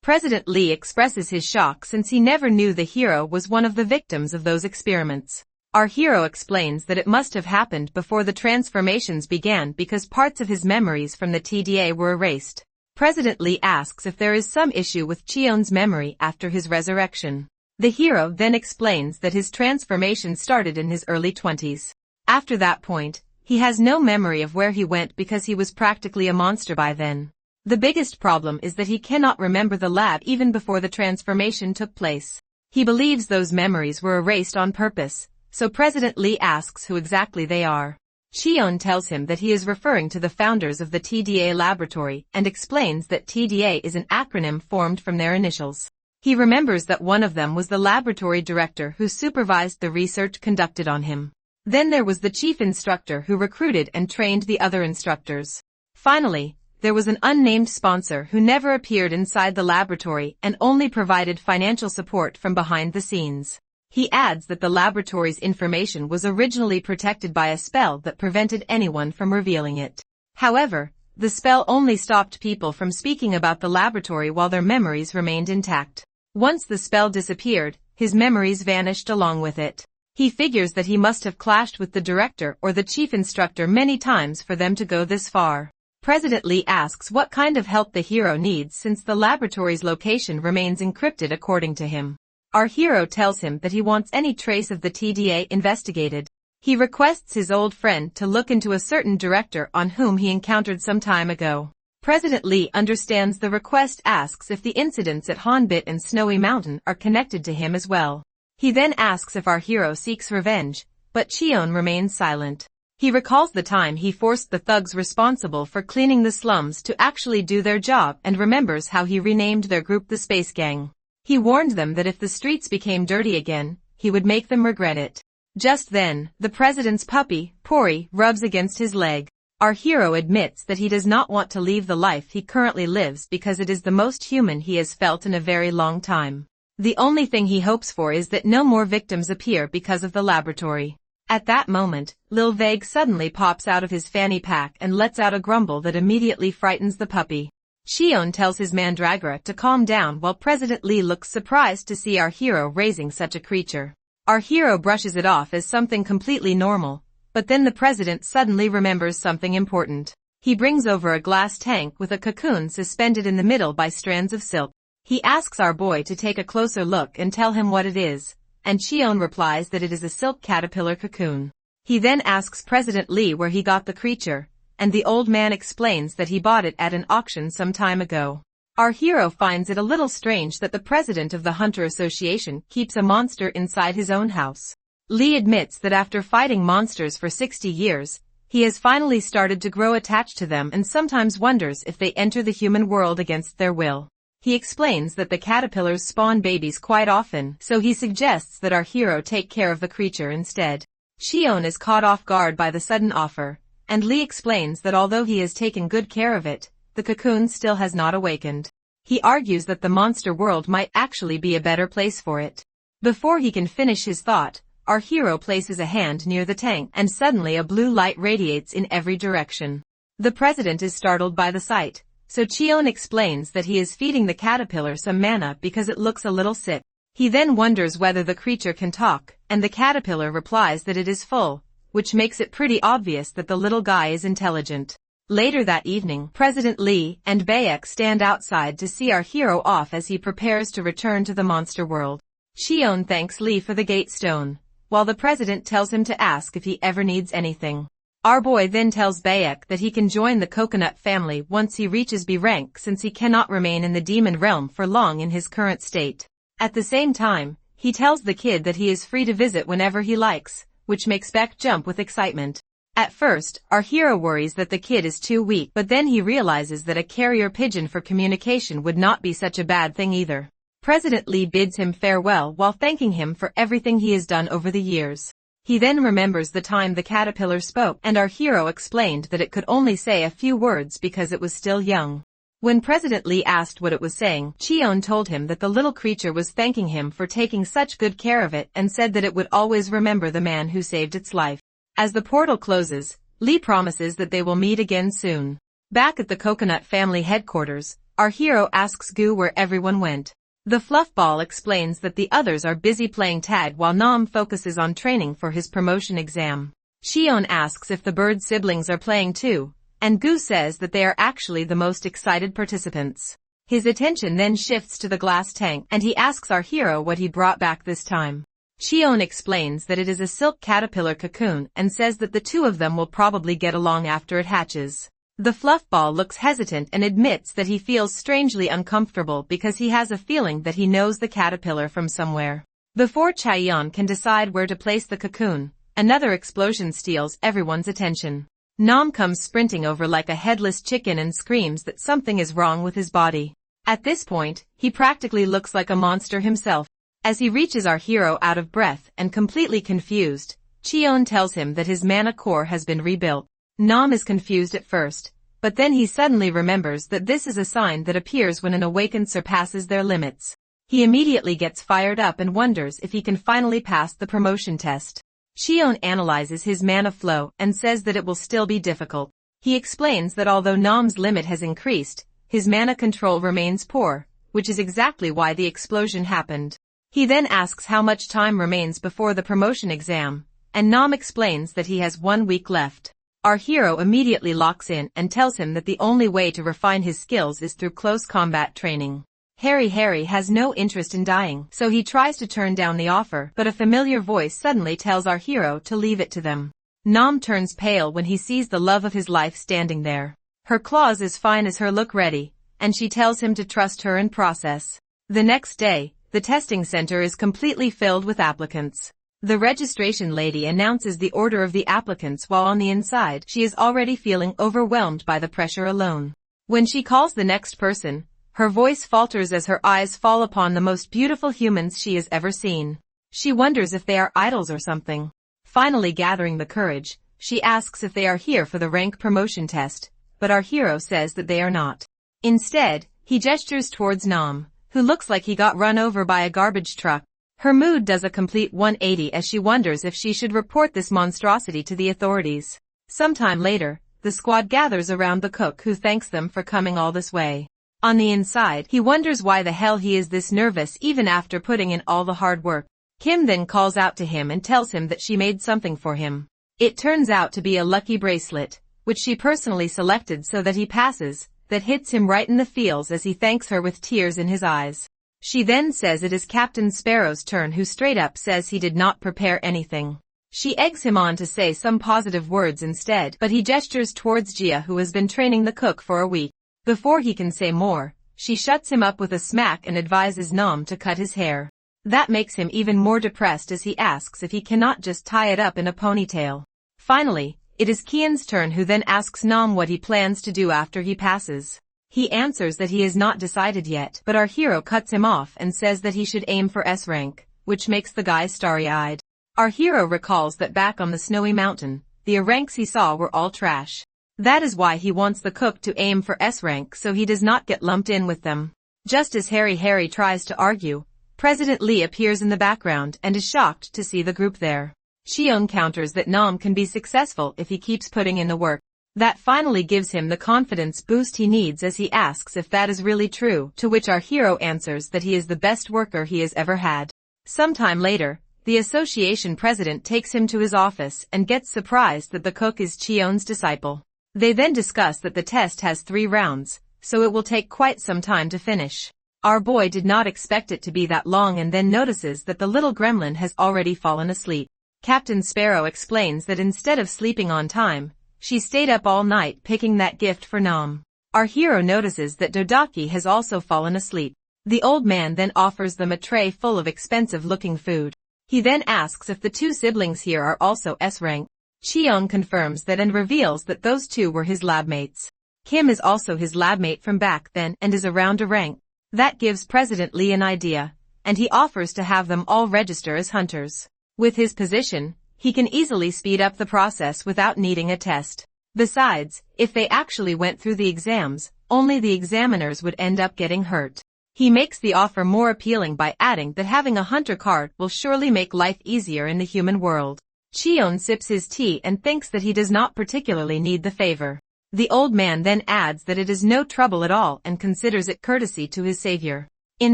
President Lee expresses his shock since he never knew the hero was one of the victims of those experiments. Our hero explains that it must have happened before the transformations began because parts of his memories from the TDA were erased. President Lee asks if there is some issue with Cheon's memory after his resurrection. The hero then explains that his transformation started in his early 20s. After that point, he has no memory of where he went because he was practically a monster by then. The biggest problem is that he cannot remember the lab even before the transformation took place. He believes those memories were erased on purpose, so President Lee asks who exactly they are. Cheon tells him that he is referring to the founders of the TDA laboratory and explains that TDA is an acronym formed from their initials. He remembers that one of them was the laboratory director who supervised the research conducted on him. Then there was the chief instructor who recruited and trained the other instructors. Finally, there was an unnamed sponsor who never appeared inside the laboratory and only provided financial support from behind the scenes. He adds that the laboratory's information was originally protected by a spell that prevented anyone from revealing it. However, the spell only stopped people from speaking about the laboratory while their memories remained intact. Once the spell disappeared, his memories vanished along with it. He figures that he must have clashed with the director or the chief instructor many times for them to go this far. President Lee asks what kind of help the hero needs since the laboratory's location remains encrypted according to him. Our hero tells him that he wants any trace of the TDA investigated. He requests his old friend to look into a certain director on whom he encountered some time ago. President Lee understands the request, asks if the incidents at Hanbit and Snowy Mountain are connected to him as well. He then asks if our hero seeks revenge, but Cheon remains silent. He recalls the time he forced the thugs responsible for cleaning the slums to actually do their job and remembers how he renamed their group the Space Gang. He warned them that if the streets became dirty again, he would make them regret it. Just then, the president's puppy, Pori, rubs against his leg. Our hero admits that he does not want to leave the life he currently lives because it is the most human he has felt in a very long time. The only thing he hopes for is that no more victims appear because of the laboratory. At that moment, Lil Vague suddenly pops out of his fanny pack and lets out a grumble that immediately frightens the puppy. Cheon tells his mandragora to calm down while President Lee looks surprised to see our hero raising such a creature. Our hero brushes it off as something completely normal, but then the president suddenly remembers something important. He brings over a glass tank with a cocoon suspended in the middle by strands of silk. He asks our boy to take a closer look and tell him what it is, and Cheon replies that it is a silk caterpillar cocoon. He then asks President Lee where he got the creature, and the old man explains that he bought it at an auction some time ago. Our hero finds it a little strange that the president of the Hunter Association keeps a monster inside his own house. Lee admits that after fighting monsters for 60 years, he has finally started to grow attached to them and sometimes wonders if they enter the human world against their will. He explains that the caterpillars spawn babies quite often, so he suggests that our hero take care of the creature instead. Cheon is caught off guard by the sudden offer, and Lee explains that although he has taken good care of it, the cocoon still has not awakened. He argues that the monster world might actually be a better place for it. Before he can finish his thought, our hero places a hand near the tank and suddenly a blue light radiates in every direction. The president is startled by the sight, so Cheon explains that he is feeding the caterpillar some mana because it looks a little sick. He then wonders whether the creature can talk, and the caterpillar replies that it is full, which makes it pretty obvious that the little guy is intelligent. Later that evening, President Lee and Baek stand outside to see our hero off as he prepares to return to the monster world. Cheon thanks Lee for the gate stone, while the president tells him to ask if he ever needs anything. Our boy then tells Baek that he can join the coconut family once he reaches B rank since he cannot remain in the demon realm for long in his current state. At the same time, he tells the kid that he is free to visit whenever he likes, which makes Baek jump with excitement. At first, our hero worries that the kid is too weak, but then he realizes that a carrier pigeon for communication would not be such a bad thing either. President Lee bids him farewell while thanking him for everything he has done over the years. He then remembers the time the caterpillar spoke, and our hero explained that it could only say a few words because it was still young. When President Lee asked what it was saying, Cheon told him that the little creature was thanking him for taking such good care of it and said that it would always remember the man who saved its life. As the portal closes, Lee promises that they will meet again soon. Back at the Coconut family headquarters, our hero asks Gu where everyone went. The fluffball explains that the others are busy playing tag while Nam focuses on training for his promotion exam. Cheon asks if the bird siblings are playing too, and Gu says that they are actually the most excited participants. His attention then shifts to the glass tank and he asks our hero what he brought back this time. Cheon explains that it is a silk caterpillar cocoon and says that the two of them will probably get along after it hatches. The fluffball looks hesitant and admits that he feels strangely uncomfortable because he has a feeling that he knows the caterpillar from somewhere. Before Chaeyeon can decide where to place the cocoon, another explosion steals everyone's attention. Nam comes sprinting over like a headless chicken and screams that something is wrong with his body. At this point, he practically looks like a monster himself. As he reaches our hero out of breath and completely confused, Cheon tells him that his mana core has been rebuilt. Nam is confused at first, but then he suddenly remembers that this is a sign that appears when an awakened surpasses their limits. He immediately gets fired up and wonders if he can finally pass the promotion test. Cheon analyzes his mana flow and says that it will still be difficult. He explains that although Nam's limit has increased, his mana control remains poor, which is exactly why the explosion happened. He then asks how much time remains before the promotion exam, and Nam explains that he has 1 week left. Our hero immediately locks in and tells him that the only way to refine his skills is through close combat training. Harry has no interest in dying, so he tries to turn down the offer, but a familiar voice suddenly tells our hero to leave it to them. Nam turns pale when he sees the love of his life standing there. Her claws as fine as her look ready, and she tells him to trust her in process. The next day, the testing center is completely filled with applicants. The registration lady announces the order of the applicants while on the inside she is already feeling overwhelmed by the pressure alone. When she calls the next person, her voice falters as her eyes fall upon the most beautiful humans she has ever seen. She wonders if they are idols or something. Finally gathering the courage, she asks if they are here for the rank promotion test, but our hero says that they are not. Instead, he gestures towards Nam, who looks like he got run over by a garbage truck. Her mood does a complete 180 as she wonders if she should report this monstrosity to the authorities. Sometime later, the squad gathers around the cook who thanks them for coming all this way. On the inside, he wonders why the hell he is this nervous even after putting in all the hard work. Kim then calls out to him and tells him that she made something for him. It turns out to be a lucky bracelet, which she personally selected so that he passes, that hits him right in the feels as he thanks her with tears in his eyes. She then says it is Captain Sparrow's turn, who straight up says he did not prepare anything. She eggs him on to say some positive words instead, but he gestures towards Jia, who has been training the cook for a week. Before he can say more, she shuts him up with a smack and advises Nam to cut his hair. That makes him even more depressed as he asks if he cannot just tie it up in a ponytail. Finally, it is Kian's turn, who then asks Nam what he plans to do after he passes. He answers that he has not decided yet, but our hero cuts him off and says that he should aim for S rank, which makes the guy starry-eyed. Our hero recalls that back on the snowy mountain, the ranks he saw were all trash. That is why he wants the cook to aim for S rank so he does not get lumped in with them. Just as Harry tries to argue, President Lee appears in the background and is shocked to see the group there. Cheon counters that Nam can be successful if he keeps putting in the work. That finally gives him the confidence boost he needs as he asks if that is really true, to which our hero answers that he is the best worker he has ever had. Sometime later, the association president takes him to his office and gets surprised that the cook is Cheon's disciple. They then discuss that the test has 3 rounds, so it will take quite some time to finish. Our boy did not expect it to be that long and then notices that the little gremlin has already fallen asleep. Captain Sparrow explains that instead of sleeping on time, she stayed up all night picking that gift for Nam. Our hero notices that Dodaki has also fallen asleep. The old man then offers them a tray full of expensive-looking food. He then asks if the 2 siblings here are also S-rank. Cheon confirms that and reveals that those 2 were his labmates. Kim is also his labmate from back then and is around a rank. That gives President Lee an idea, and he offers to have them all register as hunters. With his position, he can easily speed up the process without needing a test. Besides, if they actually went through the exams, only the examiners would end up getting hurt. He makes the offer more appealing by adding that having a hunter card will surely make life easier in the human world. Cheon sips his tea and thinks that he does not particularly need the favor. The old man then adds that it is no trouble at all and considers it courtesy to his savior. In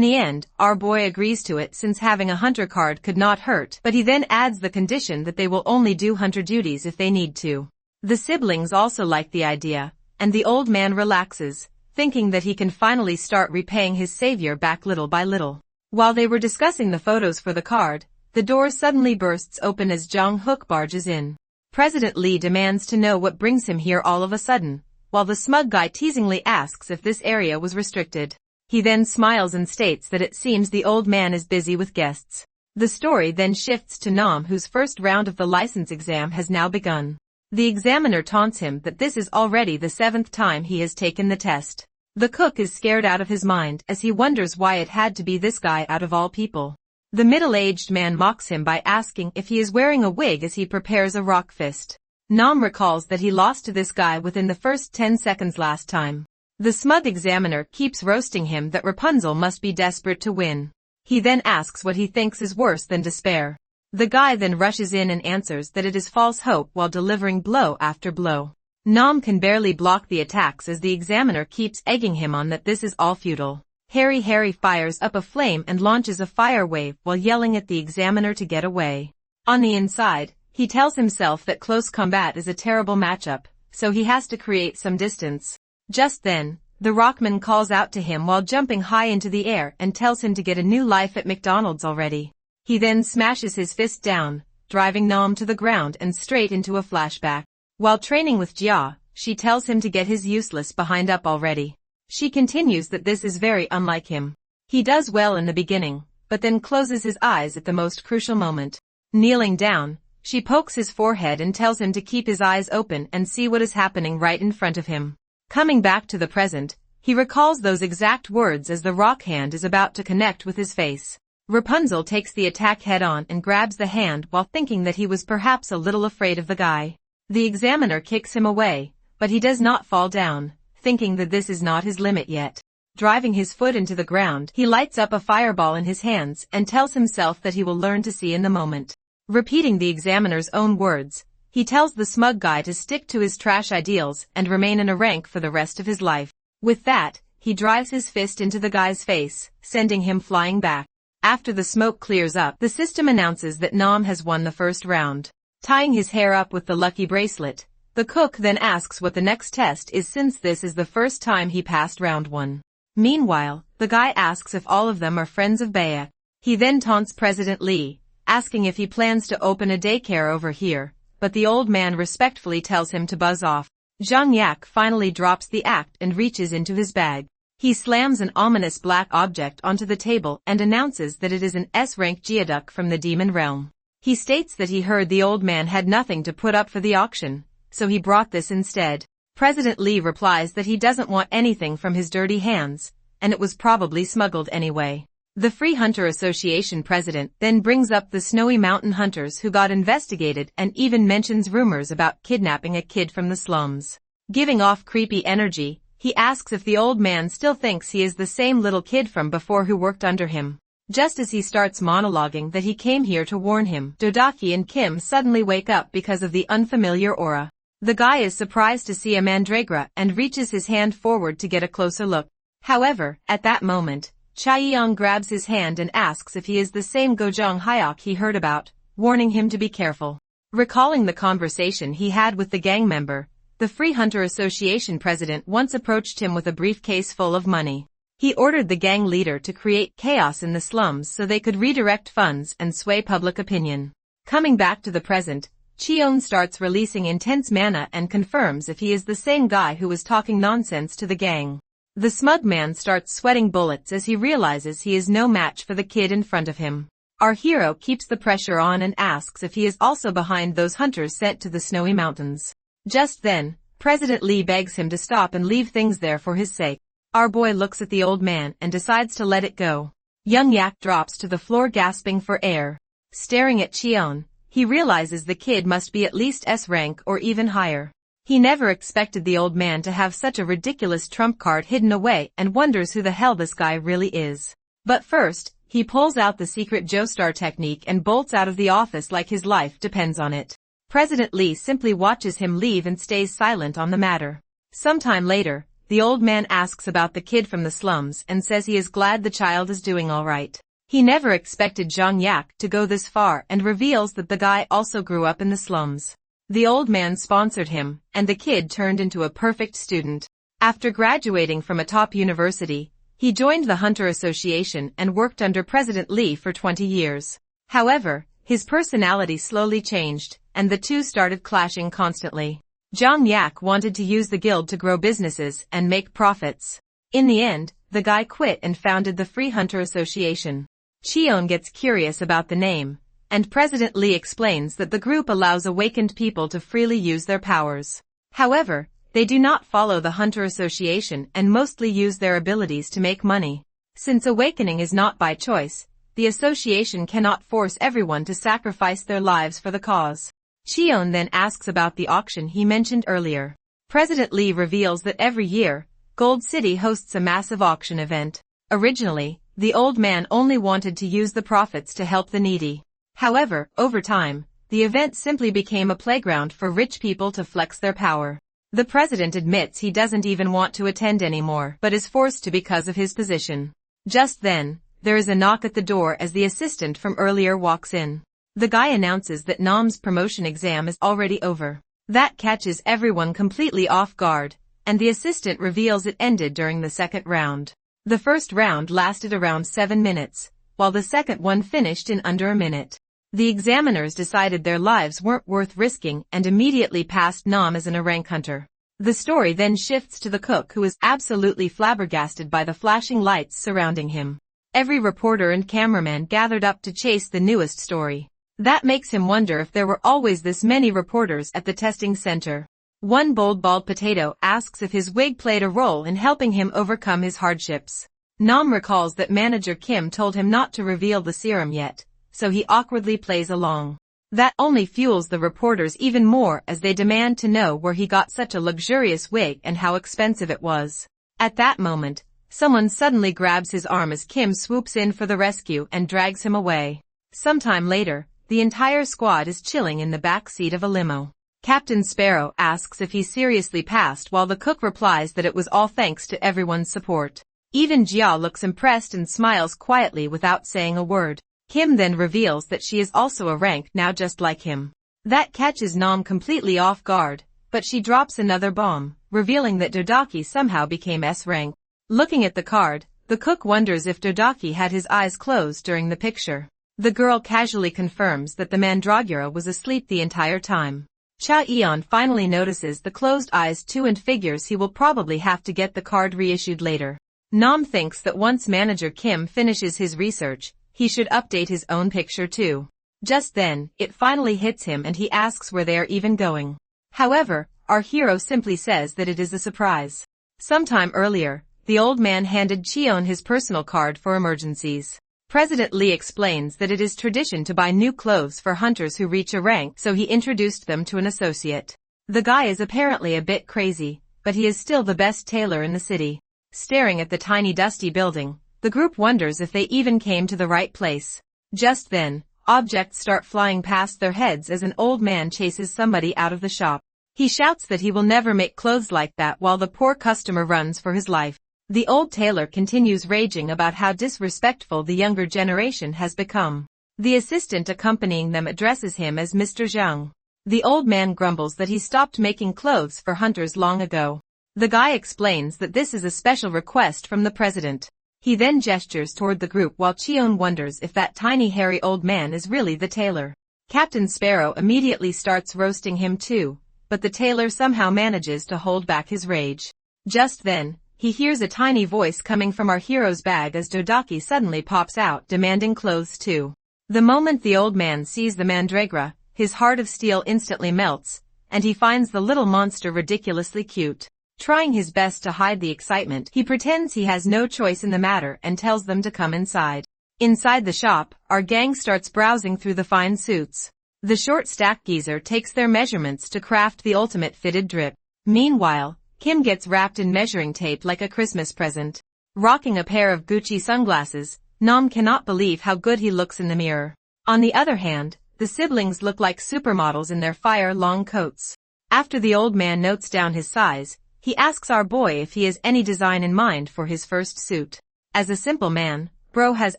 the end, our boy agrees to it since having a hunter card could not hurt, but he then adds the condition that they will only do hunter duties if they need to. The siblings also like the idea, and the old man relaxes, thinking that he can finally start repaying his savior back little by little. While they were discussing the photos for the card, the door suddenly bursts open as Jong-hook barges in. President Lee demands to know what brings him here all of a sudden, while the smug guy teasingly asks if this area was restricted. He then smiles and states that it seems the old man is busy with guests. The story then shifts to Nam, whose first round of the license exam has now begun. The examiner taunts him that this is already the 7th time he has taken the test. The cook is scared out of his mind as he wonders why it had to be this guy out of all people. The middle-aged man mocks him by asking if he is wearing a wig as he prepares a rock fist. Nam recalls that he lost to this guy within the first 10 seconds last time. The smug examiner keeps roasting him that Rapunzel must be desperate to win. He then asks what he thinks is worse than despair. The guy then rushes in and answers that it is false hope while delivering blow after blow. Nam can barely block the attacks as the examiner keeps egging him on that this is all futile. Harry fires up a flame and launches a fire wave while yelling at the examiner to get away. On the inside, he tells himself that close combat is a terrible matchup, so he has to create some distance. Just then, the rockman calls out to him while jumping high into the air and tells him to get a new life at McDonald's already. He then smashes his fist down, driving Nam to the ground and straight into a flashback. While training with Jia, she tells him to get his useless behind up already. She continues that this is very unlike him. He does well in the beginning, but then closes his eyes at the most crucial moment. Kneeling down, she pokes his forehead and tells him to keep his eyes open and see what is happening right in front of him. Coming back to the present, he recalls those exact words as the rock hand is about to connect with his face. Rapunzel takes the attack head-on and grabs the hand while thinking that he was perhaps a little afraid of the guy. The examiner kicks him away, but he does not fall down, thinking that this is not his limit yet. Driving his foot into the ground, he lights up a fireball in his hands and tells himself that he will learn to see in the moment. Repeating the examiner's own words, he tells the smug guy to stick to his trash ideals and remain in a rank for the rest of his life. With that, he drives his fist into the guy's face, sending him flying back. After the smoke clears up, the system announces that Nam has won the first round. Tying his hair up with the lucky bracelet, the cook then asks what the next test is since this is the first time he passed round 1. Meanwhile, the guy asks if all of them are friends of Baya. He then taunts President Lee, asking if he plans to open a daycare over here, but the old man respectfully tells him to buzz off. Zhang Yak finally drops the act and reaches into his bag. He slams an ominous black object onto the table and announces that it is an S-rank geoduck from the demon realm. He states that he heard the old man had nothing to put up for the auction, so he brought this instead. President Lee replies that he doesn't want anything from his dirty hands, and it was probably smuggled anyway. The Free Hunter Association president then brings up the Snowy Mountain hunters who got investigated and even mentions rumors about kidnapping a kid from the slums. Giving off creepy energy, he asks if the old man still thinks he is the same little kid from before who worked under him. Just as he starts monologuing that he came here to warn him, Dodaki and Kim suddenly wake up because of the unfamiliar aura. The guy is surprised to see a mandragora and reaches his hand forward to get a closer look. However, at that moment, Chaeyoung grabs his hand and asks if he is the same Gojong Hyok he heard about, warning him to be careful. Recalling the conversation he had with the gang member, the Free Hunter Association president once approached him with a briefcase full of money. He ordered the gang leader to create chaos in the slums so they could redirect funds and sway public opinion. Coming back to the present, Cheon starts releasing intense mana and confirms if he is the same guy who was talking nonsense to the gang. The smug man starts sweating bullets as he realizes he is no match for the kid in front of him. Our hero keeps the pressure on and asks if he is also behind those hunters sent to the snowy mountains. Just then, President Lee begs him to stop and leave things there for his sake. Our boy looks at the old man and decides to let it go. Young Yak drops to the floor gasping for air. Staring at Cheon, he realizes the kid must be at least S-rank or even higher. He never expected the old man to have such a ridiculous trump card hidden away and wonders who the hell this guy really is. But first, he pulls out the secret Joestar technique and bolts out of the office like his life depends on it. President Lee simply watches him leave and stays silent on the matter. Sometime later, the old man asks about the kid from the slums and says he is glad the child is doing all right. He never expected Zhang Yak to go this far and reveals that the guy also grew up in the slums. The old man sponsored him, and the kid turned into a perfect student. After graduating from a top university, he joined the Hunter Association and worked under President Lee for 20 years. However, his personality slowly changed, and the two started clashing constantly. Zhang Yak wanted to use the guild to grow businesses and make profits. In the end, the guy quit and founded the Free Hunter Association. Cheon gets curious about the name, and President Lee explains that the group allows awakened people to freely use their powers. However, they do not follow the Hunter Association and mostly use their abilities to make money. Since awakening is not by choice, the association cannot force everyone to sacrifice their lives for the cause. Cheon then asks about the auction he mentioned earlier. President Lee reveals that every year, Gold City hosts a massive auction event. Originally, the old man only wanted to use the profits to help the needy. However, over time, the event simply became a playground for rich people to flex their power. The president admits he doesn't even want to attend anymore but is forced to because of his position. Just then, there is a knock at the door as the assistant from earlier walks in. The guy announces that Nam's promotion exam is already over. That catches everyone completely off guard, and the assistant reveals it ended during the second round. The first round lasted around 7 minutes, while the second one finished in under a minute. The examiners decided their lives weren't worth risking and immediately passed Nam as an rank hunter. The story then shifts to the cook who is absolutely flabbergasted by the flashing lights surrounding him. Every reporter and cameraman gathered up to chase the newest story. That makes him wonder if there were always this many reporters at the testing center. One bold bald potato asks if his wig played a role in helping him overcome his hardships. Nam recalls that manager Kim told him not to reveal the serum yet, so he awkwardly plays along. That only fuels the reporters even more as they demand to know where he got such a luxurious wig and how expensive it was. At that moment, someone suddenly grabs his arm as Kim swoops in for the rescue and drags him away. Sometime later, the entire squad is chilling in the back seat of a limo. Captain Sparrow asks if he seriously passed while the cook replies that it was all thanks to everyone's support. Even Jia looks impressed and smiles quietly without saying a word. Kim then reveals that she is also a rank now just like him. That catches Nam completely off guard, but she drops another bomb, revealing that Dodaki somehow became S-rank. Looking at the card, the cook wonders if Dodaki had his eyes closed during the picture. The girl casually confirms that the mandragora was asleep the entire time. Cha Eon finally notices the closed eyes too and figures he will probably have to get the card reissued later. Nam thinks that once manager Kim finishes his research, he should update his own picture too. Just then, it finally hits him and he asks where they are even going. However, our hero simply says that it is a surprise. Sometime earlier, the old man handed Cheon his personal card for emergencies. President Lee explains that it is tradition to buy new clothes for hunters who reach a rank, so he introduced them to an associate. The guy is apparently a bit crazy, but he is still the best tailor in the city. Staring at the tiny dusty building, The group wonders if they even came to the right place. Just then, objects start flying past their heads as an old man chases somebody out of the shop. He shouts that he will never make clothes like that while the poor customer runs for his life. The old tailor continues raging about how disrespectful the younger generation has become. The assistant accompanying them addresses him as Mr. Zhang. The old man grumbles that he stopped making clothes for hunters long ago. The guy explains that this is a special request from the president. He then gestures toward the group while Cheon wonders if that tiny hairy old man is really the tailor. Captain Sparrow immediately starts roasting him too, but the tailor somehow manages to hold back his rage. Just then, he hears a tiny voice coming from our hero's bag as Dodaki suddenly pops out demanding clothes too. The moment the old man sees the mandragora, his heart of steel instantly melts, and he finds the little monster ridiculously cute. Trying his best to hide the excitement, he pretends he has no choice in the matter and tells them to come inside. Inside the shop, our gang starts browsing through the fine suits. The short stack geezer takes their measurements to craft the ultimate fitted drip. Meanwhile, Kim gets wrapped in measuring tape like a Christmas present. Rocking a pair of Gucci sunglasses, Nam cannot believe how good he looks in the mirror. On the other hand, the siblings look like supermodels in their fire-long coats. After the old man notes down his size, he asks our boy if he has any design in mind for his first suit. As a simple man, Bro has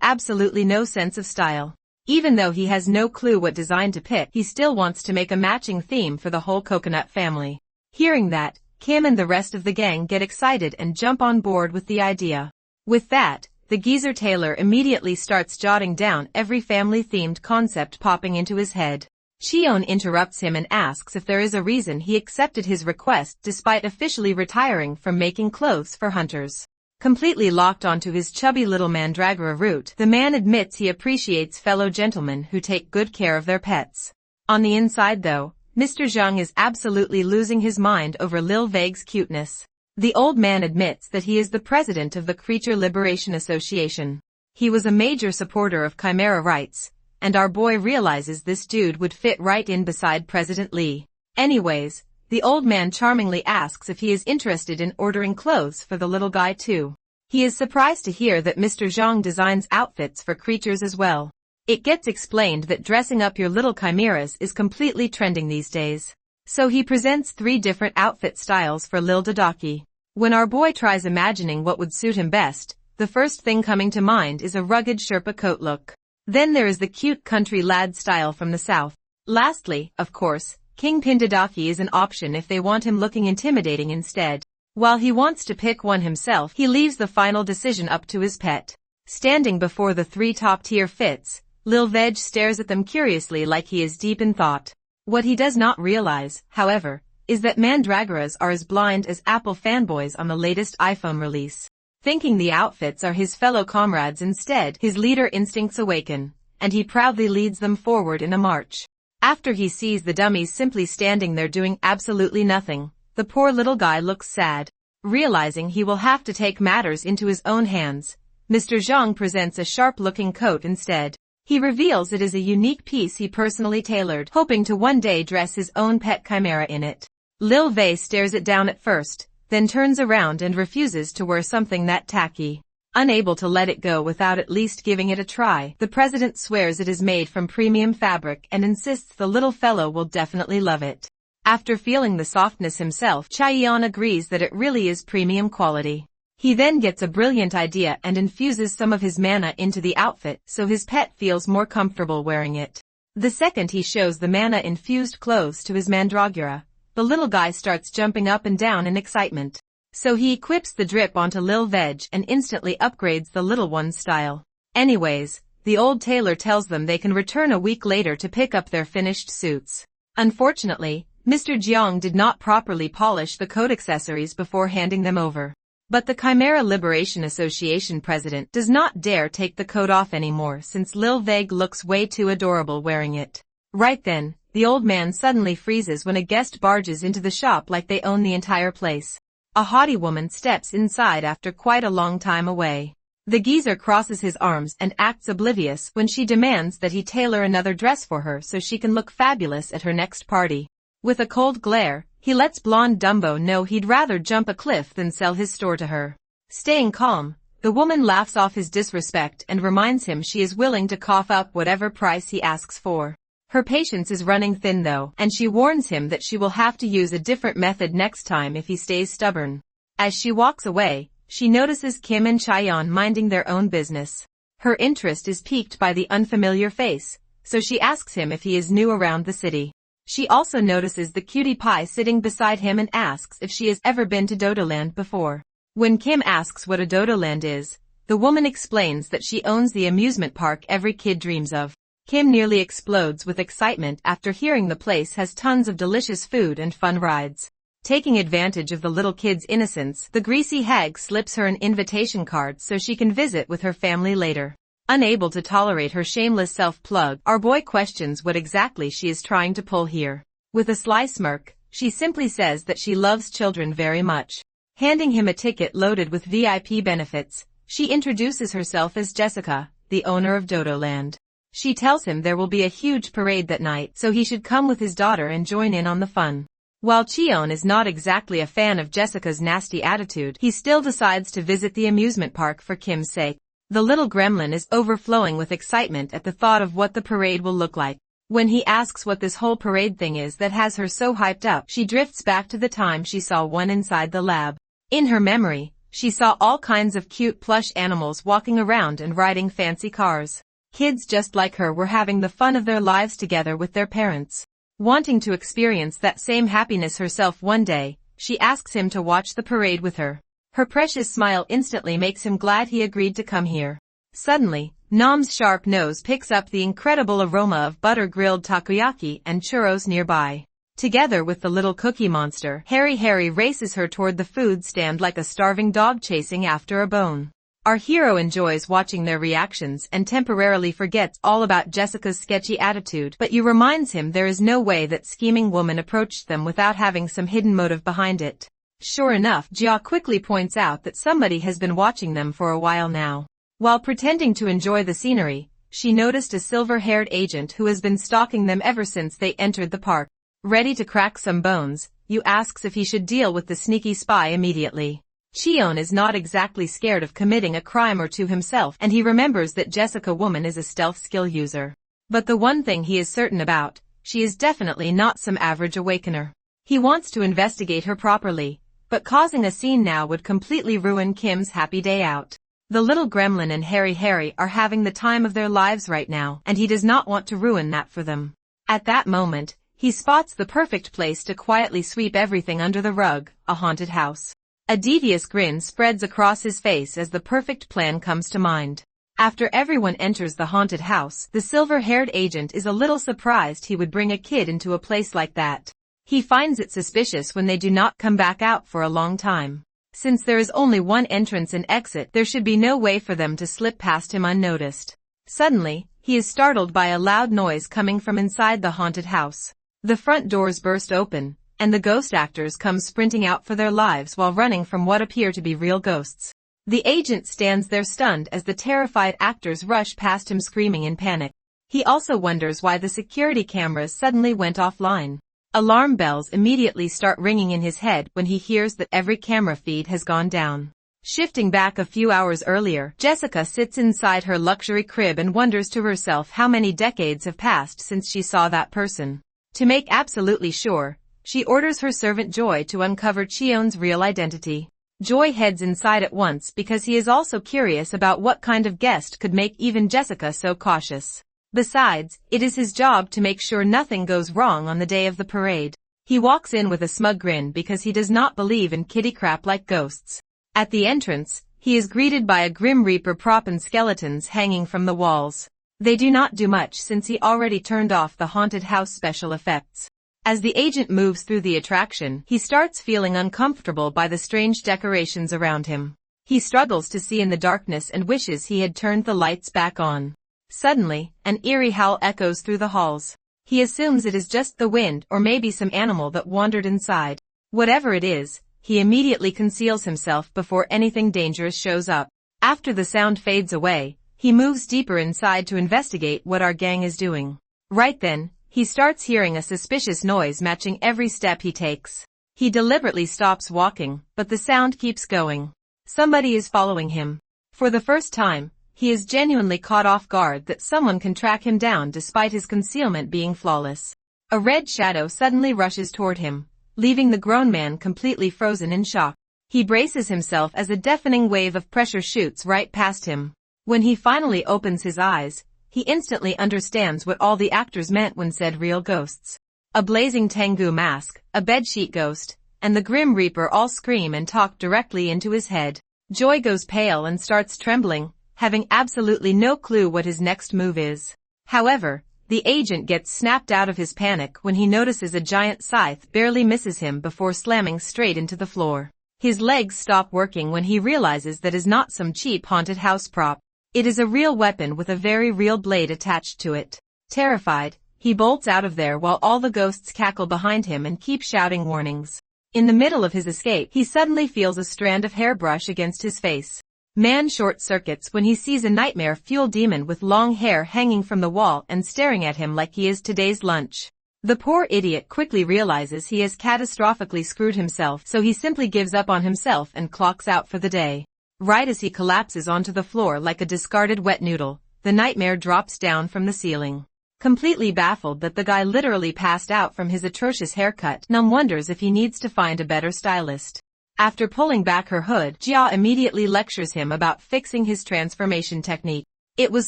absolutely no sense of style. Even though he has no clue what design to pick, he still wants to make a matching theme for the whole coconut family. Hearing that, Kim and the rest of the gang get excited and jump on board with the idea. With that, the geezer tailor immediately starts jotting down every family-themed concept popping into his head. Cheon interrupts him and asks if there is a reason he accepted his request despite officially retiring from making clothes for hunters. Completely locked onto his chubby little mandragora route, the man admits he appreciates fellow gentlemen who take good care of their pets. On the inside though, Mr. Zhang is absolutely losing his mind over Lil Vague's cuteness. The old man admits that he is the president of the Creature Liberation Association. He was a major supporter of chimera rights, and our boy realizes this dude would fit right in beside President Lee. Anyways, the old man charmingly asks if he is interested in ordering clothes for the little guy too. He is surprised to hear that Mr. Zhang designs outfits for creatures as well. It gets explained that dressing up your little chimeras is completely trending these days. So he presents 3 different outfit styles for Lil Dodaki. When our boy tries imagining what would suit him best, the first thing coming to mind is a rugged Sherpa coat look. Then there is the cute country lad style from the south. Lastly, of course, Kingpin Dodaki is an option if they want him looking intimidating instead. While he wants to pick one himself, he leaves the final decision up to his pet. Standing before the 3 top-tier fits, Lil Veg stares at them curiously like he is deep in thought. What he does not realize, however, is that mandragoras are as blind as Apple fanboys on the latest iPhone release. Thinking the outfits are his fellow comrades instead, his leader instincts awaken, and he proudly leads them forward in a march. After he sees the dummies simply standing there doing absolutely nothing, the poor little guy looks sad. Realizing he will have to take matters into his own hands, Mr. Zhang presents a sharp-looking coat instead. He reveals it is a unique piece he personally tailored, hoping to one day dress his own pet chimera in it. Lil Vei stares it down at first, then turns around and refuses to wear something that tacky. Unable to let it go without at least giving it a try, the president swears it is made from premium fabric and insists the little fellow will definitely love it. After feeling the softness himself, Chaeyeon agrees that it really is premium quality. He then gets a brilliant idea and infuses some of his mana into the outfit so his pet feels more comfortable wearing it. The second he shows the mana-infused clothes to his mandragora, the little guy starts jumping up and down in excitement. So he equips the drip onto Lil Veg and instantly upgrades the little one's style. Anyways, the old tailor tells them they can return a week later to pick up their finished suits. Unfortunately, Mr. Jiang did not properly polish the coat accessories before handing them over. But the Chimera Liberation Association president does not dare take the coat off anymore since Lil Vague looks way too adorable wearing it. Right then, the old man suddenly freezes when a guest barges into the shop like they own the entire place. A haughty woman steps inside after quite a long time away. The geezer crosses his arms and acts oblivious when she demands that he tailor another dress for her so she can look fabulous at her next party. With a cold glare, he lets blonde Dumbo know he'd rather jump a cliff than sell his store to her. Staying calm, The woman laughs off his disrespect and reminds him she is willing to cough up whatever price he asks for. Her patience is running thin though, and she warns him that she will have to use a different method next time if he stays stubborn. As she walks away, she notices Kim and Chaeyeon minding their own business. Her interest is piqued by the unfamiliar face, so she asks him if he is new around the city. She also notices the cutie pie sitting beside him and asks if she has ever been to Dodoland before. When Kim asks what a Dodoland is, the woman explains that she owns the amusement park every kid dreams of. Kim nearly explodes with excitement after hearing the place has tons of delicious food and fun rides. Taking advantage of the little kid's innocence, the greasy hag slips her an invitation card so she can visit with her family later. Unable to tolerate her shameless self-plug, our boy questions what exactly she is trying to pull here. With a sly smirk, she simply says that she loves children very much. Handing him a ticket loaded with VIP benefits, she introduces herself as Jessica, the owner of Dodoland. She tells him there will be a huge parade that night, so he should come with his daughter and join in on the fun. While Cheon is not exactly a fan of Jessica's nasty attitude, he still decides to visit the amusement park for Kim's sake. The little gremlin is overflowing with excitement at the thought of what the parade will look like. When he asks what this whole parade thing is that has her so hyped up, she drifts back to the time she saw one inside the lab. In her memory, she saw all kinds of cute plush animals walking around and riding fancy cars. Kids just like her were having the fun of their lives together with their parents. Wanting to experience that same happiness herself one day, she asks him to watch the parade with her. Her precious smile instantly makes him glad he agreed to come here. Suddenly, Nam's sharp nose picks up the incredible aroma of butter-grilled takoyaki and churros nearby. Together with the little cookie monster, Harry races her toward the food stand like a starving dog chasing after a bone. Our hero enjoys watching their reactions and temporarily forgets all about Jessica's sketchy attitude, but reminds him there is no way that scheming woman approached them without having some hidden motive behind it. Sure enough, Jia quickly points out that somebody has been watching them for a while now. While pretending to enjoy the scenery, she noticed a silver-haired agent who has been stalking them ever since they entered the park. Ready to crack some bones, Yu asks if he should deal with the sneaky spy immediately. Cheon is not exactly scared of committing a crime or two himself, and he remembers that Jessica woman is a stealth skill user. But the one thing he is certain about, she is definitely not some average awakener. He wants to investigate her properly, but causing a scene now would completely ruin Kim's happy day out. The little gremlin and Harry are having the time of their lives right now, and he does not want to ruin that for them. At that moment, he spots the perfect place to quietly sweep everything under the rug, a haunted house. A devious grin spreads across his face as the perfect plan comes to mind. After everyone enters the haunted house, the silver-haired agent is a little surprised he would bring a kid into a place like that. He finds it suspicious when they do not come back out for a long time. Since there is only one entrance and exit, there should be no way for them to slip past him unnoticed. Suddenly, he is startled by a loud noise coming from inside the haunted house. The front doors burst open, and the ghost actors come sprinting out for their lives while running from what appear to be real ghosts. The agent stands there stunned as the terrified actors rush past him screaming in panic. He also wonders why the security cameras suddenly went offline. Alarm bells immediately start ringing in his head when he hears that every camera feed has gone down. Shifting back a few hours earlier, Jessica sits inside her luxury crib and wonders to herself how many decades have passed since she saw that person. To make absolutely sure, she orders her servant Joy to uncover Cheon's real identity. Joy heads inside at once because he is also curious about what kind of guest could make even Jessica so cautious. Besides, it is his job to make sure nothing goes wrong on the day of the parade. He walks in with a smug grin because he does not believe in kitty crap like ghosts. At the entrance, he is greeted by a Grim Reaper prop and skeletons hanging from the walls. They do not do much since he already turned off the haunted house special effects. As the agent moves through the attraction, he starts feeling uncomfortable by the strange decorations around him. He struggles to see in the darkness and wishes he had turned the lights back on. Suddenly, an eerie howl echoes through the halls. He assumes it is just the wind or maybe some animal that wandered inside. Whatever it is, he immediately conceals himself before anything dangerous shows up. After the sound fades away, he moves deeper inside to investigate what our gang is doing. Right then, he starts hearing a suspicious noise matching every step he takes. He deliberately stops walking, but the sound keeps going. Somebody is following him. For the first time, he is genuinely caught off guard that someone can track him down despite his concealment being flawless. A red shadow suddenly rushes toward him, leaving the grown man completely frozen in shock. He braces himself as a deafening wave of pressure shoots right past him. When he finally opens his eyes, he instantly understands what all the actors meant when said real ghosts. A blazing Tengu mask, a bedsheet ghost, and the Grim Reaper all scream and talk directly into his head. Joy goes pale and starts trembling, having absolutely no clue what his next move is. However, the agent gets snapped out of his panic when he notices a giant scythe barely misses him before slamming straight into the floor. His legs stop working when he realizes that is not some cheap haunted house prop. It is a real weapon with a very real blade attached to it. Terrified, he bolts out of there while all the ghosts cackle behind him and keep shouting warnings. In the middle of his escape, he suddenly feels a strand of hair brush against his face. Man short-circuits when he sees a nightmare-fueled demon with long hair hanging from the wall and staring at him like he is today's lunch. The poor idiot quickly realizes he has catastrophically screwed himself, so he simply gives up on himself and clocks out for the day. Right as he collapses onto the floor like a discarded wet noodle, the nightmare drops down from the ceiling. Completely baffled that the guy literally passed out from his atrocious haircut, Num wonders if he needs to find a better stylist. After pulling back her hood, Jia immediately lectures him about fixing his transformation technique. It was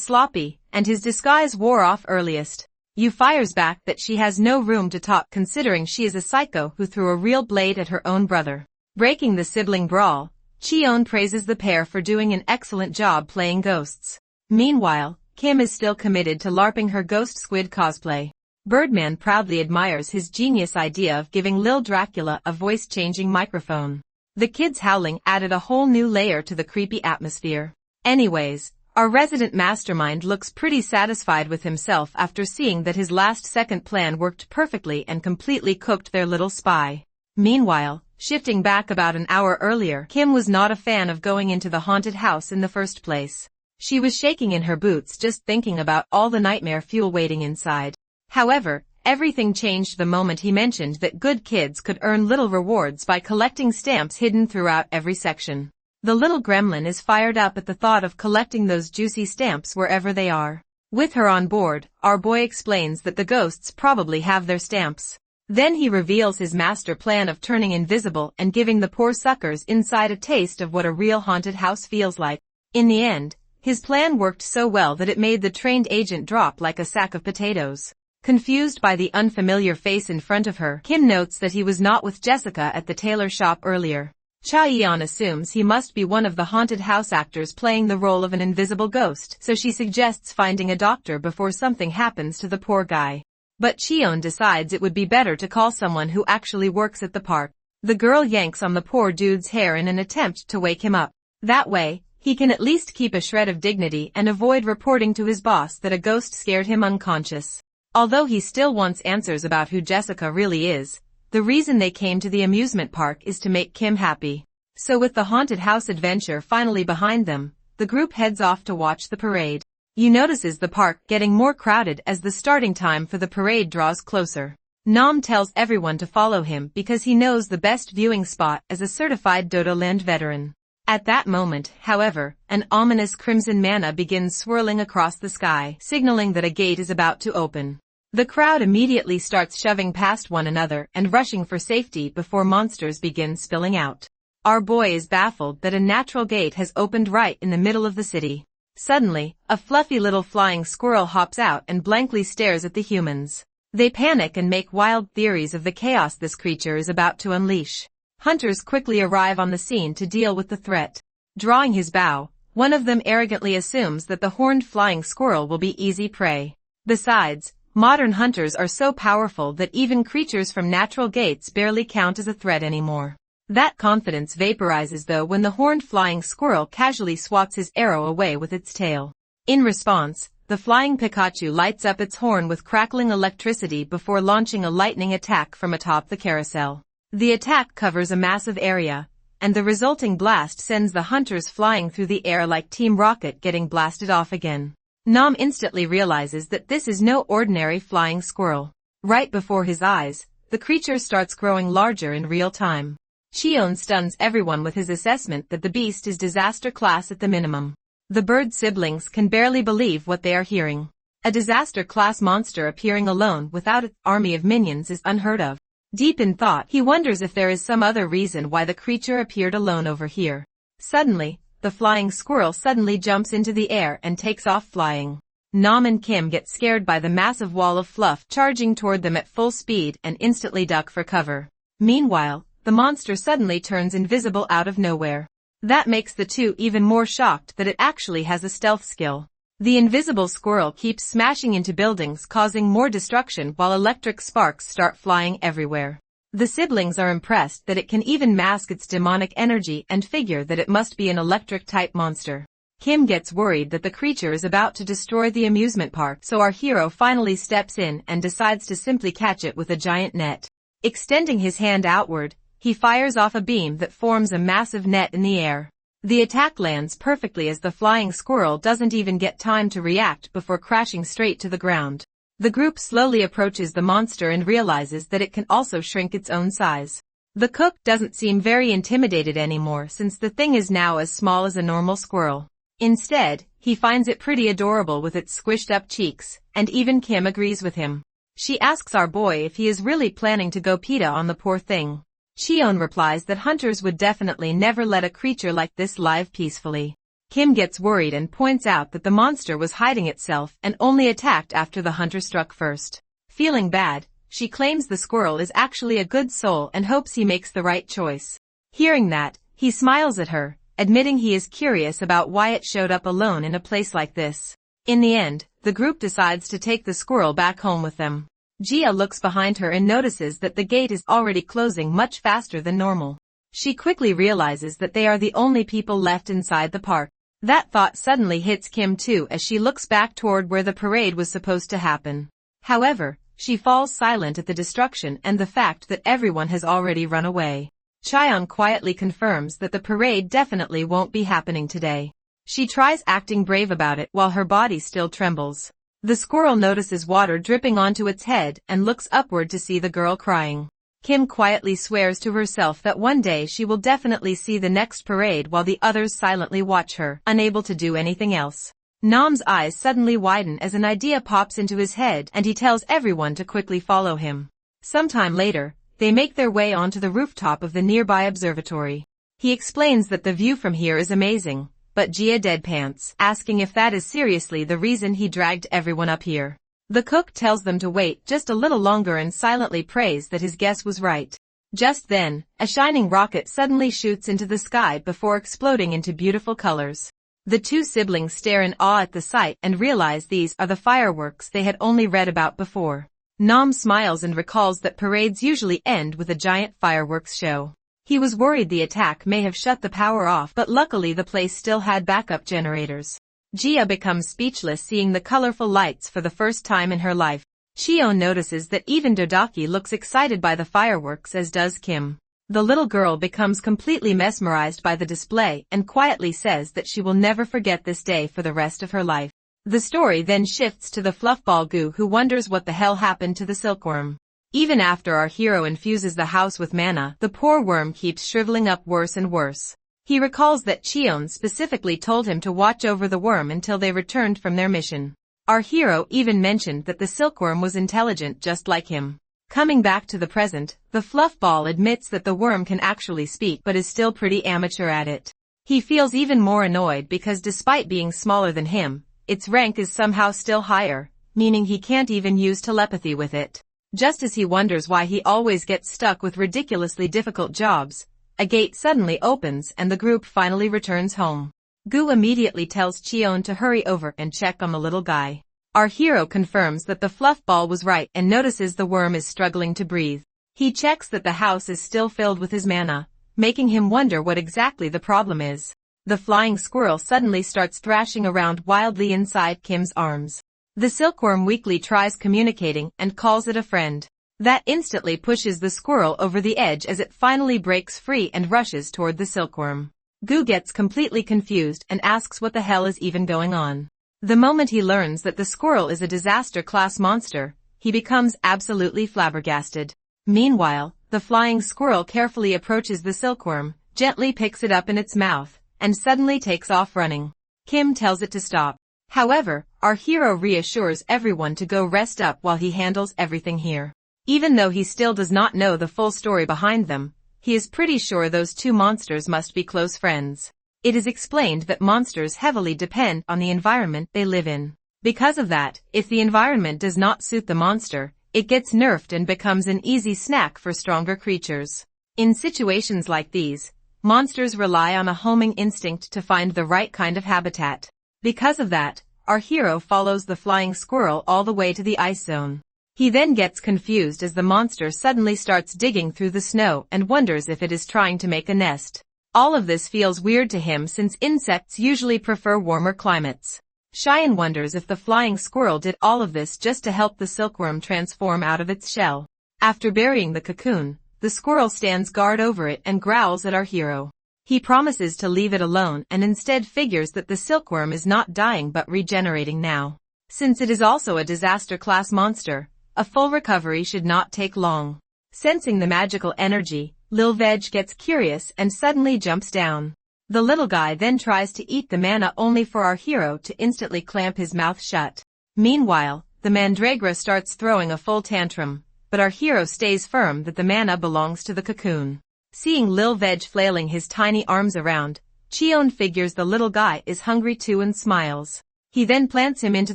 sloppy, and his disguise wore off earliest. Yu fires back that she has no room to talk considering she is a psycho who threw a real blade at her own brother. Breaking the sibling brawl, Cheon praises the pair for doing an excellent job playing ghosts. Meanwhile, Kim is still committed to LARPing her ghost squid cosplay. Birdman proudly admires his genius idea of giving Lil Dracula a voice-changing microphone. The kids howling added a whole new layer to the creepy atmosphere. Anyways, our resident mastermind looks pretty satisfied with himself after seeing that his last-second plan worked perfectly and completely cooked their little spy. Meanwhile, shifting back about an hour earlier, Kim was not a fan of going into the haunted house in the first place. She was shaking in her boots just thinking about all the nightmare fuel waiting inside. However, everything changed the moment he mentioned that good kids could earn little rewards by collecting stamps hidden throughout every section. The little gremlin is fired up at the thought of collecting those juicy stamps wherever they are. With her on board, our boy explains that the ghosts probably have their stamps. Then he reveals his master plan of turning invisible and giving the poor suckers inside a taste of what a real haunted house feels like. In the end, his plan worked so well that it made the trained agent drop like a sack of potatoes. Confused by the unfamiliar face in front of her, Kim notes that he was not with Jessica at the tailor shop earlier. Cha-yeon assumes he must be one of the haunted house actors playing the role of an invisible ghost, so she suggests finding a doctor before something happens to the poor guy. But Cheon decides it would be better to call someone who actually works at the park. The girl yanks on the poor dude's hair in an attempt to wake him up. That way, he can at least keep a shred of dignity and avoid reporting to his boss that a ghost scared him unconscious. Although he still wants answers about who Jessica really is, the reason they came to the amusement park is to make Kim happy. So with the haunted house adventure finally behind them, the group heads off to watch the parade. Yu notices the park getting more crowded as the starting time for the parade draws closer. Nam tells everyone to follow him because he knows the best viewing spot as a certified Dodoland veteran. At that moment, however, an ominous crimson mana begins swirling across the sky, signaling that a gate is about to open. The crowd immediately starts shoving past one another and rushing for safety before monsters begin spilling out. Our boy is baffled that a natural gate has opened right in the middle of the city. Suddenly, a fluffy little flying squirrel hops out and blankly stares at the humans. They panic and make wild theories of the chaos this creature is about to unleash. Hunters quickly arrive on the scene to deal with the threat. Drawing his bow, one of them arrogantly assumes that the horned flying squirrel will be easy prey. Besides, modern hunters are so powerful that even creatures from natural gates barely count as a threat anymore. That confidence vaporizes though when the horned flying squirrel casually swats his arrow away with its tail. In response, the flying Pikachu lights up its horn with crackling electricity before launching a lightning attack from atop the carousel. The attack covers a massive area, and the resulting blast sends the hunters flying through the air like Team Rocket getting blasted off again. Nam instantly realizes that this is no ordinary flying squirrel. Right before his eyes, the creature starts growing larger in real time. Cheon stuns everyone with his assessment that the beast is disaster class at the minimum. The bird siblings can barely believe what they are hearing. A disaster-class monster appearing alone without an army of minions is unheard of. Deep in thought, he wonders if there is some other reason why the creature appeared alone over here. Suddenly, the flying squirrel suddenly jumps into the air and takes off flying. Nam and Kim get scared by the massive wall of fluff charging toward them at full speed and instantly duck for cover. Meanwhile, the monster suddenly turns invisible out of nowhere. That makes the two even more shocked that it actually has a stealth skill. The invisible squirrel keeps smashing into buildings, causing more destruction while electric sparks start flying everywhere. The siblings are impressed that it can even mask its demonic energy and figure that it must be an electric-type monster. Kim gets worried that the creature is about to destroy the amusement park, so our hero finally steps in and decides to simply catch it with a giant net. Extending his hand outward, he fires off a beam that forms a massive net in the air. The attack lands perfectly as the flying squirrel doesn't even get time to react before crashing straight to the ground. The group slowly approaches the monster and realizes that it can also shrink its own size. The cook doesn't seem very intimidated anymore since the thing is now as small as a normal squirrel. Instead, he finds it pretty adorable with its squished up cheeks, and even Kim agrees with him. She asks our boy if he is really planning to go PETA on the poor thing. Cheon replies that hunters would definitely never let a creature like this live peacefully. Kim gets worried and points out that the monster was hiding itself and only attacked after the hunter struck first. Feeling bad, she claims the squirrel is actually a good soul and hopes he makes the right choice. Hearing that, he smiles at her, admitting he is curious about why it showed up alone in a place like this. In the end, the group decides to take the squirrel back home with them. Gia looks behind her and notices that the gate is already closing much faster than normal. She quickly realizes that they are the only people left inside the park. That thought suddenly hits Kim too as she looks back toward where the parade was supposed to happen. However, she falls silent at the destruction and the fact that everyone has already run away. Cheon quietly confirms that the parade definitely won't be happening today. She tries acting brave about it while her body still trembles. The squirrel notices water dripping onto its head and looks upward to see the girl crying. Kim quietly swears to herself that one day she will definitely see the next parade while the others silently watch her, unable to do anything else. Nam's eyes suddenly widen as an idea pops into his head and he tells everyone to quickly follow him. Sometime later, they make their way onto the rooftop of the nearby observatory. He explains that the view from here is amazing, but Gia deadpans, asking if that is seriously the reason he dragged everyone up here. The cook tells them to wait just a little longer and silently prays that his guess was right. Just then, a shining rocket suddenly shoots into the sky before exploding into beautiful colors. The two siblings stare in awe at the sight and realize these are the fireworks they had only read about before. Nam smiles and recalls that parades usually end with a giant fireworks show. He was worried the attack may have shut the power off, but luckily the place still had backup generators. Gia becomes speechless seeing the colorful lights for the first time in her life. Cheon notices that even Dodaki looks excited by the fireworks, as does Kim. The little girl becomes completely mesmerized by the display and quietly says that she will never forget this day for the rest of her life. The story then shifts to the fluffball Gu, who wonders what the hell happened to the silkworm. Even after our hero infuses the house with mana, the poor worm keeps shriveling up worse and worse. He recalls that Cheon specifically told him to watch over the worm until they returned from their mission. Our hero even mentioned that the silkworm was intelligent just like him. Coming back to the present, the fluffball admits that the worm can actually speak but is still pretty amateur at it. He feels even more annoyed because despite being smaller than him, its rank is somehow still higher, meaning he can't even use telepathy with it. Just as he wonders why he always gets stuck with ridiculously difficult jobs, a gate suddenly opens and the group finally returns home. Gu immediately tells Cheon to hurry over and check on the little guy. Our hero confirms that the fluffball was right and notices the worm is struggling to breathe. He checks that the house is still filled with his mana, making him wonder what exactly the problem is. The flying squirrel suddenly starts thrashing around wildly inside Kim's arms. The silkworm weakly tries communicating and calls it a friend. That instantly pushes the squirrel over the edge as it finally breaks free and rushes toward the silkworm. Gu gets completely confused and asks what the hell is even going on. The moment he learns that the squirrel is a disaster-class monster, he becomes absolutely flabbergasted. Meanwhile, the flying squirrel carefully approaches the silkworm, gently picks it up in its mouth, and suddenly takes off running. Kim tells it to stop. However, our hero reassures everyone to go rest up while he handles everything here. Even though he still does not know the full story behind them, he is pretty sure those two monsters must be close friends. It is explained that monsters heavily depend on the environment they live in. Because of that, if the environment does not suit the monster, it gets nerfed and becomes an easy snack for stronger creatures. In situations like these, monsters rely on a homing instinct to find the right kind of habitat. Because of that, our hero follows the flying squirrel all the way to the ice zone. He then gets confused as the monster suddenly starts digging through the snow and wonders if it is trying to make a nest. All of this feels weird to him since insects usually prefer warmer climates. Cheyenne wonders if the flying squirrel did all of this just to help the silkworm transform out of its shell. After burying the cocoon, the squirrel stands guard over it and growls at our hero. He promises to leave it alone and instead figures that the silkworm is not dying but regenerating now. Since it is also a disaster-class monster, a full recovery should not take long. Sensing the magical energy, Lil Veg gets curious and suddenly jumps down. The little guy then tries to eat the mana only for our hero to instantly clamp his mouth shut. Meanwhile, the mandragora starts throwing a full tantrum, but our hero stays firm that the mana belongs to the cocoon. Seeing Lil Veg flailing his tiny arms around, Cheon figures the little guy is hungry too and smiles. He then plants him into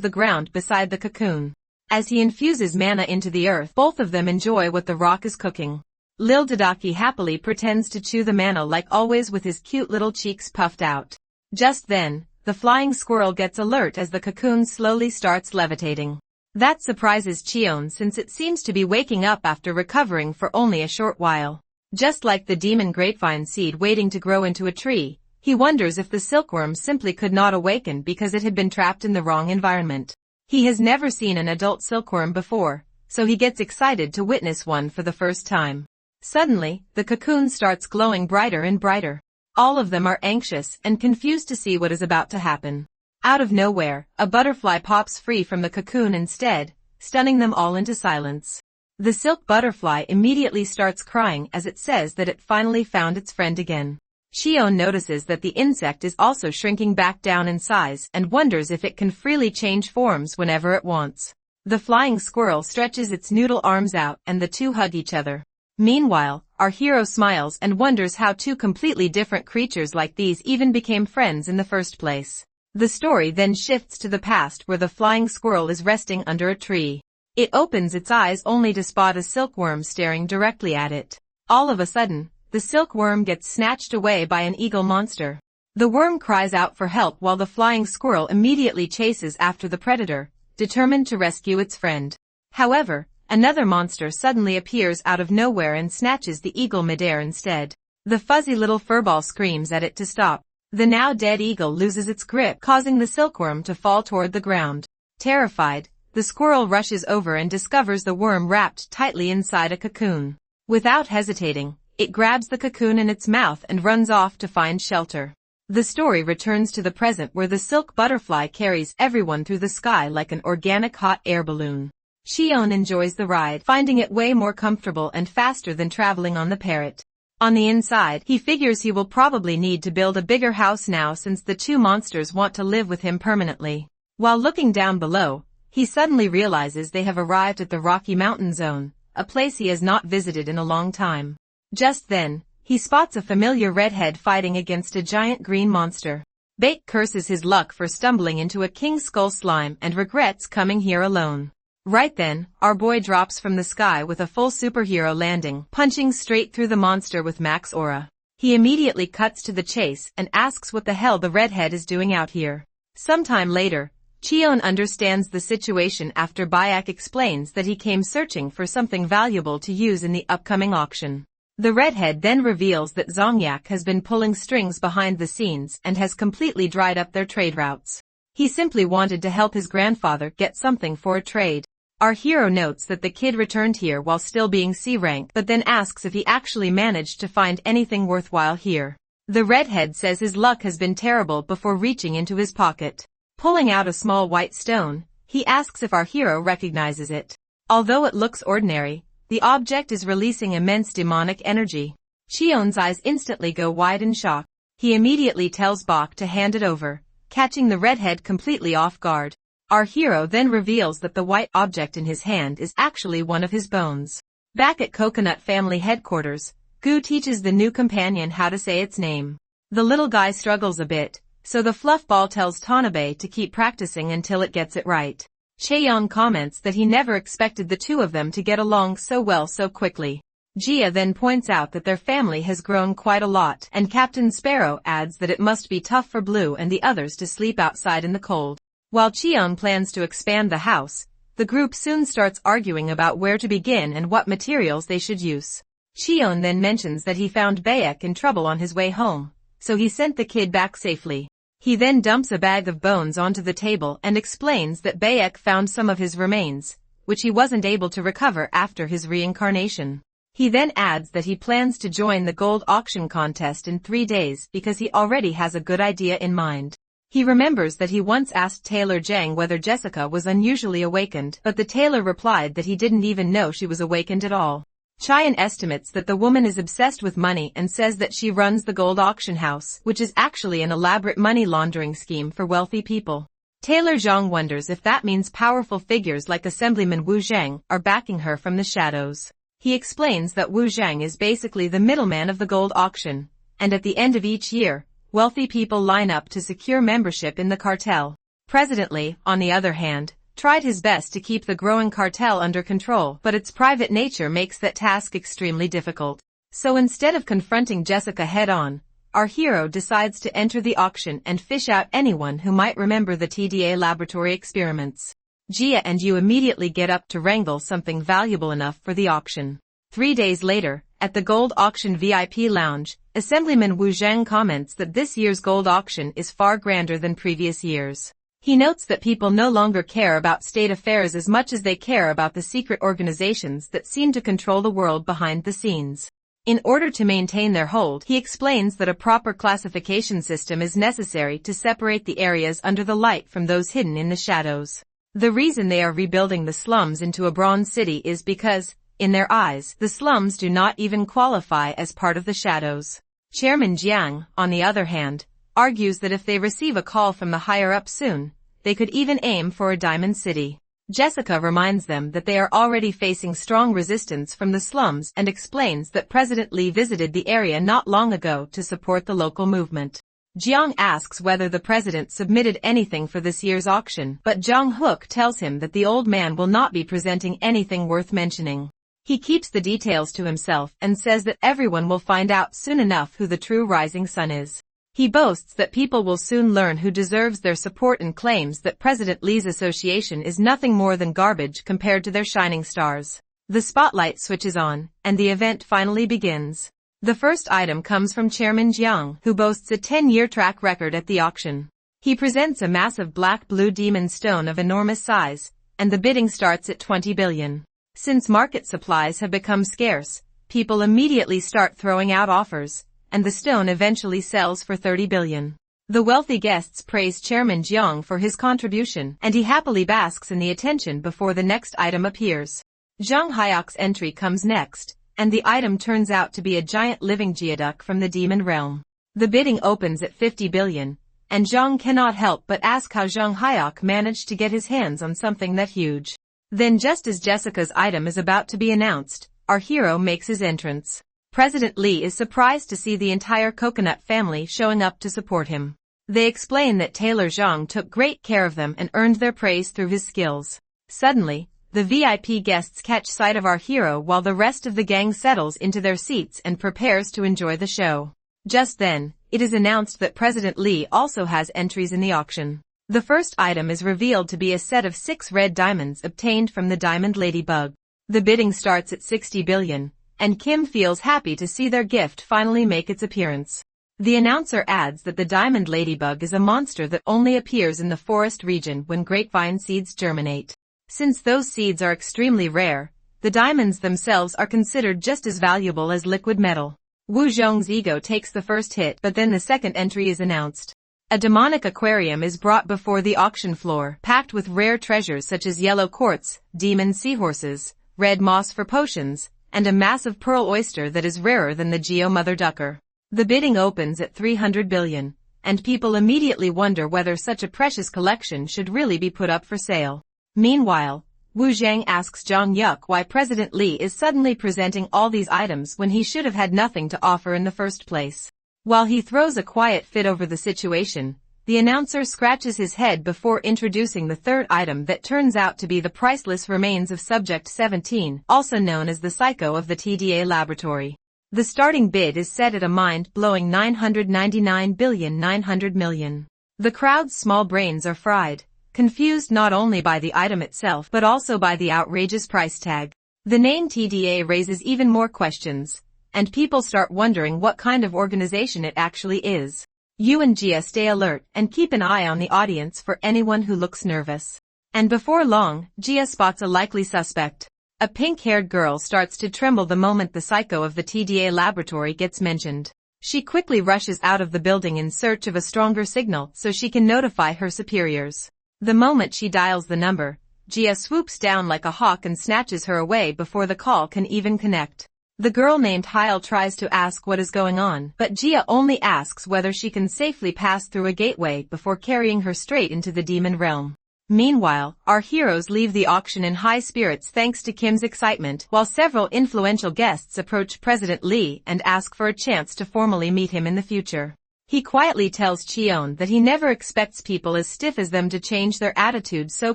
the ground beside the cocoon. As he infuses mana into the earth, both of them enjoy what the rock is cooking. Lil Dodaki happily pretends to chew the mana like always with his cute little cheeks puffed out. Just then, the flying squirrel gets alert as the cocoon slowly starts levitating. That surprises Cheon since it seems to be waking up after recovering for only a short while. Just like the demon grapevine seed waiting to grow into a tree, he wonders if the silkworm simply could not awaken because it had been trapped in the wrong environment. He has never seen an adult silkworm before, so he gets excited to witness one for the first time. Suddenly, the cocoon starts glowing brighter and brighter. All of them are anxious and confused to see what is about to happen. Out of nowhere, a butterfly pops free from the cocoon instead, stunning them all into silence. The silk butterfly immediately starts crying as it says that it finally found its friend again. Cheon notices that the insect is also shrinking back down in size and wonders if it can freely change forms whenever it wants. The flying squirrel stretches its noodle arms out and the two hug each other. Meanwhile, our hero smiles and wonders how two completely different creatures like these even became friends in the first place. The story then shifts to the past where the flying squirrel is resting under a tree. It opens its eyes only to spot a silkworm staring directly at it. All of a sudden, the silkworm gets snatched away by an eagle monster. The worm cries out for help while the flying squirrel immediately chases after the predator, determined to rescue its friend. However, another monster suddenly appears out of nowhere and snatches the eagle midair instead. The fuzzy little furball screams at it to stop. The now dead eagle loses its grip, causing the silkworm to fall toward the ground. Terrified, the squirrel rushes over and discovers the worm wrapped tightly inside a cocoon. Without hesitating, it grabs the cocoon in its mouth and runs off to find shelter. The story returns to the present where the silk butterfly carries everyone through the sky like an organic hot air balloon. Cheon enjoys the ride, finding it way more comfortable and faster than traveling on the parrot. On the inside, he figures he will probably need to build a bigger house now since the two monsters want to live with him permanently. While looking down below, he suddenly realizes they have arrived at the Rocky Mountain Zone, a place he has not visited in a long time. Just then, he spots a familiar redhead fighting against a giant green monster. Bake curses his luck for stumbling into a king skull slime and regrets coming here alone. Right then, our boy drops from the sky with a full superhero landing, punching straight through the monster with max aura. He immediately cuts to the chase and asks what the hell the redhead is doing out here. Sometime later, Cheon understands the situation after Byack explains that he came searching for something valuable to use in the upcoming auction. The redhead then reveals that Zongyak has been pulling strings behind the scenes and has completely dried up their trade routes. He simply wanted to help his grandfather get something for a trade. Our hero notes that the kid returned here while still being C-rank but then asks if he actually managed to find anything worthwhile here. The redhead says his luck has been terrible before reaching into his pocket. Pulling out a small white stone, he asks if our hero recognizes it. Although it looks ordinary, the object is releasing immense demonic energy. Cheon's eyes instantly go wide in shock. He immediately tells Bok to hand it over, catching the redhead completely off guard. Our hero then reveals that the white object in his hand is actually one of his bones. Back at Coconut family headquarters, Gu teaches the new companion how to say its name. The little guy struggles a bit, so the fluff ball tells Tanabe to keep practicing until it gets it right. Chaeyoung comments that he never expected the two of them to get along so well so quickly. Jia then points out that their family has grown quite a lot, and Captain Sparrow adds that it must be tough for Blue and the others to sleep outside in the cold. While Cheon plans to expand the house, the group soon starts arguing about where to begin and what materials they should use. Cheon then mentions that he found Baek in trouble on his way home, so he sent the kid back safely. He then dumps a bag of bones onto the table and explains that Baek found some of his remains, which he wasn't able to recover after his reincarnation. He then adds that he plans to join the gold auction contest in 3 days because he already has a good idea in mind. He remembers that he once asked Tailor Jang whether Jessica was unusually awakened, but the tailor replied that he didn't even know she was awakened at all. Chaeyoung estimates that the woman is obsessed with money and says that she runs the gold auction house, which is actually an elaborate money laundering scheme for wealthy people. Tailor Zhang wonders if that means powerful figures like Assemblyman Wu Zhang are backing her from the shadows. He explains that Wu Zhang is basically the middleman of the gold auction, and at the end of each year, wealthy people line up to secure membership in the cartel. President Lee, on the other hand, tried his best to keep the growing cartel under control, but its private nature makes that task extremely difficult. So instead of confronting Jessica head-on, our hero decides to enter the auction and fish out anyone who might remember the TDA laboratory experiments. Jia and Yu immediately get up to wrangle something valuable enough for the auction. 3 days later, at the gold auction VIP lounge, Assemblyman Wu Zhang comments that this year's gold auction is far grander than previous years. He notes that people no longer care about state affairs as much as they care about the secret organizations that seem to control the world behind the scenes. In order to maintain their hold, he explains that a proper classification system is necessary to separate the areas under the light from those hidden in the shadows. The reason they are rebuilding the slums into a bronze city is because, in their eyes, the slums do not even qualify as part of the shadows. Chairman Jiang, on the other hand, argues that if they receive a call from the higher-up soon, they could even aim for a diamond city. Jessica reminds them that they are already facing strong resistance from the slums and explains that President Lee visited the area not long ago to support the local movement. Jiang asks whether the president submitted anything for this year's auction, but Jang Hook tells him that the old man will not be presenting anything worth mentioning. He keeps the details to himself and says that everyone will find out soon enough who the true rising sun is. He boasts that people will soon learn who deserves their support and claims that President Lee's association is nothing more than garbage compared to their shining stars. The spotlight switches on, and the event finally begins. The first item comes from Chairman Jiang, who boasts a 10-year track record at the auction. He presents a massive black-blue demon stone of enormous size, and the bidding starts at 20 billion. Since market supplies have become scarce, people immediately start throwing out offers, and the stone eventually sells for 30 billion. The wealthy guests praise Chairman Jiang for his contribution, and he happily basks in the attention before the next item appears. Zhang Hyok's entry comes next, and the item turns out to be a giant living geoduck from the demon realm. The bidding opens at 50 billion, and Zhang cannot help but ask how Zhang Hyok managed to get his hands on something that huge. Then just as Jessica's item is about to be announced, our hero makes his entrance. President Lee is surprised to see the entire Coconut family showing up to support him. They explain that Tailor Zhang took great care of them and earned their praise through his skills. Suddenly, the VIP guests catch sight of our hero while the rest of the gang settles into their seats and prepares to enjoy the show. Just then, it is announced that President Lee also has entries in the auction. The first item is revealed to be a set of 6 red diamonds obtained from the Diamond Ladybug. The bidding starts at 60 billion, and Kim feels happy to see their gift finally make its appearance. The announcer adds that the Diamond Ladybug is a monster that only appears in the forest region when grapevine seeds germinate. Since those seeds are extremely rare, the diamonds themselves are considered just as valuable as liquid metal. Wu Zhong's ego takes the first hit, but then the second entry is announced. A demonic aquarium is brought before the auction floor, packed with rare treasures such as yellow quartz, demon seahorses, red moss for potions, and a massive pearl oyster that is rarer than the Geo Mother Ducker. The bidding opens at 300 billion, and people immediately wonder whether such a precious collection should really be put up for sale. Meanwhile, Wu Zhang asks Zhang Yuk why President Li is suddenly presenting all these items when he should have had nothing to offer in the first place. While he throws a quiet fit over the situation, the announcer scratches his head before introducing the third item that turns out to be the priceless remains of Subject 17, also known as the Psycho of the TDA laboratory. The starting bid is set at a mind-blowing 999,900,000,000. The crowd's small brains are fried, confused not only by the item itself but also by the outrageous price tag. The name TDA raises even more questions, and people start wondering what kind of organization it actually is. You and Jia stay alert and keep an eye on the audience for anyone who looks nervous. And before long, Jia spots a likely suspect. A pink-haired girl starts to tremble the moment the Psycho of the TDA laboratory gets mentioned. She quickly rushes out of the building in search of a stronger signal so she can notify her superiors. The moment she dials the number, Jia swoops down like a hawk and snatches her away before the call can even connect. The girl named Heil tries to ask what is going on, but Jia only asks whether she can safely pass through a gateway before carrying her straight into the demon realm. Meanwhile, our heroes leave the auction in high spirits thanks to Kim's excitement, while several influential guests approach President Li and ask for a chance to formally meet him in the future. He quietly tells Cheon that he never expects people as stiff as them to change their attitude so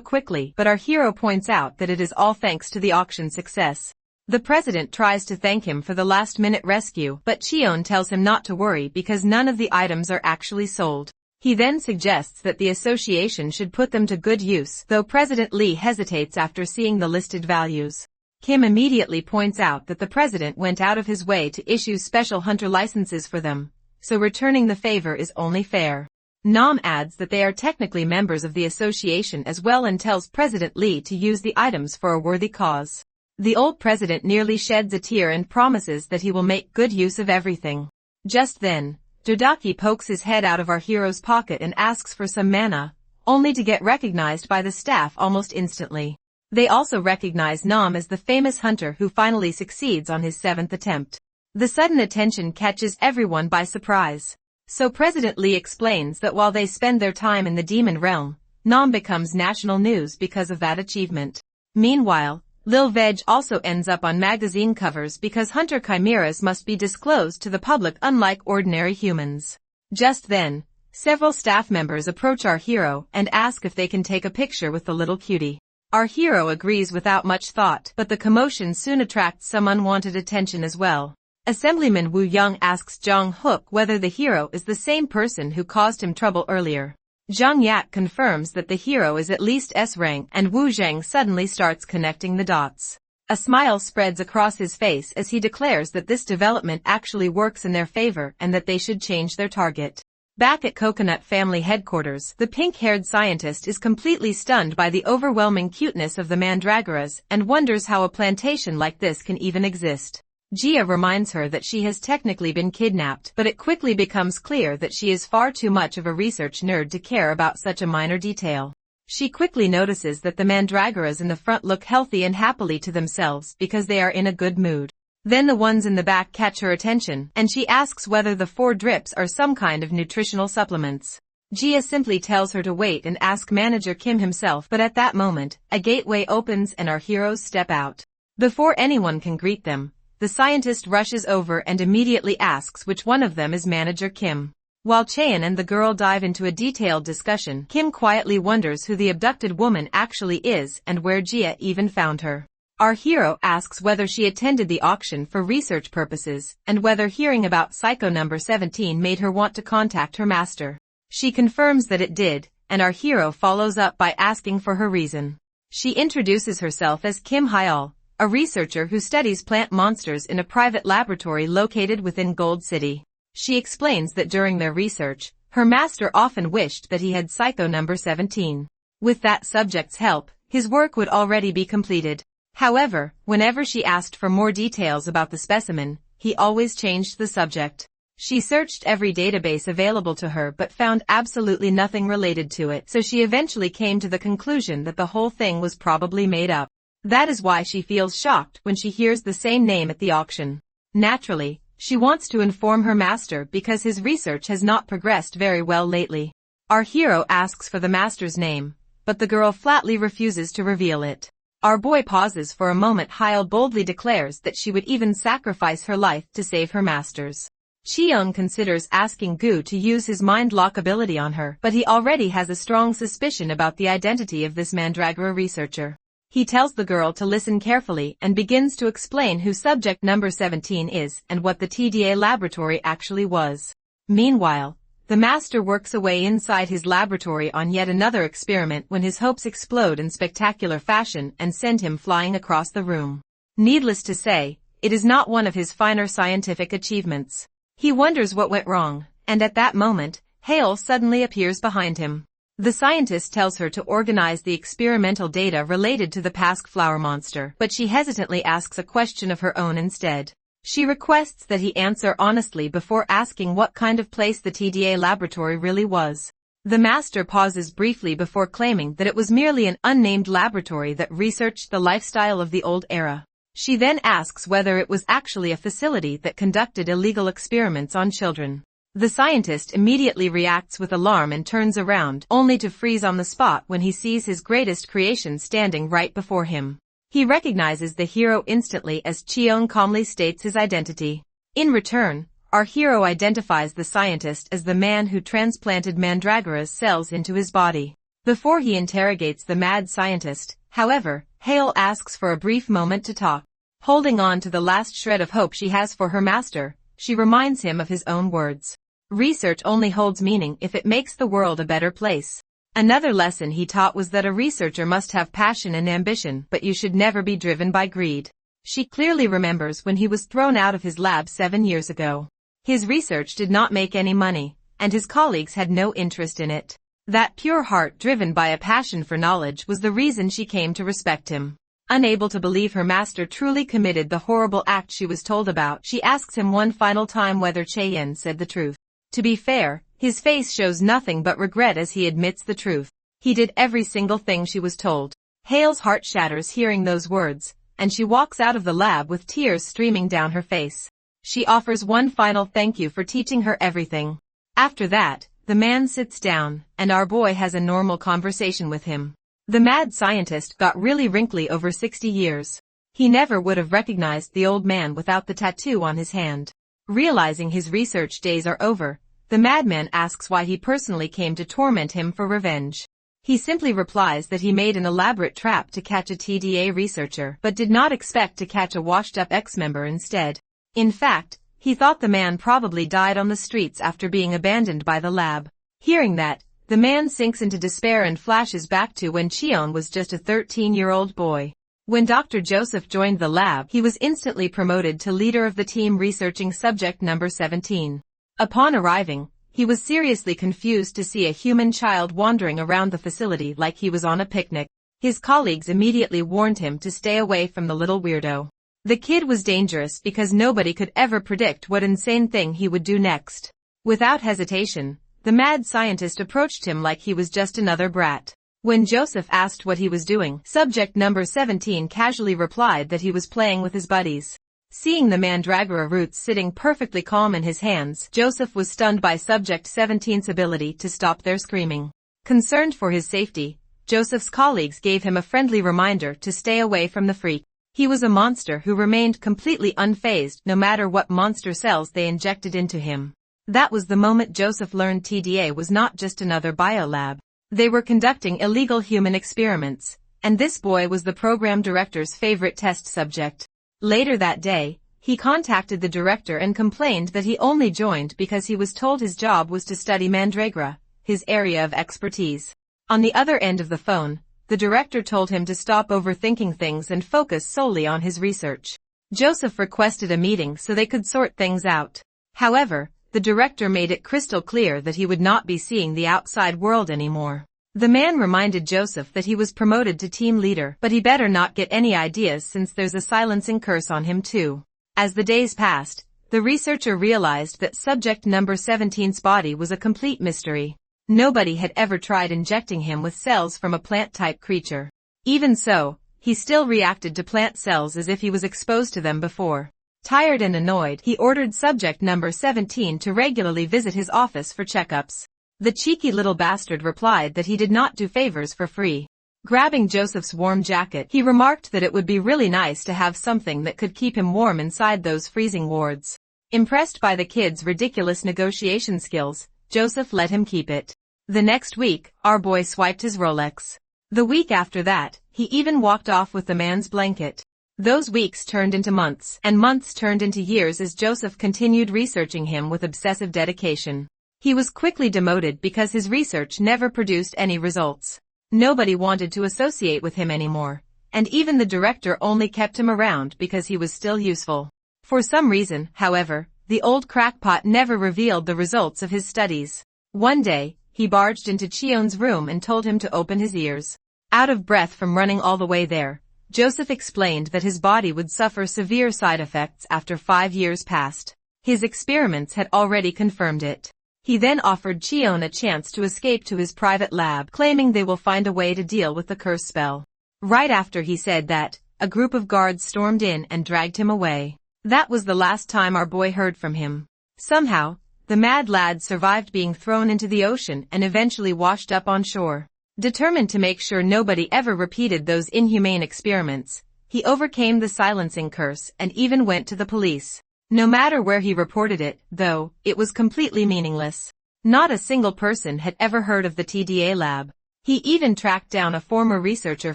quickly, but our hero points out that it is all thanks to the auction success. The president tries to thank him for the last-minute rescue, but Cheon tells him not to worry because none of the items are actually sold. He then suggests that the association should put them to good use, though President Li hesitates after seeing the listed values. Kim immediately points out that the president went out of his way to issue special hunter licenses for them, so returning the favor is only fair. Nam adds that they are technically members of the association as well and tells President Li to use the items for a worthy cause. The old president nearly sheds a tear and promises that he will make good use of everything. Just then, Dodaki pokes his head out of our hero's pocket and asks for some mana, only to get recognized by the staff almost instantly. They also recognize Nam as the famous hunter who finally succeeds on his 7th attempt. The sudden attention catches everyone by surprise. So President Li explains that while they spend their time in the demon realm, Nam becomes national news because of that achievement. Meanwhile, Lil Veg also ends up on magazine covers because hunter chimeras must be disclosed to the public unlike ordinary humans. Just then, several staff members approach our hero and ask if they can take a picture with the little cutie. Our hero agrees without much thought, but the commotion soon attracts some unwanted attention as well. Assemblyman Wu Young asks Jong Hook whether the hero is the same person who caused him trouble earlier. Zhang Yak confirms that the hero is at least S-rank and Wu Zhang suddenly starts connecting the dots. A smile spreads across his face as he declares that this development actually works in their favor and that they should change their target. Back at Coconut Family headquarters, the pink-haired scientist is completely stunned by the overwhelming cuteness of the mandragoras and wonders how a plantation like this can even exist. Jia reminds her that she has technically been kidnapped, but it quickly becomes clear that she is far too much of a research nerd to care about such a minor detail. She quickly notices that the mandragoras in the front look healthy and happily to themselves because they are in a good mood. Then the ones in the back catch her attention, and she asks whether the 4 drips are some kind of nutritional supplements. Jia simply tells her to wait and ask Manager Kim himself, but at that moment, a gateway opens and our heroes step out. Before anyone can greet them, the scientist rushes over and immediately asks which one of them is Manager Kim. While Chaeyeon and the girl dive into a detailed discussion, Kim quietly wonders who the abducted woman actually is and where Jia even found her. Our hero asks whether she attended the auction for research purposes and whether hearing about Psycho number 17 made her want to contact her master. She confirms that it did, and our hero follows up by asking for her reason. She introduces herself as Kim Hyal, a researcher who studies plant monsters in a private laboratory located within Gold City. She explains that during their research, her master often wished that he had Psycho number 17. With that subject's help, his work would already be completed. However, whenever she asked for more details about the specimen, he always changed the subject. She searched every database available to her but found absolutely nothing related to it, so she eventually came to the conclusion that the whole thing was probably made up. That is why she feels shocked when she hears the same name at the auction. Naturally, She wants to inform her master because his research has not progressed very well lately. Our hero asks for the master's name, but the girl flatly refuses to reveal it. Our boy pauses for a moment. Yahello boldly declares that she would even sacrifice her life to save her master's. Cheon considers asking Gu to use his mind lock ability on her, but he already has a strong suspicion about the identity of this mandragora researcher. He tells the girl to listen carefully and begins to explain who subject number 17 is and what the TDA laboratory actually was. Meanwhile, the master works away inside his laboratory on yet another experiment when his hopes explode in spectacular fashion and send him flying across the room. Needless to say, it is not one of his finer scientific achievements. He wonders what went wrong, and at that moment, Yahello suddenly appears behind him. The scientist tells her to organize the experimental data related to the Pasque flower monster, but she hesitantly asks a question of her own instead. She requests that he answer honestly before asking what kind of place the TDA laboratory really was. The master pauses briefly before claiming that it was merely an unnamed laboratory that researched the lifestyle of the old era. She then asks whether it was actually a facility that conducted illegal experiments on children. The scientist immediately reacts with alarm and turns around, only to freeze on the spot when he sees his greatest creation standing right before him. He recognizes the hero instantly as Cheon calmly states his identity. In return, our hero identifies the scientist as the man who transplanted Mandragora's cells into his body. Before he interrogates the mad scientist, however, Yahello asks for a brief moment to talk. Holding on to the last shred of hope she has for her master, she reminds him of his own words. Research only holds meaning if it makes the world a better place. Another lesson he taught was that a researcher must have passion and ambition, but you should never be driven by greed. She clearly remembers when he was thrown out of his lab 7 years ago. His research did not make any money, and his colleagues had no interest in it. That pure heart driven by a passion for knowledge was the reason she came to respect him. Unable to believe her master truly committed the horrible act she was told about, she asks him one final time whether Cheyen said the truth. To be fair, his face shows nothing but regret as he admits the truth. He did every single thing she was told. Yahello's heart shatters hearing those words, and she walks out of the lab with tears streaming down her face. She offers one final thank you for teaching her everything. After that, the man sits down, and our boy has a normal conversation with him. The mad scientist got really wrinkly over 60 years. He never would have recognized the old man without the tattoo on his hand. Realizing his research days are over, the madman asks why he personally came to torment him for revenge. He simply replies that he made an elaborate trap to catch a TDA researcher, but did not expect to catch a washed-up ex-member instead. In fact, he thought the man probably died on the streets after being abandoned by the lab. Hearing that, the man sinks into despair and flashes back to when Cheon was just a 13-year-old boy. When Dr. Joseph joined the lab, he was instantly promoted to leader of the team researching subject number 17. Upon arriving, he was seriously confused to see a human child wandering around the facility like he was on a picnic. His colleagues immediately warned him to stay away from the little weirdo. The kid was dangerous because nobody could ever predict what insane thing he would do next. Without hesitation, the mad scientist approached him like he was just another brat. When Joseph asked what he was doing, subject number 17 casually replied that he was playing with his buddies. Seeing the mandragora roots sitting perfectly calm in his hands, Joseph was stunned by subject 17's ability to stop their screaming. Concerned for his safety, Joseph's colleagues gave him a friendly reminder to stay away from the freak. He was a monster who remained completely unfazed no matter what monster cells they injected into him. That was the moment Joseph learned TDA was not just another biolab. They were conducting illegal human experiments, and this boy was the program director's favorite test subject. Later that day, he contacted the director and complained that he only joined because he was told his job was to study mandragora, his area of expertise. On the other end of the phone, the director told him to stop overthinking things and focus solely on his research. Joseph requested a meeting so they could sort things out. However, the director made it crystal clear that he would not be seeing the outside world anymore. The man reminded Joseph that he was promoted to team leader, but he better not get any ideas since there's a silencing curse on him too. As the days passed, the researcher realized that subject number 17's body was a complete mystery. Nobody had ever tried injecting him with cells from a plant-type creature. Even so, he still reacted to plant cells as if he was exposed to them before. Tired and annoyed, he ordered subject number 17 to regularly visit his office for checkups. The cheeky little bastard replied that he did not do favors for free. Grabbing Joseph's warm jacket, he remarked that it would be really nice to have something that could keep him warm inside those freezing wards. Impressed by the kid's ridiculous negotiation skills, Joseph let him keep it. The next week, our boy swiped his Rolex. The week after that, he even walked off with the man's blanket. Those weeks turned into months, and months turned into years as Joseph continued researching him with obsessive dedication. He was quickly demoted because his research never produced any results. Nobody wanted to associate with him anymore, and even the director only kept him around because he was still useful. For some reason, however, the old crackpot never revealed the results of his studies. One day, he barged into Cheon's room and told him to open his ears. Out of breath from running all the way there, Joseph explained that his body would suffer severe side effects after 5 years passed. His experiments had already confirmed it. He then offered Cheon a chance to escape to his private lab, claiming they will find a way to deal with the curse spell. Right after he said that, a group of guards stormed in and dragged him away. That was the last time our boy heard from him. Somehow, the mad lad survived being thrown into the ocean and eventually washed up on shore. Determined to make sure nobody ever repeated those inhumane experiments, he overcame the silencing curse and even went to the police. No matter where he reported it, though, it was completely meaningless. Not a single person had ever heard of the TDA lab. He even tracked down a former researcher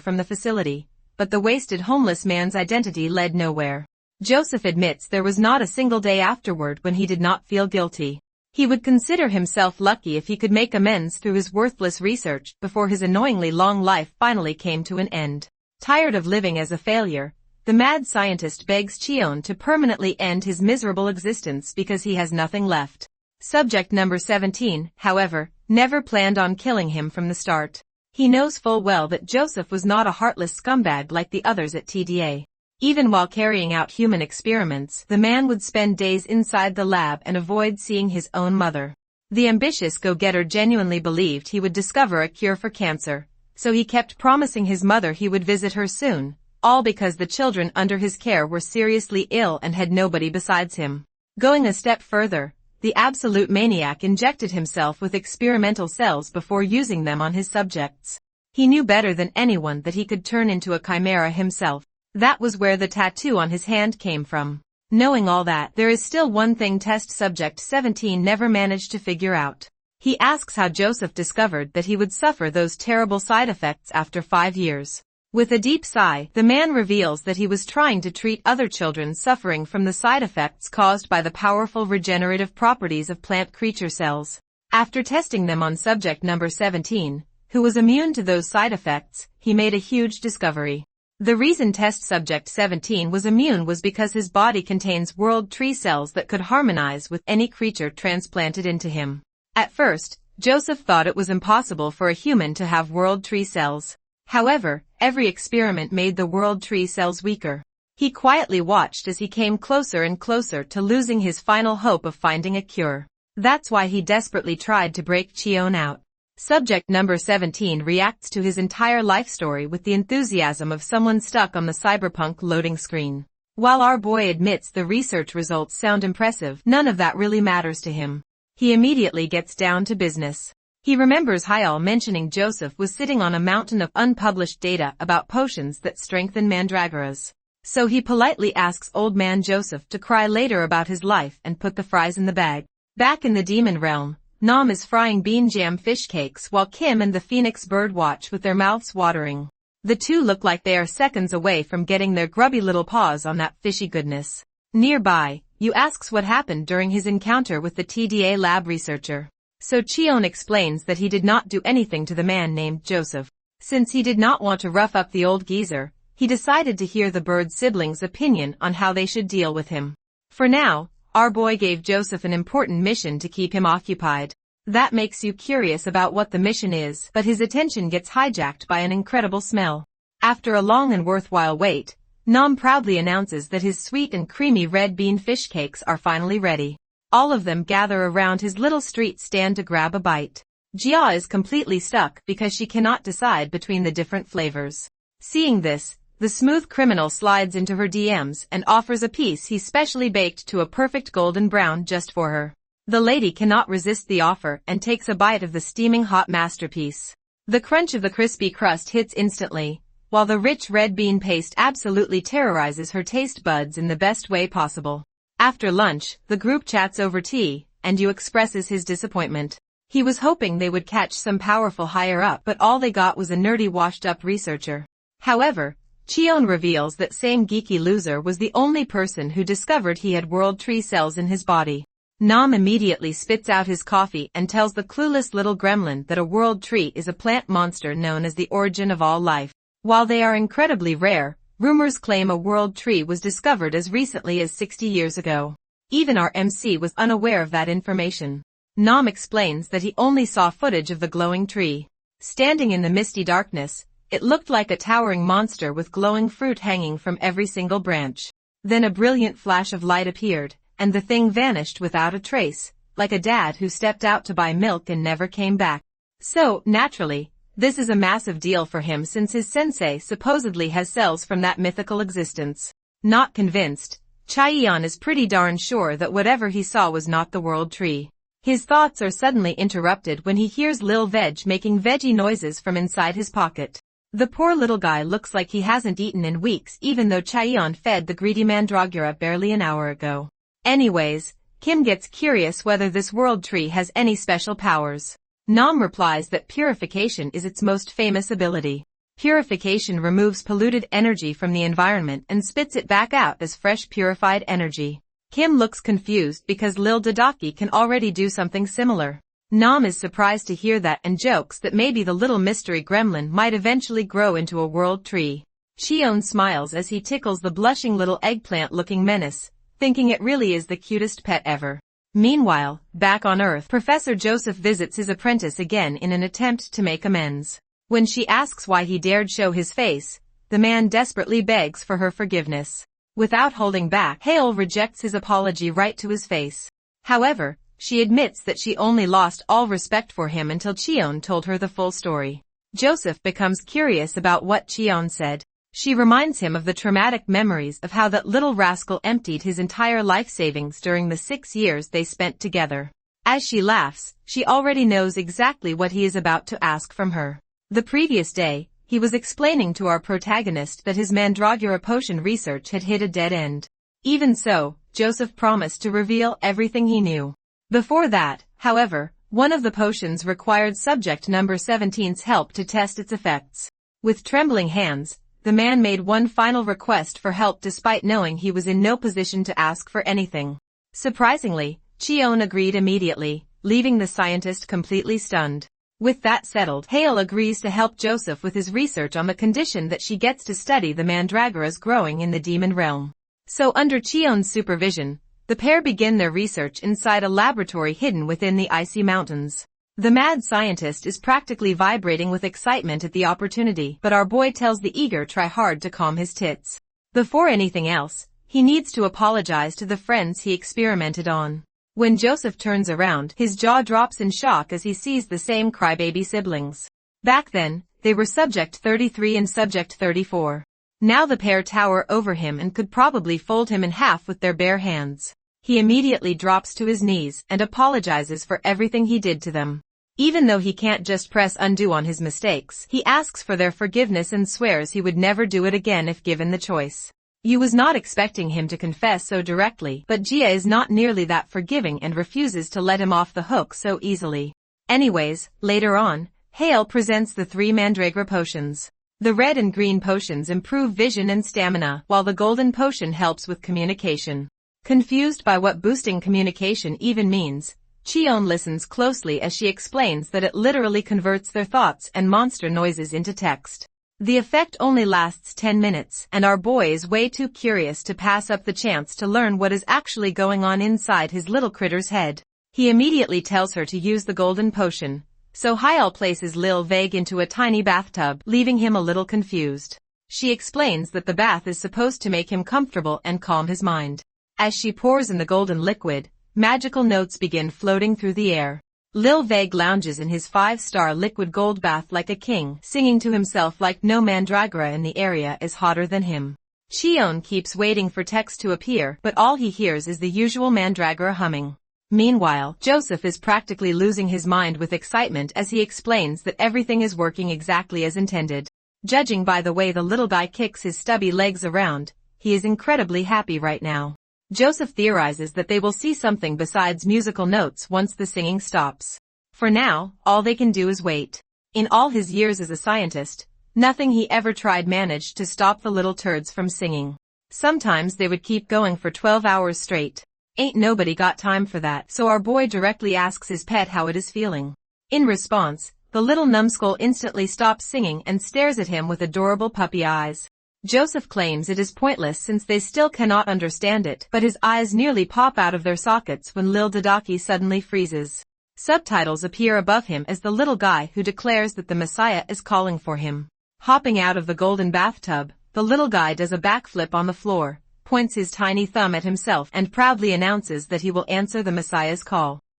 from the facility, but the wasted homeless man's identity led nowhere. Joseph admits there was not a single day afterward when he did not feel guilty. He would consider himself lucky if he could make amends through his worthless research before his annoyingly long life finally came to an end. Tired of living as a failure, the mad scientist begs Cheon to permanently end his miserable existence because he has nothing left. Subject number 17, however, never planned on killing him from the start. He knows full well that Joseph was not a heartless scumbag like the others at TDA. Even while carrying out human experiments, the man would spend days inside the lab and avoid seeing his own mother. The ambitious go-getter genuinely believed he would discover a cure for cancer, so he kept promising his mother he would visit her soon, all because the children under his care were seriously ill and had nobody besides him. Going a step further, the absolute maniac injected himself with experimental cells before using them on his subjects. He knew better than anyone that he could turn into a chimera himself. That was where the tattoo on his hand came from. Knowing all that, there is still one thing test subject 17 never managed to figure out. He asks how Joseph discovered that he would suffer those terrible side effects after 5 years. With a deep sigh, the man reveals that he was trying to treat other children suffering from the side effects caused by the powerful regenerative properties of plant creature cells. After testing them on subject number 17, who was immune to those side effects, he made a huge discovery. The reason test subject 17 was immune was because his body contains world tree cells that could harmonize with any creature transplanted into him. At first, Joseph thought it was impossible for a human to have world tree cells. However, every experiment made the world tree cells weaker. He quietly watched as he came closer and closer to losing his final hope of finding a cure. That's why he desperately tried to break Cheon out. Subject number 17 reacts to his entire life story with the enthusiasm of someone stuck on the cyberpunk loading screen. While our boy admits the research results sound impressive, none of that really matters to him. He immediately gets down to business. He remembers Yahello mentioning Joseph was sitting on a mountain of unpublished data about potions that strengthen mandragoras. So he politely asks old man Joseph to cry later about his life and put the fries in the bag. Back in the demon realm, Nam is frying bean jam fish cakes while Kim and the Phoenix bird watch with their mouths watering. The two look like they are seconds away from getting their grubby little paws on that fishy goodness. Nearby, Yu asks what happened during his encounter with the TDA lab researcher. So Cheon explains that he did not do anything to the man named Joseph. Since he did not want to rough up the old geezer, he decided to hear the bird siblings' opinion on how they should deal with him. For now, our boy gave Joseph an important mission to keep him occupied. That makes you curious about what the mission is, but his attention gets hijacked by an incredible smell. After a long and worthwhile wait, Nam proudly announces that his sweet and creamy red bean fish cakes are finally ready. All of them gather around his little street stand to grab a bite. Jia is completely stuck because she cannot decide between the different flavors. Seeing this, the smooth criminal slides into her DMs and offers a piece he specially baked to a perfect golden brown just for her. The lady cannot resist the offer and takes a bite of the steaming hot masterpiece. The crunch of the crispy crust hits instantly, while the rich red bean paste absolutely terrorizes her taste buds in the best way possible. After lunch, the group chats over tea, and Yu expresses his disappointment. He was hoping they would catch some powerful higher-up, but all they got was a nerdy washed-up researcher. However, Cheon reveals that same geeky loser was the only person who discovered he had world tree cells in his body. Nam immediately spits out his coffee and tells the clueless little gremlin that a world tree is a plant monster known as the origin of all life. While they are incredibly rare, rumors claim a world tree was discovered as recently as 60 years ago. Even our MC was unaware of that information. Nam explains that he only saw footage of the glowing tree. Standing in the misty darkness, it looked like a towering monster with glowing fruit hanging from every single branch. Then a brilliant flash of light appeared, and the thing vanished without a trace, like a dad who stepped out to buy milk and never came back. So, naturally, this is a massive deal for him since his sensei supposedly has cells from that mythical existence. Not convinced, Chaeyeon is pretty darn sure that whatever he saw was not the world tree. His thoughts are suddenly interrupted when he hears Lil Veg making veggie noises from inside his pocket. The poor little guy looks like he hasn't eaten in weeks even though Chaeyeon fed the greedy Mandragora barely an hour ago. Anyways, Kim gets curious whether this world tree has any special powers. Nam replies that purification is its most famous ability. Purification removes polluted energy from the environment and spits it back out as fresh purified energy. Kim looks confused because Lil Dadaki can already do something similar. Nam is surprised to hear that and jokes that maybe the little mystery gremlin might eventually grow into a world tree. Cheon smiles as he tickles the blushing little eggplant-looking menace, thinking it really is the cutest pet ever. Meanwhile, back on Earth, Professor Joseph visits his apprentice again in an attempt to make amends. When she asks why he dared show his face, the man desperately begs for her forgiveness. Without holding back, Hale rejects his apology right to his face. However, she admits that she only lost all respect for him until Cheon told her the full story. Joseph becomes curious about what Cheon said. She reminds him of the traumatic memories of how that little rascal emptied his entire life savings during the 6 years they spent together. As she laughs, she already knows exactly what he is about to ask from her. The previous day, he was explaining to our protagonist that his Mandragora potion research had hit a dead end. Even so, Joseph promised to reveal everything he knew. Before that, however, one of the potions required subject number 17's help to test its effects. With trembling hands, the man made one final request for help despite knowing he was in no position to ask for anything. Surprisingly, Cheon agreed immediately, leaving the scientist completely stunned. With that settled, Hale agrees to help Joseph with his research on the condition that she gets to study the mandragoras growing in the demon realm. So under Cheon's supervision, the pair begin their research inside a laboratory hidden within the icy mountains. The mad scientist is practically vibrating with excitement at the opportunity, but our boy tells the eager try-hard to calm his tits. Before anything else, he needs to apologize to the friends he experimented on. When Joseph turns around, his jaw drops in shock as he sees the same crybaby siblings. Back then, they were Subject 33 and Subject 34. Now the pair tower over him and could probably fold him in half with their bare hands. He immediately drops to his knees and apologizes for everything he did to them. Even though he can't just press undo on his mistakes, he asks for their forgiveness and swears he would never do it again if given the choice. Yu was not expecting him to confess so directly, but Jia is not nearly that forgiving and refuses to let him off the hook so easily. Anyways, later on, Hale presents the 3 Mandragora potions. The red and green potions improve vision and stamina, while the golden potion helps with communication. Confused by what boosting communication even means, Cheon listens closely as she explains that it literally converts their thoughts and monster noises into text. The effect only lasts 10 minutes, and our boy is way too curious to pass up the chance to learn what is actually going on inside his little critter's head. He immediately tells her to use the golden potion, so Hyel places Lil Vague into a tiny bathtub, leaving him a little confused. She explains that the bath is supposed to make him comfortable and calm his mind. As she pours in the golden liquid, magical notes begin floating through the air. Lil Vague lounges in his 5-star liquid gold bath like a king, singing to himself like no mandragora in the area is hotter than him. Cheon keeps waiting for text to appear, but all he hears is the usual mandragora humming. Meanwhile, Joseph is practically losing his mind with excitement as he explains that everything is working exactly as intended. Judging by the way the little guy kicks his stubby legs around, he is incredibly happy right now. Joseph theorizes that they will see something besides musical notes once the singing stops. For now, all they can do is wait. In all his years as a scientist, nothing he ever tried managed to stop the little turds from singing. Sometimes they would keep going for 12 hours straight. Ain't nobody got time for that, so our boy directly asks his pet how it is feeling. In response, the little numbskull instantly stops singing and stares at him with adorable puppy eyes. Joseph claims it is pointless since they still cannot understand it, but his eyes nearly pop out of their sockets when Lil Dodaki suddenly freezes. Subtitles appear above him as the little guy who declares that the Messiah is calling for him. Hopping out of the golden bathtub, the little guy does a backflip on the floor, points his tiny thumb at himself and proudly announces that he will answer the Messiah's call.